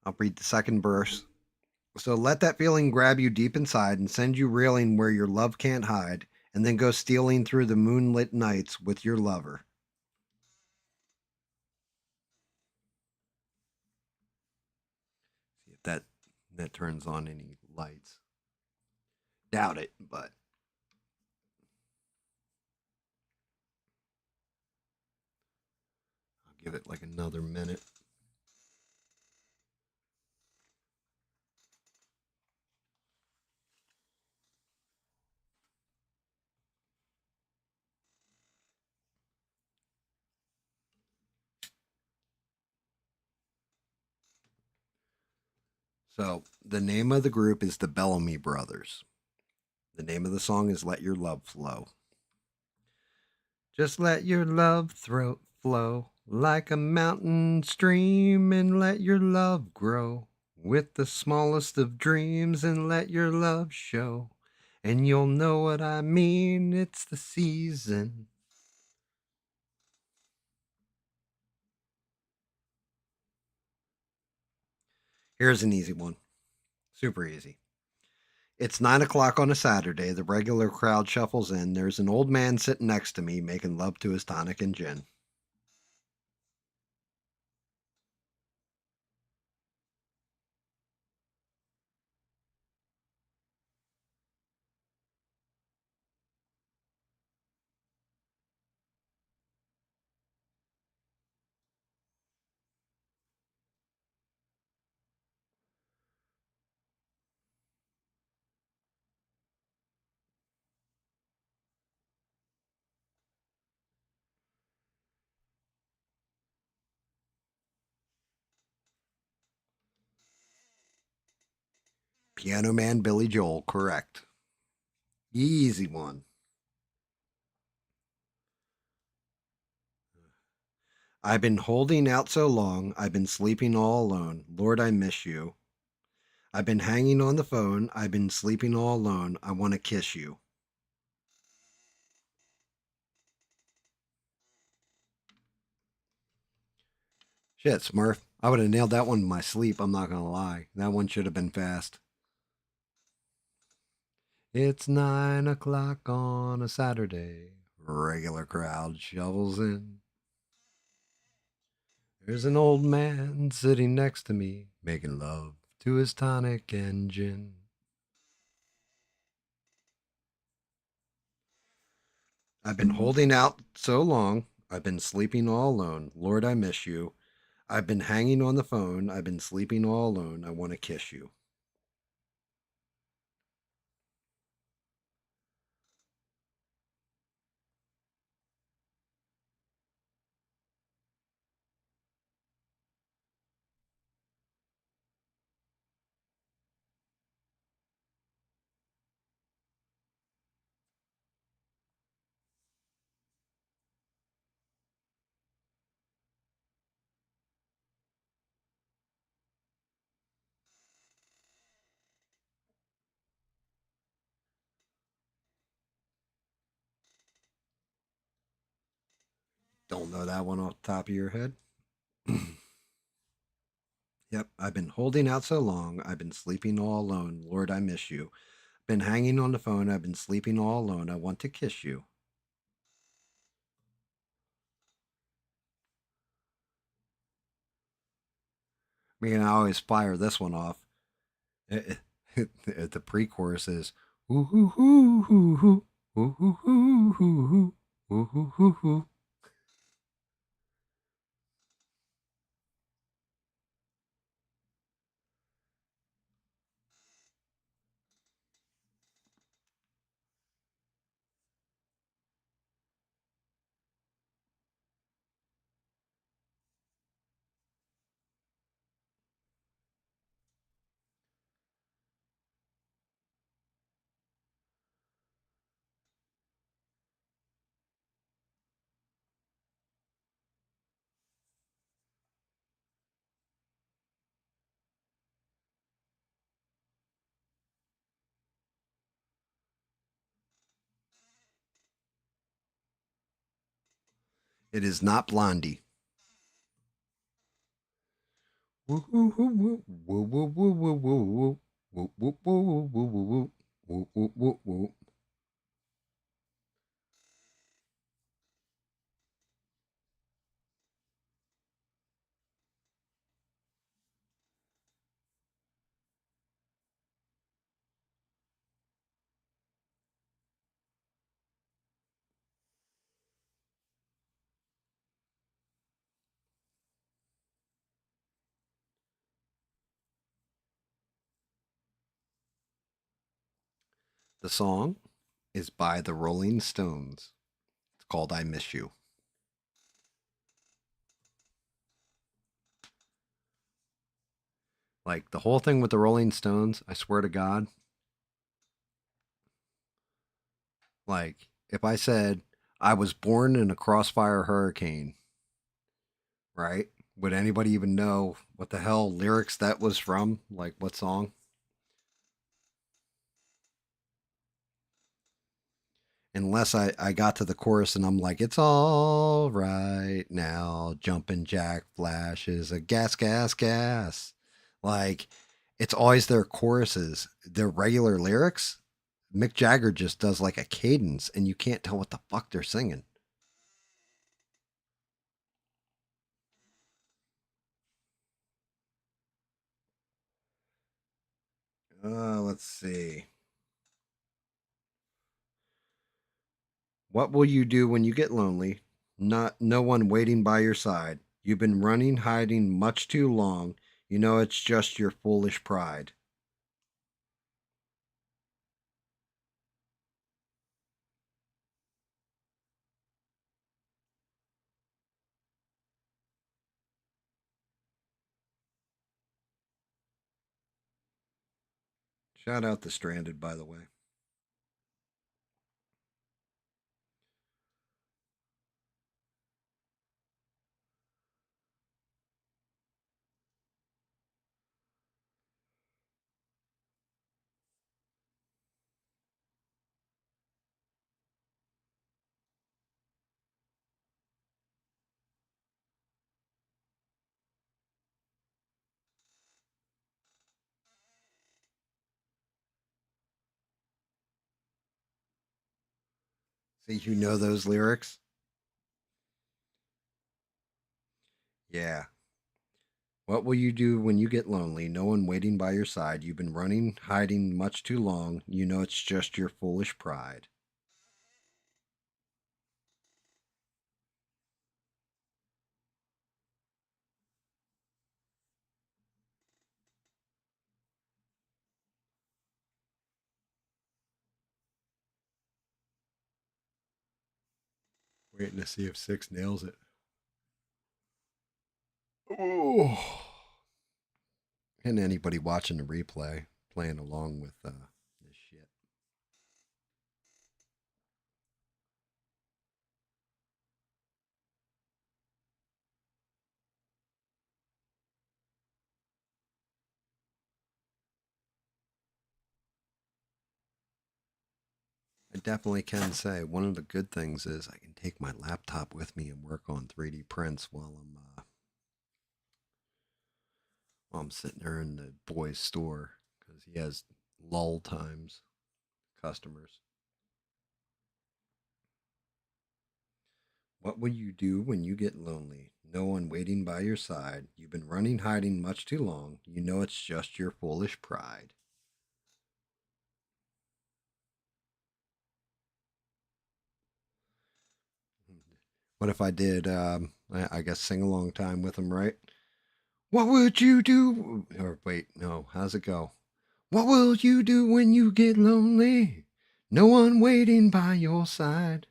[SPEAKER 1] I'll read the second verse. So let that feeling grab you deep inside and send you reeling where your love can't hide, and then go stealing through the moonlit nights with your lover. See if that turns on any lights. Doubt it, but I'll give it like another minute. So the name of the group is the Bellamy Brothers. The name of the song is Let Your Love Flow. Just let your love flow like a mountain stream and let your love grow with the smallest of dreams and let your love show. And you'll know what I mean, it's the season. Here's an easy one. Super easy. It's 9 o'clock on a Saturday. The regular crowd shuffles in. There's an old man sitting next to me making love to his tonic and gin. Piano Man Billy Joel, correct. Easy one. I've been holding out so long, I've been sleeping all alone. Lord, I miss you. I've been hanging on the phone, I've been sleeping all alone. I want to kiss you. Shit, Smurf. I would have nailed that one in my sleep, I'm not going to lie. That one should have been fast. It's 9 o'clock on a Saturday. Regular crowd shovels in. There's an old man sitting next to me, making love to his tonic and gin. I've been holding out so long, I've been sleeping all alone. Lord, I miss you. I've been hanging on the phone, I've been sleeping all alone. I want to kiss you. Don't know that one off the top of your head? Yep, I've been holding out so long, I've been sleeping all alone. Lord, I miss you. Been hanging on the phone, I've been sleeping all alone. I want to kiss you. I mean, I always fire this one off. The pre-chorus is ooh hoo hoo hoo hoo ooh hoo hoo hoo hoo ooh hoo hoo hoo. It is not Blondie. Woo woo woo woo woo woo woo woo woo woo woo woo woo woo woo woo woo woo. The song is by the Rolling Stones. It's called I Miss You. Like the whole thing with the Rolling Stones, I swear to God, like if I said I was born in a crossfire hurricane, right? Would anybody even know what the hell lyrics that was from? Like what song? Unless I got to the chorus and I'm like, it's all right now, jumping jack flashes a gas, gas, gas. Like, it's always their choruses, their regular lyrics. Mick Jagger just does like a cadence and you can't tell what the fuck they're singing. Let's see. What will you do when you get lonely? Not no one waiting by your side. You've been running, hiding much too long. You know it's just your foolish pride. Shout out the Stranded, by the way. See, you know those lyrics? Yeah. What will you do when you get lonely? No one waiting by your side. You've been running, hiding much too long. You know it's just your foolish pride. Waiting to see if Six nails it. Oh. And anybody watching the replay, playing along with this shit. I definitely can say one of the good things is I can take my laptop with me and work on 3D prints while I'm sitting there in the boy's store because he has lull times customers. What will you do when you get lonely? No one waiting by your side. You've been running, hiding much too long. You know it's just your foolish pride. What if I did, I guess, sing along time with him, right? What would you do? Or wait, no, how's it go? What will you do when you get lonely? No one waiting by your side.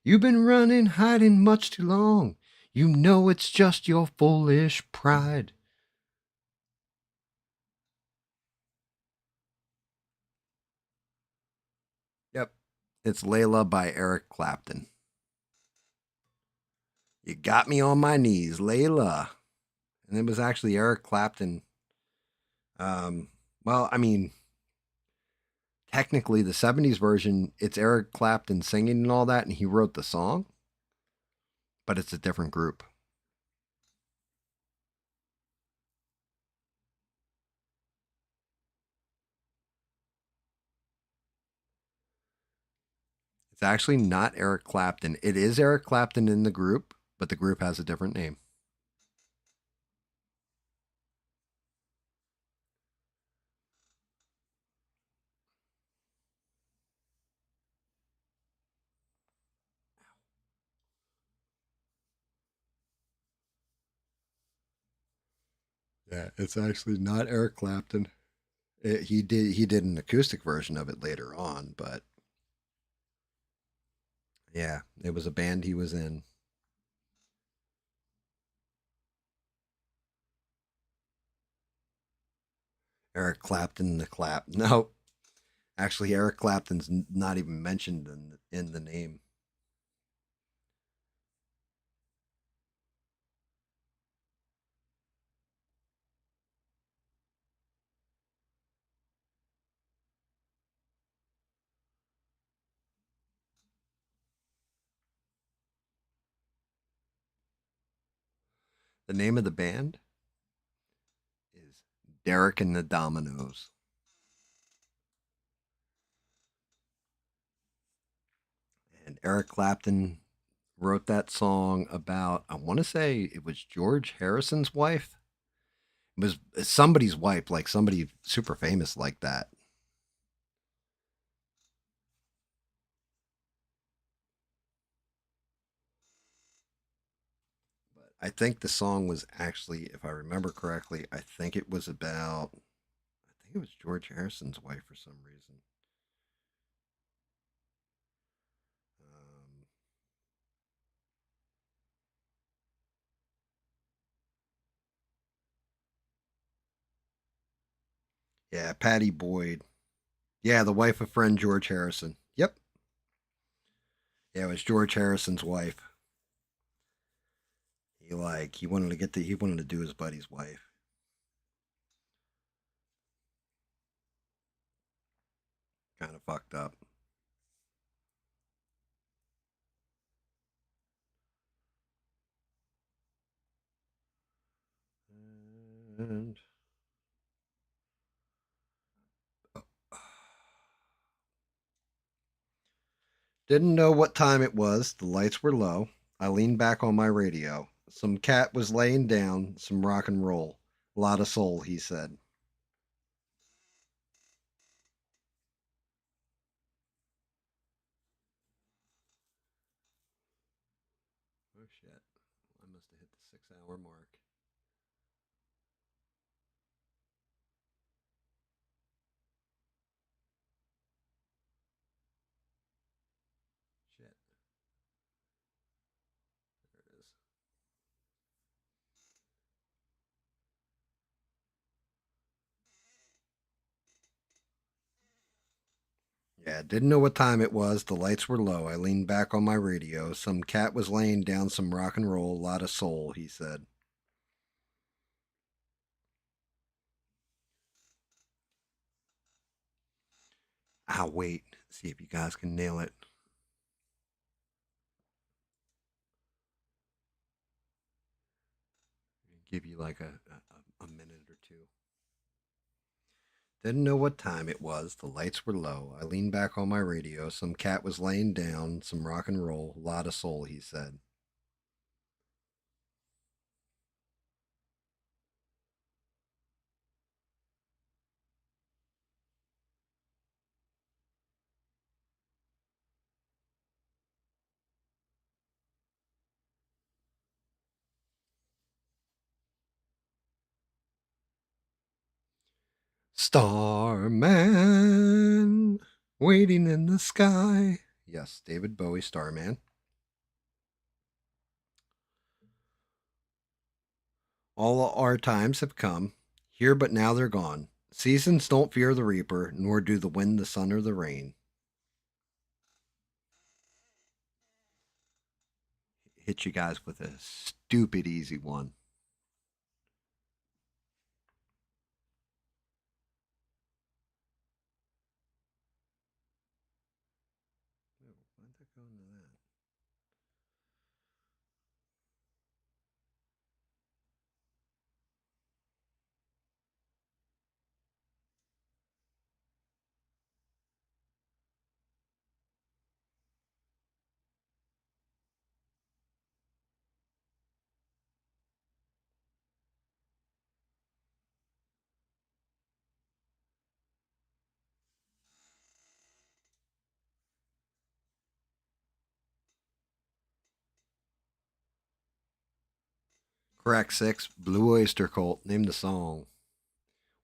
[SPEAKER 1] You've been running, hiding much too long. You know it's just your foolish pride. Yep. It's Layla by Eric Clapton. You got me on my knees, Layla. And it was actually Eric Clapton. Um, well, I mean, technically the 70's version, it's Eric Clapton singing and all that, and he wrote the song, but it's a different group. It's actually not Eric Clapton. It is Eric Clapton in the group, but the group has a different name. Yeah, it's actually not Eric Clapton. He did an acoustic version of it later on, but yeah, it was a band he was in. Eric Clapton, the clap. No, actually, Eric Clapton's not even mentioned in the name. The name of the band is Derek and the Dominoes. And Eric Clapton wrote that song about, I want to say it was George Harrison's wife. It was somebody's wife, like somebody super famous like that. But I think the song was actually, if I remember correctly, I think it was about, I think it was George Harrison's wife for some reason. Um, yeah, Patty Boyd. Yeah, the wife of friend George Harrison. Yep. Yeah, it was George Harrison's wife. He wanted to he wanted to do his buddy's wife. Kind of fucked up. And oh, didn't know what time it was. The lights were low. I leaned back on my radio. Some cat was laying down some rock and roll. A lot of soul, he said. Oh shit. I must have hit the 6 hour mark. Shit. There it is. Yeah, didn't know what time it was. The lights were low. I leaned back on my radio. Some cat was laying down some rock and roll. A lot of soul, he said. I'll wait. See if you guys can nail it. Give you like a minute or two. Didn't know what time it was. The lights were low. I leaned back on my radio. Some cat was laying down some rock and roll. A lot of soul, he said. Starman, waiting in the sky. Yes, David Bowie, Starman. All our times have come, here but now they're gone. Seasons don't fear the reaper, nor do the wind, the sun, or the rain. Hit you guys with a stupid easy one. Oh, why'd that go into that? Crack 6, Blue Oyster Cult. Name the song.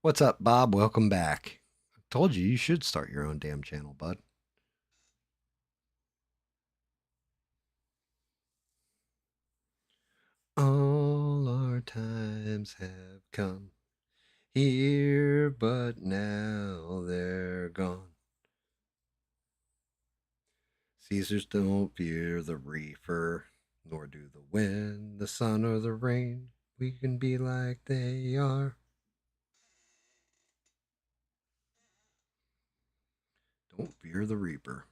[SPEAKER 1] What's up, Bob? Welcome back. I told you you should start your own damn channel, bud. All our times have come. here, but now they're gone. Caesars don't fear the reefer, nor do the wind, the sun, or the rain. We can be like they are. Don't fear the reaper.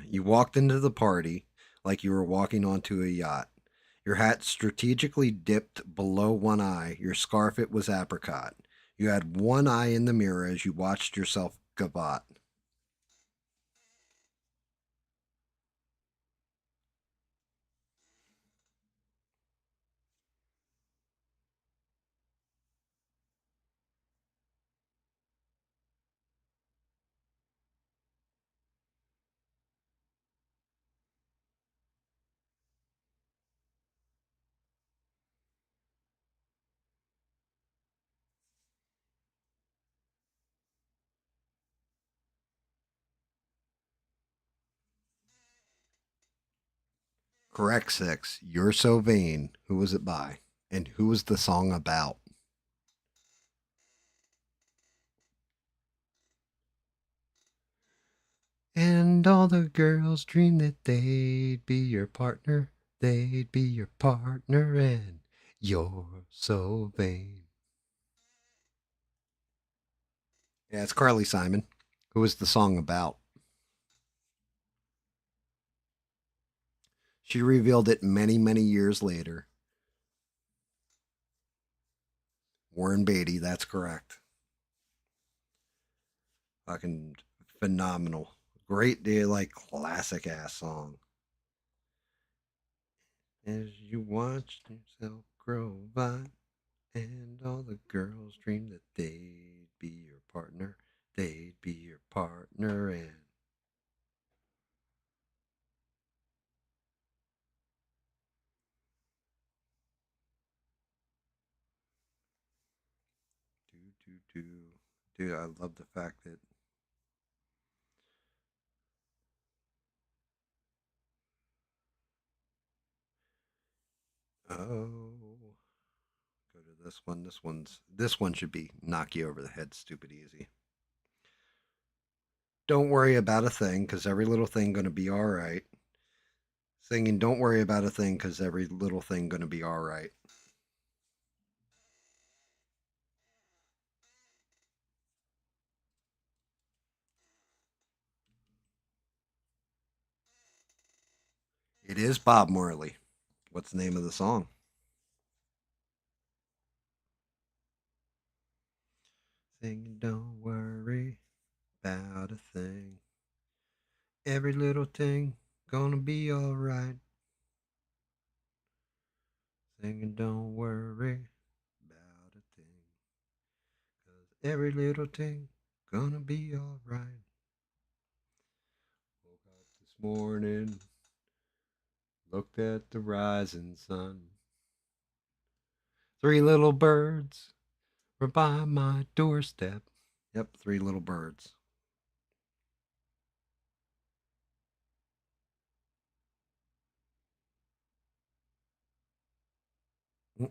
[SPEAKER 1] You walked into the party like you were walking onto a yacht. Your hat strategically dipped below one eye. Your scarf, it was apricot. You had one eye in the mirror as you watched yourself gavotte. Correct, six. You're so vain. Who was it by? And who was the song about? And all the girls dream that they'd be your partner. They'd be your partner, and you're so vain. Yeah, it's Carly Simon. Who was the song about? She revealed it many, many years later. Warren Beatty, that's correct. Fucking phenomenal. Great day, like classic ass song. As you watched yourself grow by, and all the girls dreamed that they'd be your partner. They'd be your partner, and do do do. Dude, I love the fact that oh, go to this one. This one should be knock you over the head, stupid easy. Don't worry about a thing, cause every little thing gonna be all right. Singing, don't worry about a thing, cause every little thing gonna be all right. It is Bob Marley. What's the name of the song? Singing, don't worry about a thing. Every little thing gonna be alright. Singing, don't worry about a thing. Cause every little thing gonna be alright. Woke up this morning, looked at the rising sun. Three little birds were by my doorstep. Yep, three little birds. I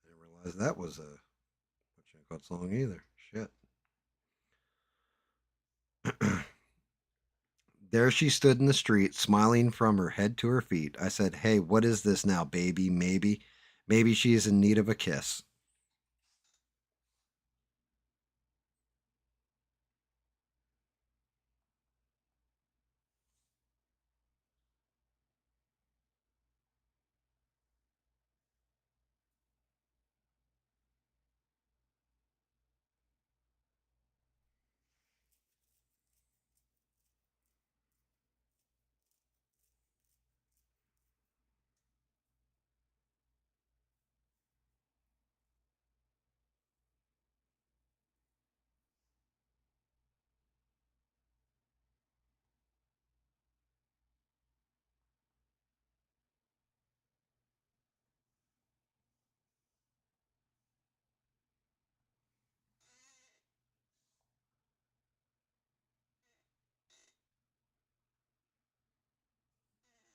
[SPEAKER 1] didn't realize that was a what you call song either. Shit. There she stood in the street, smiling from her head to her feet. I said, "Hey, what is this now, baby? Maybe she is in need of a kiss."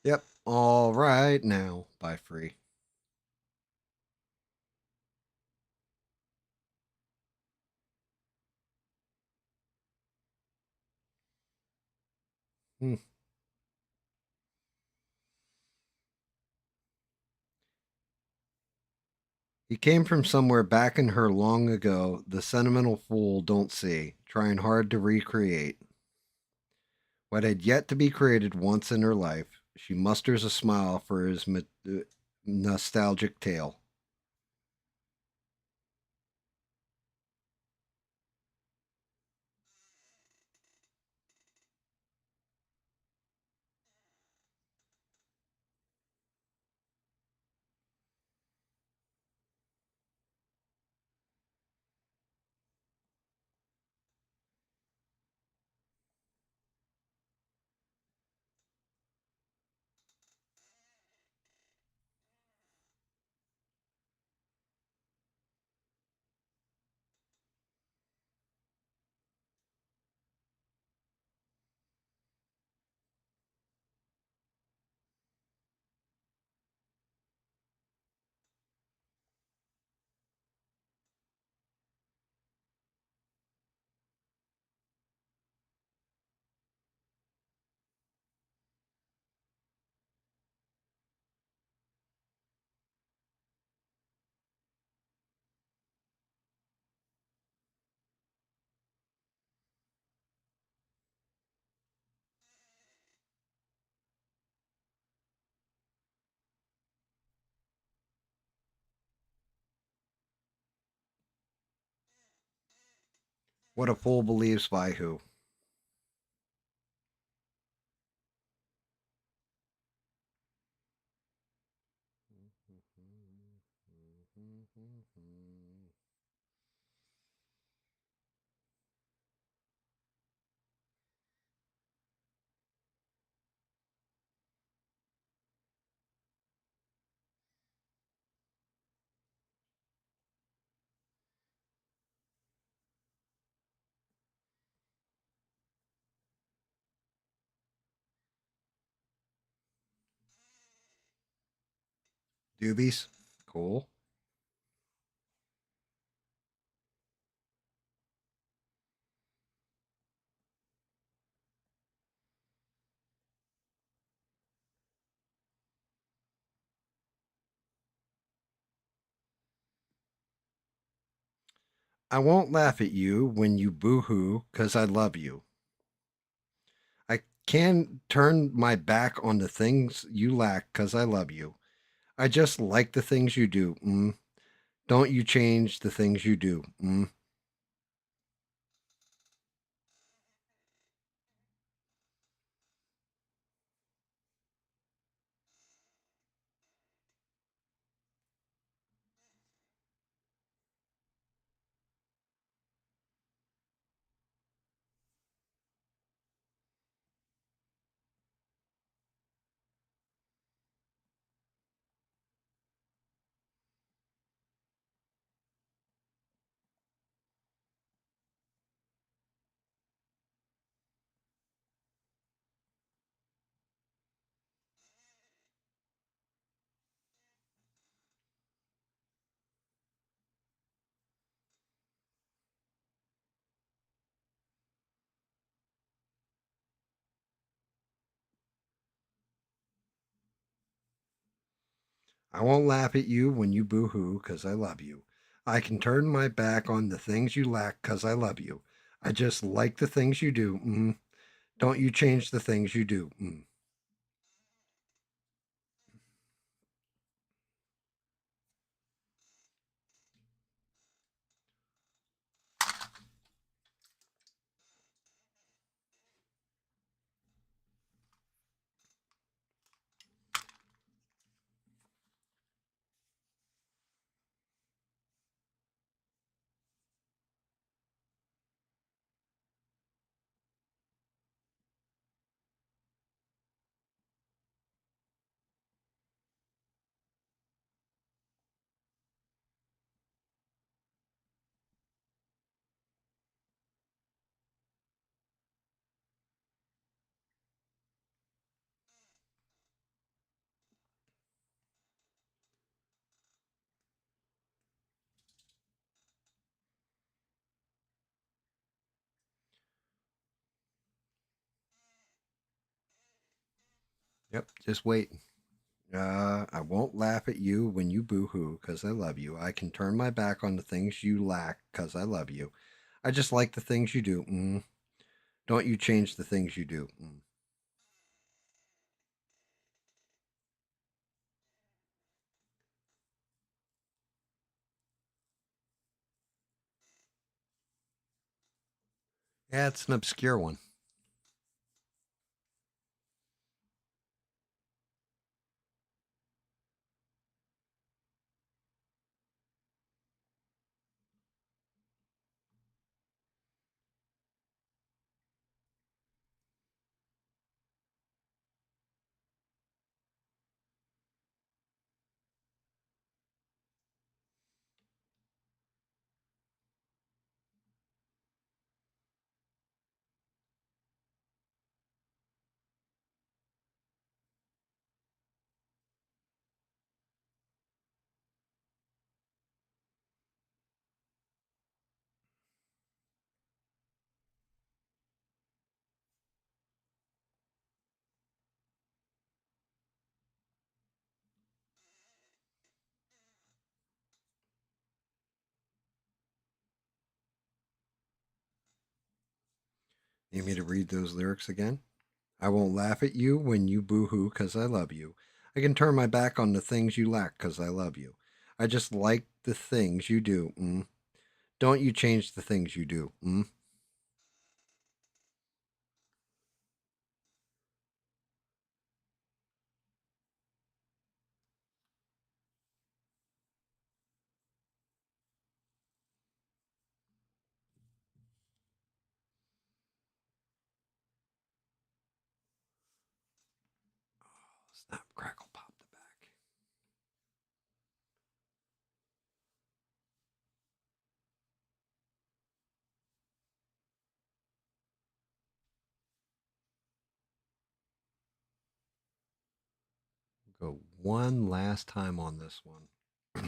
[SPEAKER 1] Yep. All right now. Bye, free. Hmm. He came from somewhere back in her long ago, the sentimental fool don't see, trying hard to recreate what had yet to be created once in her life. She musters a smile for his nostalgic tale. What a fool believes by who. Doobies. Cool. I won't laugh at you when you boo hoo because I love you. I can turn my back on the things you lack because I love you. I just like the things you do. Don't you change the things you do. I won't laugh at you when you boo hoo because I love you. I can turn my back on the things you lack because I love you. I just like the things you do. Don't you change the things you do. Yep, just wait. I won't laugh at you when you boo-hoo because I love you. I can turn my back on the things you lack because I love you. I just like the things you do. Don't you change the things you do. Yeah, it's an obscure one. Need me to read those lyrics again? I won't laugh at you when you boo-hoo because I love you. I can turn my back on the things you lack because I love you. I just like the things you do. Don't you change the things you do. Snap, crackle, pop the back. Go one last time on this one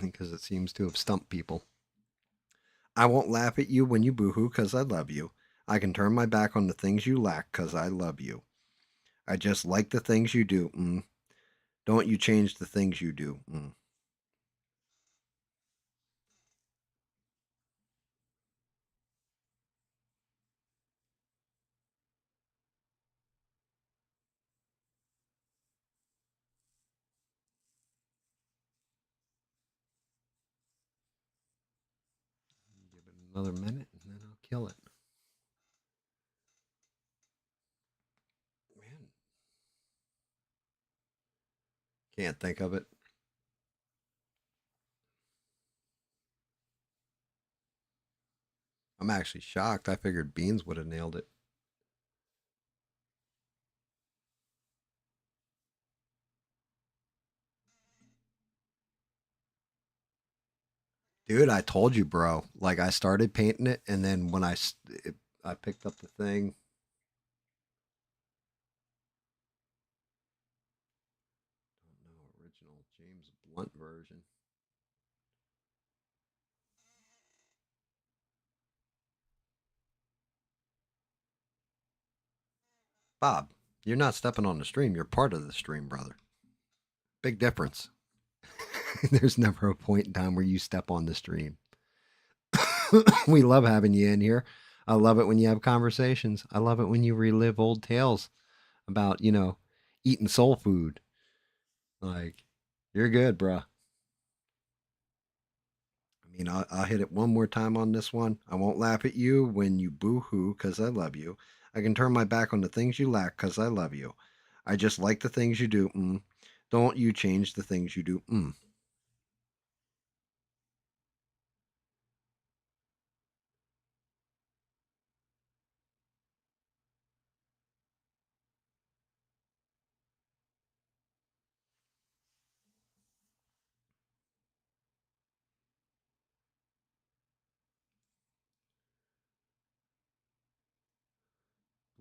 [SPEAKER 1] because it seems to have stumped people. I won't laugh at you when you boohoo because I love you. I can turn my back on the things you lack because I love you. I just like the things you do. Don't you change the things you do. Give it another minute and then I'll kill it. Man, can't think of it. I'm actually shocked. I figured Beans would have nailed it. Dude, I told you, bro. Like I started painting it, and then when I picked up the thing. Don't know, original James Blunt version. Bob, you're not stepping on the stream. You're part of the stream, brother. Big difference. There's never a point in time where you step on the stream. We love having you in here. I love it when you have conversations. I love it when you relive old tales about, eating soul food. Like, you're good, bruh. I mean, I'll hit it one more time on this one. I won't laugh at you when you boo hoo because I love you. I can turn my back on the things you lack because I love you. I just like the things you do. Don't you change the things you do.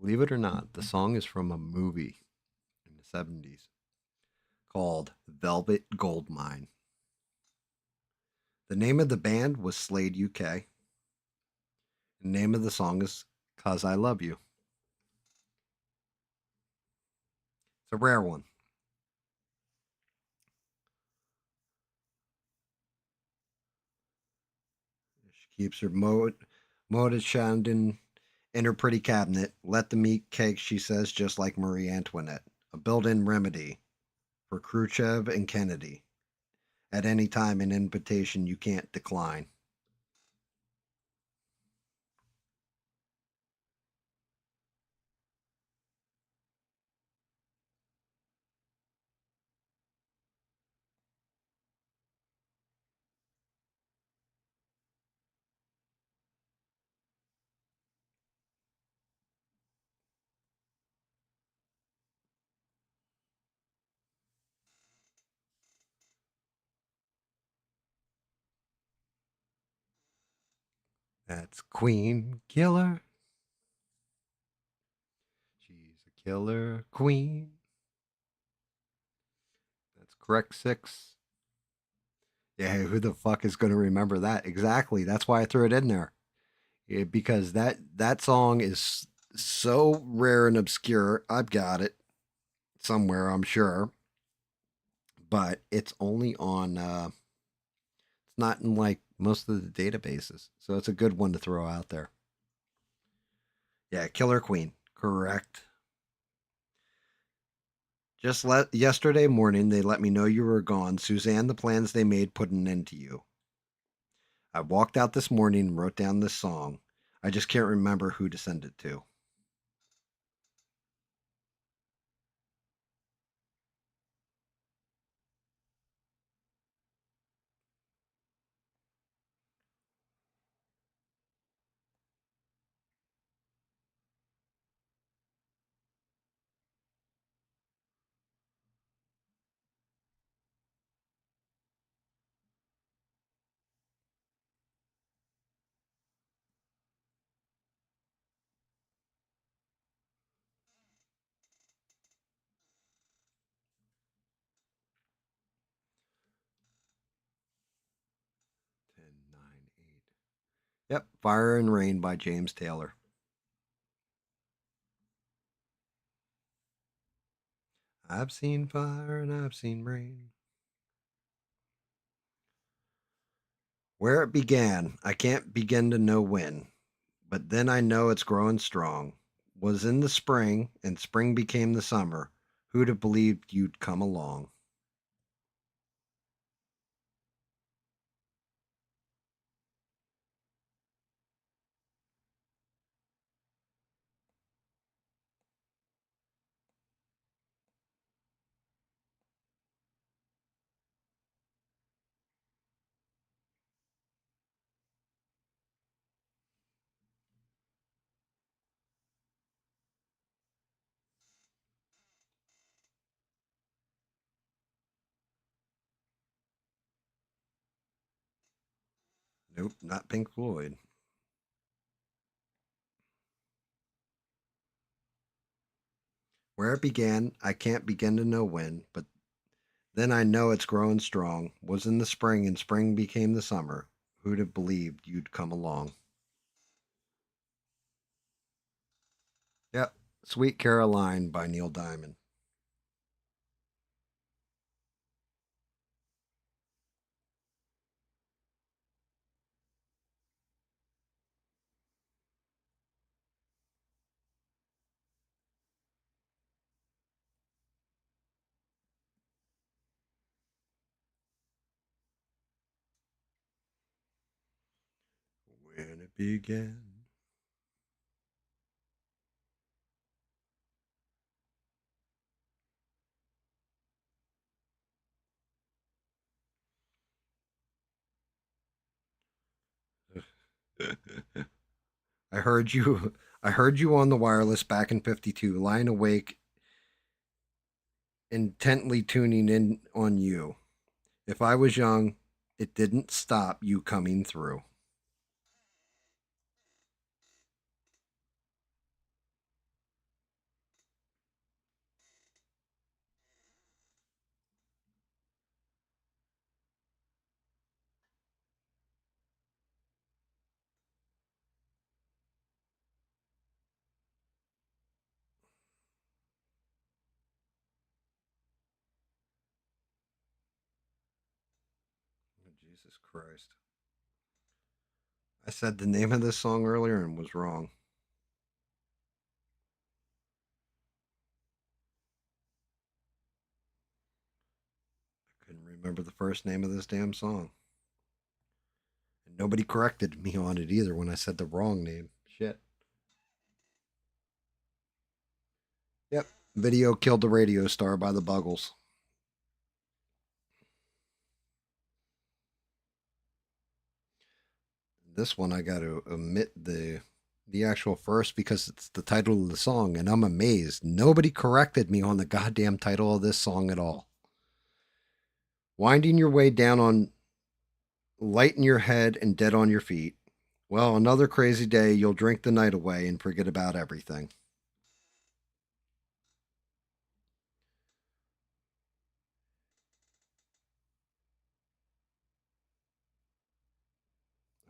[SPEAKER 1] Believe it or not, the song is from a movie in the 70's called Velvet Goldmine. The name of the band was Slade UK. The name of the song is Cause I Love You. It's a rare one. Keeps her moated Shandon in her pretty cabinet. Let them eat cake, she says, just like Marie Antoinette. A built-in remedy for Khrushchev and Kennedy. At any time, an invitation you can't decline. That's Queen Killer. She's a killer queen. That's correct, six. Yeah, who the fuck is going to remember that? Exactly. That's why I threw it in there. Yeah, because that song is so rare and obscure. I've got it somewhere, I'm sure, but it's only on. It's not in like most of the databases, so it's a good one to throw out there. Yeah, Killer Queen, correct. Just yesterday morning, they let me know you were gone. Suzanne, the plans they made put an end to you. I walked out this morning and wrote down this song. I just can't remember who to send it to. Ten, nine, eight. Yep, Fire and Rain by James Taylor. I've seen fire and I've seen rain. Where it began, I can't begin to know when, but then I know it's growing strong. Was in the spring, and spring became the summer. Who'd have believed you'd come along? Nope, not Pink Floyd. Where it began, I can't begin to know when, but then I know it's growing strong. Was in the spring, and spring became the summer. Who'd have believed you'd come along? Yep, Sweet Caroline by Neil Diamond. When it began. I heard you. I heard you on the wireless back in '52, lying awake, intently tuning in on you. If I was young, it didn't stop you coming through. Oh, Jesus Christ. I said the name of this song earlier and was wrong. I couldn't remember the first name of this damn song. And nobody corrected me on it either when I said the wrong name. Shit. Yep. Video Killed the Radio Star by the Buggles. This one I got to omit the actual verse because it's the title of the song, and I'm amazed nobody corrected me on the goddamn title of this song at all. Winding your way down on light in your head and dead on your feet. Well, another crazy day, you'll drink the night away and forget about everything.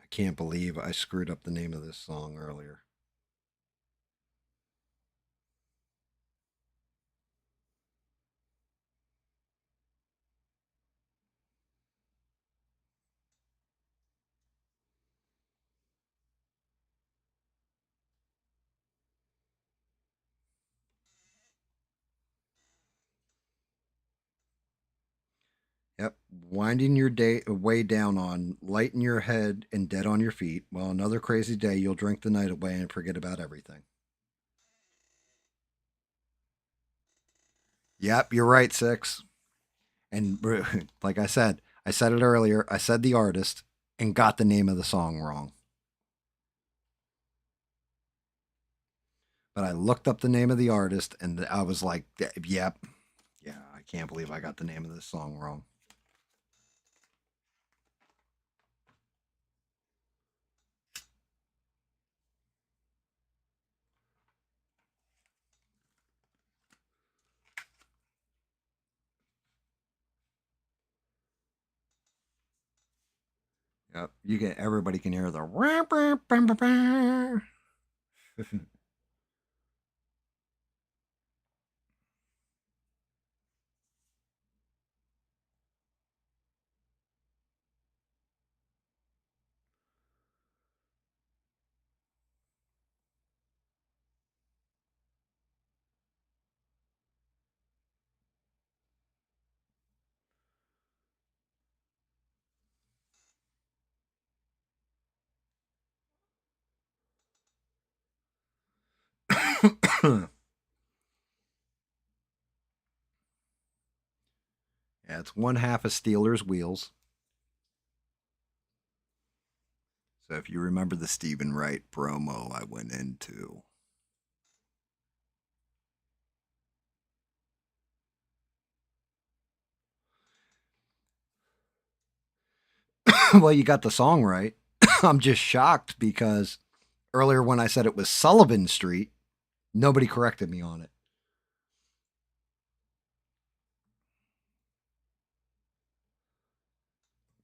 [SPEAKER 1] I can't believe I screwed up the name of this song earlier. Yep. Winding your day way down on light in your head and dead on your feet. Well, another crazy day, you'll drink the night away and forget about everything. Yep, you're right, Six. And like I said it earlier, I said the artist and got the name of the song wrong. But I looked up the name of the artist and I was like, yep, yeah, I can't believe I got the name of this song wrong. Yep, you get everybody can hear the. Yeah, it's one half of Steelers wheels. So if you remember the Stephen Wright promo I went into. Well, you got the song right. I'm just shocked because earlier when I said it was Sullivan Street, nobody corrected me on it.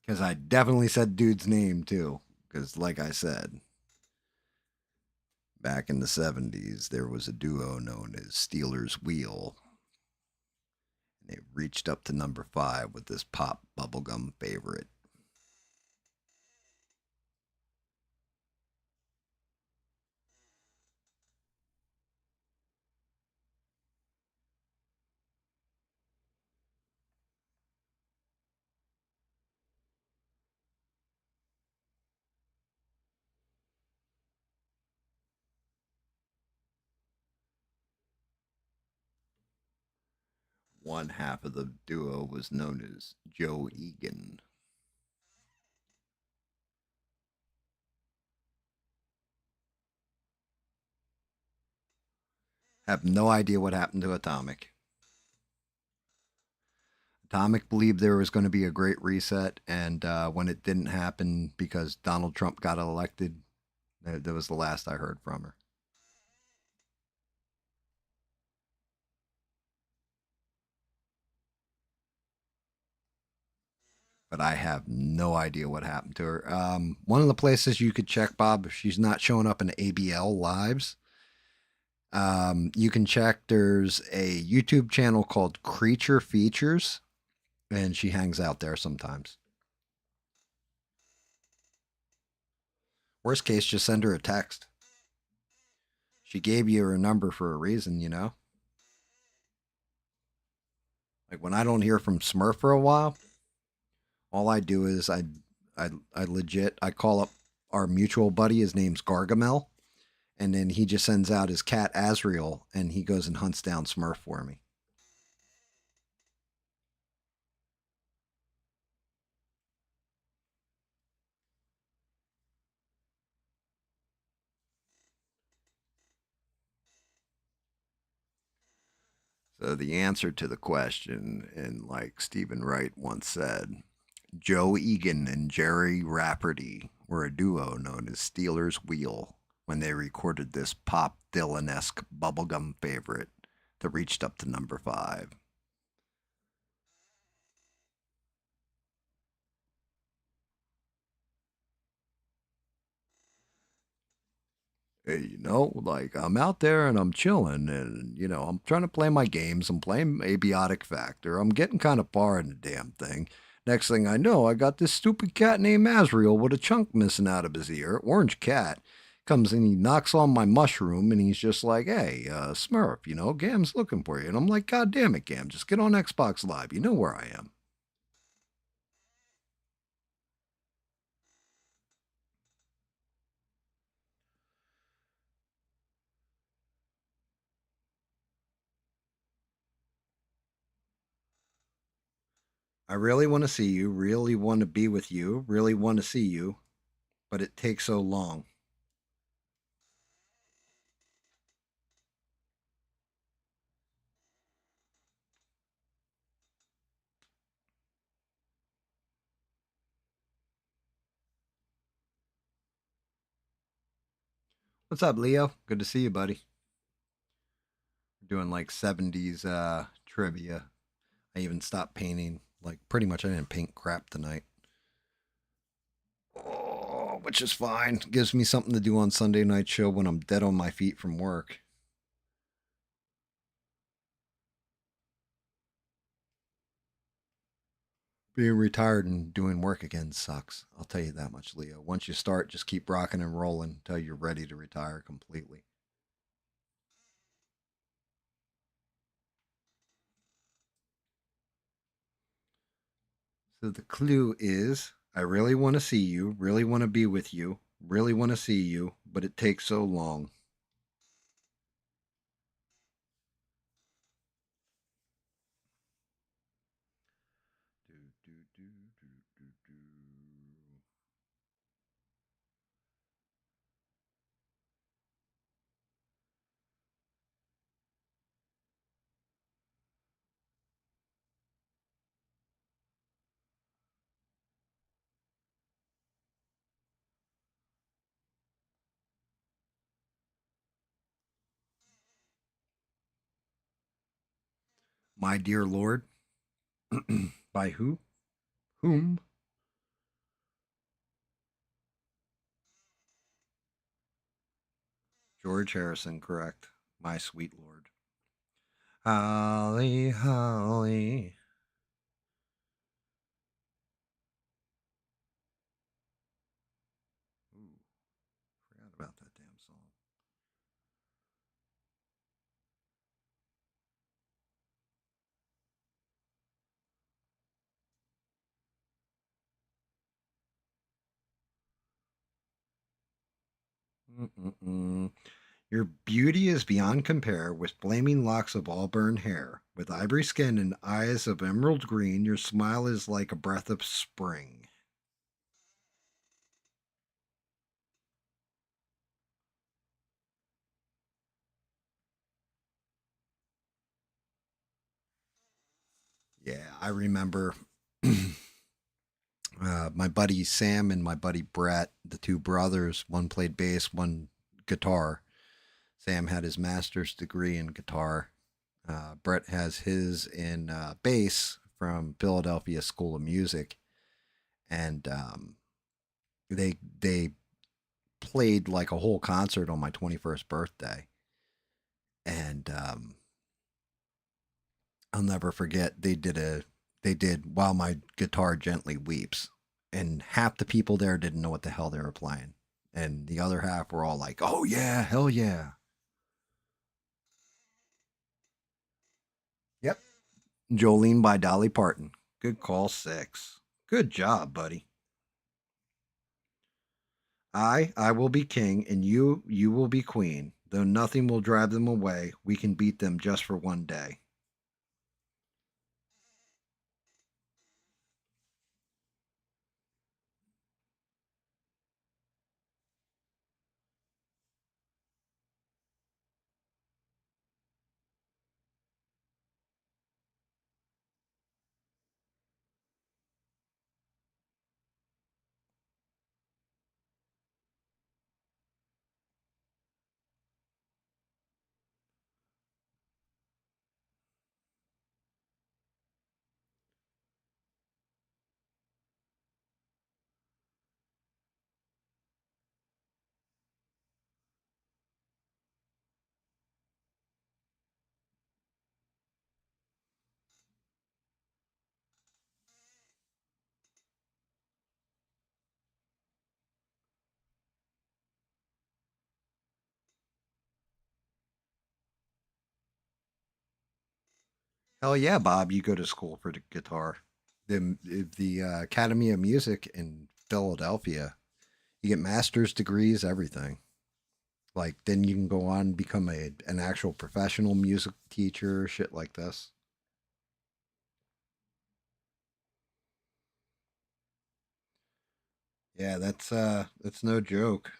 [SPEAKER 1] Because I definitely said dude's name too. Because, like I said, back in the 70s, there was a duo known as Steelers Wheel. And they reached up to number 5 with this pop bubblegum favorite. One half of the duo was known as Joe Egan. Have no idea what happened to Atomic. Atomic believed there was going to be a great reset, and when it didn't happen because Donald Trump got elected, that was the last I heard from her. But I have no idea what happened to her. One of the places you could check, Bob, if she's not showing up in ABL lives, you can check. There's a YouTube channel called Creature Features, and she hangs out there sometimes. Worst case, just send her a text. She gave you her number for a reason, you know? Like when I don't hear from Smurf for a while, all I do is I call up our mutual buddy. His name's Gargamel, and then he just sends out his cat Azrael, and he goes and hunts down Smurf for me. So the answer to the question, and like Stephen Wright once said, Joe Egan and Jerry Rafferty were a duo known as Steelers Wheel when they recorded this pop Dylan-esque bubblegum favorite that reached up to number 5. Hey, like I'm out there and I'm chilling and, I'm trying to play my games. I'm playing Abiotic Factor. I'm getting kind of far in the damn thing. Next thing I know, I got this stupid cat named Azrael with a chunk missing out of his ear. Orange cat comes and he knocks on my mushroom and he's just like, hey, Smurf, Gam's looking for you. And I'm like, God damn it, Gam, just get on Xbox Live. You know where I am. I really want to see you, really want to be with you, really want to see you, but it takes so long. What's up, Leo? Good to see you, buddy. We're doing like 70's trivia. I even stopped painting. Like, pretty much I didn't paint crap tonight. Oh, which is fine. Gives me something to do on Sunday night show when I'm dead on my feet from work. Being retired and doing work again sucks. I'll tell you that much, Leo. Once you start, just keep rocking and rolling until you're ready to retire completely. So the clue is I really want to see you, really want to be with you, really want to see you, but it takes so long. Do, do, do, do, do, do. My dear Lord. By who? Whom? George Harrison, correct. My sweet Lord. Holly, Holly. Ooh, forgot about that damn song. Mm-mm-mm. Your beauty is beyond compare, with flaming locks of auburn hair, with ivory skin and eyes of emerald green. Your smile is like a breath of spring. Yeah, I remember my buddy Sam and my buddy Brett, the two brothers. One played bass, one guitar. Sam had his master's degree in guitar. Brett has his in bass from Philadelphia School of Music, and they played like a whole concert on my 21st birthday, and I'll never forget they did While My Guitar Gently Weeps, and half the people there didn't know what the hell they were playing, And the other half were all like, oh, yeah, hell yeah. Yep. Jolene by Dolly Parton. Good call, 6. Good job, buddy. I will be king, and you will be queen. Though nothing will drive them away, we can beat them just for one day. Hell yeah, Bob, you go to school for the guitar. The Academy of Music in Philadelphia, you get master's degrees, everything. Like then you can go on and become an actual professional music teacher, shit like this. Yeah, that's no joke.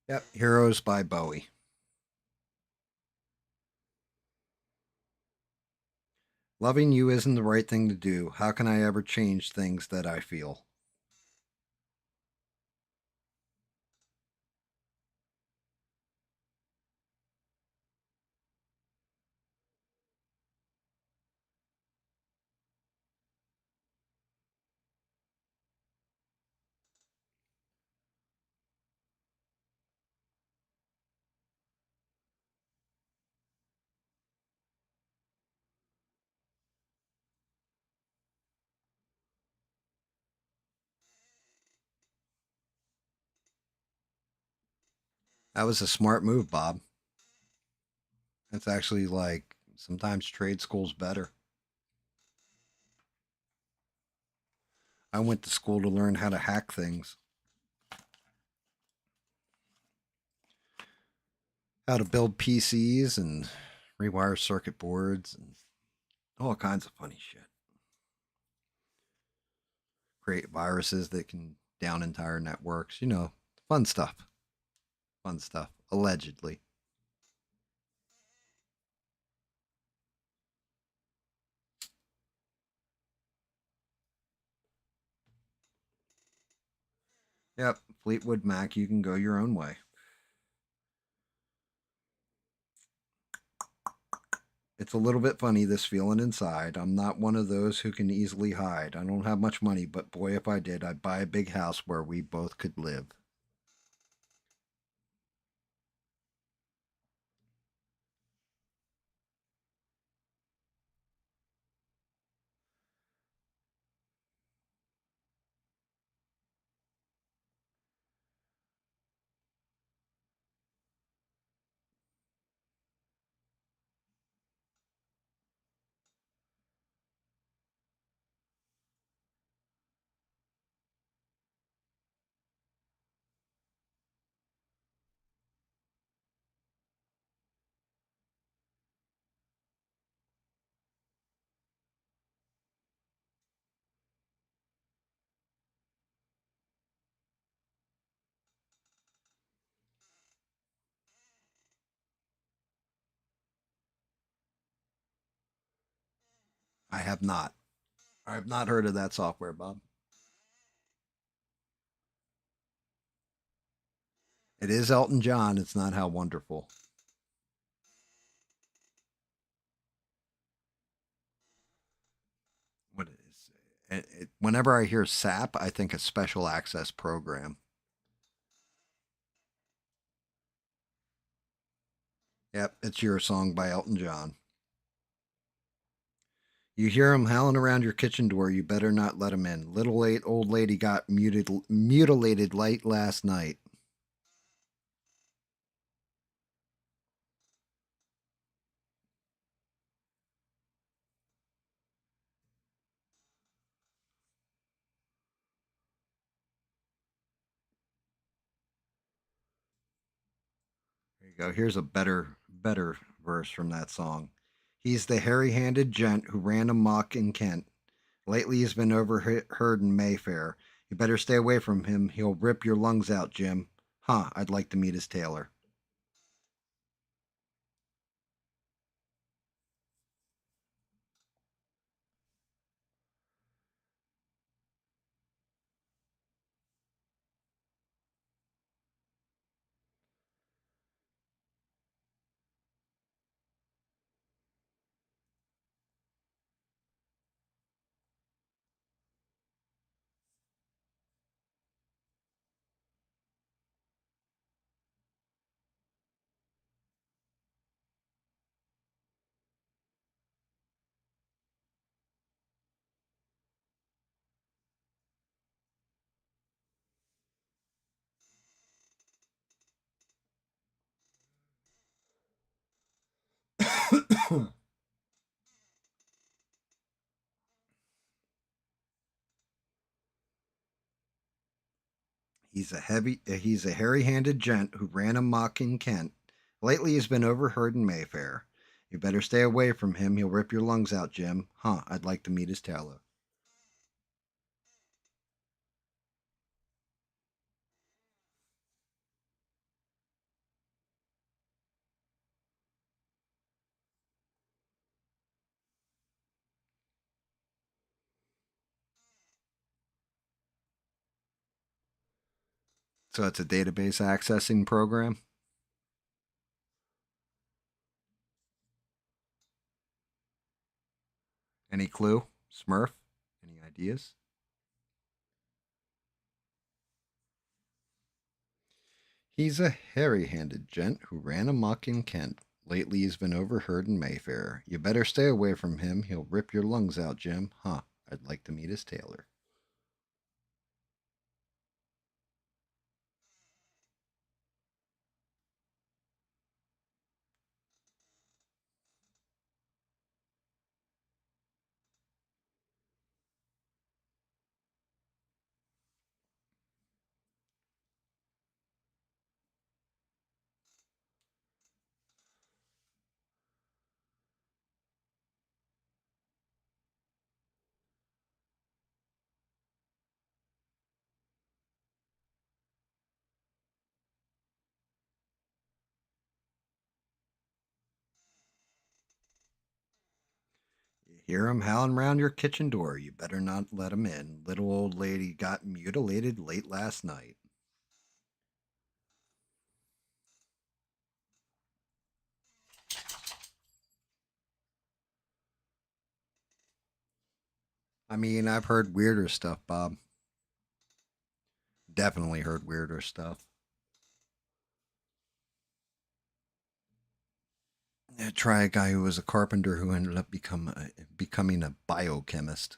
[SPEAKER 1] Yep, Heroes by Bowie. Loving you isn't the right thing to do. How can I ever change things that I feel? That was a smart move, Bob. That's actually like sometimes trade school's better. I went to school to learn how to hack things, how to build PCs and rewire circuit boards and all kinds of funny shit. Create viruses that can down entire networks, fun stuff. Fun stuff. Allegedly. Yep, Fleetwood Mac, you can go your own way. It's a little bit funny, this feeling inside. I'm not one of those who can easily hide. I don't have much money, but boy, if I did, I'd buy a big house where we both could live. I have not. I have not heard of that software, Bob. It is Elton John. It's not How Wonderful. What it is. Whenever I hear SAP, I think a special access program. Yep, it's your song by Elton John. You hear him howling around your kitchen door. You better not let him in. Little late old lady got mutilated late last night. There you go. Here's a better verse from that song. He's the hairy-handed gent who ran amok in Kent. Lately, he's been overheard in Mayfair. You better stay away from him. He'll rip your lungs out, Jim. Huh, I'd like to meet his tailor. He's a hairy-handed gent who ran amok in Kent. Lately, he's been overheard in Mayfair. You better stay away from him. He'll rip your lungs out, Jim. Huh, I'd like to meet his tailor. So it's a database accessing program. Any clue? Smurf? Any ideas? He's a hairy-handed gent who ran amok in Kent. Lately, he's been overheard in Mayfair. You better stay away from him. He'll rip your lungs out, Jim. Huh, I'd like to meet his tailor. You hear him howling round your kitchen door. You better not let him in. Little old lady got mutilated late last night. I mean, I've heard weirder stuff, Bob. Definitely heard weirder stuff. Yeah, try a guy who was a carpenter who ended up becoming a biochemist.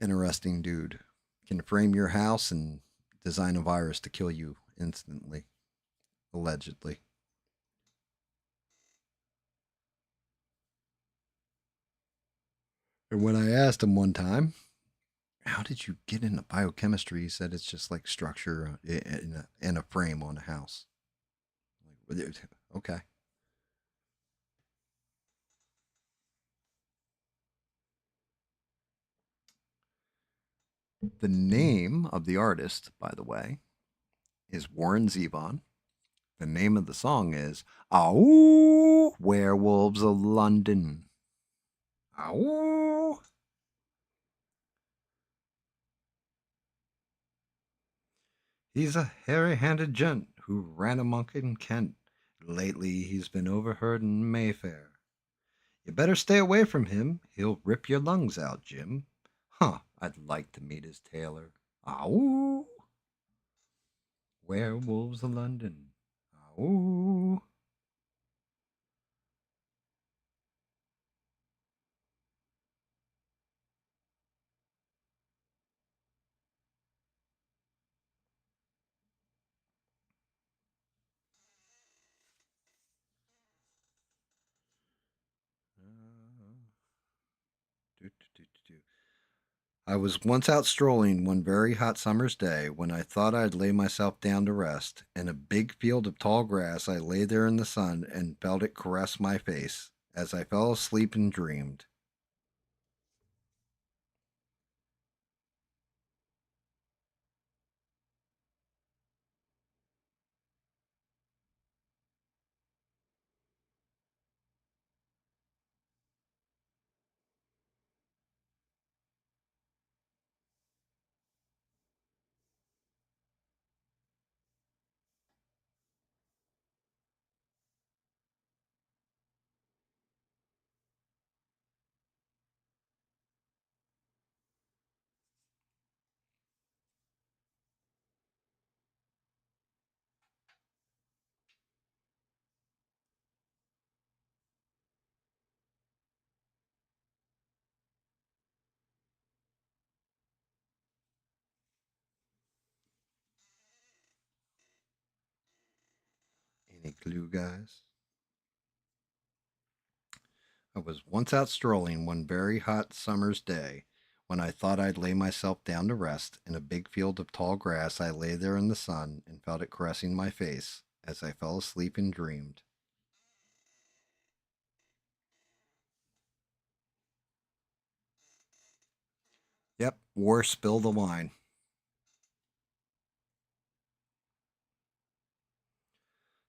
[SPEAKER 1] Interesting dude. Can frame your house and design a virus to kill you instantly, allegedly. And when I asked him one time, how did you get into biochemistry? He said it's just like structure in a frame on a house. Okay. The name of the artist, by the way, is Warren Zevon. The name of the song is "Ow Werewolves of London." Ow. He's a hairy-handed gent who ran amok in Kent. Lately, he's been overheard in Mayfair. You better stay away from him. He'll rip your lungs out, Jim. Huh, I'd like to meet his tailor. Ow! Werewolves of London. Ow! do. I was once out strolling one very hot summer's day when I thought I'd lay myself down to rest. In a big field of tall grass, I lay there in the sun and felt it caress my face as I fell asleep and dreamed. Any clue, guys? I was once out strolling one very hot summer's day when I thought I'd lay myself down to rest. In a big field of tall grass, I lay there in the sun and felt it caressing my face as I fell asleep and dreamed. Yep, war spill the wine.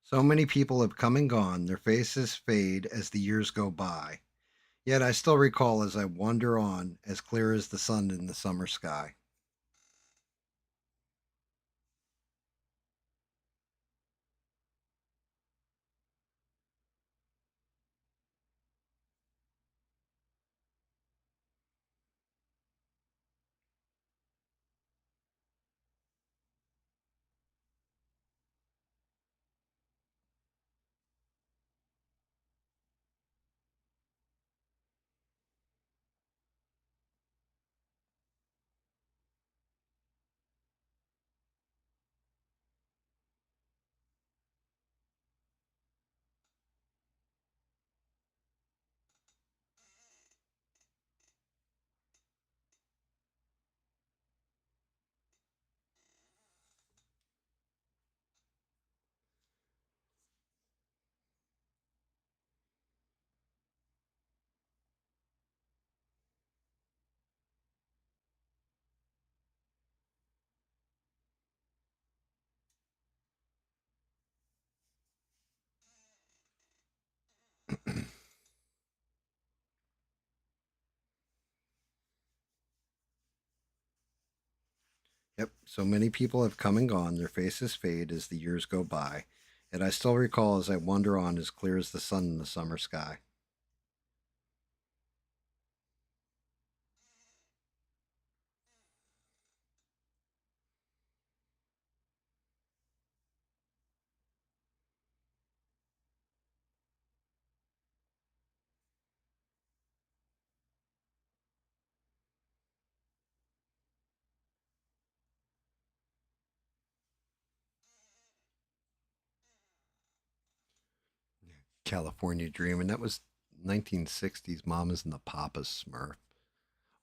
[SPEAKER 1] So many people have come and gone, their faces fade as the years go by. Yet I still recall as I wander on, as clear as the sun in the summer sky. Yep, so many people have come and gone, their faces fade as the years go by. Yet I still recall as I wander on, as clear as the sun in the summer sky. California Dream, and that was 1960s Mamas and the Papas Smurf.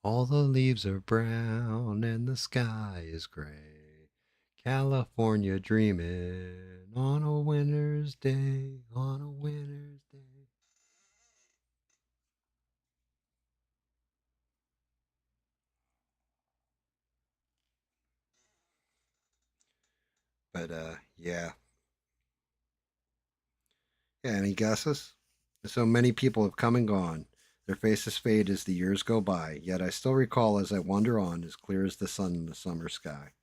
[SPEAKER 1] All the leaves are brown and the sky is gray. California dreaming on a winter's day, on a winter's day. But yeah. Yeah, any guesses? So many people have come and gone. Their faces fade as the years go by, yet I still recall as I wander on, as clear as the sun in the summer sky.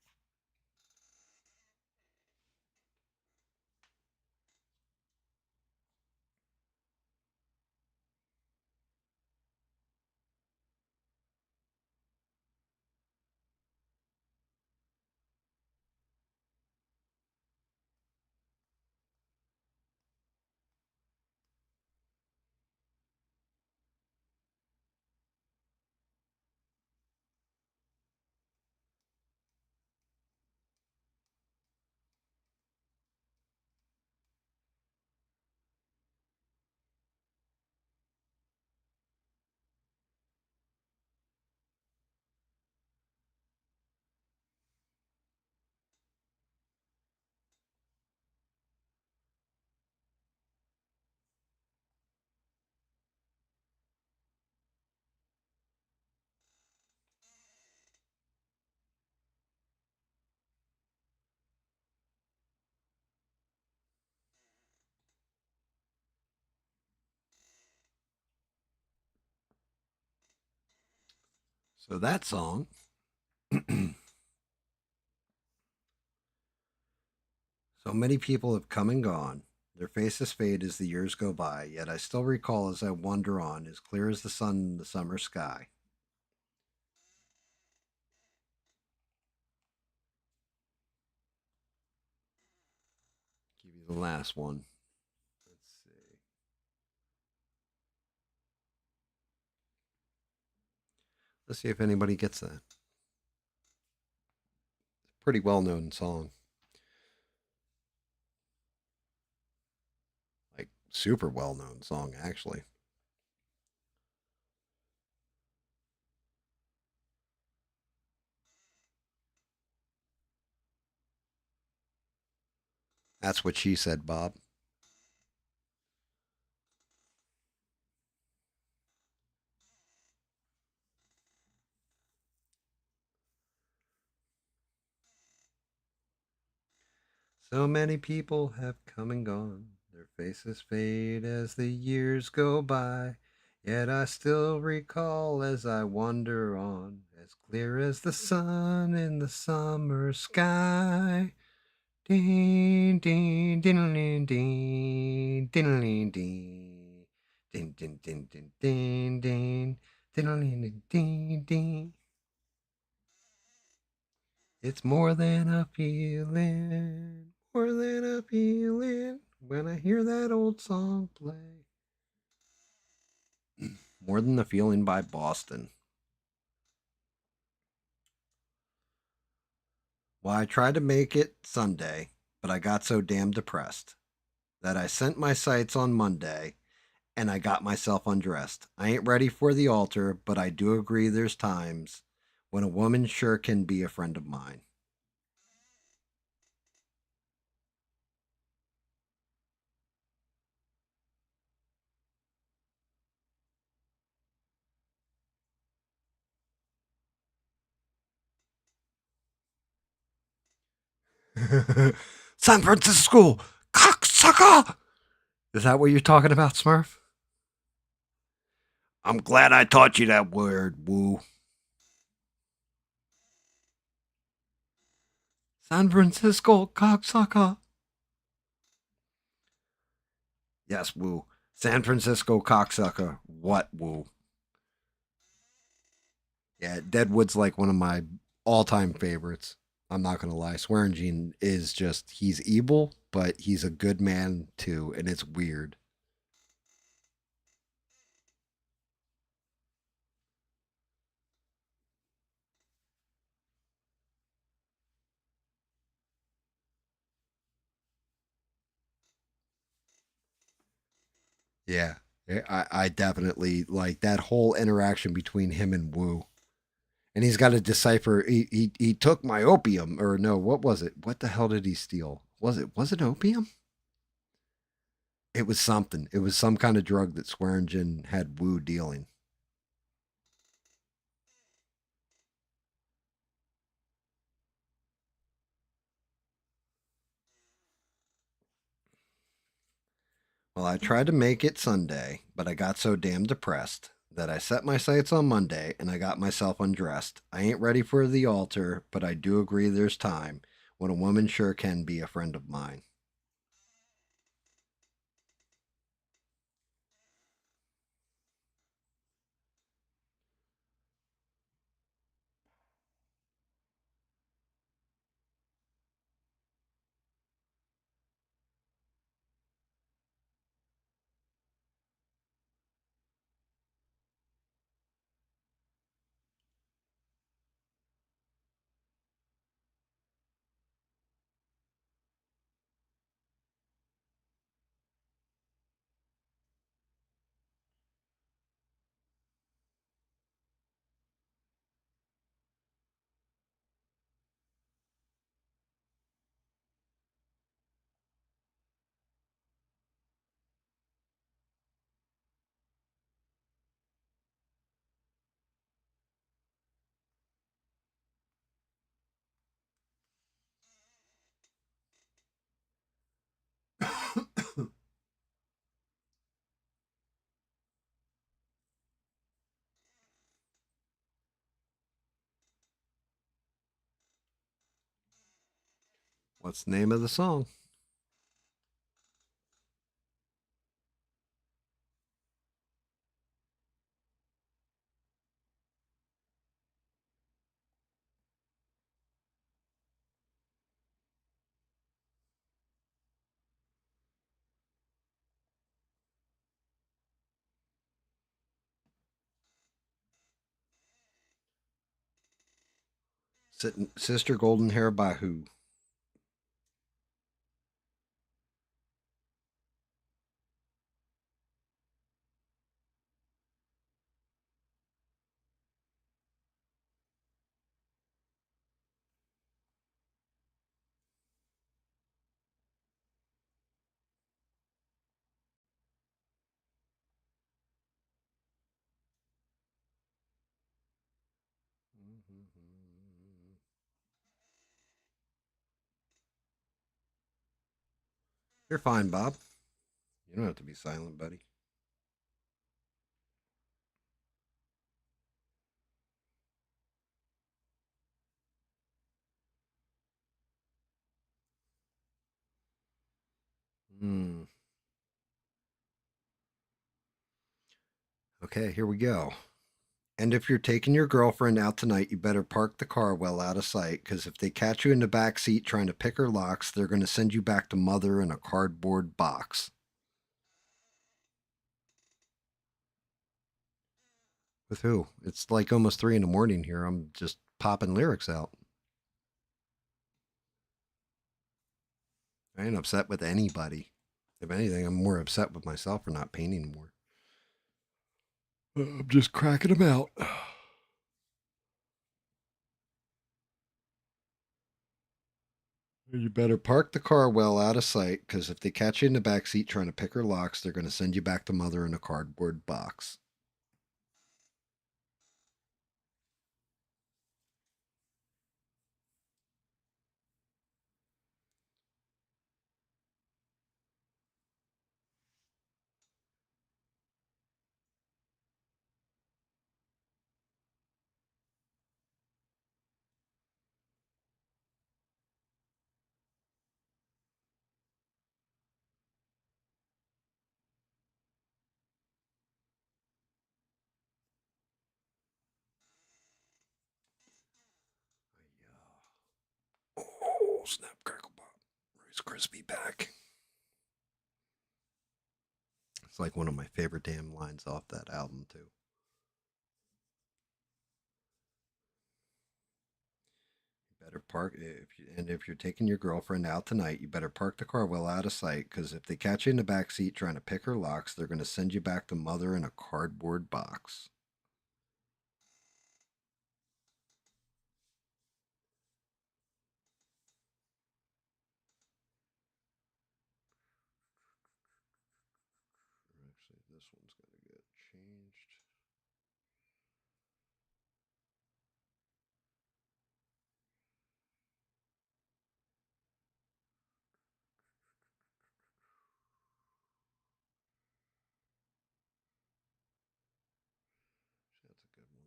[SPEAKER 1] So that song. So many people have come and gone. Their faces fade as the years go by, yet I still recall as I wander on, as clear as the sun in the summer sky. Give you the last one. Let's see. Let's see if anybody gets that. Pretty well known song. Like, super well known song, actually. That's what she said, Bob. So many people have come and gone. Their faces fade as the years go by. Yet I still recall as I wander on, as clear as the sun in the summer sky. Ding, ding, ding, ding, ding, ding, ding, ding, ding, ding, ding, ding, ding, ding, ding, ding. It's more than a feeling, more than a feeling when I hear that old song play. More than the feeling by Boston. Well, I tried to make it Sunday, but I got so damn depressed that I sent my sights on Monday and I got myself undressed. I ain't ready for the altar, but I do agree there's times when a woman sure can be a friend of mine. San Francisco, cocksucker! Is that what you're talking about, Smurf? I'm glad I taught you that word, woo. San Francisco, cocksucker. Yes, woo. San Francisco, cocksucker. What, woo? Yeah, Deadwood's like one of my all-time favorites. I'm not gonna lie. Swearingen is just he's evil, but he's a good man too, and it's weird. Yeah. I definitely like that whole interaction between him and Wu. And he's got to decipher he took my opium or no, what was it? What the hell did he steal? Was it opium? It was something. It was some kind of drug that Swearingen had Wu dealing. Well, I tried to make it Sunday, but I got so damn depressed that I set my sights on Monday and I got myself undressed. I ain't ready for the altar, but I do agree there's time when a woman sure can be a friend of mine. What's the name of the song? Sister Golden Hair by who? You're fine, Bob. You don't have to be silent, buddy. Hmm. Okay, here we go. And if you're taking your girlfriend out tonight, you better park the car well out of sight, because if they catch you in the back seat trying to pick her locks, they're going to send you back to mother in a cardboard box. With who? It's like almost 3 in the morning here. I'm just popping lyrics out. I ain't upset with anybody. If anything, I'm more upset with myself for not painting more. I'm just cracking them out. You better park the car well out of sight, because if they catch you in the back seat trying to pick her locks, they're going to send you back to mother in a cardboard box. Oh, snap, crackle, pop. Rice Crispy back. It's like one of my favorite damn lines off that album, too. You better park if you're taking your girlfriend out tonight, you better park the car well out of sight, because if they catch you in the back seat trying to pick her locks, they're going to send you back to mother in a cardboard box. Actually, this one's going to get changed. That's a good one.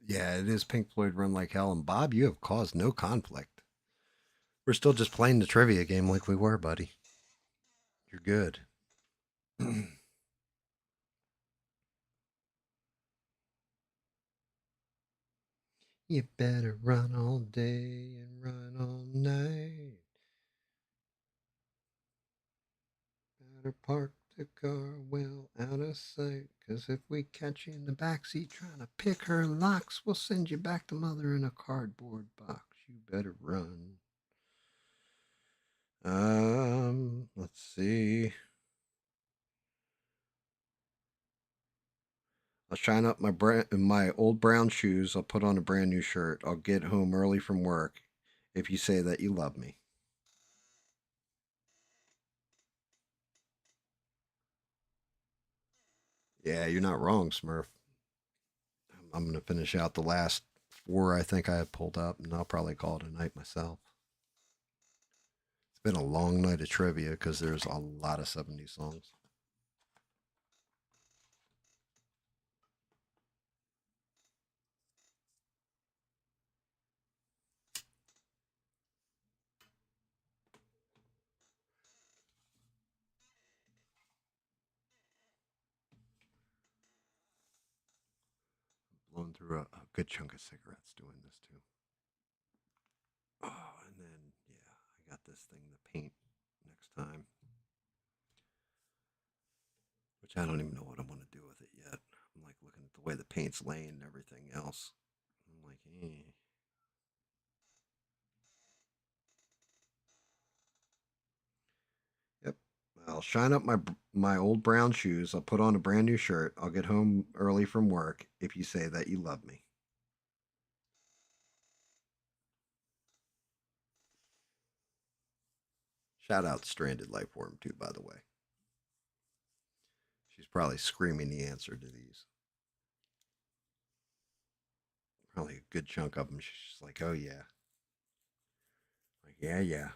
[SPEAKER 1] Yeah, it is Pink Floyd Run Like Hell. And Bob, you have caused no conflict. We're still just playing the trivia game like we were, buddy. You're good. You better run all day and run all night. Better park the car well out of sight. 'Cause if we catch you in the backseat trying to pick her locks, we'll send you back to mother in a cardboard box. You better run. Let's see. I'll shine up my old brown shoes. I'll put on a brand new shirt. I'll get home early from work if you say that you love me. Yeah, you're not wrong, Smurf. I'm going to finish out the last four I think I have pulled up, and I'll probably call it a night myself. It's been a long night of trivia because there's a lot of 70s songs. Blown through a good chunk of cigarettes doing this too. Oh, and then, yeah, I got this thing to paint next time, which I don't even know what I want to do with it yet. I'm like looking at the way the paint's laying and everything else. I'm like, eh. Yep. I'll shine up my old brown shoes. I'll put on a brand new shirt. I'll get home early from work if you say that you love me. Shout out Stranded Lifeform too, by the way. She's probably screaming the answer to these. Probably a good chunk of them. She's like, oh yeah, like yeah, yeah.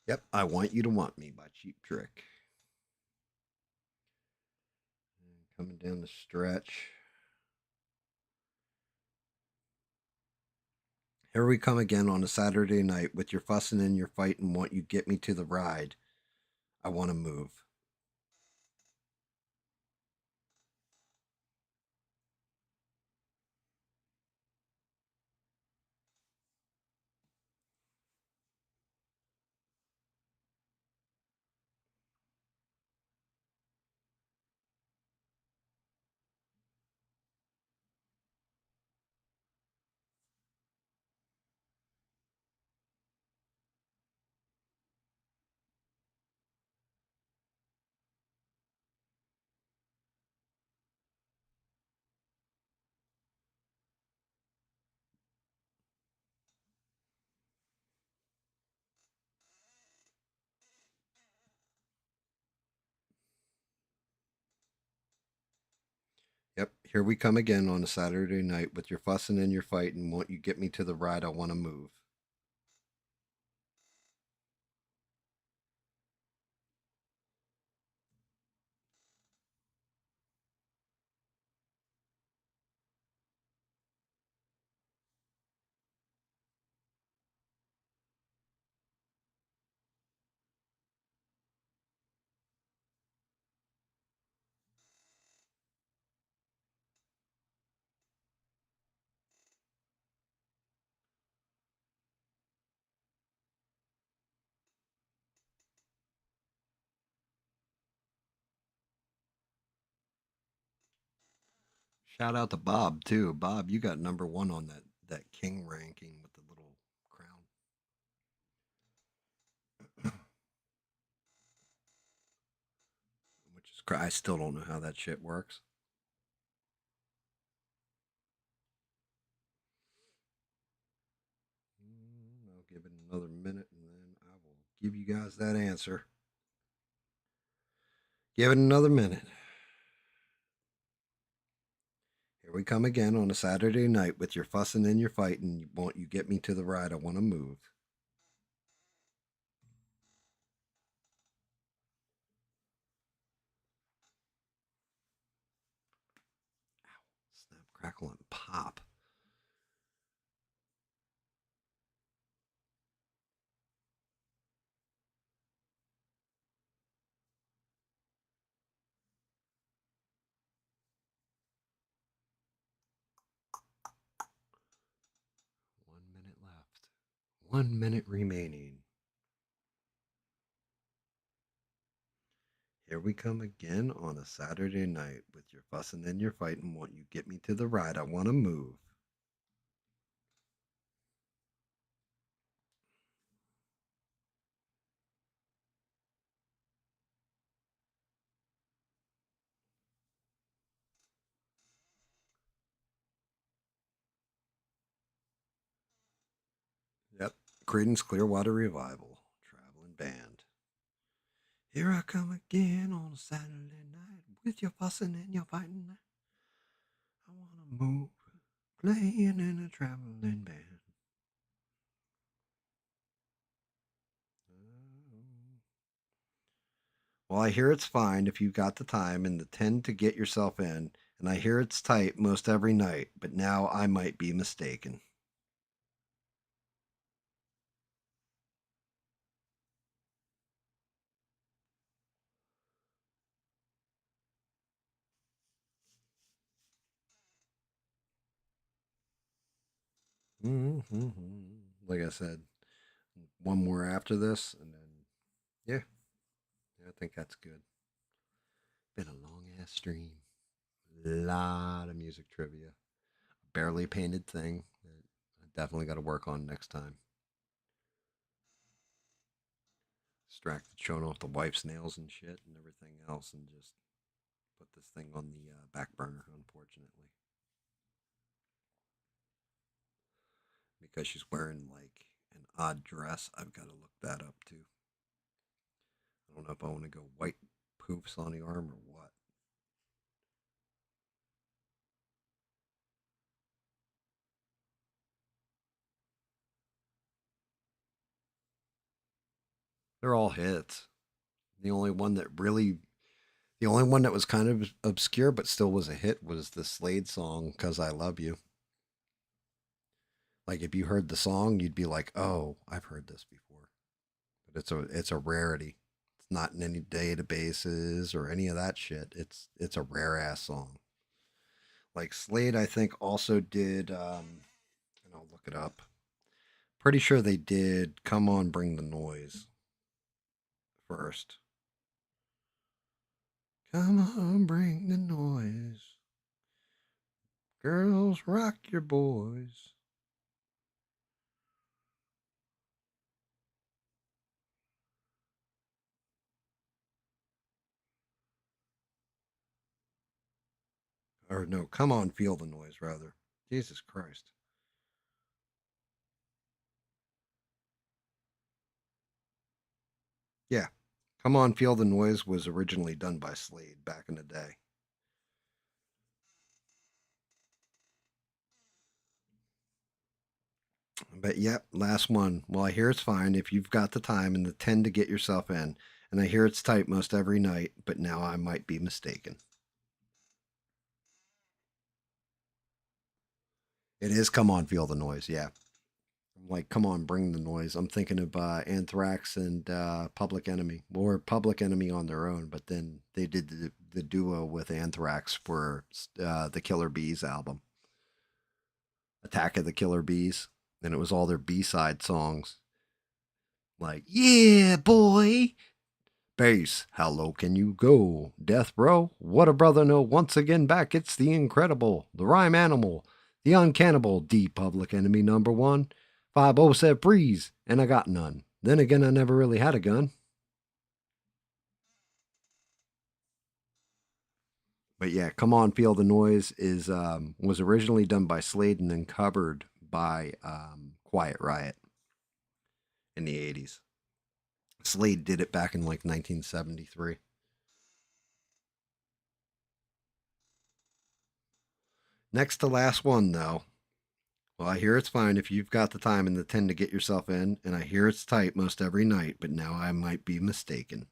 [SPEAKER 1] Yep. I want you to want me by Cheap Trick. And coming down the stretch. Here we come again on a Saturday night with your fussing and your fighting. Want you get me to the ride? I want to move. Yep, here we come again on a Saturday night with your fussing and your fighting. Won't you get me to the ride? I want to move. Shout out to Bob too. Bob, you got number one on that king ranking with the little crown. Which is I still don't know how that shit works. I'll give it another minute and then I will give you guys that answer. Give it another minute. Here we come again on a Saturday night with your fussing and your fighting. Won't you get me to the ride? I want to move. Snap, crackle, and pop. Left. 1 minute remaining. Here we come again on a Saturday night with your fussing and your fighting. Won't you get me to the ride? I want to move. Yep. Creedence Clearwater Revival. Traveling band. Here I come again on a Saturday night with your fussing and your fighting. I want to move. Playing in a traveling band. Well, I hear it's fine if you've got the time and the 10 to get yourself in, and I hear it's tight most every night, but now I might be mistaken. Mm-hmm. Like I said, one more after this, and then, yeah, I think that's good. Been a long ass stream. Lot of music trivia. Barely painted thing that I definitely got to work on next time. Distracted showing off the wife's nails and shit and everything else, and just put this thing on the back burner, unfortunately. Because she's wearing like an odd dress. I've got to look that up too. I don't know if I want to go white poofs on the arm or what. They're all hits. The only one that really, the only one that was kind of obscure but still was a hit was the Slade song "Cause I Love You." Like if you heard the song, you'd be like, "Oh, I've heard this before." But it's a rarity. It's not in any databases or any of that shit. It's a rare ass song. Like Slade, I think also did, and I'll look it up. Pretty sure they did "Come On, Bring the Noise" first. Come on, bring the noise. Girls, rock your boys. Or no, come on, feel the noise, rather. Jesus Christ. Yeah. Come on, feel the noise was originally done by Slade back in the day. But yep, last one. Well, I hear it's fine if you've got the time and the 10 to get yourself in. And I hear it's tight most every night, but now I might be mistaken. It is "Come On, Feel the Noise." Yeah. I'm like, come on, bring the noise. I'm thinking of Anthrax and Public Enemy, or Public Enemy on their own, but then they did the duo with Anthrax for the Killer Bees album, Attack of the Killer Bees, and it was all their B-side songs, like "Yeah, boy," bass, "How low can you go?" Death Row, "What a brother know." Once again back, it's the incredible, the rhyme animal, the uncannibal, D Public Enemy number one. 5-0 said breeze, and I got none. Then again, I never really had a gun. But yeah, "Come On, Feel the Noise" is was originally done by Slade and then covered by Quiet Riot in the 80s. Slade did it back in like 1973. Next to last one, though. Well, I hear it's fine if you've got the time and the 10 to get yourself in, and I hear it's tight most every night, but now I might be mistaken.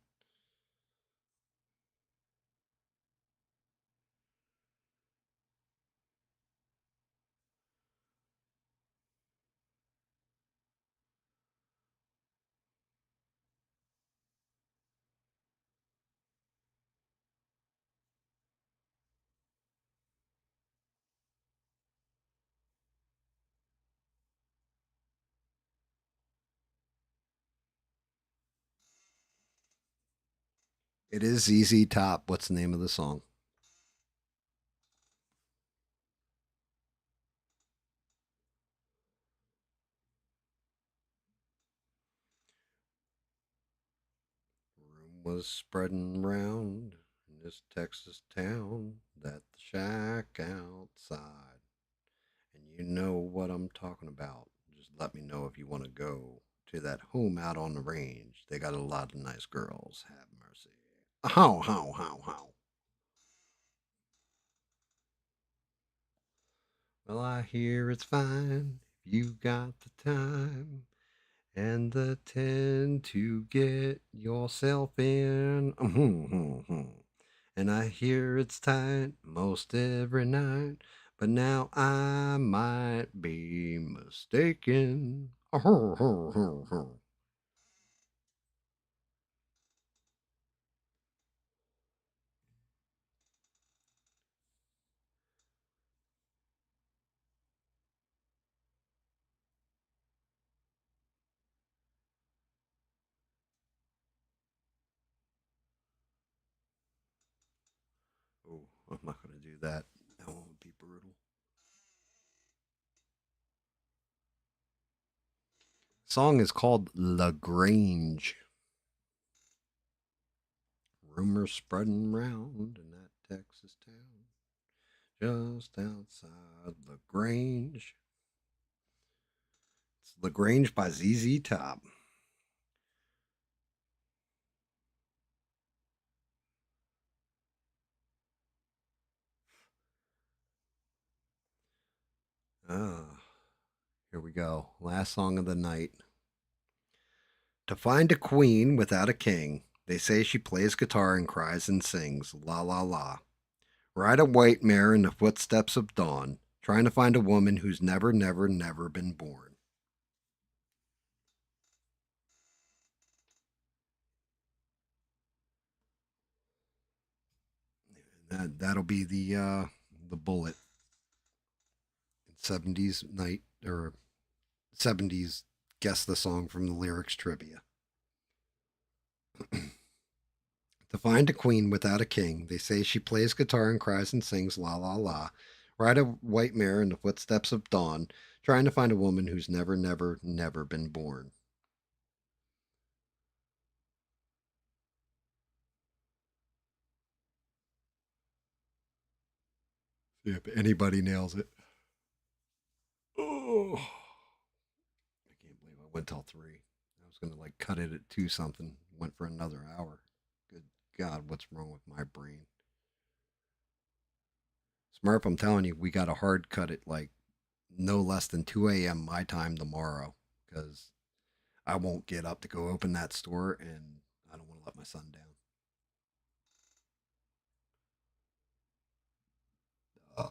[SPEAKER 1] It is ZZ Top. What's the name of the song? Room was spreading round in this Texas town that the shack outside. And you know what I'm talking about. Just let me know if you want to go to that home out on the range. They got a lot of nice girls. Have mercy. How, how, how, how. Well, I hear it's fine if you got the time and the 10 to get yourself in. And I hear it's tight most every night, but now I might be mistaken. Oh, I'm not going to do that. That won't be brutal. Song is called LaGrange. Rumors spreading round in that Texas town just outside LaGrange. It's LaGrange by ZZ Top. Ah, here we go. Last song of the night. To find a queen without a king, they say she plays guitar and cries and sings, la la la. Ride a white mare in the footsteps of dawn, trying to find a woman who's never, never, never been born. That'll be the bullet. 70's night or 70's guess the song from the lyrics trivia. To find a queen without a king, they say she plays guitar and cries and sings la la la. Ride a white mare in the footsteps of dawn, trying to find a woman who's never, never, never been born. See if anybody nails it. Oh, I can't believe I went till 3. I was gonna like cut it at 2 something. Went for another hour. Good God, what's wrong with my brain? Smurf, I'm telling you, we got a hard cut at like no less than 2 a.m. my time tomorrow because I won't get up to go open that store and I don't want to let my son down. Uh,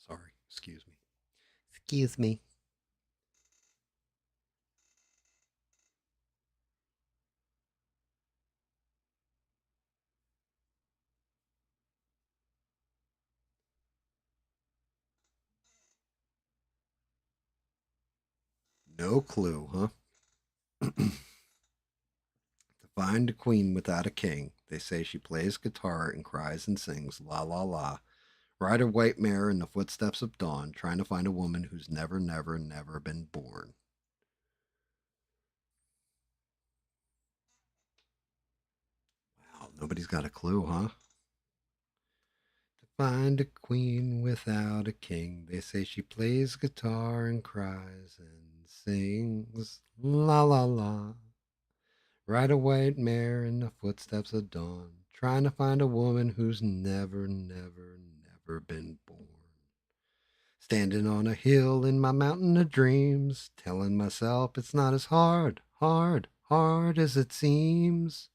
[SPEAKER 1] sorry, excuse me. Excuse me. No clue, huh? To find a queen without a king, they say she plays guitar and cries and sings la la la. Ride a white mare in the footsteps of dawn, trying to find a woman who's never, never, never been born. Wow, nobody's got a clue, huh? To find a queen without a king, they say she plays guitar and cries and sings la la la. Ride a white mare in the footsteps of dawn, trying to find a woman who's never, never, never never been born. Standing on a hill in my mountain of dreams, telling myself it's not as hard as it seems.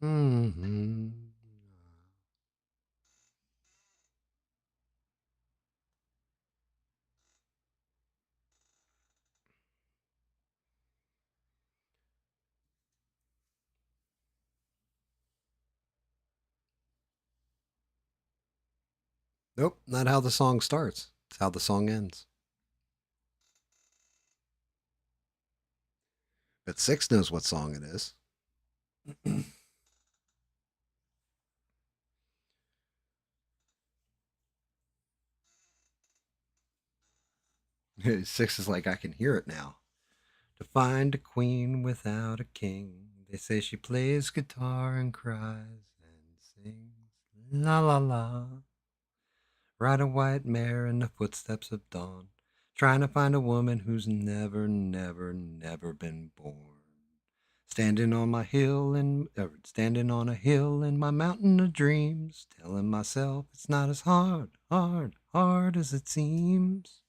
[SPEAKER 1] Mm-hmm. Nope, not how the song starts. It's how the song ends. But Six knows what song it is. Six is like, I can hear it now. To find a queen without a king. They say she plays guitar and cries and sings. La la la. Ride a white mare in the footsteps of dawn. Trying to find a woman who's never been born. Standing on a hill in my mountain of dreams, telling myself it's not as hard as it seems.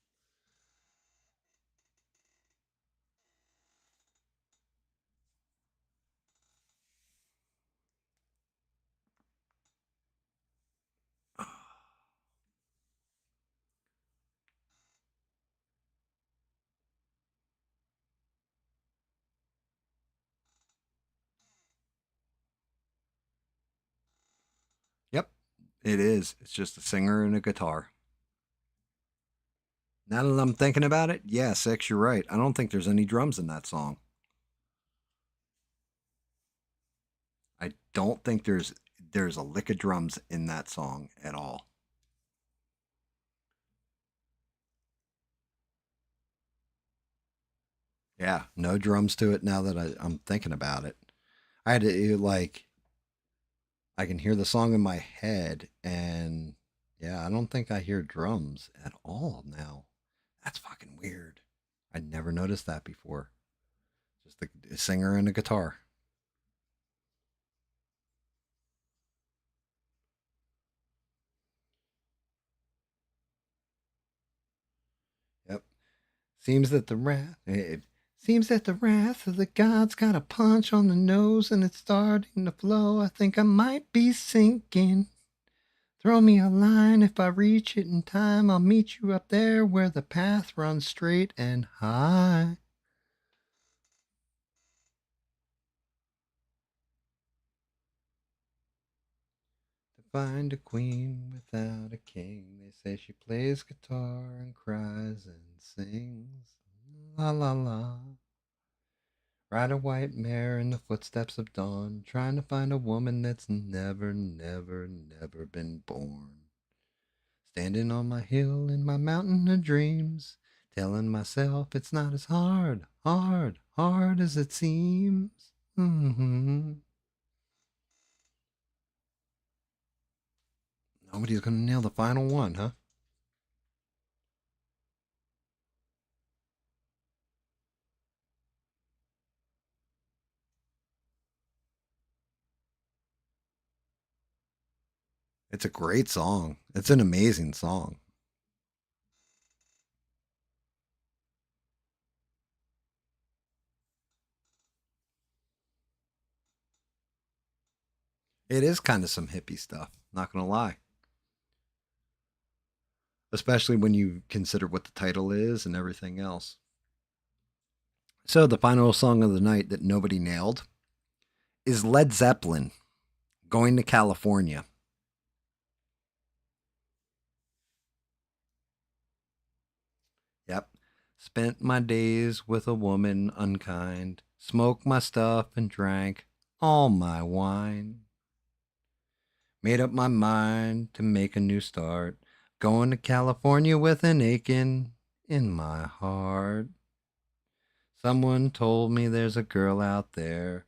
[SPEAKER 1] Yep, it is. It's just a singer and a guitar. Now that I'm thinking about it, yeah, Six, you're right. I don't think there's any drums in that song. I don't think there's a lick of drums in that song at all. Yeah, no drums to it now that I'm thinking about it. I had to like I can hear the song in my head and yeah, I don't think I hear drums at all now. That's fucking weird. I never noticed that before. Just a singer and a guitar. Yep. It seems that the wrath of the gods got a punch on the nose and it's starting to flow. I think I might be sinking. Throw me a line if I reach it in time. I'll meet you up there where the path runs straight and high. To find a queen without a king. They say she plays guitar and cries and sings. La la la. Ride a white mare in the footsteps of dawn, trying to find a woman that's never been born. Standing on my hill in my mountain of dreams, telling myself it's not as hard as it seems. Mm-hmm. Nobody's gonna nail the final one, huh? It's a great song. It's an amazing song. It is kind of some hippie stuff, not gonna lie. Especially when you consider what the title is and everything else. So, the final song of the night that nobody nailed is Led Zeppelin, Going to California. Yep. Spent my days with a woman unkind, smoked my stuff and drank all my wine. Made up my mind to make a new start, going to California with an aching in my heart. Someone told me there's a girl out there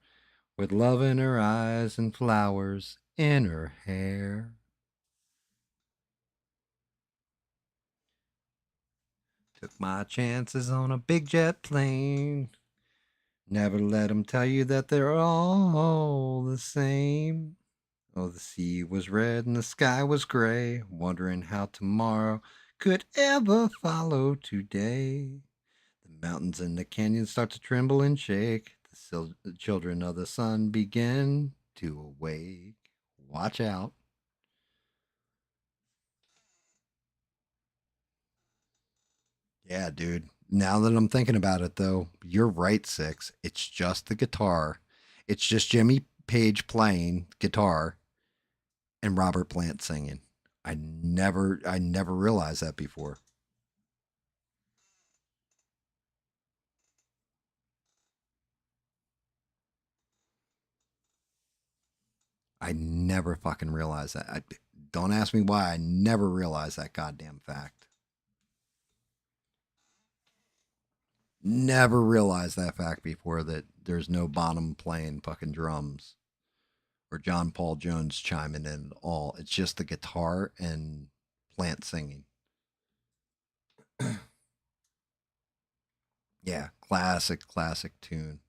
[SPEAKER 1] with love in her eyes and flowers in her hair. Took my chances on a big jet plane. Never let 'em tell you that they're all the same. Oh, the sea was red and the sky was gray, wondering how tomorrow could ever follow today. The mountains and the canyons start to tremble and shake. The children of the sun begin to awake. Watch out. Yeah, dude. Now that I'm thinking about it, though, you're right, Six. It's just the guitar. It's just Jimmy Page playing guitar and Robert Plant singing. I never realized that before. I never fucking realized that. Don't ask me why. I never realized that goddamn fact. Never realized that fact before that there's no Bonham playing fucking drums or John Paul Jones chiming in at all. It's just the guitar and Plant singing. Yeah, classic, classic tune.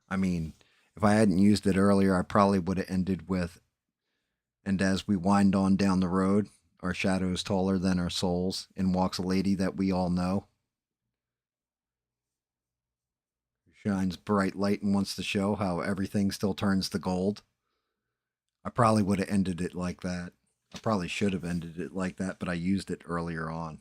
[SPEAKER 1] I mean, if I hadn't used it earlier, I probably would have ended with, and as we wind on down the road, our shadow is taller than our souls, and walks a lady that we all know, who shines bright light and wants to show how everything still turns to gold. I probably would have ended it like that. I probably should have ended it like that, but I used it earlier on.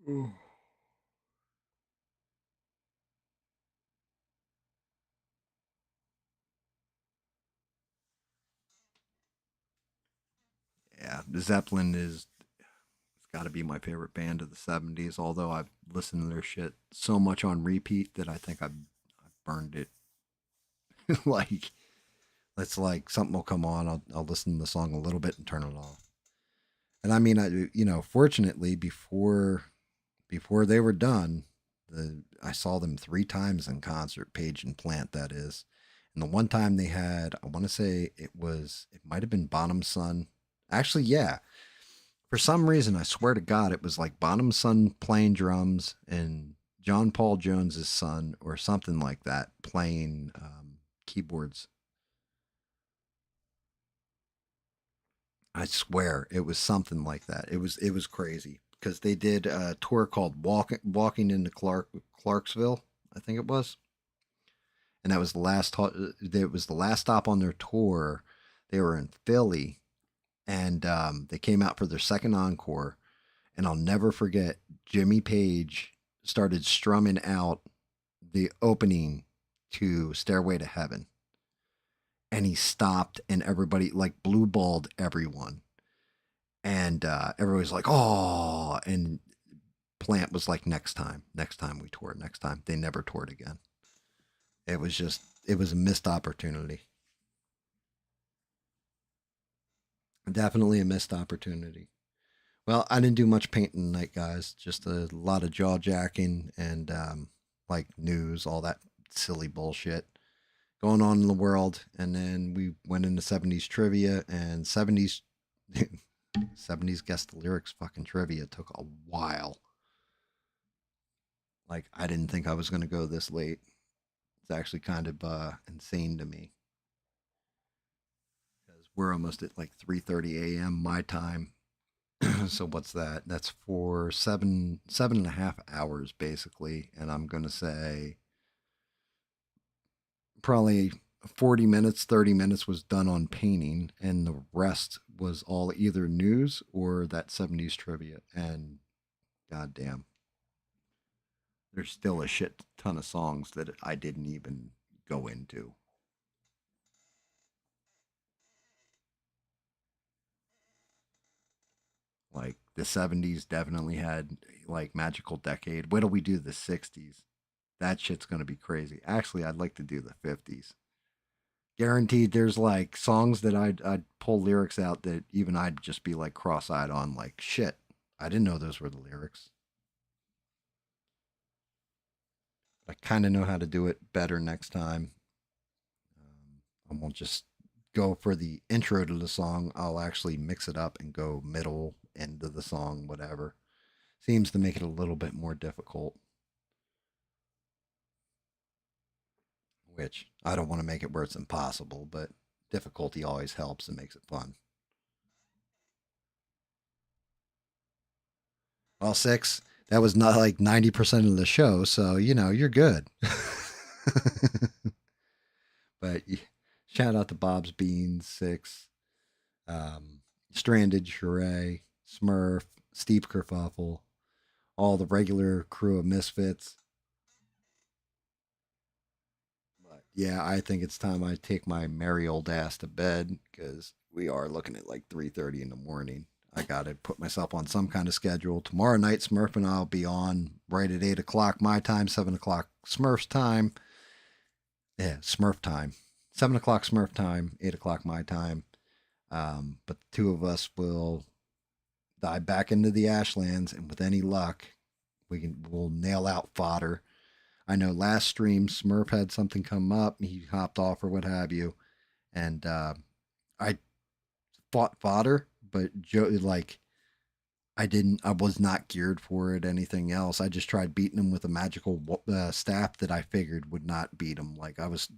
[SPEAKER 1] Ooh. Yeah, the Zeppelin is, it's got to be my favorite band of the 70s, although I've listened to their shit so much on repeat that I think I've burned it. Like, it's like something will come on, I'll listen to the song a little bit and turn it off. And I mean, fortunately, before they were done, I saw them three times in concert, Page and Plant, that is. And the one time they had, I want to say it might have been Bonham's son. Actually, yeah. For some reason, I swear to God, it was like Bonham's son playing drums and John Paul Jones's son or something like that playing keyboards. I swear it was something like that. It was crazy because they did a tour called Walking into Clarksville, I think it was, and that was the last. It was the last stop on their tour. They were in Philly, and they came out for their second encore. And I'll never forget Jimmy Page started strumming out the opening to Stairway to Heaven, and he stopped, and everybody like blue balled everyone and everybody's like, "Oh!" And Plant was like, next time we tour, next time." They never toured again. It was a missed opportunity. Definitely a missed opportunity. Well, I didn't do much painting tonight, guys. Just a lot of jaw jacking and like news, all that silly bullshit going on in the world. And then we went into 70s trivia and 70s 70s guess the lyrics fucking trivia took a while. Like I didn't think I was going to go this late. It's actually kind of insane to me because we're almost at like 3:30 a.m. my time. So what's that? That's for 7.5 hours basically, and I'm going to say probably 40 minutes, 30 minutes was done on painting, and the rest was all either news or that 70s trivia. And goddamn, there's still a shit ton of songs that I didn't even go into. Like the 70s definitely had like magical decade. What do we do the 60s? That shit's gonna be crazy. Actually, I'd like to do the 50s. Guaranteed, there's like songs that I'd pull lyrics out that even I'd just be like cross-eyed on, like shit. I didn't know those were the lyrics. I kind of know how to do it better next time. I won't just go for the intro to the song. I'll actually mix it up and go middle, end of the song, whatever. Seems to make it a little bit more difficult, which I don't want to make it where it's impossible, but difficulty always helps and makes it fun. All six. That was not like 90% of the show, so you're good. But shout out to Bob's Beans, six, um, Stranded, Sheree, Smurf, Steve Kerfuffle, all the regular crew of misfits. But yeah, I think it's time I take my merry old ass to bed because we are looking at like 3:30 in the morning. I gotta put myself on some kind of schedule. Tomorrow night, Smurf and I'll be on right at 8 o'clock my time, 7 o'clock Smurf's time. Yeah, Smurf time. 7 o'clock Smurf time, 8 o'clock my time. But the two of us will dive back into the Ashlands, and with any luck, we'll nail out fodder. I know last stream Smurf had something come up, he hopped off or what have you, and I fought fodder, but Joe like I was not geared for it. Anything else? I just tried beating him with a magical staff that I figured would not beat him. Like I was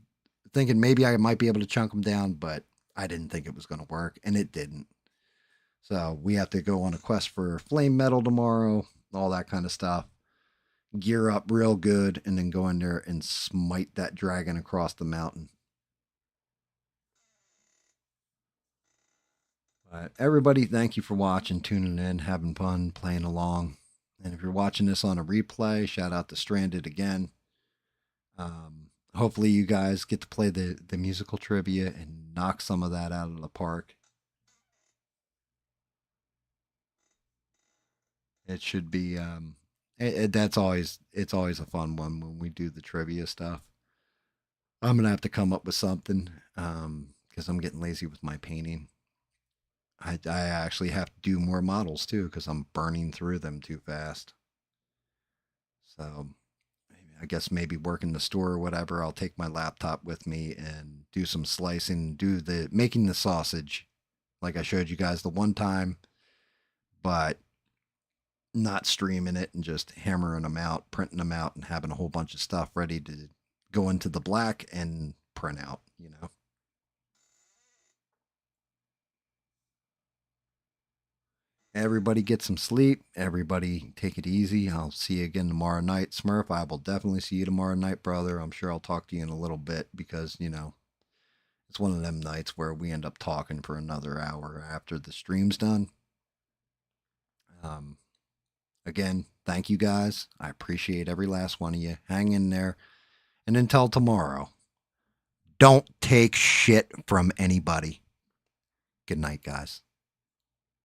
[SPEAKER 1] thinking maybe I might be able to chunk him down, but I didn't think it was going to work, and it didn't. So we have to go on a quest for flame metal tomorrow, all that kind of stuff. Gear up real good, and then go in there and smite that dragon across the mountain. But everybody, thank you for watching, tuning in, having fun, playing along. And if you're watching this on a replay, shout out to Stranded again. Hopefully, you guys get to play the musical trivia and knock some of that out of the park. It should be. That's always it's always a fun one when we do the trivia stuff. I'm gonna have to come up with something because I'm getting lazy with my painting. I actually have to do more models too because I'm burning through them too fast. So I guess maybe work in the store or whatever. I'll take my laptop with me and do some slicing, do the making the sausage like I showed you guys the one time, but not streaming it and just hammering them out, printing them out, and having a whole bunch of stuff ready to go into the black and print out. Everybody get some sleep. Everybody take it easy. I'll see you again tomorrow night. Smurf, I will definitely see you tomorrow night, brother. I'm sure I'll talk to you in a little bit because, it's one of them nights where we end up talking for another hour after the stream's done. Um, Again, thank you guys. I appreciate every last one of you. Hang in there. And until tomorrow, don't take shit from anybody. Good night, guys.